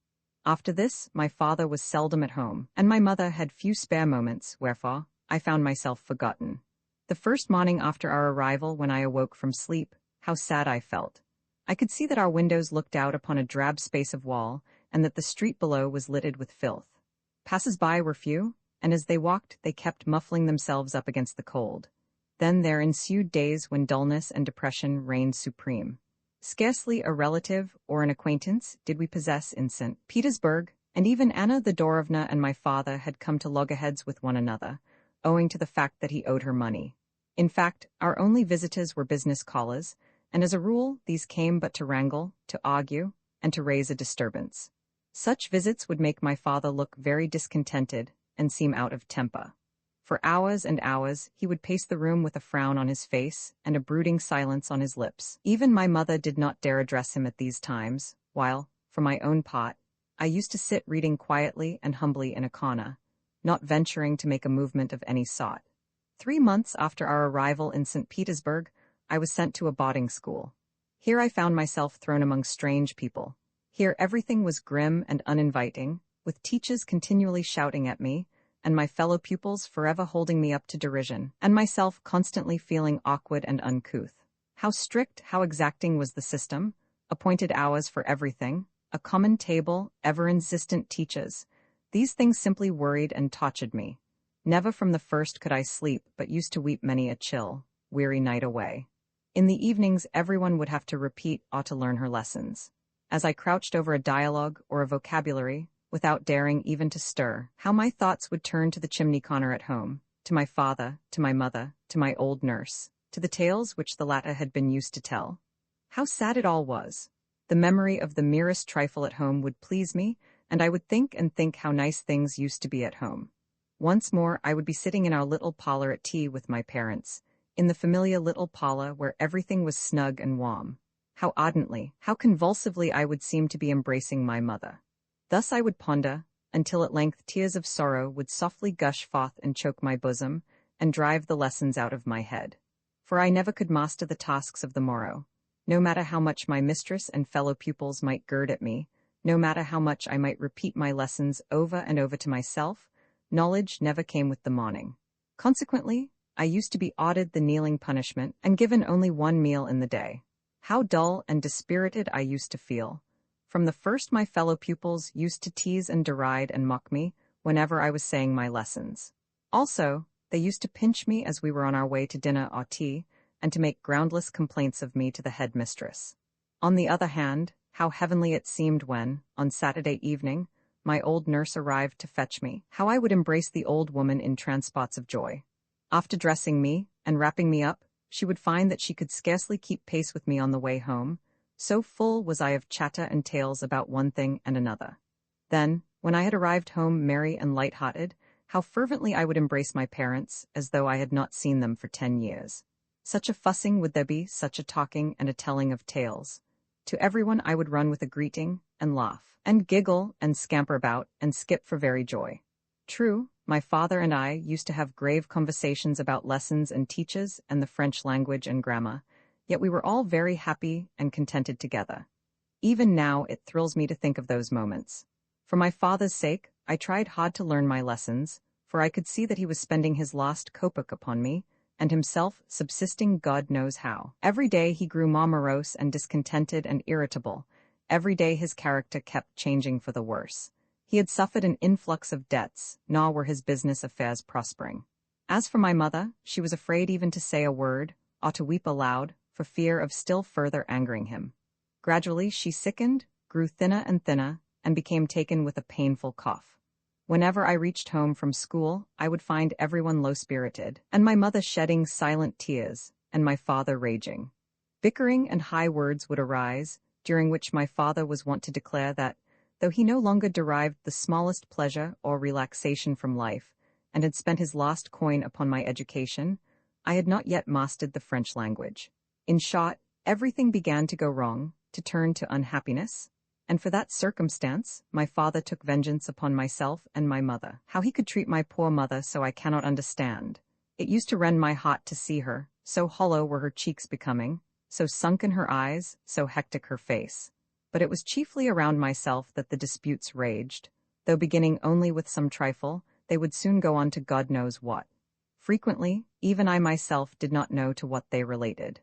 After this, my father was seldom at home, and my mother had few spare moments, wherefore I found myself forgotten. The first morning after our arrival, when I awoke from sleep, how sad I felt. I could see that our windows looked out upon a drab space of wall, and that the street below was littered with filth. Passers-by were few, and as they walked they kept muffling themselves up against the cold. Then there ensued days when dullness and depression reigned supreme. Scarcely a relative or an acquaintance did we possess in St. Petersburg, and even Anna Thedorovna and my father had come to loggerheads with one another, owing to the fact that he owed her money. In fact, our only visitors were business callers, and as a rule these came but to wrangle, to argue, and to raise a disturbance. Such visits would make my father look very discontented and seem out of temper. For hours and hours he would pace the room with a frown on his face and a brooding silence on his lips. Even my mother did not dare address him at these times, while, for my own part, I used to sit reading quietly and humbly in a corner, not venturing to make a movement of any sort. 3 months after our arrival in St. Petersburg, I was sent to a boarding school. Here I found myself thrown among strange people. Here everything was grim and uninviting, with teachers continually shouting at me, and my fellow pupils forever holding me up to derision, and myself constantly feeling awkward and uncouth. How strict, how exacting was the system, appointed hours for everything, a common table, ever-insistent teachers. These things simply worried and tortured me. Never from the first could I sleep, but used to weep many a chill, weary night away. In the evenings everyone would have to repeat or to learn her lessons. As I crouched over a dialogue or a vocabulary, without daring even to stir, how my thoughts would turn to the chimney corner at home, to my father, to my mother, to my old nurse, to the tales which the latter had been used to tell. How sad it all was! The memory of the merest trifle at home would please me, and I would think and think how nice things used to be at home. Once more I would be sitting in our little parlor at tea with my parents, in the familiar little parlor where everything was snug and warm. How ardently, how convulsively I would seem to be embracing my mother. Thus I would ponder, until at length tears of sorrow would softly gush forth and choke my bosom, and drive the lessons out of my head. For I never could master the tasks of the morrow. No matter how much my mistress and fellow pupils might gird at me, no matter how much I might repeat my lessons over and over to myself, knowledge never came with the morning. Consequently, I used to be ordered the kneeling punishment, and given only one meal in the day. How dull and dispirited I used to feel. From the first my fellow pupils used to tease and deride and mock me whenever I was saying my lessons. Also, they used to pinch me as we were on our way to dinner or tea, and to make groundless complaints of me to the headmistress. On the other hand, how heavenly it seemed when, on Saturday evening, my old nurse arrived to fetch me, how I would embrace the old woman in transports of joy. After dressing me and wrapping me up, she would find that she could scarcely keep pace with me on the way home, so full was I of chatter and tales about one thing and another. Then, when I had arrived home merry and light-hearted, how fervently I would embrace my parents, as though I had not seen them for 10 years. Such a fussing would there be, such a talking and a telling of tales. To everyone I would run with a greeting, and laugh, and giggle, and scamper about, and skip for very joy. True, my father and I used to have grave conversations about lessons and teachers and the French language and grammar, yet we were all very happy and contented together. Even now it thrills me to think of those moments. For my father's sake, I tried hard to learn my lessons, for I could see that he was spending his last kopeck upon me, and himself subsisting God knows how. Every day he grew more morose and discontented and irritable. Every day his character kept changing for the worse. He had suffered an influx of debts, nor were his business affairs prospering. As for my mother, she was afraid even to say a word, or to weep aloud, for fear of still further angering him. Gradually she sickened, grew thinner and thinner, and became taken with a painful cough. Whenever I reached home from school, I would find everyone low-spirited, and my mother shedding silent tears, and my father raging. Bickering and high words would arise, during which my father was wont to declare that, though he no longer derived the smallest pleasure or relaxation from life, and had spent his last coin upon my education, I had not yet mastered the French language. In short, everything began to go wrong, to turn to unhappiness, and for that circumstance, my father took vengeance upon myself and my mother. How he could treat my poor mother so I cannot understand. It used to rend my heart to see her, so hollow were her cheeks becoming, so sunken her eyes, so hectic her face. But it was chiefly around myself that the disputes raged, though beginning only with some trifle, they would soon go on to God knows what. Frequently, even I myself did not know to what they related.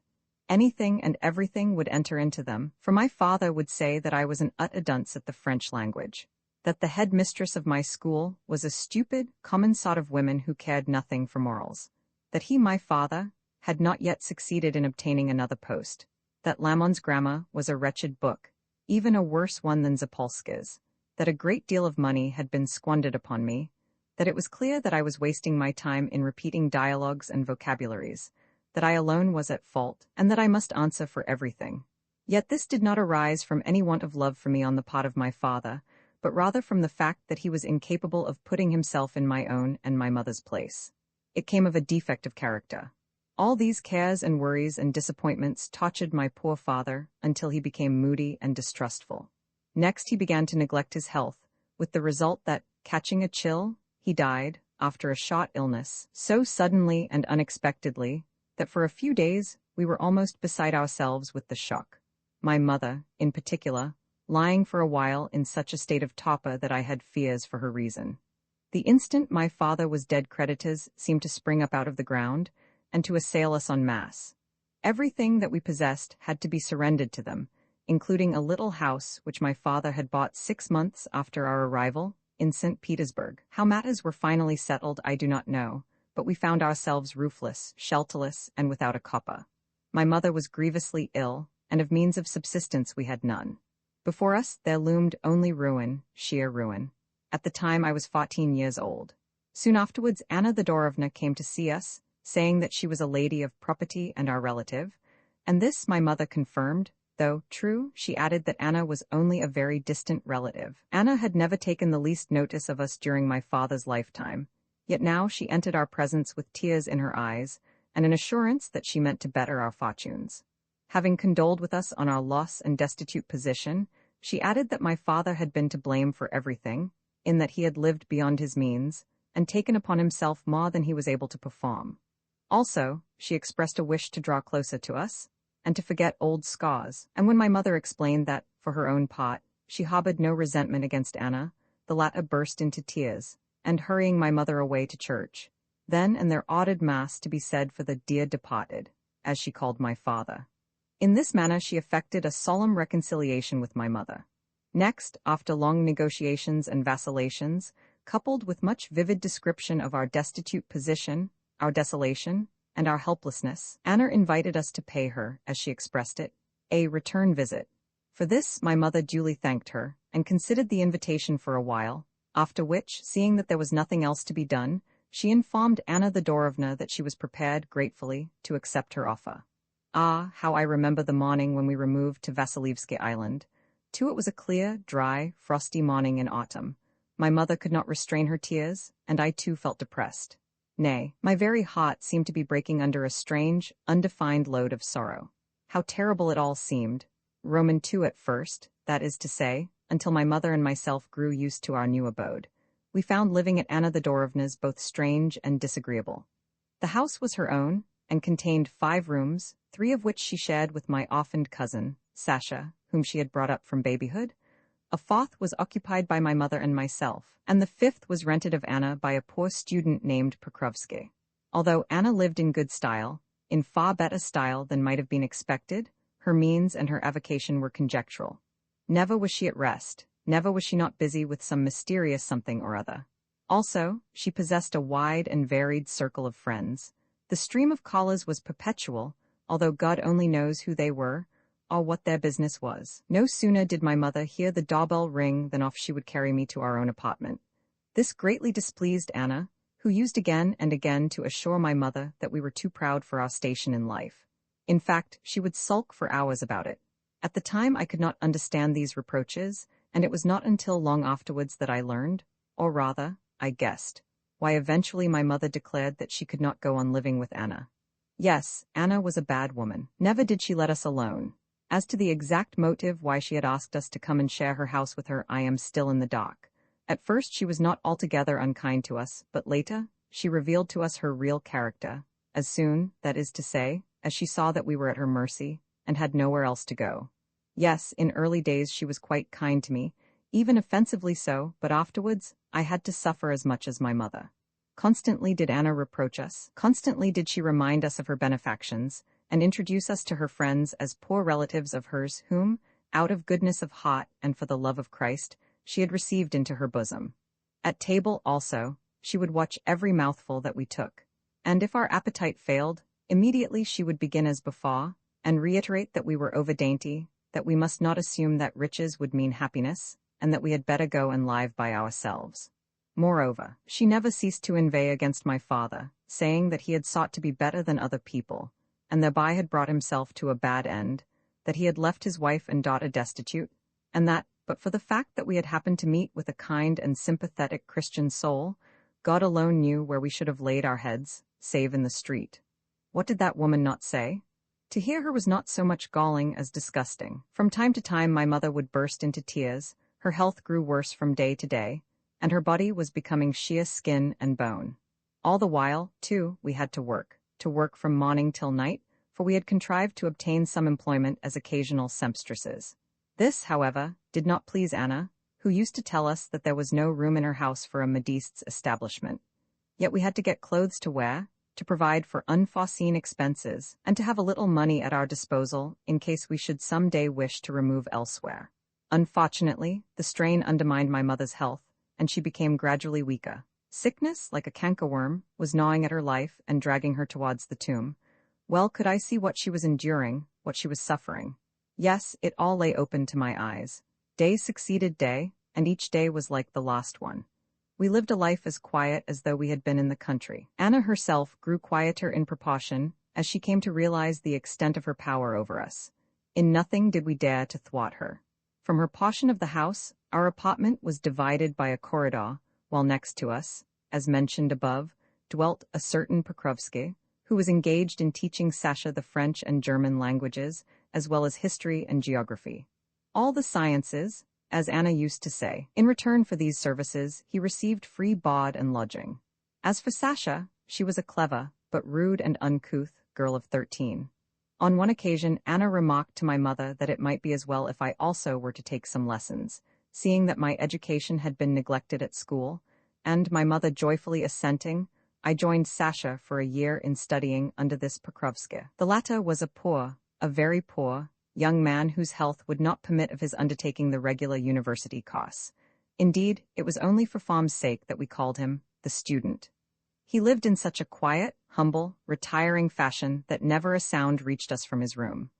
Anything and everything would enter into them, for my father would say that I was an utter dunce at the French language, that the head mistress of my school was a stupid, common sort of woman who cared nothing for morals, that he, my father, had not yet succeeded in obtaining another post, that Lamon's grammar was a wretched book, even a worse one than Zapolsky's, that a great deal of money had been squandered upon me, that it was clear that I was wasting my time in repeating dialogues and vocabularies, that I alone was at fault, and that I must answer for everything. Yet this did not arise from any want of love for me on the part of my father, but rather from the fact that he was incapable of putting himself in my own and my mother's place. It came of a defect of character. All these cares and worries and disappointments tortured my poor father until he became moody and distrustful. Next he began to neglect his health, with the result that, catching a chill, he died, after a short illness, so suddenly and unexpectedly, that for a few days we were almost beside ourselves with the shock. My mother, in particular, lying for a while in such a state of torpor that I had fears for her reason. The instant my father was dead, creditors seemed to spring up out of the ground, and to assail us en masse. Everything that we possessed had to be surrendered to them, including a little house which my father had bought 6 months after our arrival in St. Petersburg. How matters were finally settled I do not know, but we found ourselves roofless, shelterless, and without a copper. My mother was grievously ill, and of means of subsistence we had none. Before us there loomed only ruin, sheer ruin. At the time I was 14 years old. Soon afterwards Anna Thedorovna came to see us, saying that she was a lady of property and our relative, and this my mother confirmed, though, true, she added that Anna was only a very distant relative. Anna had never taken the least notice of us during my father's lifetime, yet now she entered our presence with tears in her eyes, and an assurance that she meant to better our fortunes. Having condoled with us on our loss and destitute position, she added that my father had been to blame for everything, in that he had lived beyond his means, and taken upon himself more than he was able to perform. Also, she expressed a wish to draw closer to us, and to forget old scars, and when my mother explained that, for her own part, she harbored no resentment against Anna, the latter burst into tears, and hurrying my mother away to church, then and there ordered mass to be said for the dear departed, as she called my father. In this manner she effected a solemn reconciliation with my mother. Next, after long negotiations and vacillations, coupled with much vivid description of our destitute position, our desolation, and our helplessness, Anna invited us to pay her, as she expressed it, a return visit. For this my mother duly thanked her, and considered the invitation for a while, after which, seeing that there was nothing else to be done, she informed Anna Thedorovna that she was prepared, gratefully, to accept her offer. Ah, how I remember the morning when we removed to Vasilievsky Island. Too, it was a clear, dry, frosty morning in autumn. My mother could not restrain her tears, and I too felt depressed. Nay, my very heart seemed to be breaking under a strange, undefined load of sorrow. How terrible it all seemed. Roman too at first, that is to say, until my mother and myself grew used to our new abode. We found living at Anna Thedorovna's both strange and disagreeable. The house was her own, and contained 5 rooms, 3 of which she shared with my orphaned cousin, Sasha, whom she had brought up from babyhood. A 4th was occupied by my mother and myself, and the 5th was rented of Anna by a poor student named Pokrovsky. Although Anna lived in good style, in far better style than might have been expected, her means and her avocation were conjectural. Never was she at rest, Never was she not busy with some mysterious something or other. Also, she possessed a wide and varied circle of friends. The stream of callers was perpetual, although God only knows who they were, or what their business was. No sooner did my mother hear the doorbell ring than off she would carry me to our own apartment. This greatly displeased Anna, who used again and again to assure my mother that we were too proud for our station in life. In fact, she would sulk for hours about it. At the time I could not understand these reproaches, and it was not until long afterwards that I learned, or rather, I guessed, why eventually my mother declared that she could not go on living with Anna. Yes, Anna was a bad woman. Never did she let us alone. As to the exact motive why she had asked us to come and share her house with her, I am still in the dark. At first she was not altogether unkind to us, but later, she revealed to us her real character, as soon, that is to say, as she saw that we were at her mercy, and had nowhere else to go. Yes, in early days she was quite kind to me, even offensively so, but afterwards, I had to suffer as much as my mother. Constantly did Anna reproach us, constantly did she remind us of her benefactions, and introduce us to her friends as poor relatives of hers whom, out of goodness of heart and for the love of Christ, she had received into her bosom. At table also, she would watch every mouthful that we took, and if our appetite failed, immediately she would begin as before, and reiterate that we were over-dainty, that we must not assume that riches would mean happiness, and that we had better go and live by ourselves. Moreover, she never ceased to inveigh against my father, saying that he had sought to be better than other people, and thereby had brought himself to a bad end, that he had left his wife and daughter destitute, and that, but for the fact that we had happened to meet with a kind and sympathetic Christian soul, God alone knew where we should have laid our heads, save in the street. What did that woman not say? To hear her was not so much galling as disgusting. From time to time my mother would burst into tears, her health grew worse from day to day, and her body was becoming sheer skin and bone. All the while, too, we had to work from morning till night, for we had contrived to obtain some employment as occasional sempstresses. This, however, did not please Anna, who used to tell us that there was no room in her house for a modiste's establishment. Yet we had to get clothes to wear, to provide for unforeseen expenses, and to have a little money at our disposal in case we should some day wish to remove elsewhere. Unfortunately, the strain undermined my mother's health, and she became gradually weaker. Sickness, like a cankerworm, was gnawing at her life and dragging her towards the tomb. Well could I see what she was enduring, what she was suffering. Yes, it all lay open to my eyes. Day succeeded day, and each day was like the last one. We lived a life as quiet as though we had been in the country. Anna herself grew quieter in proportion as she came to realize the extent of her power over us. In nothing did we dare to thwart her. From her portion of the house, our apartment was divided by a corridor, while next to us, as mentioned above, dwelt a certain Pokrovsky, who was engaged in teaching Sasha the French and German languages, as well as history and geography. All the sciences, as Anna used to say. In return for these services, he received free board and lodging. As for Sasha, she was a clever, but rude and uncouth, girl of 13. On one occasion, Anna remarked to my mother that it might be as well if I also were to take some lessons, seeing that my education had been neglected at school, and, my mother joyfully assenting, I joined Sasha for a year in studying under this Pokrovsky. The latter was a very poor, young man whose health would not permit of his undertaking the regular university course. Indeed, it was only for form's sake that we called him the student. He lived in such a quiet, humble, retiring fashion that never a sound reached us from his room.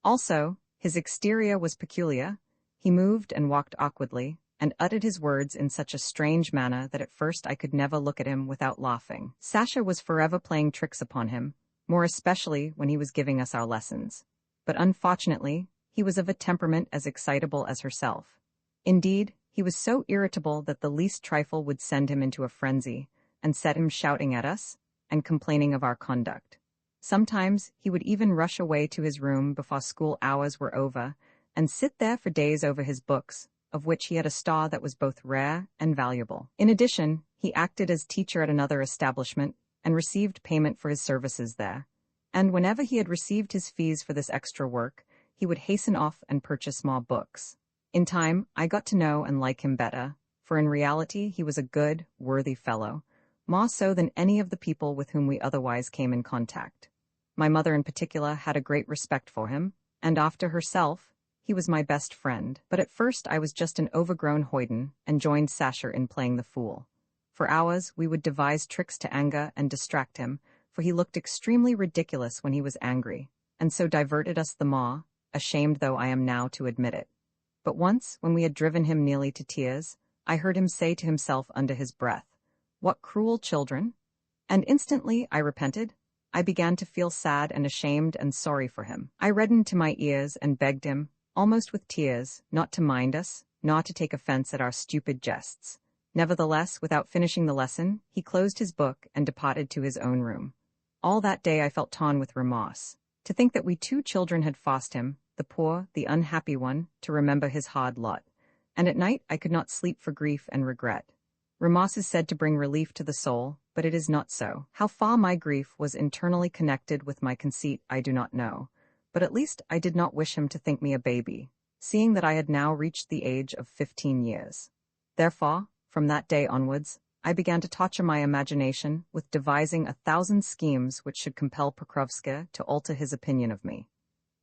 Also, his exterior was peculiar. He moved and walked awkwardly, and uttered his words in such a strange manner that at first I could never look at him without laughing. Sasha was forever playing tricks upon him, more especially when he was giving us our lessons. But unfortunately, he was of a temperament as excitable as herself. Indeed, he was so irritable that the least trifle would send him into a frenzy, and set him shouting at us, and complaining of our conduct. Sometimes he would even rush away to his room before school hours were over, and sit there for days over his books, of which he had a store that was both rare and valuable. In addition, he acted as teacher at another establishment, and received payment for his services there. And whenever he had received his fees for this extra work, he would hasten off and purchase more books. In time, I got to know and like him better, for in reality he was a good, worthy fellow, more so than any of the people with whom we otherwise came in contact. My mother in particular had a great respect for him, and after herself, he was my best friend, but at first I was just an overgrown hoyden and joined Sasha in playing the fool. For hours we would devise tricks to anger and distract him, for he looked extremely ridiculous when he was angry, and so diverted us the more, ashamed though I am now to admit it. But once, when we had driven him nearly to tears, I heard him say to himself under his breath, "What cruel children!" And instantly I repented. I began to feel sad and ashamed and sorry for him. I reddened to my ears and begged him, almost with tears, not to mind us, nor to take offense at our stupid jests. Nevertheless, without finishing the lesson, he closed his book and departed to his own room. All that day I felt torn with remorse. To think that we 2 children had forced him, the poor, the unhappy one, to remember his hard lot. And at night I could not sleep for grief and regret. Remorse is said to bring relief to the soul, but it is not so. How far my grief was internally connected with my conceit I do not know, but at least I did not wish him to think me a baby, seeing that I had now reached the age of 15 years. Therefore, from that day onwards, I began to torture my imagination with devising 1,000 schemes which should compel Pokrovsky to alter his opinion of me.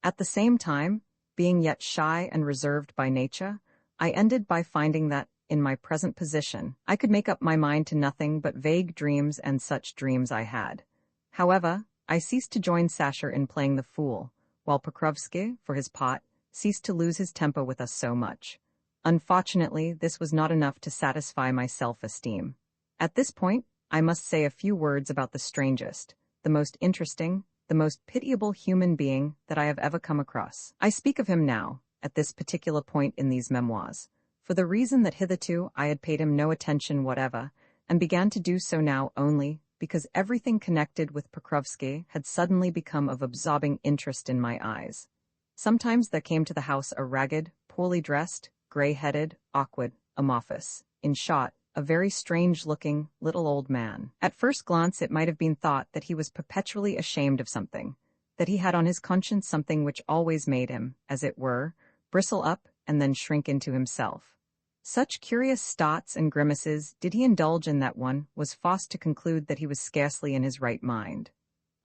At the same time, being yet shy and reserved by nature, I ended by finding that, in my present position, I could make up my mind to nothing but vague dreams, and such dreams I had. However, I ceased to join Sasha in playing the fool, while Pokrovsky, for his part, ceased to lose his temper with us so much. Unfortunately, this was not enough to satisfy my self-esteem. At this point, I must say a few words about the strangest, the most interesting, the most pitiable human being that I have ever come across. I speak of him now, at this particular point in these memoirs, for the reason that hitherto I had paid him no attention whatever, and began to do so now only because everything connected with Pokrovsky had suddenly become of absorbing interest in my eyes. Sometimes there came to the house a ragged, poorly dressed, gray-headed, awkward, amorphous, in short, a very strange-looking, little old man. At first glance it might have been thought that he was perpetually ashamed of something, that he had on his conscience something which always made him, as it were, bristle up and then shrink into himself. Such curious starts and grimaces did he indulge in that one was forced to conclude that he was scarcely in his right mind.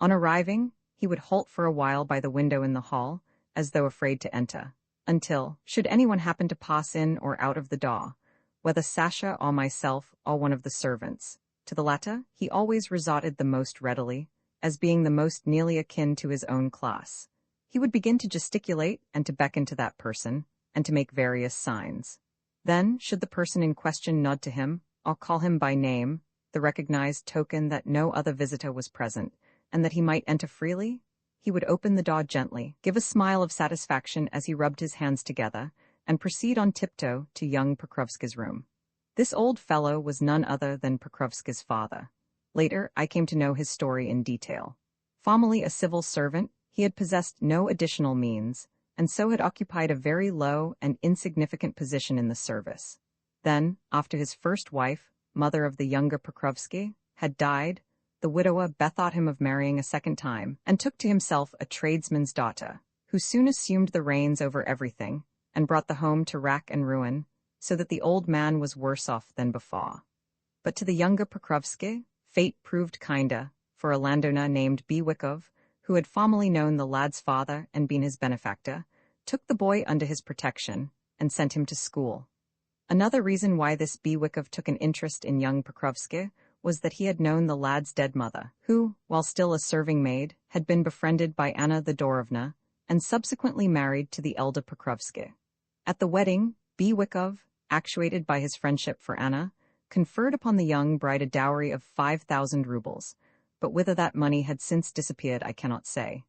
On arriving, he would halt for a while by the window in the hall, as though afraid to enter, until, should anyone happen to pass in or out of the door, whether Sasha or myself or one of the servants, to the latter he always resorted the most readily, as being the most nearly akin to his own class. He would begin to gesticulate and to beckon to that person, and to make various signs. Then, should the person in question nod to him, or call him by name, the recognized token that no other visitor was present, and that he might enter freely, he would open the door gently, give a smile of satisfaction as he rubbed his hands together, and proceed on tiptoe to young Pokrovsky's room. This old fellow was none other than Pokrovsky's father. Later, I came to know his story in detail. Formerly a civil servant, he had possessed no additional means, and so had occupied a very low and insignificant position in the service. Then, after his first wife, mother of the younger Pokrovsky, had died, the widower bethought him of marrying a second time, and took to himself a tradesman's daughter, who soon assumed the reins over everything, and brought the home to rack and ruin, so that the old man was worse off than before. But to the younger Pokrovsky, fate proved kinder, for a landowner named Bywikov, who had formerly known the lad's father and been his benefactor, took the boy under his protection and sent him to school. Another reason why this Bywikov took an interest in young Pokrovsky was that he had known the lad's dead mother, who, while still a serving maid, had been befriended by Anna Thedorovna and subsequently married to the elder Pokrovsky. At the wedding, Bywikov, actuated by his friendship for Anna, conferred upon the young bride a dowry of 5,000 rubles, but whither that money had since disappeared I cannot say.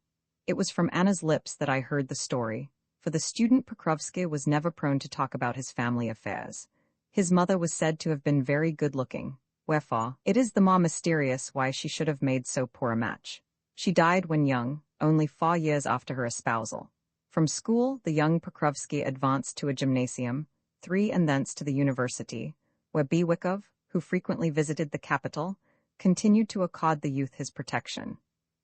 It was from Anna's lips that I heard the story, for the student Pokrovsky was never prone to talk about his family affairs. His mother was said to have been very good-looking, wherefore it is the more mysterious why she should have made so poor a match. She died when young, only 4 years after her espousal. From school, the young Pokrovsky advanced to a gymnasium, 3 and thence to the university, where Bywikov, who frequently visited the capital, continued to accord the youth his protection.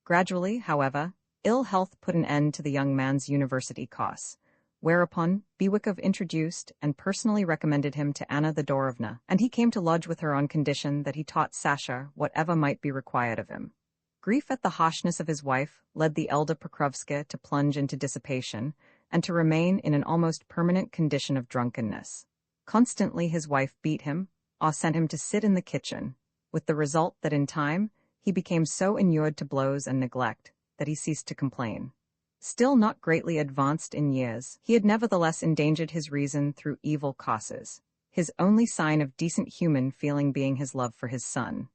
Gradually, however, ill health put an end to the young man's university course, whereupon Bywikov introduced and personally recommended him to Anna Thedorovna, and he came to lodge with her on condition that he taught Sasha whatever might be required of him. Grief at the harshness of his wife led the elder Pokrovsky to plunge into dissipation, and to remain in an almost permanent condition of drunkenness. Constantly his wife beat him, or sent him to sit in the kitchen, with the result that in time, he became so inured to blows and neglect that he ceased to complain. Still not greatly advanced in years, he had nevertheless endangered his reason through evil causes, his only sign of decent human feeling being his love for his son.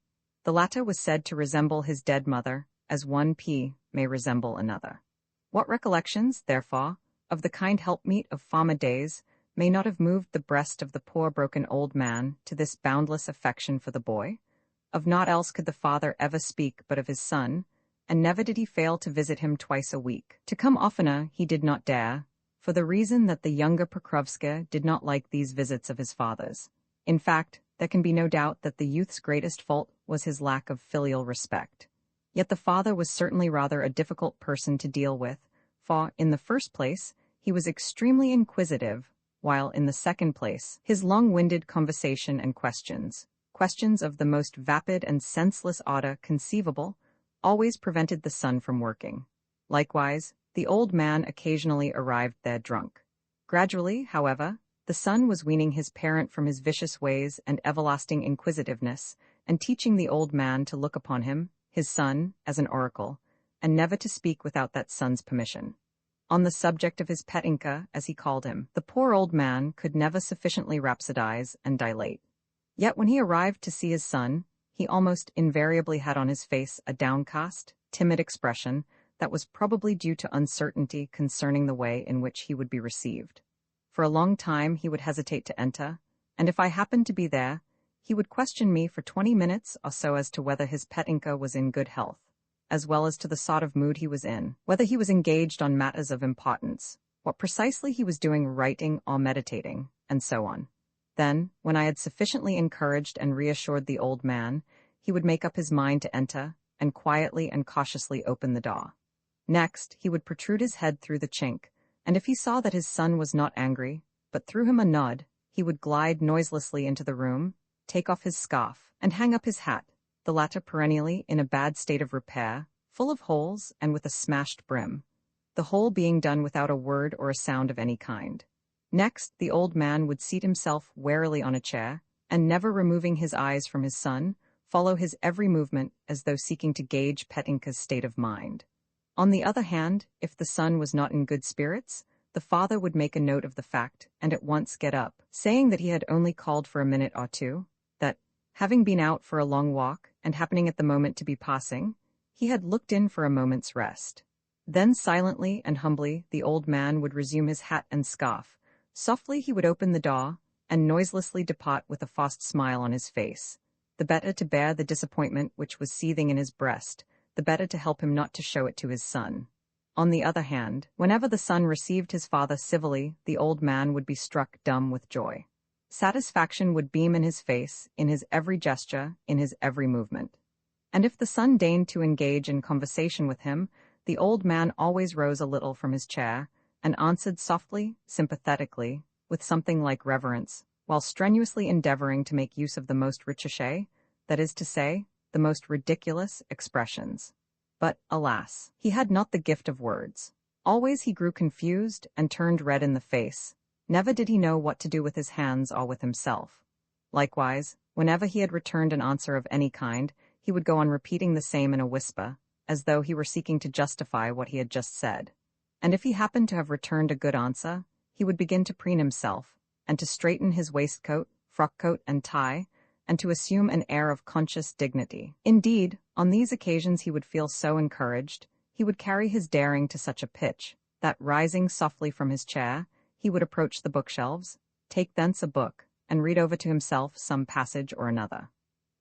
The latter was said to resemble his dead mother, as one pea may resemble another. What recollections, therefore, of the kind helpmeet of former days may not have moved the breast of the poor broken old man to this boundless affection for the boy? Of naught else could the father ever speak but of his son, and never did he fail to visit him twice a week. To come oftener he did not dare, for the reason that the younger Pokrovsky did not like these visits of his father's. In fact, there can be no doubt that the youth's greatest fault was his lack of filial respect. Yet the father was certainly rather a difficult person to deal with, for, in the first place, he was extremely inquisitive, while, in the second place, his long-winded conversation and questions of the most vapid and senseless order conceivable, always prevented the son from working. Likewise, the old man occasionally arrived there drunk. Gradually, however, the son was weaning his parent from his vicious ways and everlasting inquisitiveness, and teaching the old man to look upon him, his son, as an oracle, and never to speak without that son's permission. On the subject of his Petinka, as he called him, the poor old man could never sufficiently rhapsodize and dilate. Yet when he arrived to see his son, he almost invariably had on his face a downcast, timid expression that was probably due to uncertainty concerning the way in which he would be received. For a long time he would hesitate to enter, and if I happened to be there, he would question me for 20 minutes or so as to whether his Petinka was in good health, as well as to the sort of mood he was in, whether he was engaged on matters of importance, what precisely he was doing writing or meditating, and so on. Then, when I had sufficiently encouraged and reassured the old man, he would make up his mind to enter, and quietly and cautiously open the door. Next, he would protrude his head through the chink, and if he saw that his son was not angry, but threw him a nod, he would glide noiselessly into the room, take off his scarf, and hang up his hat, the latter perennially in a bad state of repair, full of holes and with a smashed brim, the whole being done without a word or a sound of any kind. Next, the old man would seat himself warily on a chair, and never removing his eyes from his son, follow his every movement as though seeking to gauge Petinka's state of mind. On the other hand, if the son was not in good spirits, the father would make a note of the fact and at once get up, saying that he had only called for a minute or two, that, having been out for a long walk and happening at the moment to be passing, he had looked in for a moment's rest. Then silently and humbly the old man would resume his hat and scarf. Softly he would open the door, and noiselessly depart with a forced smile on his face, the better to bear the disappointment which was seething in his breast, the better to help him not to show it to his son. On the other hand, whenever the son received his father civilly, the old man would be struck dumb with joy. Satisfaction would beam in his face, in his every gesture, in his every movement. And if the son deigned to engage in conversation with him, the old man always rose a little from his chair, and answered softly, sympathetically, with something like reverence, while strenuously endeavoring to make use of the most recherché, that is to say, the most ridiculous expressions. But, alas, he had not the gift of words. Always he grew confused and turned red in the face. Never did he know what to do with his hands or with himself. Likewise, whenever he had returned an answer of any kind, he would go on repeating the same in a whisper, as though he were seeking to justify what he had just said. And if he happened to have returned a good answer, he would begin to preen himself, and to straighten his waistcoat, frock-coat, and tie, and to assume an air of conscious dignity. Indeed, on these occasions he would feel so encouraged, he would carry his daring to such a pitch, that, rising softly from his chair, he would approach the bookshelves, take thence a book, and read over to himself some passage or another.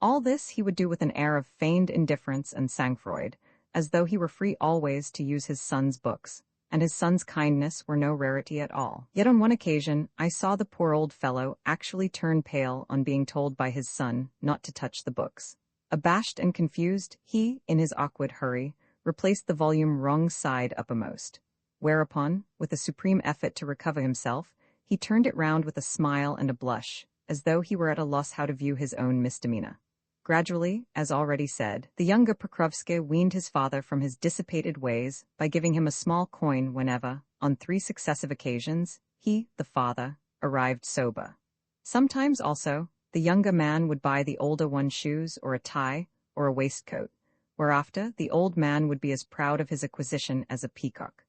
All this he would do with an air of feigned indifference and sang-froid, as though he were free always to use his son's books, and his son's kindness were no rarity at all. Yet on one occasion I saw the poor old fellow actually turn pale on being told by his son not to touch the books. Abashed and confused, he, in his awkward hurry, replaced the volume wrong side uppermost, whereupon, with a supreme effort to recover himself, he turned it round with a smile and a blush, as though he were at a loss how to view his own misdemeanor. Gradually, as already said, the younger Pokrovsky weaned his father from his dissipated ways by giving him a small coin whenever, on 3 successive occasions, he, the father, arrived sober. Sometimes also, the younger man would buy the older one shoes or a tie or a waistcoat, whereafter the old man would be as proud of his acquisition as a peacock.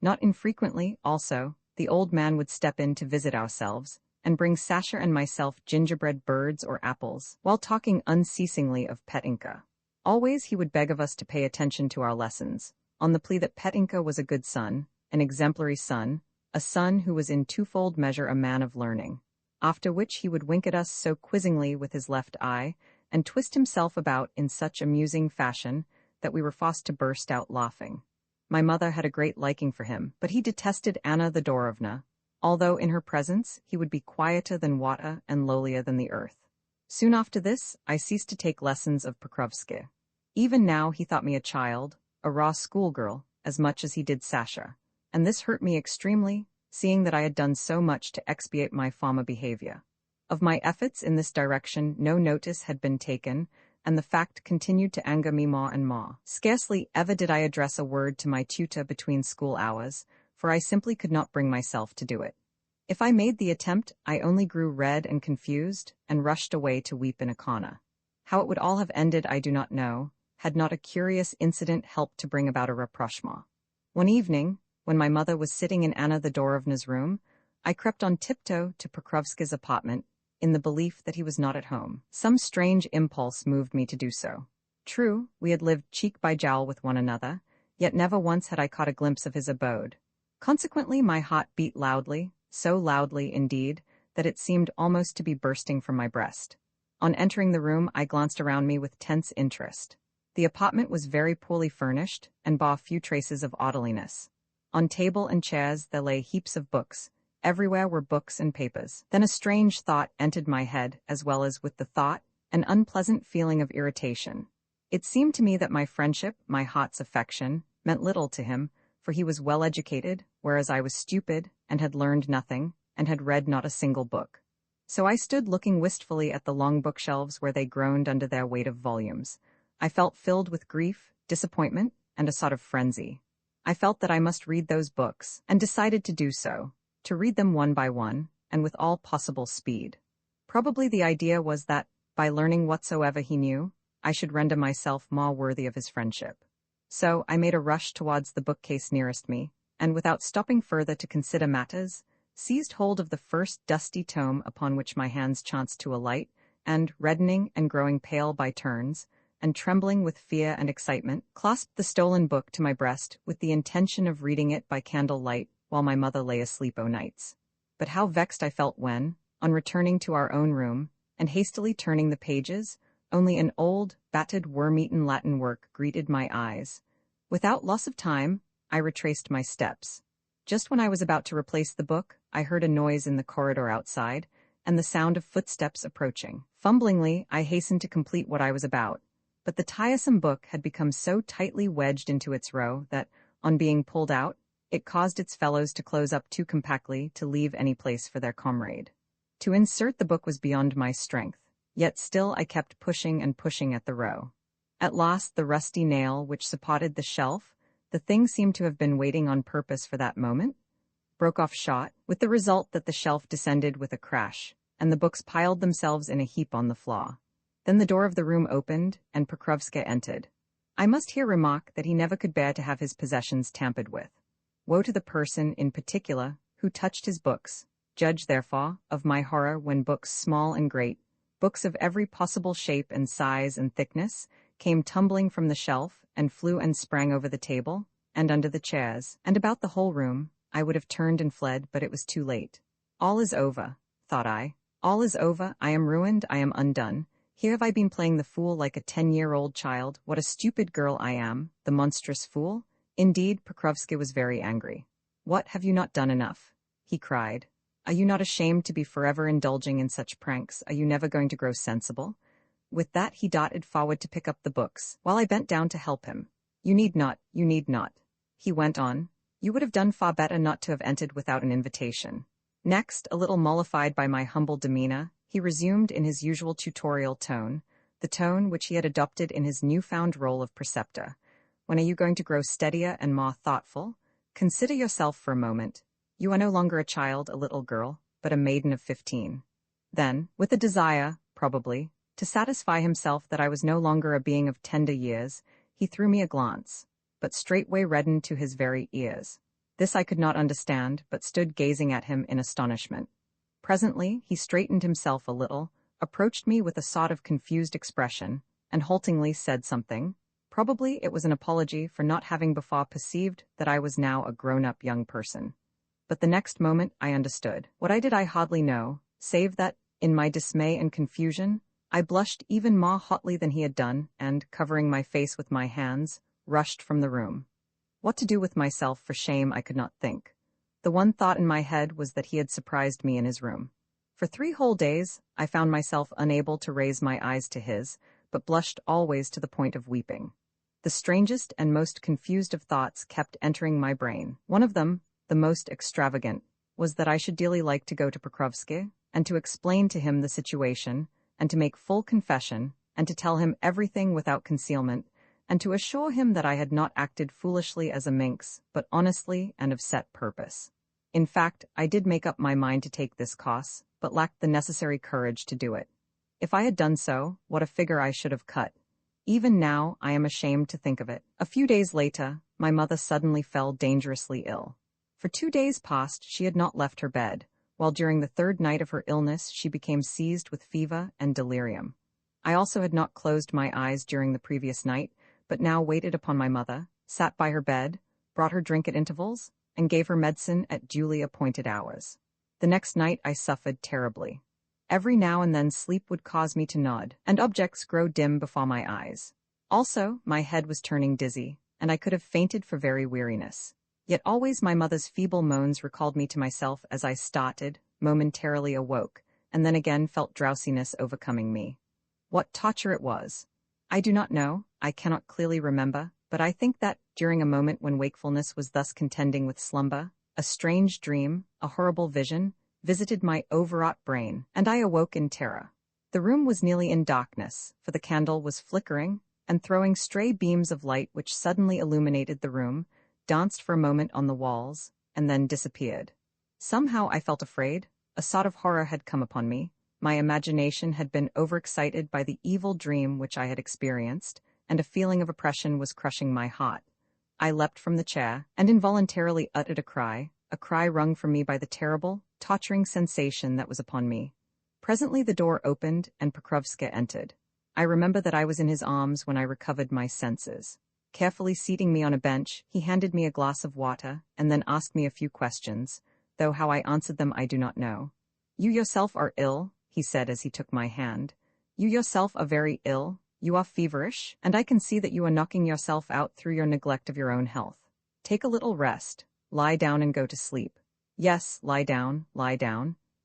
Not infrequently, also, the old man would step in to visit ourselves, and bring Sasha and myself gingerbread birds or apples, while talking unceasingly of Petinka. Always he would beg of us to pay attention to our lessons, on the plea that Petinka was a good son, an exemplary son, a son who was in twofold measure a man of learning. After which he would wink at us so quizzingly with his left eye, and twist himself about in such amusing fashion, that we were forced to burst out laughing. My mother had a great liking for him, but he detested Anna Thedorovna, although in her presence he would be quieter than water and lowlier than the earth. Soon after this, I ceased to take lessons of Pokrovsky. Even now he thought me a child, a raw schoolgirl, as much as he did Sasha, and this hurt me extremely, seeing that I had done so much to expiate my former behavior. Of my efforts in this direction no notice had been taken, and the fact continued to anger me more and more. Scarcely ever did I address a word to my tutor between school hours, for I simply could not bring myself to do it. If I made the attempt, I only grew red and confused, and rushed away to weep in a corner. How it would all have ended I do not know, had not a curious incident helped to bring about a rapprochement. One evening, when my mother was sitting in Anna Thedorovna's room, I crept on tiptoe to Pokrovsky's apartment, in the belief that he was not at home. Some strange impulse moved me to do so. True, we had lived cheek by jowl with one another, yet never once had I caught a glimpse of his abode. Consequently, my heart beat loudly, so loudly, indeed, that it seemed almost to be bursting from my breast. On entering the room, I glanced around me with tense interest. The apartment was very poorly furnished, and bore few traces of orderliness. On table and chairs there lay heaps of books. Everywhere were books and papers. Then a strange thought entered my head, as well as with the thought, an unpleasant feeling of irritation. It seemed to me that my friendship, my heart's affection, meant little to him, for he was well educated, whereas I was stupid, and had learned nothing, and had read not a single book. So I stood looking wistfully at the long bookshelves where they groaned under their weight of volumes. I felt filled with grief, disappointment, and a sort of frenzy. I felt that I must read those books, and decided to do so, to read them one by one, and with all possible speed. Probably the idea was that, by learning whatsoever he knew, I should render myself more worthy of his friendship. So I made a rush towards the bookcase nearest me, and without stopping further to consider matters, seized hold of the first dusty tome upon which my hands chanced to alight, and, reddening and growing pale by turns, and trembling with fear and excitement, clasped the stolen book to my breast with the intention of reading it by candle-light while my mother lay asleep o' nights. But how vexed I felt when, on returning to our own room, and hastily turning the pages, only an old, battered, worm-eaten Latin work greeted my eyes. Without loss of time, I retraced my steps. Just when I was about to replace the book, I heard a noise in the corridor outside, and the sound of footsteps approaching. Fumblingly, I hastened to complete what I was about, but the tiresome book had become so tightly wedged into its row that, on being pulled out, it caused its fellows to close up too compactly to leave any place for their comrade. To insert the book was beyond my strength, yet still I kept pushing and pushing at the row. At last the rusty nail which supported the shelf, the thing seemed to have been waiting on purpose for that moment, broke off short, with the result that the shelf descended with a crash, and the books piled themselves in a heap on the floor. Then the door of the room opened, and Pokrovsky entered. I must here remark that he never could bear to have his possessions tampered with. Woe to the person, in particular, who touched his books. Judge, therefore, of my horror when books small and great, books of every possible shape and size and thickness, came tumbling from the shelf, and flew and sprang over the table, and under the chairs, and about the whole room. I would have turned and fled, but it was too late. All is over, thought I. All is over, I am ruined, I am undone. Here have I been playing the fool like a 10-year-old child. What a stupid girl I am, the monstrous fool. Indeed, Pokrovsky was very angry. What, have you not done enough? He cried. Are you not ashamed to be forever indulging in such pranks? Are you never going to grow sensible? With that he darted forward to pick up the books, while I bent down to help him. You need not, he went on. You would have done far better not to have entered without an invitation. Next, a little mollified by my humble demeanor, he resumed in his usual tutorial tone, the tone which he had adopted in his newfound role of preceptor. When are you going to grow steadier and more thoughtful? Consider yourself for a moment. You are no longer a child, a little girl, but a maiden of 15. Then, with a desire, probably, to satisfy himself that I was no longer a being of tender years, he threw me a glance, but straightway reddened to his very ears. This I could not understand, but stood gazing at him in astonishment. Presently, he straightened himself a little, approached me with a sort of confused expression, and haltingly said something. Probably it was an apology for not having before perceived that I was now a grown-up young person. But the next moment I understood. What I did I hardly know, save that, in my dismay and confusion, I blushed even more hotly than he had done, and, covering my face with my hands, rushed from the room. What to do with myself for shame I could not think. The one thought in my head was that he had surprised me in his room. For 3 whole days, I found myself unable to raise my eyes to his, but blushed always to the point of weeping. The strangest and most confused of thoughts kept entering my brain. One of them, the most extravagant, was that I should dearly like to go to Pokrovsky, and to explain to him the situation, and to make full confession, and to tell him everything without concealment, and to assure him that I had not acted foolishly as a minx, but honestly and of set purpose. In fact, I did make up my mind to take this course, but lacked the necessary courage to do it. If I had done so, what a figure I should have cut. Even now, I am ashamed to think of it. A few days later, my mother suddenly fell dangerously ill. For 2 days past, she had not left her bed, while during the 3rd night of her illness she became seized with fever and delirium. I also had not closed my eyes during the previous night, but now waited upon my mother, sat by her bed, brought her drink at intervals, and gave her medicine at duly appointed hours. The next night I suffered terribly. Every now and then sleep would cause me to nod, and objects grow dim before my eyes. Also, my head was turning dizzy, and I could have fainted for very weariness. Yet always my mother's feeble moans recalled me to myself as I started, momentarily awoke, and then again felt drowsiness overcoming me. What torture it was! I do not know, I cannot clearly remember, but I think that, during a moment when wakefulness was thus contending with slumber, a strange dream, a horrible vision, visited my overwrought brain, and I awoke in terror. The room was nearly in darkness, for the candle was flickering, and throwing stray beams of light which suddenly illuminated the room, danced for a moment on the walls, and then disappeared. Somehow I felt afraid. A sort of horror had come upon me. My imagination had been overexcited by the evil dream which I had experienced, and a feeling of oppression was crushing my heart. I leapt from the chair, and involuntarily uttered a cry wrung from me by the terrible, torturing sensation that was upon me. Presently the door opened, and Pokrovsky entered. I remember that I was in his arms when I recovered my senses. Carefully seating me on a bench, he handed me a glass of water, and then asked me a few questions, though how I answered them I do not know. "You yourself are ill," he said as he took my hand. "You yourself are very ill, you are feverish, and I can see that you are knocking yourself out through your neglect of your own health. Take a little rest, lie down and go to sleep. Yes, lie down,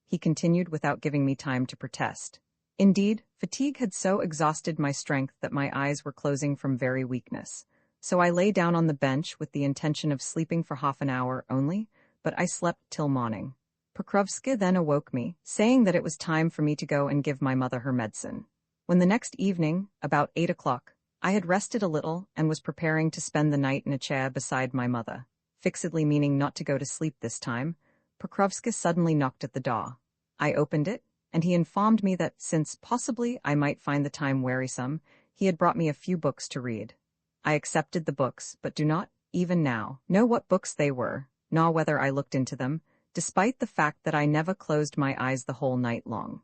he continued without giving me time to protest. Indeed, fatigue had so exhausted my strength that my eyes were closing from very weakness. So I lay down on the bench with the intention of sleeping for half an hour only, but I slept till morning. Pokrovsky then awoke me, saying that it was time for me to go and give my mother her medicine. When the next evening, about 8 o'clock, I had rested a little and was preparing to spend the night in a chair beside my mother, fixedly meaning not to go to sleep this time, Pokrovsky suddenly knocked at the door. I opened it, and he informed me that, since possibly I might find the time wearisome, he had brought me a few books to read. I accepted the books, but do not, even now, know what books they were, nor whether I looked into them, despite the fact that I never closed my eyes the whole night long.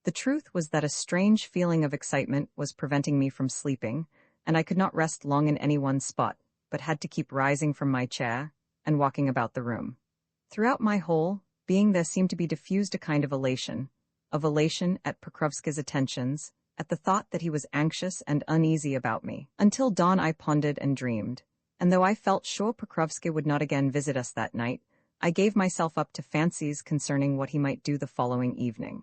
The truth was that a strange feeling of excitement was preventing me from sleeping, and I could not rest long in any one spot, but had to keep rising from my chair and walking about the room. Throughout my whole being there seemed to be diffused a kind of elation at Pokrovsky's attentions, at the thought that he was anxious and uneasy about me. Until dawn I pondered and dreamed, and though I felt sure Pokrovsky would not again visit us that night, I gave myself up to fancies concerning what he might do the following evening.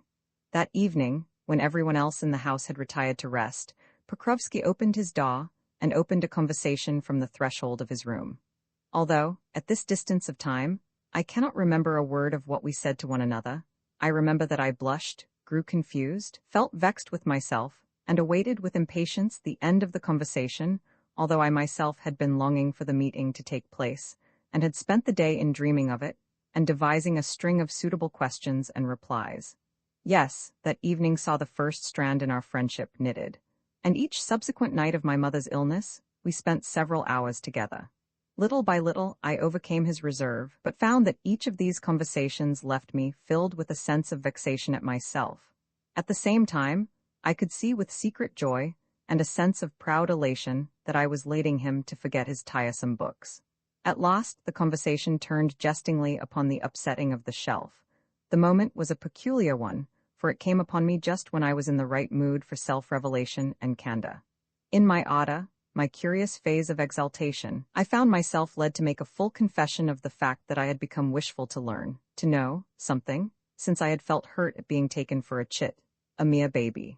That evening, when everyone else in the house had retired to rest, Pokrovsky opened his door and opened a conversation from the threshold of his room. Although, at this distance of time, I cannot remember a word of what we said to one another, I remember that I blushed, grew confused, felt vexed with myself, and awaited with impatience the end of the conversation, although I myself had been longing for the meeting to take place, and had spent the day in dreaming of it, and devising a string of suitable questions and replies. Yes, that evening saw the first strand in our friendship knitted, and each subsequent night of my mother's illness, we spent several hours together. Little by little, I overcame his reserve, but found that each of these conversations left me filled with a sense of vexation at myself. At the same time, I could see with secret joy and a sense of proud elation that I was leading him to forget his tiresome books. At last, the conversation turned jestingly upon the upsetting of the shelf. The moment was a peculiar one, for it came upon me just when I was in the right mood for self-revelation and candor. In my ardor, my curious phase of exaltation, I found myself led to make a full confession of the fact that I had become wishful to learn, to know, something, since I had felt hurt at being taken for a chit, a mere baby.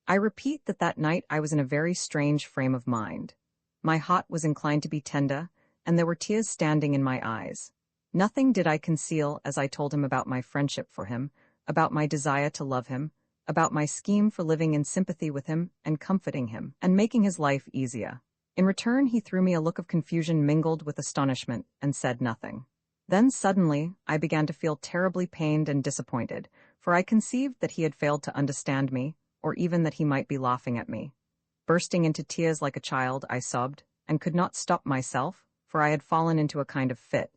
I repeat that night I was in a very strange frame of mind. My heart was inclined to be tender, and there were tears standing in my eyes. Nothing did I conceal as I told him about my friendship for him, about my desire to love him, about my scheme for living in sympathy with him and comforting him, and making his life easier. In return, he threw me a look of confusion mingled with astonishment and said nothing. Then suddenly, I began to feel terribly pained and disappointed, for I conceived that he had failed to understand me, or even that he might be laughing at me. Bursting into tears like a child, I sobbed, and could not stop myself, for I had fallen into a kind of fit.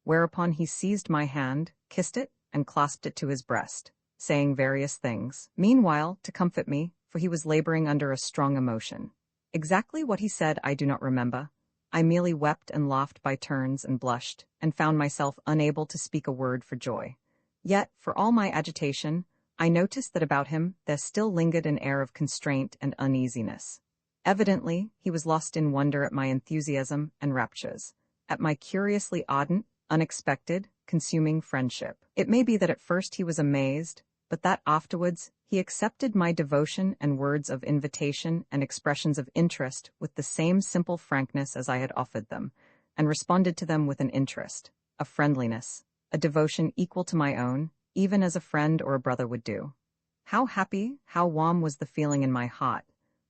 Whereupon he seized my hand, kissed it, and clasped it to his breast, saying various things, meanwhile, to comfort me, for he was laboring under a strong emotion. Exactly what he said I do not remember. I merely wept and laughed by turns and blushed, and found myself unable to speak a word for joy. Yet, for all my agitation, I noticed that about him there still lingered an air of constraint and uneasiness. Evidently, he was lost in wonder at my enthusiasm and raptures, at my curiously ardent, unexpected, consuming friendship. It may be that at first he was amazed, but that afterwards he accepted my devotion and words of invitation and expressions of interest with the same simple frankness as I had offered them, and responded to them with an interest, a friendliness, a devotion equal to my own, even as a friend or a brother would do. How happy, how warm was the feeling in my heart.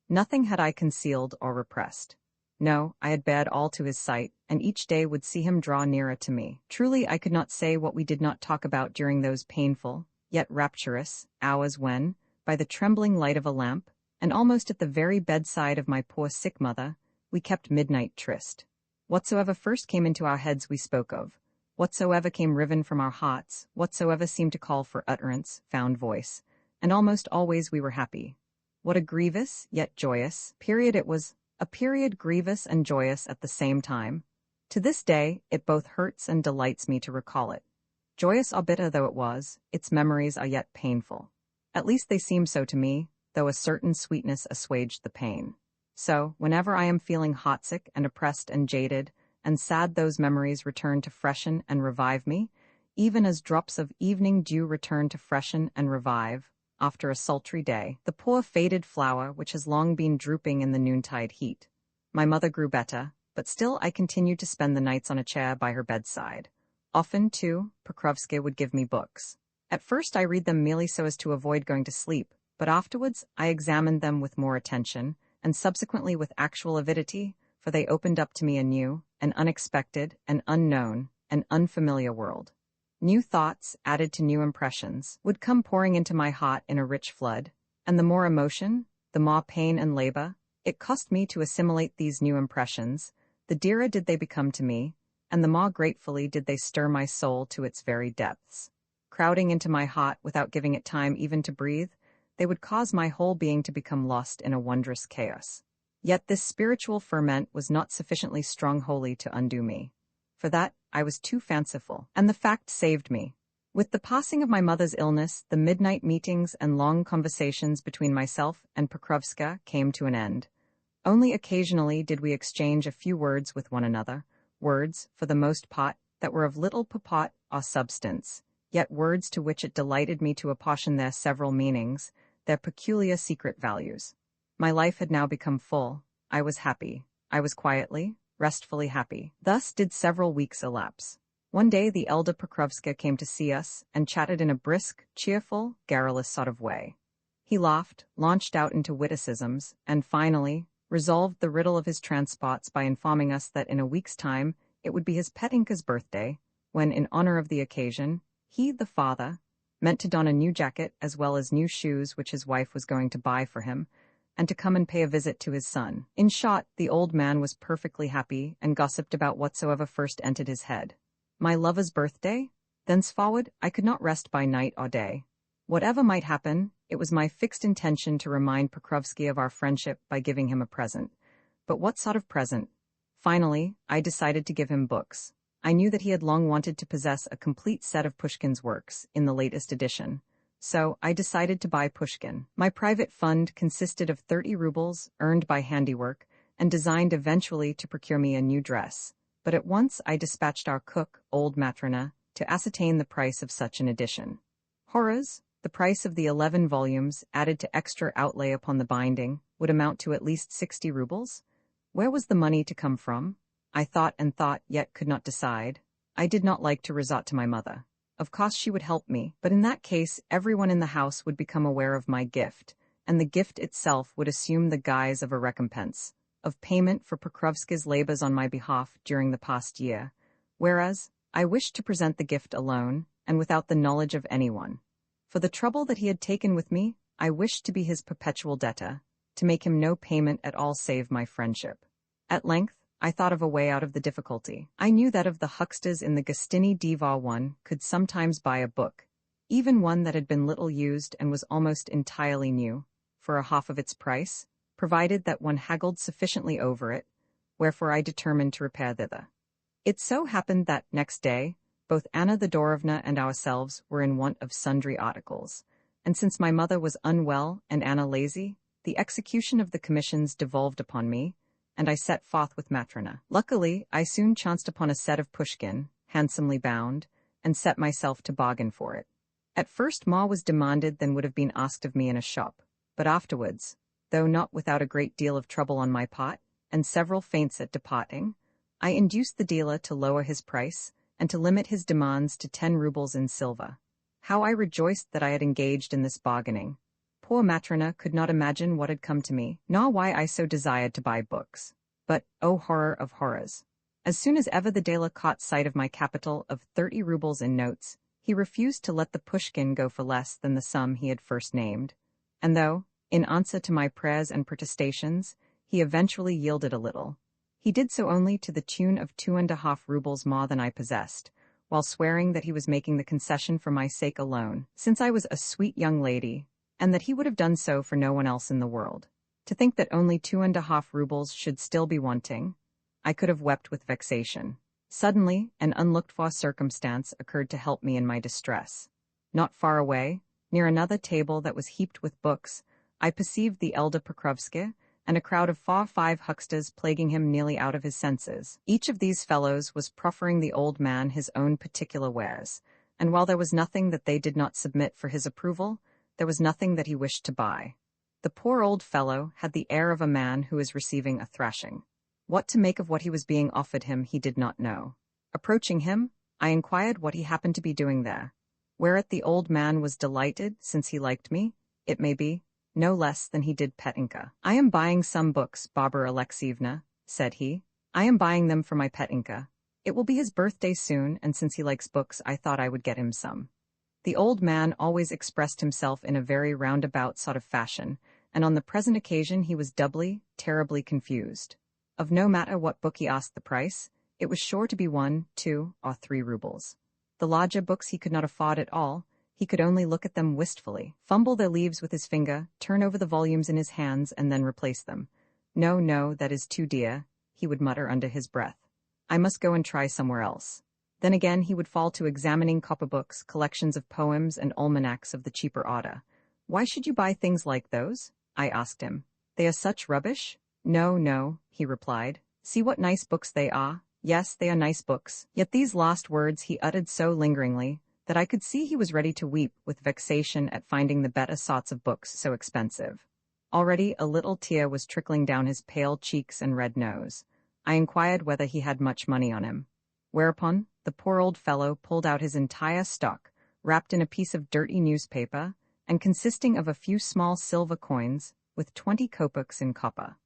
Nothing had I concealed or repressed. No, I had bared all to his sight, and each day would see him draw nearer to me. Truly, I could not say what we did not talk about during those painful, yet rapturous, hours when, by the trembling light of a lamp, and almost at the very bedside of my poor sick mother, we kept midnight tryst. Whatsoever first came into our heads we spoke of, whatsoever came riven from our hearts, whatsoever seemed to call for utterance, found voice, and almost always we were happy. What a grievous, yet joyous, period it was, a period grievous and joyous at the same time. To this day, it both hurts and delights me to recall it. Joyous or bitter though it was, its memories are yet painful. At least they seem so to me, though a certain sweetness assuaged the pain. So, whenever I am feeling heartsick and oppressed and jaded, and sad those memories return to freshen and revive me, even as drops of evening dew return to freshen and revive, after a sultry day, the poor faded flower which has long been drooping in the noontide heat. My mother grew better, but still I continued to spend the nights on a chair by her bedside. Often, too, Pokrovsky would give me books. At first I read them merely so as to avoid going to sleep, but afterwards I examined them with more attention, and subsequently with actual avidity, for they opened up to me a new, an unexpected, an unknown, an unfamiliar world. New thoughts, added to new impressions, would come pouring into my heart in a rich flood, and the more emotion, the more pain and labor, it cost me to assimilate these new impressions, the dearer did they become to me, and the more gratefully did they stir my soul to its very depths. Crowding into my heart without giving it time even to breathe, they would cause my whole being to become lost in a wondrous chaos. Yet this spiritual ferment was not sufficiently strong wholly to undo me. For that, I was too fanciful, and the fact saved me. With the passing of my mother's illness, the midnight meetings and long conversations between myself and Pokrovsky came to an end. Only occasionally did we exchange a few words with one another, words, for the most part, that were of little purport or substance, yet words to which it delighted me to apportion their several meanings, their peculiar secret values. My life had now become full. I was happy. I was quietly, restfully happy. Thus did several weeks elapse. One day the elder Pokrovsky came to see us, and chatted in a brisk, cheerful, garrulous sort of way. He laughed, launched out into witticisms, and finally resolved the riddle of his transports by informing us that in a week's time It would be his pet Inca's birthday, when, in honor of the occasion, he, the father, meant to don a new jacket as well as new shoes which his wife was going to buy for him, and to come and pay a visit to his son. In short, the old man was perfectly happy and gossiped about whatsoever first entered his head. My lover's birthday? Thenceforward, I could not rest by night or day. Whatever might happen, it was my fixed intention to remind Pokrovsky of our friendship by giving him a present. But what sort of present? Finally, I decided to give him books. I knew that he had long wanted to possess a complete set of Pushkin's works, in the latest edition. So, I decided to buy Pushkin. My private fund consisted of 30 rubles, earned by handiwork, and designed eventually to procure me a new dress. But at once I dispatched our cook, old Matrona, to ascertain the price of such an edition. Horrors! The price of the 11 volumes, added to extra outlay upon the binding, would amount to at least 60 rubles. Where was the money to come from? I thought and thought, yet could not decide. I did not like to resort to my mother. Of course she would help me, but in that case everyone in the house would become aware of my gift, and the gift itself would assume the guise of a recompense, of payment for Pokrovsky's labors on my behalf during the past year, whereas I wished to present the gift alone, and without the knowledge of anyone. For the trouble that he had taken with me, I wished to be his perpetual debtor, to make him no payment at all save my friendship. At length, I thought of a way out of the difficulty. I knew that of the hucksters in the Gostiny Dvor one could sometimes buy a book, even one that had been little used and was almost entirely new, for a half of its price, provided that one haggled sufficiently over it, wherefore I determined to repair thither. It so happened that, next day, both Anna Thedorovna and ourselves were in want of sundry articles, and since my mother was unwell and Anna lazy, the execution of the commissions devolved upon me, and I set forth with Matrona. Luckily, I soon chanced upon a set of Pushkin, handsomely bound, and set myself to bargain for it. At first more was demanded than would have been asked of me in a shop, but afterwards, though not without a great deal of trouble on my part, and several feints at departing, I induced the dealer to lower his price, and to limit his demands to 10 rubles in silver. How I rejoiced that I had engaged in this bargaining. Poor Matrona could not imagine what had come to me, nor why I so desired to buy books. But, oh horror of horrors! As soon as ever the dealer caught sight of my capital of 30 rubles in notes, he refused to let the Pushkin go for less than the sum he had first named. And though, in answer to my prayers and protestations, he eventually yielded a little, he did so only to the tune of 2.5 rubles more than I possessed, while swearing that he was making the concession for my sake alone, since I was a sweet young lady, and that he would have done so for no one else in the world. To think that only 2.5 rubles should still be wanting, I could have wept with vexation. Suddenly, an unlooked-for circumstance occurred to help me in my distress. Not far away, near another table that was heaped with books, I perceived the elder Pokrovsky, and a crowd of 4 or 5 hucksters plaguing him nearly out of his senses. Each of these fellows was proffering the old man his own particular wares, and while there was nothing that they did not submit for his approval, there was nothing that he wished to buy. The poor old fellow had the air of a man who is receiving a thrashing. What to make of what he was being offered him he did not know. Approaching him, I inquired what he happened to be doing there, whereat the old man was delighted, since he liked me, it may be, no less than he did Petinka. "I am buying some books, Barbara Alexievna," said he. "I am buying them for my Petinka. It will be his birthday soon, and since he likes books, I thought I would get him some." The old man always expressed himself in a very roundabout sort of fashion, and on the present occasion he was doubly, terribly confused. Of no matter what book he asked the price, it was sure to be 1, 2, or 3 rubles. The larger books he could not afford at all. He could only look at them wistfully, fumble their leaves with his finger, turn over the volumes in his hands, and then replace them. "No, no, that is too dear," he would mutter under his breath. "I must go and try somewhere else." Then again he would fall to examining copybooks, collections of poems, and almanacs of the cheaper order. "Why should you buy things like those?" I asked him. "They are such rubbish?" "No, no," he replied. "See what nice books they are. Yes, they are nice books." Yet these last words he uttered so lingeringly, that I could see he was ready to weep with vexation at finding the better sorts of books so expensive. Already a little tear was trickling down his pale cheeks and red nose. I inquired whether he had much money on him. Whereupon, the poor old fellow pulled out his entire stock, wrapped in a piece of dirty newspaper, and consisting of a few small silver coins, with 20 kopecks in copper.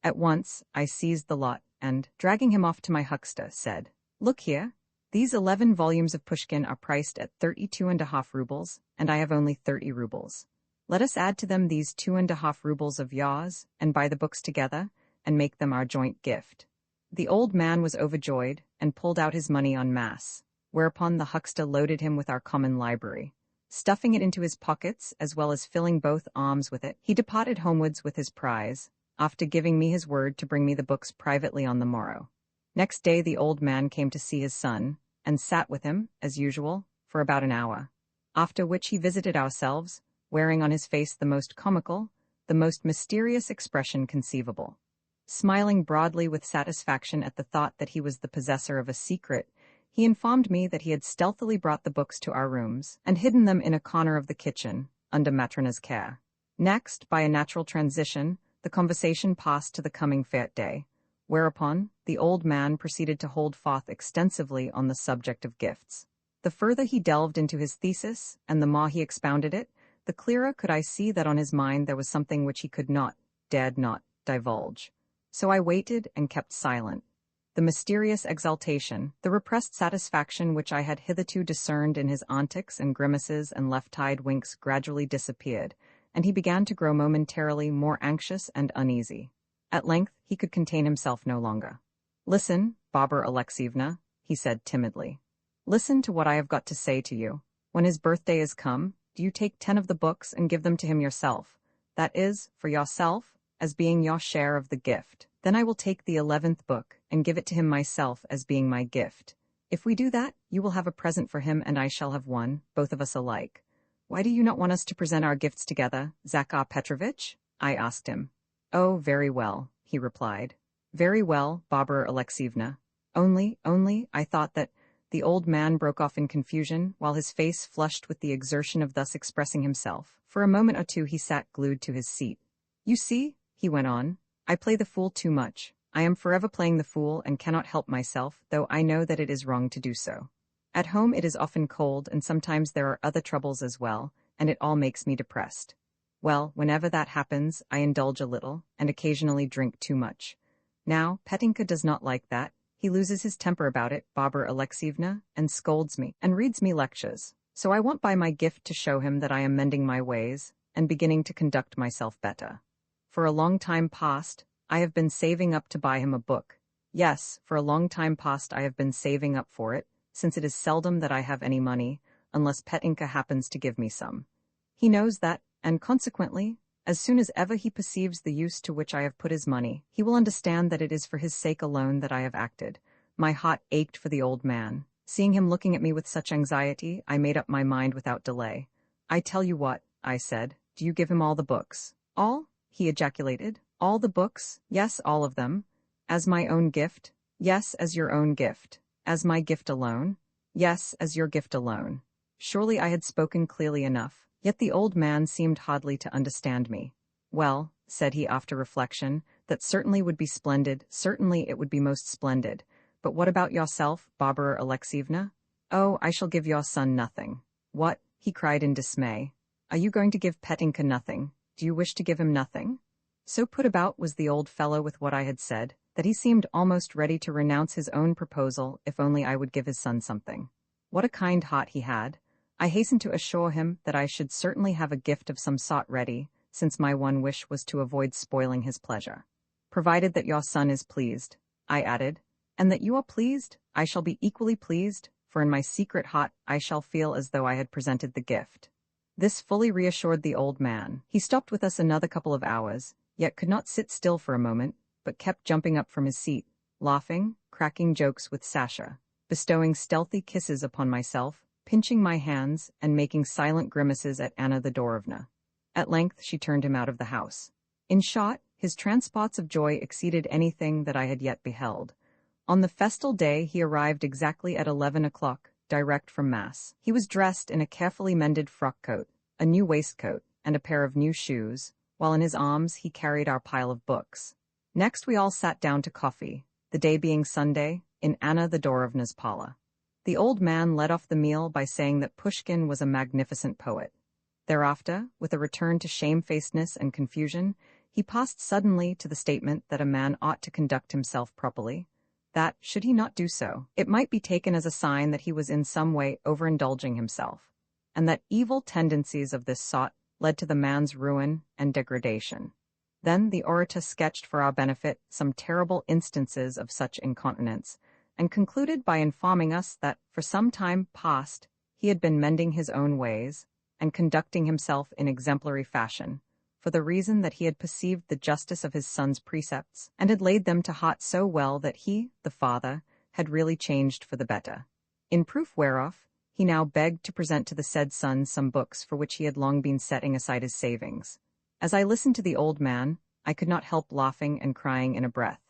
At once, I seized the lot, and, dragging him off to my huckster, said, Look here. These 11 volumes of Pushkin are priced at 32.5 rubles, and I have only 30 rubles. Let us add to them these 2.5 rubles of yours, and buy the books together, and make them our joint gift." The old man was overjoyed, and pulled out his money en masse, whereupon the huckster loaded him with our common library. Stuffing it into his pockets, as well as filling both arms with it, he departed homewards with his prize, after giving me his word to bring me the books privately on the morrow. Next day the old man came to see his son, and sat with him, as usual, for about an hour, after which he visited ourselves, wearing on his face the most comical, the most mysterious expression conceivable. Smiling broadly with satisfaction at the thought that he was the possessor of a secret, he informed me that he had stealthily brought the books to our rooms, and hidden them in a corner of the kitchen, under Matryona's care. Next, by a natural transition, the conversation passed to the coming fete day, whereupon the old man proceeded to hold forth extensively on the subject of gifts. The further he delved into his thesis, and the more he expounded it, the clearer could I see that on his mind there was something which he could not, dared not, divulge. So I waited and kept silent. The mysterious exaltation, the repressed satisfaction which I had hitherto discerned in his antics and grimaces and left-eyed winks gradually disappeared, and he began to grow momentarily more anxious and uneasy. At length he could contain himself no longer. "Listen, Barbara Alexievna," he said timidly. "Listen to what I have got to say to you. When his birthday is come, do you take 10 of the books and give them to him yourself. That is, for yourself, as being your share of the gift. Then I will take the 11th book and give it to him myself as being my gift. If we do that, you will have a present for him and I shall have one, both of us alike. Why do you not want us to present our gifts together, Zakhar Petrovitch?" I asked him. "Oh, very well," he replied. "Very well, Barbara Alexievna. Only, I thought that—" The old man broke off in confusion, while his face flushed with the exertion of thus expressing himself. For a moment or two he sat glued to his seat. "You see," he went on, "I play the fool too much. I am forever playing the fool and cannot help myself, though I know that it is wrong to do so. At home it is often cold, and sometimes there are other troubles as well, and it all makes me depressed. Well, whenever that happens, I indulge a little, and occasionally drink too much. Now, Petinka does not like that. He loses his temper about it, Barbara Alexievna, and scolds me, and reads me lectures. So I want by my gift to show him that I am mending my ways, and beginning to conduct myself better. For a long time past, I have been saving up to buy him a book. Yes, for a long time past I have been saving up for it, since it is seldom that I have any money, unless Petinka happens to give me some. He knows that, and consequently, as soon as ever he perceives the use to which I have put his money, he will understand that it is for his sake alone that I have acted." My heart ached for the old man. Seeing him looking at me with such anxiety, I made up my mind without delay. "I tell you what," I said, "do you give him all the books?" "All?" he ejaculated. "All the books?" "Yes, all of them." "As my own gift?" "Yes, as your own gift." "As my gift alone?" "Yes, as your gift alone." Surely I had spoken clearly enough. Yet the old man seemed hardly to understand me. "Well," said he after reflection, "that certainly would be splendid, certainly it would be most splendid. But what about yourself, Barbara Alexievna?" "Oh, I shall give your son nothing." "What?" he cried in dismay. "Are you going to give Petinka nothing? Do you wish to give him nothing?" So put about was the old fellow with what I had said, that he seemed almost ready to renounce his own proposal if only I would give his son something. What a kind heart he had! I hastened to assure him that I should certainly have a gift of some sort ready, since my one wish was to avoid spoiling his pleasure. "Provided that your son is pleased," I added, "and that you are pleased, I shall be equally pleased, for in my secret heart I shall feel as though I had presented the gift." This fully reassured the old man. He stopped with us another couple of hours, yet could not sit still for a moment, but kept jumping up from his seat, laughing, cracking jokes with Sasha, bestowing stealthy kisses upon myself, pinching my hands, and making silent grimaces at Anna Thedorovna. At length she turned him out of the house. In short, his transports of joy exceeded anything that I had yet beheld. On the festal day he arrived exactly at 11 o'clock, direct from Mass. He was dressed in a carefully mended frock-coat, a new waistcoat, and a pair of new shoes, while in his arms he carried our pile of books. Next we all sat down to coffee, the day being Sunday, in Anna Thedorovna's parlor. The old man led off the meal by saying that Pushkin was a magnificent poet. Thereafter, with a return to shamefacedness and confusion, he passed suddenly to the statement that a man ought to conduct himself properly, that, should he not do so, it might be taken as a sign that he was in some way overindulging himself, and that evil tendencies of this sort led to the man's ruin and degradation. Then the orator sketched for our benefit some terrible instances of such incontinence, and concluded by informing us that, for some time past, he had been mending his own ways, and conducting himself in exemplary fashion, for the reason that he had perceived the justice of his son's precepts, and had laid them to heart so well that he, the father, had really changed for the better. In proof whereof, he now begged to present to the said son some books for which he had long been setting aside his savings. As I listened to the old man, I could not help laughing and crying in a breath.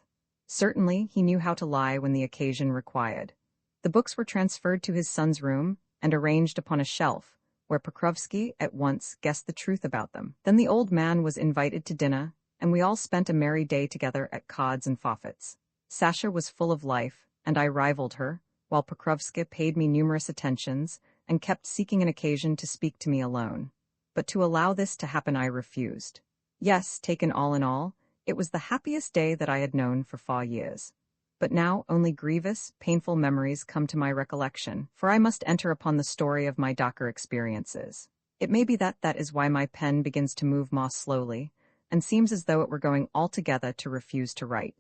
Certainly, he knew how to lie when the occasion required. The books were transferred to his son's room and arranged upon a shelf, where Pokrovsky at once guessed the truth about them. Then the old man was invited to dinner, and we all spent a merry day together at cards and forfeits. Sasha was full of life, and I rivaled her, while Pokrovsky paid me numerous attentions and kept seeking an occasion to speak to me alone. But to allow this to happen I refused. Yes, taken all in all, it was the happiest day that I had known for 4 years. But now only grievous, painful memories come to my recollection, for I must enter upon the story of my darker experiences. It may be that is why my pen begins to move more slowly, and seems as though it were going altogether to refuse to write.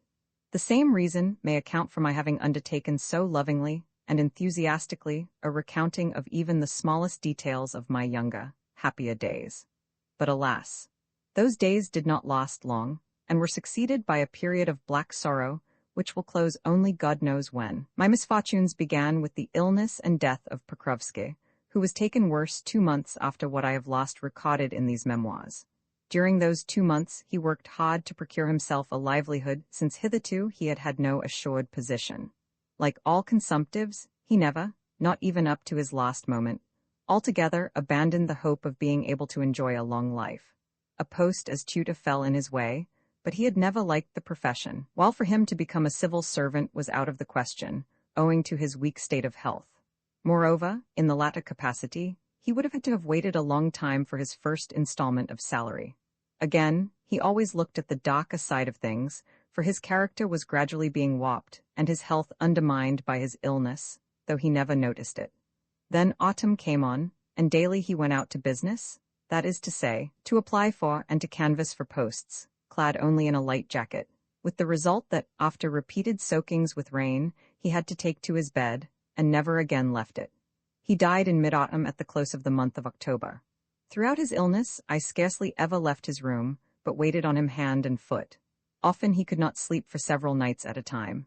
The same reason may account for my having undertaken so lovingly and enthusiastically a recounting of even the smallest details of my younger, happier days. But alas, those days did not last long, and were succeeded by a period of black sorrow, which will close only God knows when. My misfortunes began with the illness and death of Pokrovsky, who was taken worse 2 months after what I have last recorded in these memoirs. During those 2 months he worked hard to procure himself a livelihood, since hitherto he had had no assured position. Like all consumptives, he never, not even up to his last moment, altogether abandoned the hope of being able to enjoy a long life. A post as tutor fell in his way, but he had never liked the profession, while for him to become a civil servant was out of the question, owing to his weak state of health. Moreover, in the latter capacity, he would have had to have waited a long time for his first installment of salary. Again, he always looked at the darker side of things, for his character was gradually being warped, and his health undermined by his illness, though he never noticed it. Then autumn came on, and daily he went out to business, that is to say, to apply for and to canvass for posts, clad only in a light jacket, with the result that, after repeated soakings with rain, he had to take to his bed, and never again left it. He died in mid-autumn at the close of the month of October. Throughout his illness, I scarcely ever left his room, but waited on him hand and foot. Often he could not sleep for several nights at a time.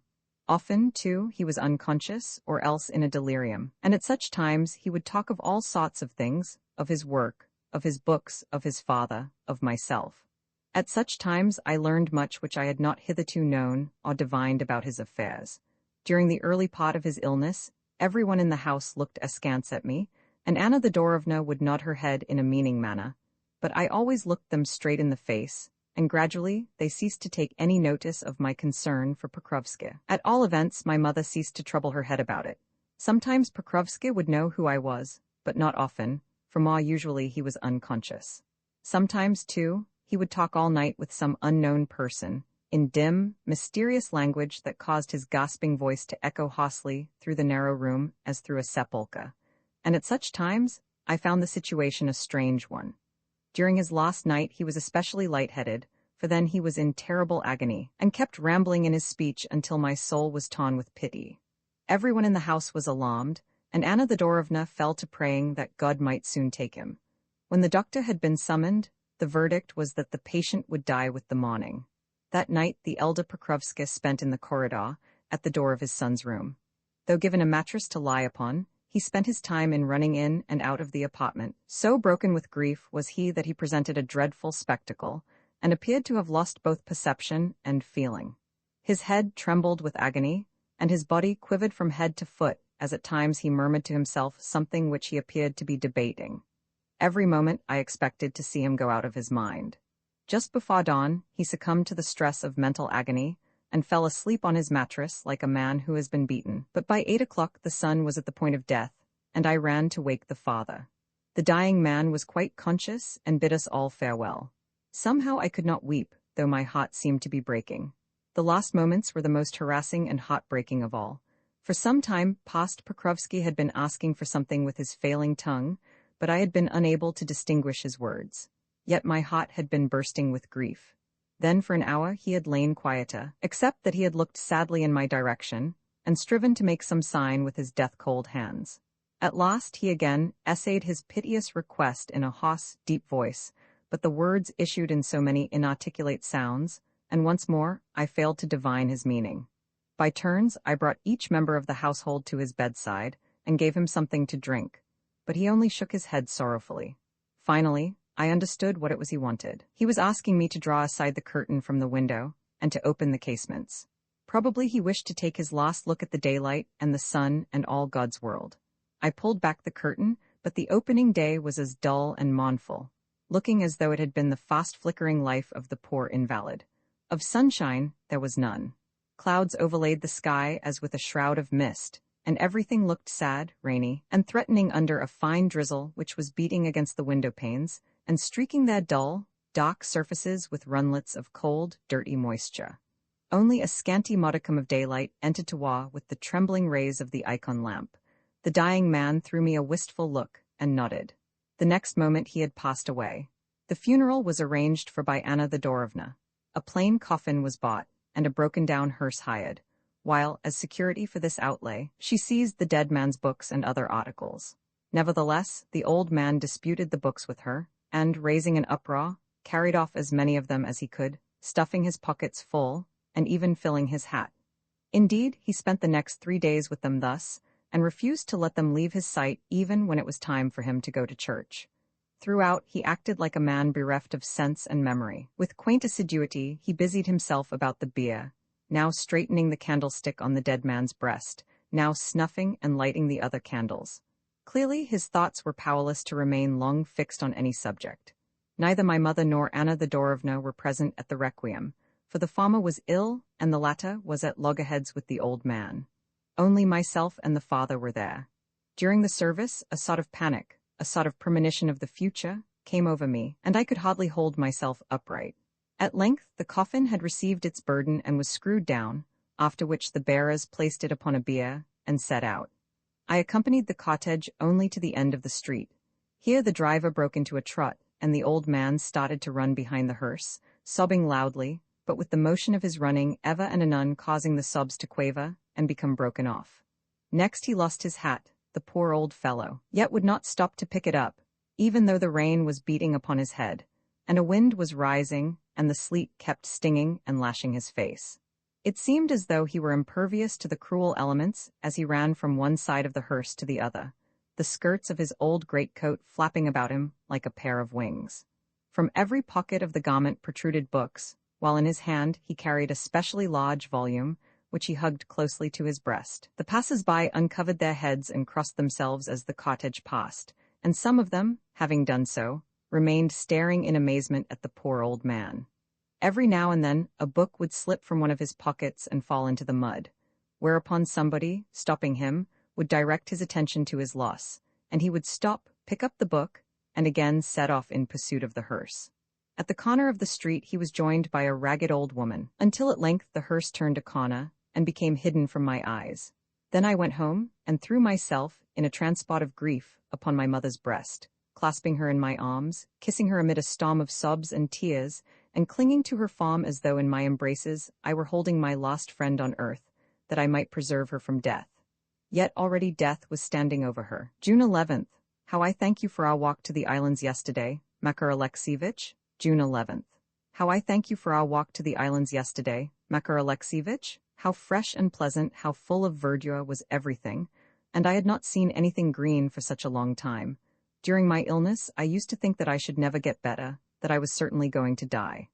Often, too, he was unconscious, or else in a delirium, and at such times he would talk of all sorts of things, of his work, of his books, of his father, of myself. At such times I learned much which I had not hitherto known or divined about his affairs. During the early part of his illness, everyone in the house looked askance at me, and Anna Thedorovna would nod her head in a meaning manner, but I always looked them straight in the face, and gradually they ceased to take any notice of my concern for Pokrovsky. At all events, my mother ceased to trouble her head about it. Sometimes Pokrovsky would know who I was, but not often, for more usually he was unconscious. Sometimes, too, he would talk all night with some unknown person, in dim, mysterious language that caused his gasping voice to echo hoarsely through the narrow room as through a sepulchre. And at such times, I found the situation a strange one. During his last night he was especially lightheaded, for then he was in terrible agony, and kept rambling in his speech until my soul was torn with pity. Everyone in the house was alarmed, and Anna Thedorovna fell to praying that God might soon take him. When the doctor had been summoned, the verdict was that the patient would die with the morning. That night the elder Pokrovsky spent in the corridor, at the door of his son's room. Though given a mattress to lie upon, he spent his time in running in and out of the apartment. So broken with grief was he that he presented a dreadful spectacle, and appeared to have lost both perception and feeling. His head trembled with agony, and his body quivered from head to foot, as at times he murmured to himself something which he appeared to be debating. Every moment I expected to see him go out of his mind. Just before dawn, he succumbed to the stress of mental agony, and fell asleep on his mattress like a man who has been beaten. But by 8 o'clock the son was at the point of death, and I ran to wake the father. The dying man was quite conscious and bid us all farewell. Somehow I could not weep, though my heart seemed to be breaking. The last moments were the most harassing and heartbreaking of all. For some time past Pokrovsky had been asking for something with his failing tongue, but I had been unable to distinguish his words. Yet my heart had been bursting with grief. Then for an hour he had lain quieter, except that he had looked sadly in my direction, and striven to make some sign with his death-cold hands. At last he again essayed his piteous request in a hoarse, deep voice, but the words issued in so many inarticulate sounds, and once more I failed to divine his meaning. By turns I brought each member of the household to his bedside, and gave him something to drink, but he only shook his head sorrowfully. Finally, I understood what it was he wanted. He was asking me to draw aside the curtain from the window, and to open the casements. Probably he wished to take his last look at the daylight and the sun and all God's world. I pulled back the curtain, but the opening day was as dull and mournful, looking as though it had been the fast-flickering life of the poor invalid. Of sunshine there was none. Clouds overlaid the sky as with a shroud of mist, and everything looked sad, rainy, and threatening under a fine drizzle which was beating against the window panes, and streaking their dull, dark surfaces with runlets of cold, dirty moisture. Only a scanty modicum of daylight entered to war with the trembling rays of the icon lamp. The dying man threw me a wistful look, and nodded. The next moment he had passed away. The funeral was arranged for by Anna Theodorovna. A plain coffin was bought, and a broken-down hearse hired, while, as security for this outlay, she seized the dead man's books and other articles. Nevertheless, the old man disputed the books with her, and, raising an uproar, carried off as many of them as he could, stuffing his pockets full, and even filling his hat. Indeed, he spent the next 3 days with them thus, and refused to let them leave his sight even when it was time for him to go to church. Throughout, he acted like a man bereft of sense and memory. With quaint assiduity, he busied himself about the bier, now straightening the candlestick on the dead man's breast, now snuffing and lighting the other candles. Clearly, his thoughts were powerless to remain long fixed on any subject. Neither my mother nor Anna Theodorovna were present at the requiem, for the former was ill and the latter was at loggerheads with the old man. Only myself and the father were there. During the service, a sort of panic, a sort of premonition of the future, came over me, and I could hardly hold myself upright. At length, the coffin had received its burden and was screwed down, after which the bearers placed it upon a bier and set out. I accompanied the cortege only to the end of the street. Here the driver broke into a trot, and the old man started to run behind the hearse, sobbing loudly, but with the motion of his running ever and anon causing the sobs to quaver and become broken off. Next he lost his hat, the poor old fellow, yet would not stop to pick it up, even though the rain was beating upon his head, and a wind was rising, and the sleet kept stinging and lashing his face. It seemed as though he were impervious to the cruel elements as he ran from one side of the hearse to the other, the skirts of his old greatcoat flapping about him like a pair of wings. From every pocket of the garment protruded books, while in his hand he carried a specially large volume, which he hugged closely to his breast. The passers-by uncovered their heads and crossed themselves as the cortege passed, and some of them, having done so, remained staring in amazement at the poor old man. Every now and then a book would slip from one of his pockets and fall into the mud, whereupon somebody, stopping him, would direct his attention to his loss, and he would stop, pick up the book, and again set off in pursuit of the hearse. At the corner of the street he was joined by a ragged old woman, until at length the hearse turned a corner, and became hidden from my eyes. Then I went home, and threw myself, in a transport of grief, upon my mother's breast, clasping her in my arms, kissing her amid a storm of sobs and tears, and clinging to her form as though in my embraces I were holding my lost friend on earth, that I might preserve her from death. Yet already death was standing over her. June 11th. How I thank you for our walk to the islands yesterday, Makar Alexievich. June 11th. How I thank you for our walk to the islands yesterday, Makar Alexievich. How fresh and pleasant, how full of verdure was everything, and I had not seen anything green for such a long time. During my illness, I used to think that I should never get better, that I was certainly going to die.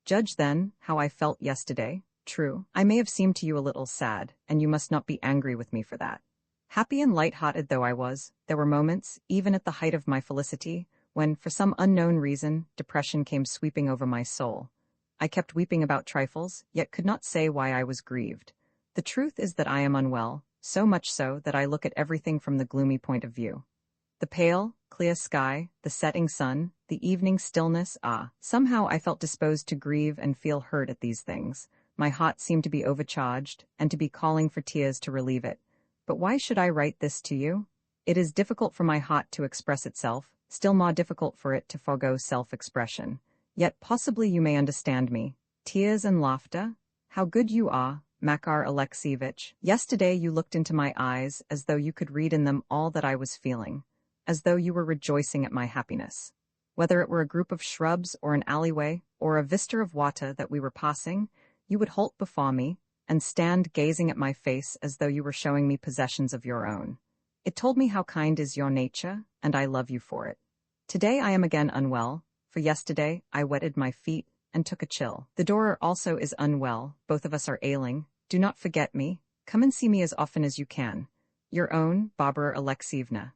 Judge then how I felt yesterday. True, I may have seemed to you a little sad, and you must not be angry with me for that. Happy and light-hearted though I was, there were moments, even at the height of my felicity, when, for some unknown reason, depression came sweeping over my soul. I kept weeping about trifles, yet could not say why I was grieved. The truth is that I am unwell, so much so that I look at everything from the gloomy point of view. The pale, clear sky, the setting sun, the evening stillness, somehow I felt disposed to grieve and feel hurt at these things, My heart seemed to be overcharged, and to be calling for tears to relieve it. But why should I write this to you? It is difficult for my heart to express itself, still more difficult for it to forego self-expression. Yet possibly you may understand me. Tears and laughter? How good you are, Makar Alexievich. Yesterday you looked into my eyes as though you could read in them all that I was feeling, as though you were rejoicing at my happiness. Whether it were a group of shrubs or an alleyway, or a vista of water that we were passing, you would halt before me and stand gazing at my face as though you were showing me possessions of your own. It told me how kind is your nature, and I love you for it. Today I am again unwell, for yesterday I wetted my feet and took a chill. The door also is unwell, both of us are ailing. Do not forget me. Come and see me as often as you can. Your own, Barbara Alexievna.